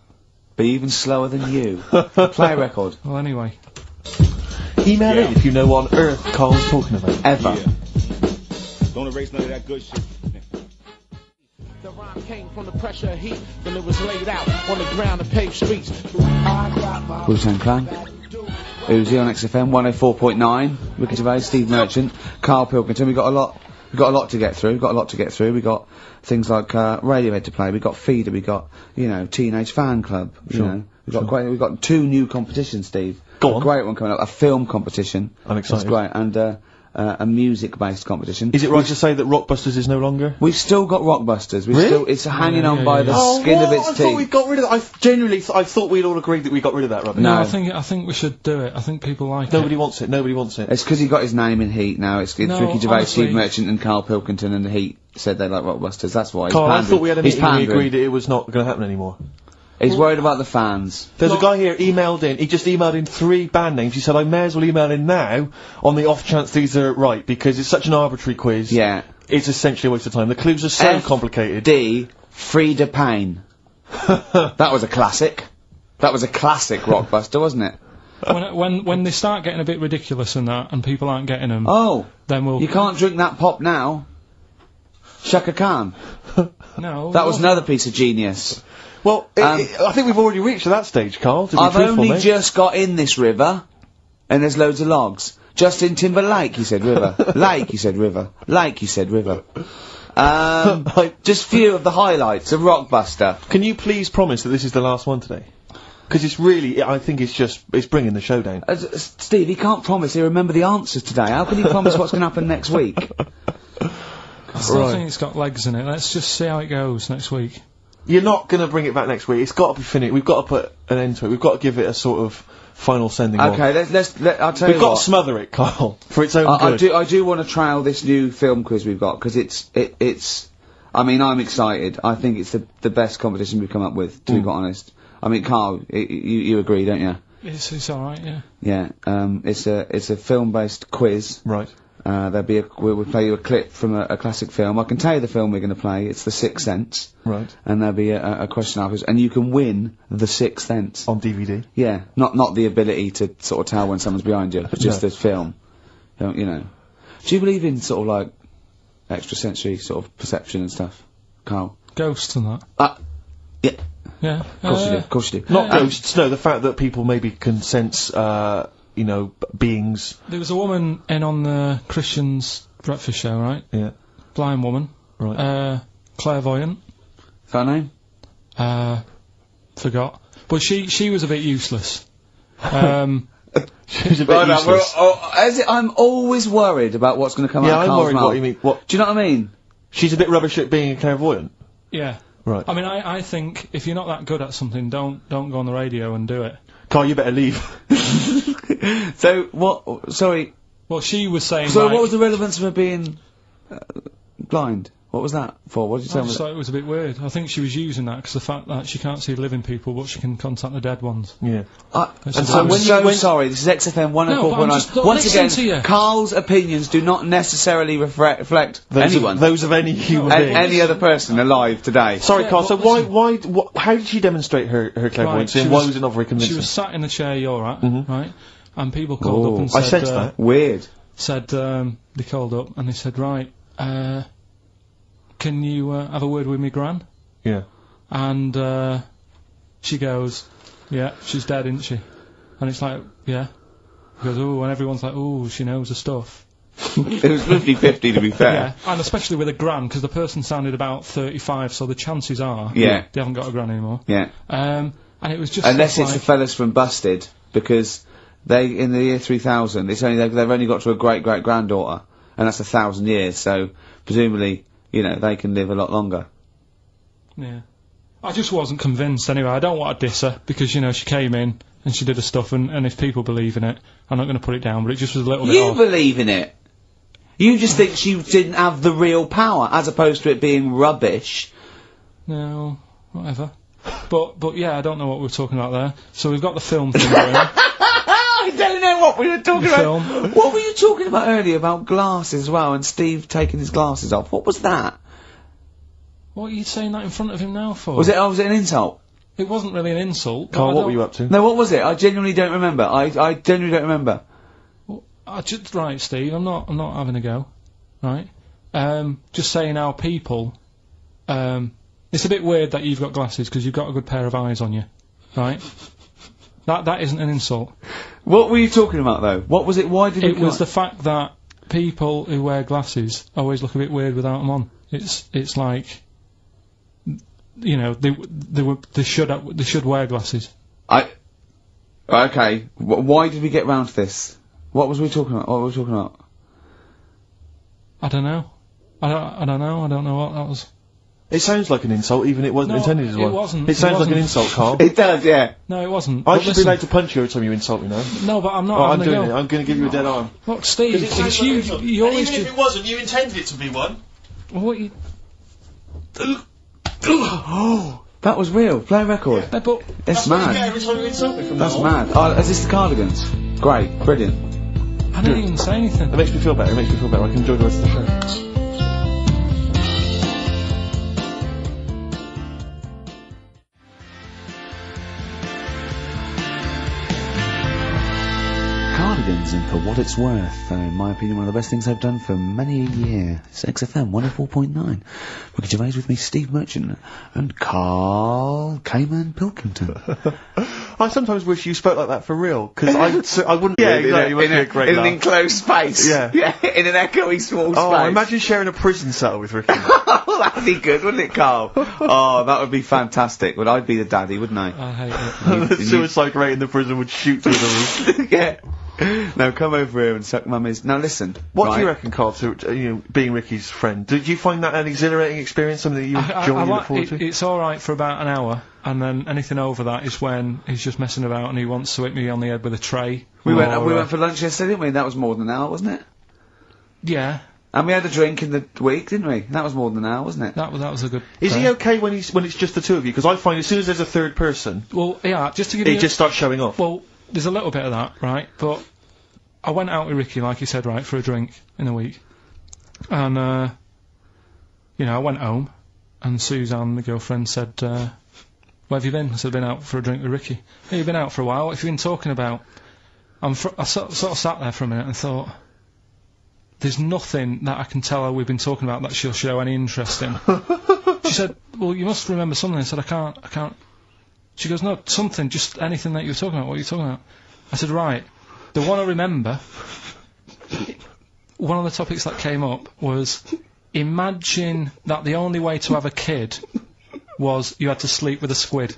Be even slower than you. Play a record. Well, anyway. Email in if you know what on earth Carl's talking about. Ever. Don't erase none of that good shit. The rhyme came from the pressure of heat when it was laid out on the ground and paved streets. Wu-Tang Clan. Uzi on XFM 104.9. Ricky Gervais, Steve Merchant, Karl Pilkington. We've got a lot to get through. We got things like Radiohead to play. We got Feeder. We got Teenage Fan Club. You know, we've got 2 new competitions, Steve. Go on. A great one coming up. A film competition. I'm excited. That's great. And a music-based competition. Is it right to say that Rockbusters is no longer? We've still got Rockbusters. Really? It's hanging on by the skin of its I teeth. thought we got rid of that. I thought we'd all agreed that we got rid of that rubbish. No, I think we should do it. I think people like Nobody wants it. Nobody wants it. It's because he got his name in Heat now. It's No, Ricky Gervais, honestly- Steve Merchant, and Karl Pilkington, and the Heat said they like Rockbusters. That's why. Carl, I thought we had a meeting and we pandering. agreed that it was not going to happen anymore. He's worried about the fans. There's a guy here emailed in. He just emailed in 3 band names. He said, I may as well email in now on the off chance these are right because it's such an arbitrary quiz. Yeah. It's essentially a waste of time. The clues are so complicated. D. Frida Payne. That was a classic. That was a classic Rockbuster, wasn't it? When they start getting a bit ridiculous and that, and people aren't getting them. Oh. Then we'll. You can't drink that pop now. Shaka Khan. No. That was another piece of genius. Well, I think we've already reached that stage, Carl. To be I've truthful, only mate. just got in this river, and there's loads of logs. Justin Timberlake, he said river. Lake, he said river. Lake, he said river. Just few of the highlights of Rockbuster. Can you please promise that this is the last one today? Because it's really, I think it's bringing the show down. Steve, he can't promise he'll remember the answers today. How can he promise what's going to happen next week? I still think it's got legs in it. Let's just see how it goes next week. You're not going to bring it back next week. It's got to be finished. We've got to put an end to it. We've got to give it a sort of final sending off. Okay, I'll tell We've you got what. to smother it, Carl, for its own good. I do want to trial this new film quiz we've got, because it's, I mean, I'm excited. I think it's the best competition we've come up with, to be quite honest. I mean, Karl, you agree, don't you? It's alright, yeah. Yeah, it's a film-based quiz. Right. We'll play you a clip from a classic film. I can tell you the film we're going to play. It's The Sixth Sense. Right. And there'll be a question afterwards, and you can win The Sixth Sense. On DVD? Yeah. Not the ability to sort of tell when someone's behind you, but just the film. You know. Do you believe in sort of like extrasensory sort of perception and stuff, Karl? Ghosts and that? Yeah. Yeah. Of course you do. Not ghosts, no, the fact that people maybe can sense, beings. There was a woman in on the Christian's breakfast show, right? Yeah. Blind woman. Right. Clairvoyant. Is that her name? Forgot. But she was a bit useless. She was a bit useless. I'm always worried about what's going to come out of I'm Karl's worried mouth. what you mean. What? Do you know what I mean? She's a bit rubbish at being a clairvoyant. Yeah. Right. I mean, I think if you're not that good at something, don't go on the radio and do it. Carl, you better leave. So, what, sorry. Well, she was saying So like, what was the relevance of her being blind? What was that for? What did you tell I me? just thought it was a bit weird. I think she was using that because the fact that she can't see living people, but she can contact the dead ones. Yeah. I'm so sorry, this is XFM 104.9. Once again, Karl's opinions do not necessarily reflect anyone. Those of any human being. Any other person alive today. Sorry, Karl, so how did she demonstrate her clairvoyance, and why was it not very convincing? She was sat in the chair you're at, right? And people called up and said... I sensed that. Weird. Said, they called up and they said, right, can you have a word with me gran? Yeah. And she goes, yeah, she's dead, isn't she? And it's like, yeah. She goes, oh, and everyone's like, oh, she knows her stuff. It was 50-50 to be fair. Yeah, and especially with a gran, because the person sounded about 35, so the chances are they haven't got a gran anymore. Yeah. And it was just unless it's the fellas from Busted, because they, in the year 3000, it's only they've only got to a great-great-granddaughter, and that's 1,000 years, so presumably, you know, they can live a lot longer. Yeah. I just wasn't convinced anyway. I don't want to diss her, because, you know, she came in and she did her stuff, and if people believe in it, I'm not going to put it down, but it just was a little bit odd. You believe in it? You just think she didn't have the real power, as opposed to it being rubbish. No, whatever. But yeah, I don't know what we were talking about there. So we've got the film thing going on. I don't know what we were talking about. What were you talking about earlier about glasses as well, and Steve taking his glasses off? What was that? What are you saying that in front of him now for? Was it an insult? It wasn't really an insult. Karl, what were you up to? No, what was it? I genuinely don't remember. I genuinely don't remember. Right, Steve, I'm not having a go. Right? Just saying how people, it's a bit weird that you've got glasses because you've got a good pair of eyes on you. Right? That isn't an insult. What were you talking about though? What was it? Why did it was the fact that people who wear glasses always look a bit weird without them on. It's like, you know, they should wear glasses. Okay. Why did we get round to this? What was we talking about? What were we talking about? I don't know. I don't know. I don't know what that was. It sounds like an insult, even it wasn't intended as one. It wasn't. It sounds like an insult, Karl. It does, yeah. No, it wasn't. I should be allowed to punch you every time you insult me now. No, but I'm not. I'm doing it. I'm going to give you a dead arm. Look, Steve, it's you. You always. Even if it wasn't, you intended it to be one. What you? Oh, that was real. Play a record. Yeah, but that's mad. Every time you insult me from that's mad. Oh, is this the Cardigans? Great, brilliant. I didn't even say anything. It makes me feel better. I can enjoy the rest of the show. Cardigans, and for what it's worth, in my opinion, one of the best things I've done for many a year. It's XFM 104.9. Ricky Gervais with me, Steve Merchant, and Karl Cayman Pilkington. I sometimes wish you spoke like that for real, because I wouldn't. Yeah, exactly. You must be a great in an enclosed space. Yeah. In an echoey small space. Oh, imagine sharing a prison cell with Ricky. Oh, that'd be good, wouldn't it, Karl? Oh, that would be fantastic. Well, I'd be the daddy, wouldn't I? I hate it. The suicide rate in the prison would shoot through the roof. Yeah. Now come over here and suck mummy's. Now listen. What do you reckon, Karl, to being Ricky's friend? Did you find that an exhilarating experience, something that you enjoy and look forward to? It's alright for about an hour, and then anything over that is when he's just messing about and he wants to hit me on the head with a tray. We went for lunch yesterday, didn't we? That was more than an hour, wasn't it? Yeah. And we had a drink in the week, didn't we? That was more than an hour, wasn't it? That was a good. Is he okay when it's just the two of you? Because I find as soon as there's a third person, well, yeah, just to give you, it just starts showing off. Well, there's a little bit of that, right? But I went out with Ricky, like you said, right, for a drink in a week, and you know, I went home, and Suzanne, the girlfriend, said, "Where have you been?" I said, "I've been out for a drink with Ricky." "Hey, you've been out for a while. What have you been talking about?" I sort of sat there for a minute and thought, there's nothing that I can tell her we've been talking about that she'll show any interest in. She said, "Well, you must remember something." I said, I can't. She goes, "No, something, just anything that you were talking about. What are you talking about?" I said, "Right, the one I remember, one of the topics that came up was, imagine that the only way to have a kid was you had to sleep with a squid.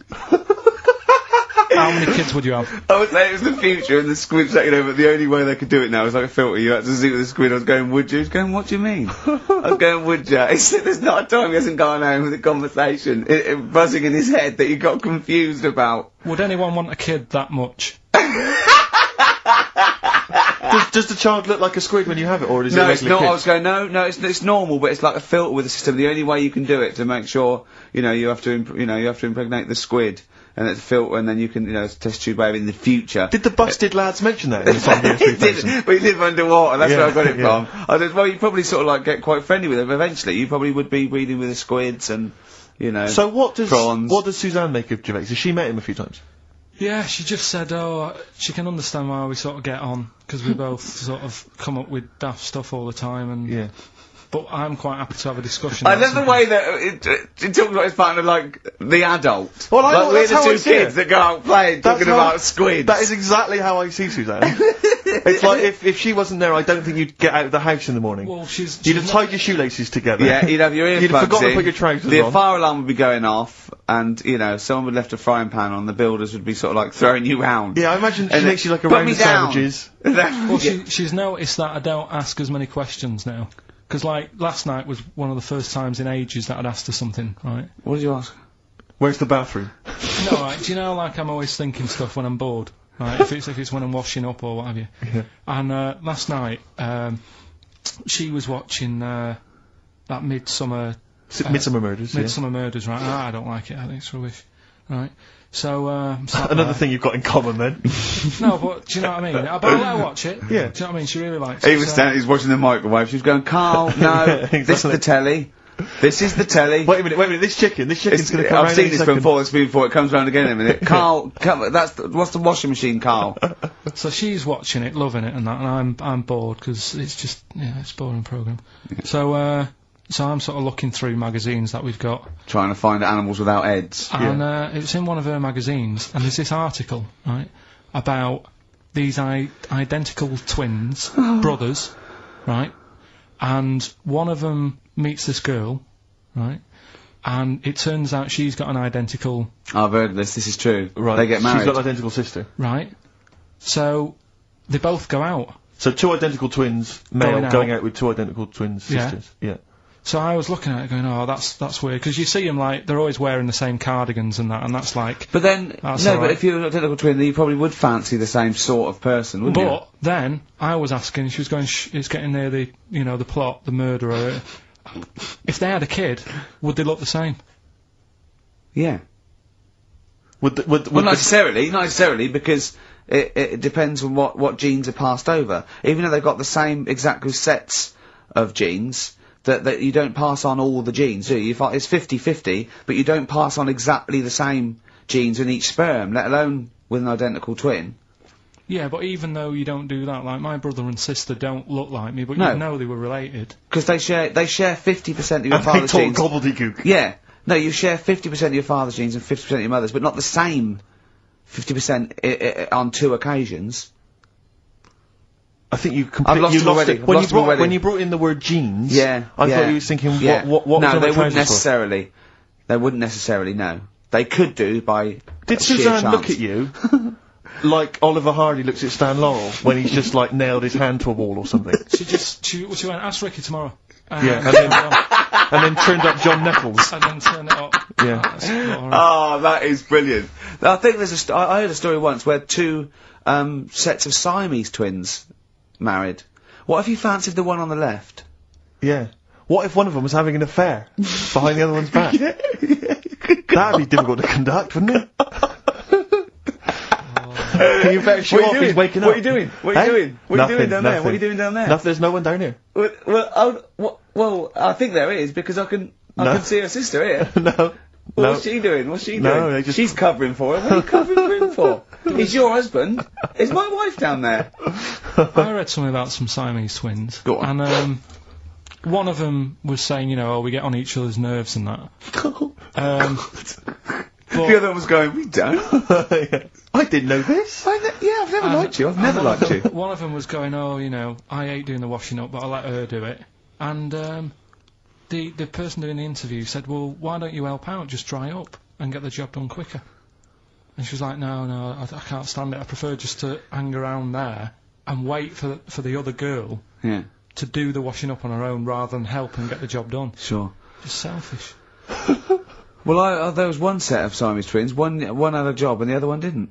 How many kids would you have?" I would say it was the future and the squid's like, you know, but the only way they could do it now is like a filter. You had to sleep with a squid. I was going, "Would you?" He was going, "What do you mean?" I was going, "Would you?" He said, "There's not a time he hasn't gone home with a conversation buzzing in his head that he got confused about." Would anyone want a kid that much? Does the child look like a squid when you have it, or is it No, it's regular not. I kids? was going, no, it's normal, but it's like a filter with a system. The only way you can do it to make sure, you have to impregnate the squid, and it's a filter, and then you can, test tube baby in the future. Did the busted lads mention that in the song? He did, but he did underwater. That's Yeah, where I got it yeah. from. I said, well, you probably sort of like get quite friendly with them. Eventually, you probably would be breeding with the squids and, So what does prawns. Suzanne make of Gervais? Has she met him a few times? Yeah, she just said, she can understand why we sort of get on, because we both sort of come up with daft stuff all the time, and... Yeah. But I'm quite happy to have a discussion. I love the way that it talks about his partner like the adult. Well, I like know, we're that's the how two I see kids it. that go out playing, That's talking how- about squids. That is exactly how I see Suzanne. It's like if she wasn't there, I don't think you'd get out of the house in the morning. Well, You'd have tied your shoelaces together. Yeah, you'd have your earplugs You'd have forgotten in, to put your trousers the on. fire alarm would be going off, and, someone would have left a frying pan on, the builders would be sort of like throwing you round. Yeah, I imagine she And makes you like a put round me of down. sandwiches. Well, she's noticed that I don't ask as many questions now. Because, like, last night was one of the first times in ages that I'd asked her something, right? What did you ask? Where's the bathroom? No, right, do you know, like, I'm always thinking stuff when I'm bored, right? if it's when I'm washing up or what have you. Yeah. And, last night, she was watching, that Midsummer... Midsummer Murders, yeah. Midsummer Murders, right? I don't like it, I think it's rubbish, right? So, Another thing you've got in common then. No, but do you know what I mean? But I'll let her watch it. Yeah. Do you know what I mean? She really likes it. He was standing, he's watching the microwave, she was going, Karl, no, this is the telly. This is the telly. Wait a minute, this chicken's gonna come I've round seen any this second. before, it comes round again in a minute. Karl, what's the washing machine, Karl? So she's watching it, loving it and that, and I'm bored, because it's just, it's a boring programme. So I'm sort of looking through magazines that we've got. Trying to find animals without heads. And it's in one of her magazines, and there's this article, right, about these identical twins, brothers, right, and one of them meets this girl, right, and it turns out she's got an identical... I've heard this is true. Right. They get married. She's got an identical sister. Right. So, they both go out. So two identical twins, male, going out with two identical twin sisters. Yeah. So I was looking at it going, oh, that's weird, because you see them, like, they're always wearing the same cardigans and that, and that's like... But then, that's no, all but right. if you're an identical twin, then you probably would fancy the same sort of person, wouldn't you? But then, I was asking, she was going, it's getting near the, the plot, the murderer. If they had a kid, would they look the same? Yeah. Would not necessarily, because it depends on what genes are passed over. Even though they've got the same exact sets of genes, that you don't pass on all the genes, do you? It's 50-50, but you don't pass on exactly the same genes in each sperm, let alone with an identical twin. Yeah, but even though you don't do that, like, my brother and sister don't look like me, but No. you know they were related. Because they share 50% of your And they father's talk genes. gobbledygook. Yeah. No, you share 50% of your father's genes and 50% of your mother's, but not the same 50% on two occasions. I think you I've completely lost him lost already. it. I've lost him already. When you brought in the word genes, Yeah. I yeah, thought you was thinking, yeah. what No, was on they the wouldn't trousers for? necessarily. They wouldn't necessarily, no. They could do by Did sheer Suzanne chance. look at you like Oliver Hardy looks at Stan Laurel when he's just, like, nailed his hand to a wall or something? She went, ask Ricky tomorrow. Yeah, and and then turned up John Nettles. And then turn it up. Yeah. Oh, that is brilliant. I think there's I heard a story once where two sets of Siamese twins married. What if you fancied the one on the left? Yeah. What if one of them was having an affair behind the other one's back? That'd be difficult to conduct, wouldn't it? You better show off, he's waking up. What are you doing? What are you doing? What are you doing down there? Nothing. What are you doing down there? Nothing, there's no one down here. Well, I think there is, because I can see her sister here. No. What's she doing? What's she doing? No, they just- She's covering for her. What are you covering for him for? He's your husband. Is my wife down there? I read something about some Siamese twins. Go on. And, one of them was saying, we get on each other's nerves and that. The other one was going, we don't. I didn't know this. I've never liked you. I've never liked you. One of them was going, I hate doing the washing up, but I let her do it. And the person doing the interview said, well, why don't you help out? Just dry up and get the job done quicker. And she was like, no, I can't stand it. I prefer just to hang around there and wait for the other girl to do the washing up on her own rather than help and get the job done. Sure. Just selfish. Well, there was one set of Siamese twins. One had a job and the other one didn't.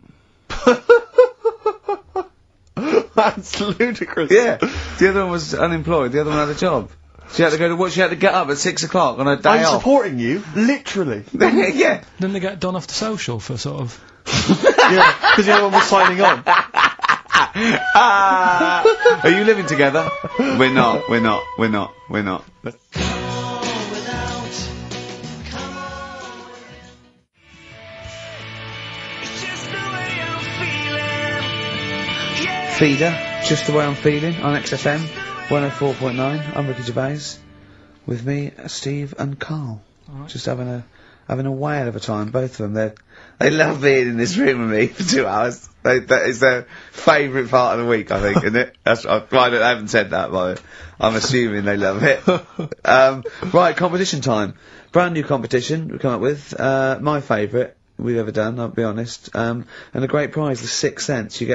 That's ludicrous. Yeah. The other one was unemployed. The other one had a job. She had to go to work. She had to get up at 6 o'clock on her day I'm off. supporting you, literally. Yeah. Didn't they get done off the social for sort of... Yeah, because the other one was signing on. Are you living together? We're not. We're not. We're not. We're not. Feeder, just the way I'm feeling on XFM 104.9. I'm Ricky Gervais. With me, Steve and Karl. Right. Just having a whale of a time. Both of them. They love being in this room with me for 2 hours. That is their favourite part of the week, I think, isn't it? I haven't said that, but I'm assuming they love it. Right, competition time. Brand new competition we come up with. My favourite we've ever done, I'll be honest. And a great prize, the 6th Sense. You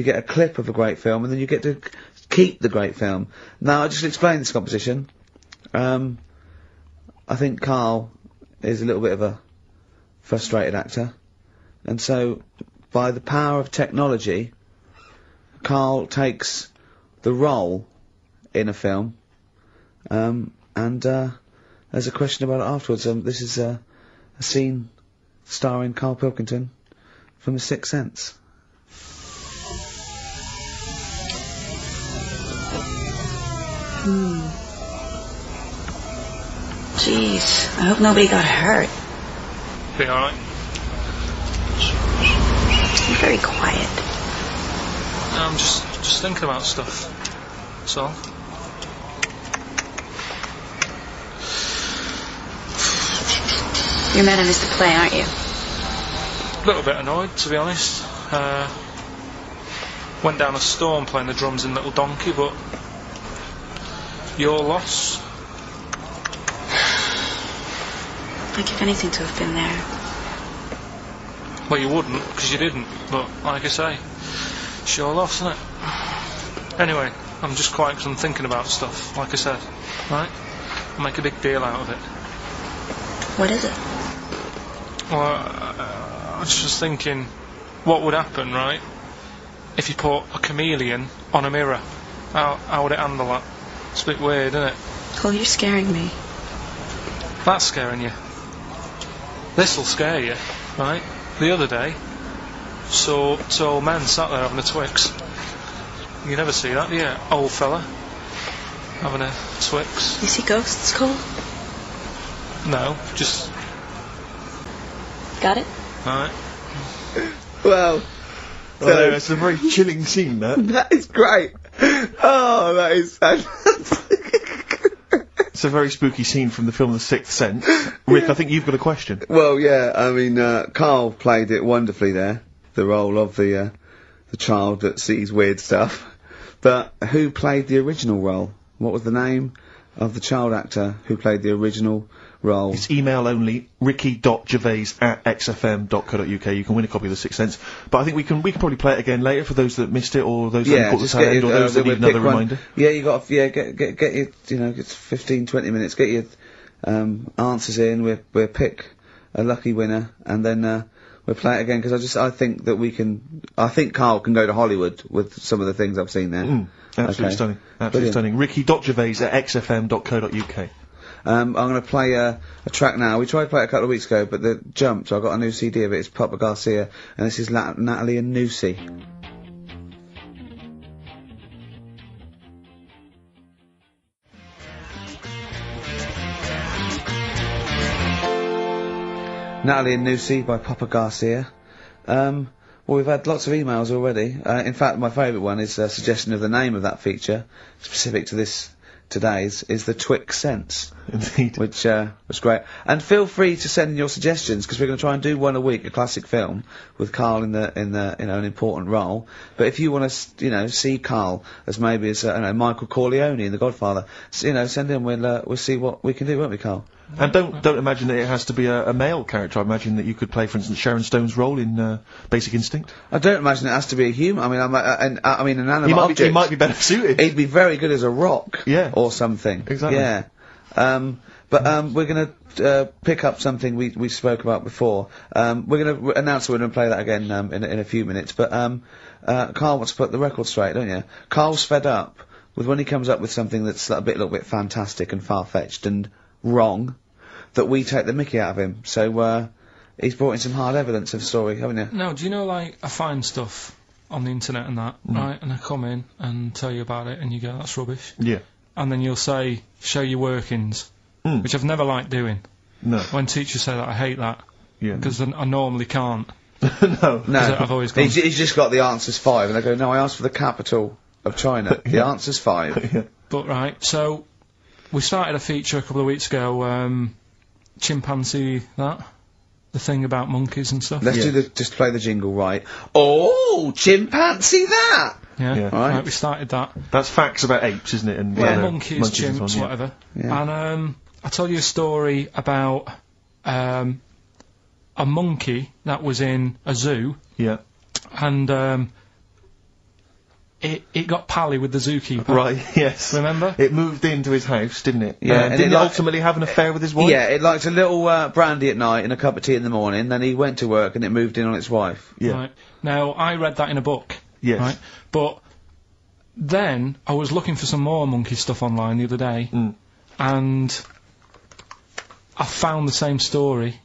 get a clip of a great film, and then you get to keep the great film. Now, I'll just explain this competition. I think Karl is a little bit of a frustrated actor, and so, by the power of technology, Karl takes the role in a film, and there's a question about it afterwards. This is a scene starring Karl Pilkington from The Sixth Sense. Jeez, I hope nobody got hurt. Be alright. You're very quiet. I'm just thinking about stuff. That's all. You're mad I missed the play, aren't you? A little bit annoyed, to be honest. Went down a storm playing the drums in Little Donkey, but your loss. I'd give anything to have been there. Well, you wouldn't, because you didn't, but like I say, it's your loss, isn't it? Anyway, I'm just quiet because I'm thinking about stuff, like I said, right? I'll make a big deal out of it. What is it? Well, I was just thinking, what would happen, right, if you put a chameleon on a mirror? How would it handle that? It's a bit weird, isn't it? Cole, you're scaring me. That's scaring you. This'll scare you, right? The other day, saw two old men sat there having a Twix. You never see that, do you? Old fella having a Twix. You see ghosts, Cole? No, just... Got it? Alright. Well, so it's a very chilling scene, that. That is great. Oh, that is fantastic. It's a very spooky scene from the film The Sixth Sense. Rick, I think you've got a question. Well, yeah, I mean, Karl played it wonderfully there, the role of the child that sees weird stuff. But who played the original role? What was the name of the child actor who played the original role? It's email only, ricky.gervais@xfm.co.uk. You can win a copy of The Sixth Sense. But I think we can probably play it again later for those that missed it, or those that caught the tail end, or those that need another reminder. Yeah, you got get your, it's 15-20 minutes. Get your answers in. We'll pick a lucky winner, and then we'll play it again, because I think that we can. I think Karl can go to Hollywood with some of the things I've seen there. Absolutely stunning. Absolutely stunning. ricky.gervais@xfm.co.uk. I'm going to play a track now. We tried to play it a couple of weeks ago, but the jumped, so I got a new CD of it. It's Papa Garcia, and this is Natalie and Nusi. Natalie and Nusi by Papa Garcia. Well, we've had lots of emails already. In fact, my favourite one is a suggestion of the name of that feature, specific to today's, is the Twix Sense. Indeed. Which was great. And feel free to send in your suggestions, because we're going to try and do one a week, a classic film, with Karl in the an important role. But if you want to, see Karl as maybe as Michael Corleone in The Godfather, send in. We'll see what we can do, won't we, Karl? And don't imagine that it has to be a male character. I imagine that you could play, for instance, Sharon Stone's role in Basic Instinct. I don't imagine it has to be a human. I mean, an animate object. He might be better suited. He'd be very good as a rock. Yeah. Or something. Exactly. Yeah. But we're gonna pick up something we spoke about before. We're gonna announce we're gonna play that again in a few minutes. But Karl wants to put the record straight, don't you? Karl's fed up with when he comes up with something that's like, a little bit fantastic and far-fetched and wrong, that we take the mickey out of him. So he's brought in some hard evidence of the story, haven't you? No, do you know, like, I find stuff on the internet and that, right, and I come in and tell you about it, and you go, that's rubbish. Yeah. And then you'll say, show your workings, which I've never liked doing. No. When teachers say that, I hate that. Yeah. Because I normally can't. No. I've always gone... He's just got the answer's 5, and I go, no, I asked for the capital of China. The answer's 5. Yeah. But, right, so, we started a feature a couple of weeks ago, chimpanzee that. The thing about monkeys and stuff. Let's just play the jingle, right? Oh, chimpanzee that! Yeah, right. We started that. That's facts about apes, isn't it? And monkeys, and chimps, so on, whatever. Yeah. And I'll tell you a story about a monkey that was in a zoo. Yeah. And it got pally with the zookeeper. Right, yes. Remember? It moved into his house, didn't it? Yeah, and didn't it it ultimately have an affair with his wife? Yeah, it liked a little brandy at night and a cup of tea in the morning, then he went to work and it moved in on its wife. Yeah. Right. Now, I read that in a book. Yes. Right? But then I was looking for some more monkey stuff online the other day, and I found the same story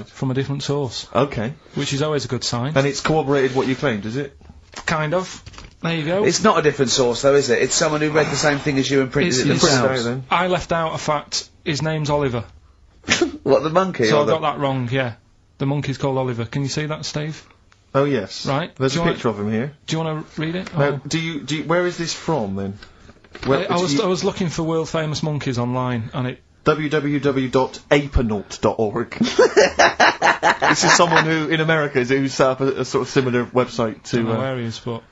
from a different source. Okay. Which is always a good sign. And it's corroborated what you claimed, is it? Kind of. There you go. It's not a different source, though, is it? It's someone who read the same thing as you and printed it themselves. I left out a fact. His name's Oliver. What, the monkey? So I got that wrong, yeah. The monkey's called Oliver. Can you see that, Steve? Oh, yes. Right. There's a picture of him here. Do you want to read it? Now, do you, where is this from, then? I was looking for world famous monkeys online, and it... www.apenaut.org. This is someone who, in America, who set up a sort of similar website to... I don't know where he is, but...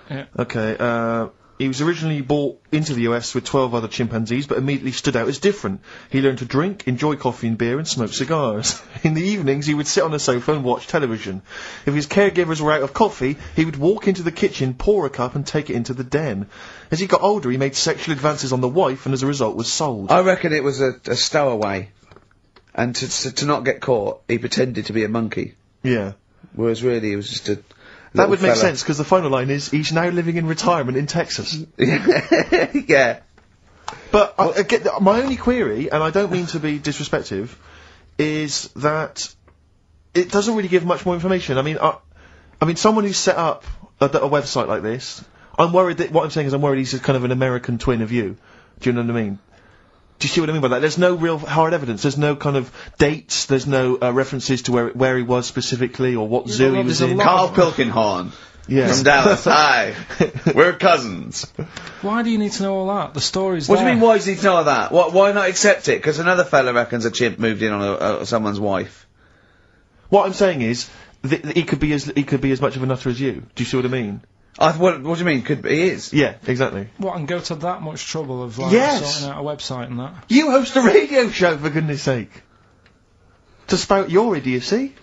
Yeah. Okay, he was originally brought into the US with 12 other chimpanzees, but immediately stood out as different. He learned to drink, enjoy coffee and beer, and smoke cigars. In the evenings, he would sit on a sofa and watch television. If his caregivers were out of coffee, he would walk into the kitchen, pour a cup, and take it into the den. As he got older, he made sexual advances on the wife, and as a result was sold. I reckon it was a stowaway. And to not get caught, he pretended to be a monkey. Yeah. Whereas really, he was just a... That would make sense, because the final line is, he's now living in retirement in Texas. Yeah. But my only query, and I don't mean to be disrespectful, is that it doesn't really give much more information. I mean, someone who's set up a website like this, I'm worried that, what I'm saying is I'm worried he's kind of an American twin of you. Do you know what I mean? Do you see what I mean by that? There's no real hard evidence. There's no kind of dates. There's no references to where he was specifically or what zoo he was in. Karl Pilkenhorn. Yeah. From Dallas. Hi. We're cousins. Why do you need to know all that? The story's What there. do you mean, why does he need to know all that? Why not accept it? Because another fella reckons a chimp moved in on someone's wife. What I'm saying is, he could be as much of a nutter as you. Do you see what I mean? What do you mean? He is? Yeah, exactly. What, and go to that much trouble of, like, Yes. sorting out a website and that? You host a radio show, for goodness sake. To spout your idiocy.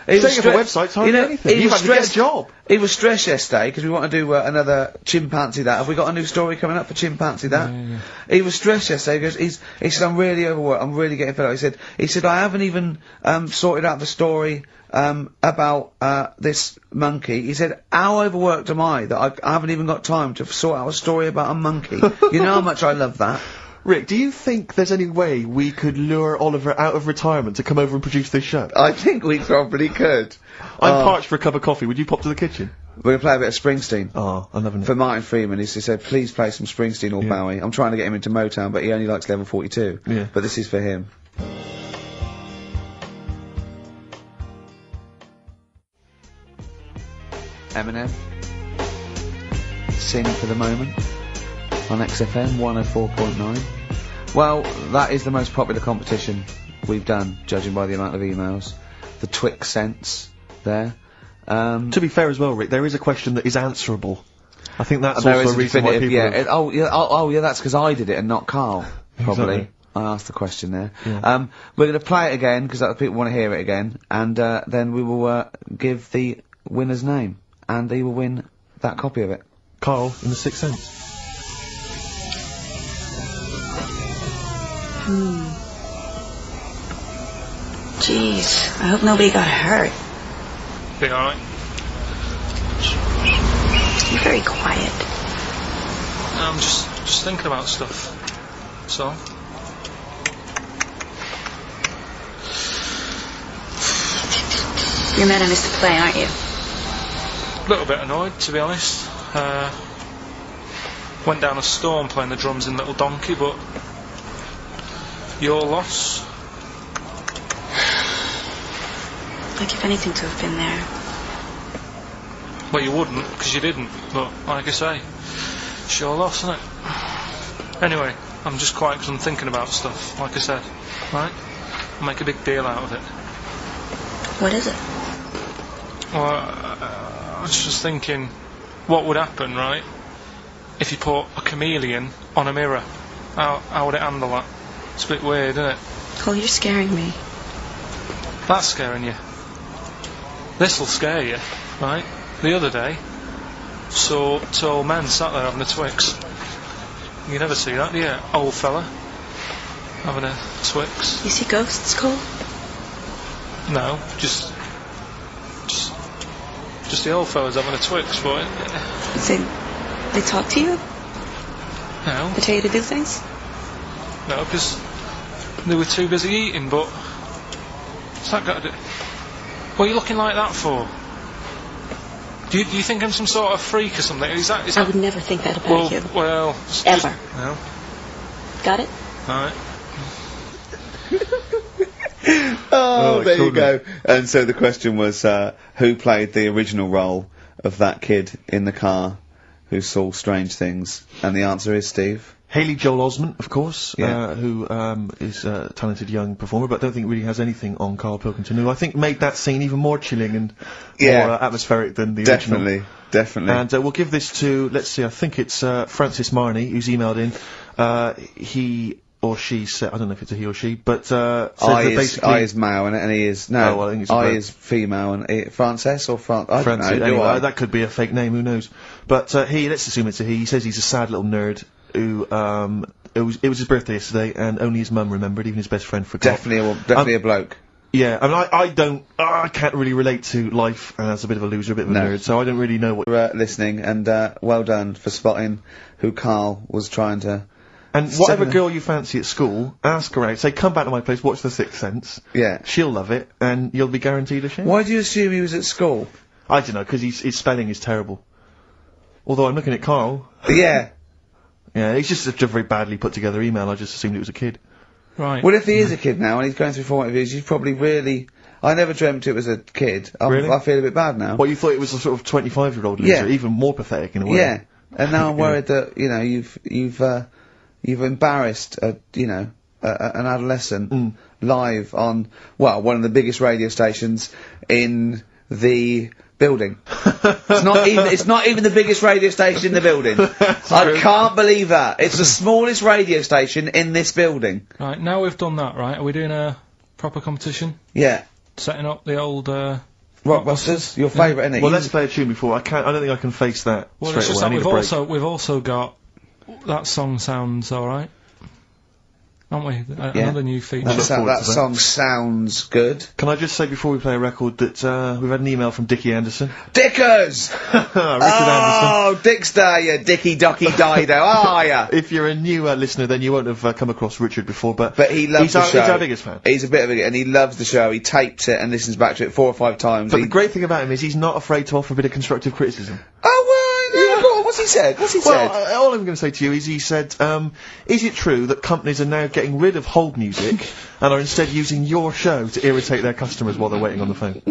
Setting up a website's hardly anything. You've had to get a job. He was stressed yesterday, because we want to do another chimpanzee that. Have we got a new story coming up for chimpanzee that? Yeah. He was stressed yesterday, because he said, I'm really overworked, I'm really getting fed up. He said, I haven't even, sorted out the story, about, this monkey. He said, how overworked am I that I haven't even got time to sort out a story about a monkey? You know how much I love that? Rick, do you think there's any way we could lure Oliver out of retirement to come over and produce this show? I think we probably could. I'm parched for a cup of coffee. Would you pop to the kitchen? We're gonna play a bit of Springsteen. Oh, I'm loving it. For Martin Freeman, he said, please play some Springsteen or Bowie. I'm trying to get him into Motown, but he only likes level 42. Yeah. But this is for him. Eminem. Sing for the moment. On XFM 104.9. Well, that is the most popular competition we've done, judging by the amount of emails. The Twix sense there. To be fair as well, Rick, there is a question that is answerable. I think that's there also is a reason why people... Yeah, that's because I did it and not Karl, probably. Exactly. I asked the question there. Yeah. We're going to play it again, because people want to hear it again, and then we will give the winner's name, and he will win that copy of it. Karl in The Sixth Sense. Jeez, I hope nobody got hurt. Be alright. You're very quiet. I'm just thinking about stuff. So. You're mad I missed the play, aren't you? A little bit annoyed, to be honest. Went down a storm playing the drums in Little Donkey, but your loss. I'd give anything to have been there. Well, you wouldn't, because you didn't, but like I say, it's your loss, isn't it? Anyway, I'm just quiet because I'm thinking about stuff, like I said, right? I'll make a big deal out of it. What is it? Well, I was just thinking, what would happen, right, if you put a chameleon on a mirror? How would it handle that? It's a bit weird, isn't it? Cole, you're scaring me. That's scaring you. This'll scare you, right? The other day, saw two old men sat there having a Twix. You never see that, do you? Old fella having a Twix. You see ghosts, Cole? No, just the old fellas having a Twix, boy. They talk to you? No. They tell you to do things? No, because they were too busy eating, but what's that got to do? What are you looking like that for? Do you think I'm some sort of freak or something? Is that I would never think that about you. Well... Ever. Well. Got it? Alright. Oh, there you go. And so the question was, who played the original role of that kid in the car who saw strange things? And the answer is Steve. Haley Joel Osment, of course, Yeah. who is a talented young performer, but I don't think really has anything on Karl Pilkington, who I think made that scene even more chilling and more atmospheric than the original. Definitely. And we'll give this to, let's see, I think it's Francis Marnie, who's emailed in. He or she said, I don't know if it's a he or she, but says that basically... I is male and he is... No, well, I think it's I is female and Frances or I don't know, anyway, that could be a fake name, who knows. But let's assume it's a he. He says he's a sad little nerd who, it was his birthday yesterday and only his mum remembered, even his best friend forgot. Definitely a bloke. Yeah, I mean, I can't really relate to life as a bit of a loser, a bit of a nerd, so I don't really know what... listening, and well done for spotting who Karl was trying to... And whatever girl you fancy at school, ask her out, say, come back to my place, watch The Sixth Sense. Yeah. She'll love it, and you'll be guaranteed a share. Why do you assume he was at school? I don't know, because his spelling is terrible. Although I'm looking at Karl. Yeah. Yeah, it's just such a very badly put together email, I just assumed it was a kid. Right. Well, if he is a kid now and he's going through formative years, he's probably really... I never dreamt it was a kid. Really? I feel a bit bad now. Well, you thought it was a sort of 25-year-old loser, even more pathetic in a way. Yeah. And now I'm worried that, you know, you've embarrassed an adolescent live on, well, one of the biggest radio stations in the building. It's not even the biggest radio station in the building. I can't believe that. It's the smallest radio station in this building. Right, now we've done that, right, are we doing a proper competition? Yeah. Setting up the old, Rockbusters, your favourite, isn't it? Well, let's play a tune before. I don't think I can face that well, straight it's just away. that we've also got that song sounds alright, aren't we? Another new feature. That song sounds good. Can I just say before we play a record that we've had an email from Dickie Anderson. Dickers! Richard Anderson. Oh, Dickster, you Dicky Docky Dido, are ya? If you're a new listener, then you won't have come across Richard before, but he loves the show. He's our biggest fan. He's a bit of a... and he loves the show. He tapes it and listens back to it 4 or 5 times. But the great thing about him is he's not afraid to offer a bit of constructive criticism. Oh, well, yeah. Go on, what's he said? All I'm going to say to you is he said, is it true that companies are now getting rid of hold music and are instead using your show to irritate their customers while they're waiting on the phone?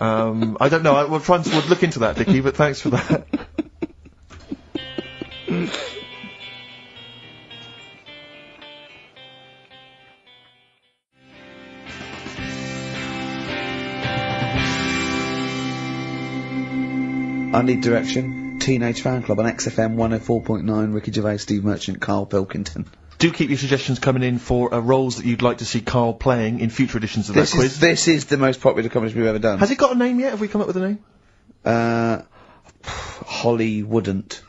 I don't know. We'll look into that, Dickie, but thanks for that. I Need Direction, Teenage Fan Club on XFM 104.9, Ricky Gervais, Steve Merchant, Karl Pilkington. Do keep your suggestions coming in for roles that you'd like to see Karl playing in future editions of that quiz. This is the most popular competition we've ever done. Has it got a name yet? Have we come up with a name? Holly wouldn't.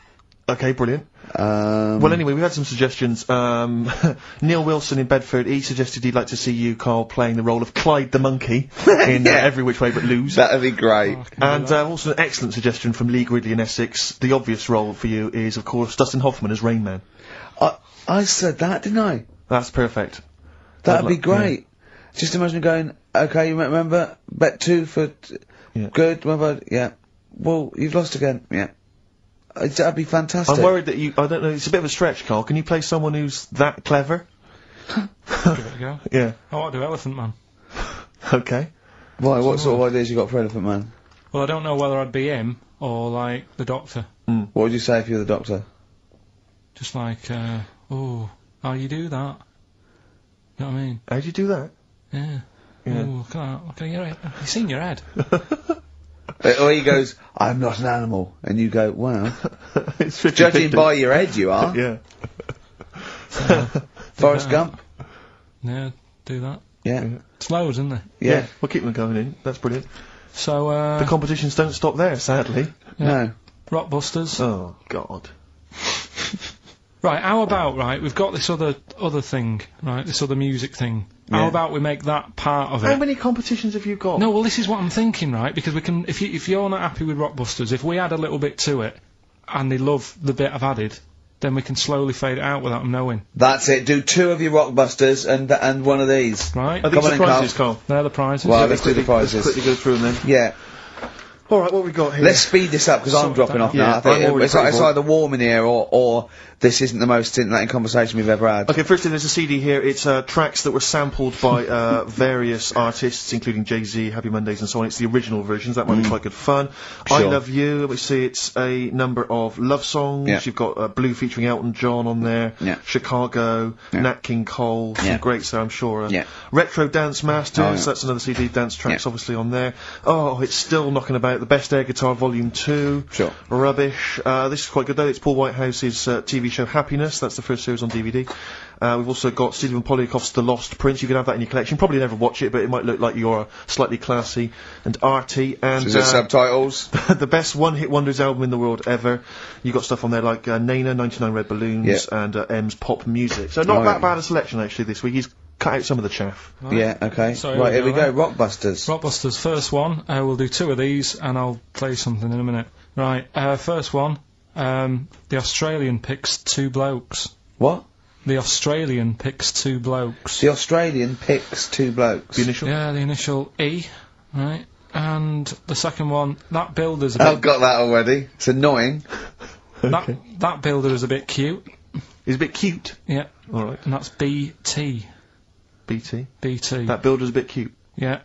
Okay, brilliant. Well, anyway, we've had some suggestions. Neil Wilson in Bedford, he suggested he'd like to see you, Carl, playing the role of Clyde the Monkey in Every Which Way But Loose. That'd be great. And also an excellent suggestion from Lee Gridley in Essex. The obvious role for you is, of course, Dustin Hoffman as Rain Man. I said that, didn't I? That's perfect. That'd be great. Just imagine going, okay, you remember, bet 2 for good, remember, well, you've lost again, that'd be fantastic. I'm worried that I don't know, it's a bit of a stretch, Carl. Can you play someone who's that clever? Give it a go. Yeah. I want to do Elephant Man. Okay. Why, what sort of ideas you got for Elephant Man? Well, I don't know whether I'd be him, or, like, the Doctor. What would you say if you were the Doctor? Just like, oh, how you do that? You know what I mean? How'd you do that? Yeah. Ooh, look at that. Look at your head. Have you seen your head? Or he goes, I'm not an animal. And you go, well, it's judging by your head you are. Yeah. Forrest Gump? Yeah, do that. Yeah. It's loads, isn't there? Yeah. We'll keep them going in. That's brilliant. So, the competitions don't stop there, sadly. No. Rockbusters. Oh, God. Right, how about, we've got this other thing, right, this other music thing. How about we make that part of it? How many competitions have you got? No, well, this is what I'm thinking, right, because we can, if you're not happy with Rockbusters, if we add a little bit to it, and they love the bit I've added, then we can slowly fade it out without them knowing. That's it, do 2 of your Rockbusters and one of these. Right. Are these the prizes, Carl? They're the prizes. Well, let's do the prizes. Let's quickly go through them then. Yeah. Alright, what have we got here? Let's speed this up, because I'm dropping off now. I think it's either warm in here, or this isn't the most scintillating conversation we've ever had. Okay, firstly, there's a CD here. It's tracks that were sampled by various artists, including Jay-Z, Happy Mondays, and so on. It's the original versions. That might be quite good fun. Sure. I Love You. We see it's a number of love songs. Yeah. You've got Blue featuring Elton John on there. Yeah. Chicago. Yeah. Nat King Cole. Some greats there, I'm sure. Yeah. Retro Dance Masters. Oh, yeah. That's another CD. Dance tracks, obviously, on there. Oh, it's still knocking about. The Best Air Guitar Volume 2. Sure. Rubbish. This is quite good, though. It's Paul Whitehouse's TV show Happiness. That's the first series on DVD. We've also got Stephen Polyakoff's The Lost Prince. You can have that in your collection. Probably never watch it, but it might look like you're slightly classy and arty. And is it subtitles? the best one-hit wonders album in the world ever. You got stuff on there like Nana, 99 Red Balloons, and M's Pop Music. So not that bad a selection actually this week. He's cut out some of the chaff. Right. Yeah. Okay. So right. Here we go. Rockbusters. Rockbusters. First one. We'll do 2 of these, and I'll play something in a minute. Right. First one. The Australian picks 2 blokes. What? The Australian picks 2 blokes. The Australian picks 2 blokes. The initial? Yeah, the initial E, right? And the second one, that builder's a bit... I've got that already. It's annoying. That builder is a bit cute. He's a bit cute? Yeah. Alright. And that's BT. BT? BT. That builder's a bit cute? Yeah.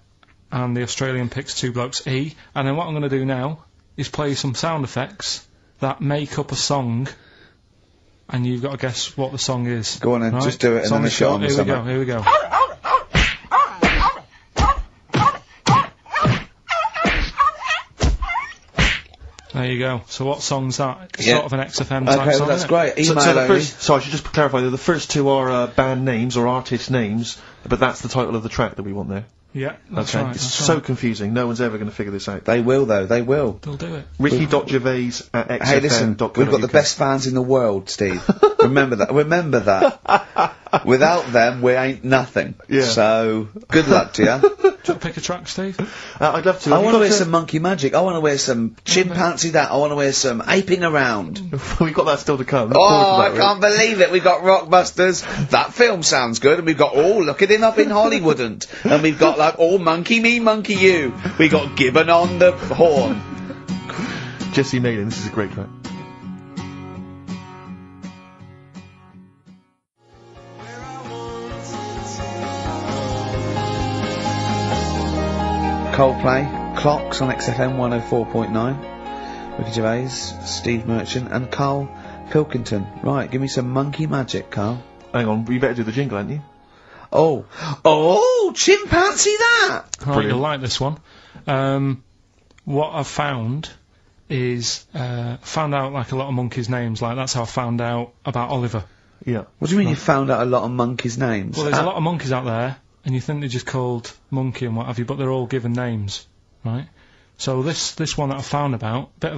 And the Australian picks 2 blokes, E. And then what I'm going to do now is play some sound effects that make up a song... And you've got to guess what the song is. Go on then, just do it and then a shot on the summer. Here we go. There you go. So what song's that? It's sort of an XFM type song. Okay, well that's great. Email so I should just clarify that the first 2 are band names or artist names, but that's the title of the track that we want there. Yeah, that's okay. right. It's so confusing. No one's ever going to figure this out. They will, though. They will. They'll do it. Ricky.gervais@xfm.co.uk. Hey, listen, we've got the best fans in the world, Steve. Remember that. Remember that. Without them, we ain't nothing. Yeah. So, good luck to you. Do you want to pick a track, Steve? I'd love to. I want to wear some Monkey Magic. I want to wear some Chimpanzee that. I want to wear some Aping Around. We've got that still to come. Oh, I can't believe it. We've got Rockbusters. That film sounds good. And we've got, look at him up in Hollywood. And we've got, like, Monkey Me, Monkey You. We got Gibbon on the horn. Jesse Malin, this is a great track. Coldplay, Clocks on XFM 104.9. Ricky Gervais, Steve Merchant, and Karl Pilkington. Right, give me some Monkey Magic, Karl. Hang on, you better do the jingle, ain't you? Oh, Chimpanzee that! Right, you'll like this one. What I've found is, found out like a lot of monkeys' names, like that's how I found out about Oliver. Yeah. What do you mean you found out a lot of monkeys' names? Well, there's a lot of monkeys out there, and you think they're just called Monkey and what have you, but they're all given names, right? So this one that I found about, bit of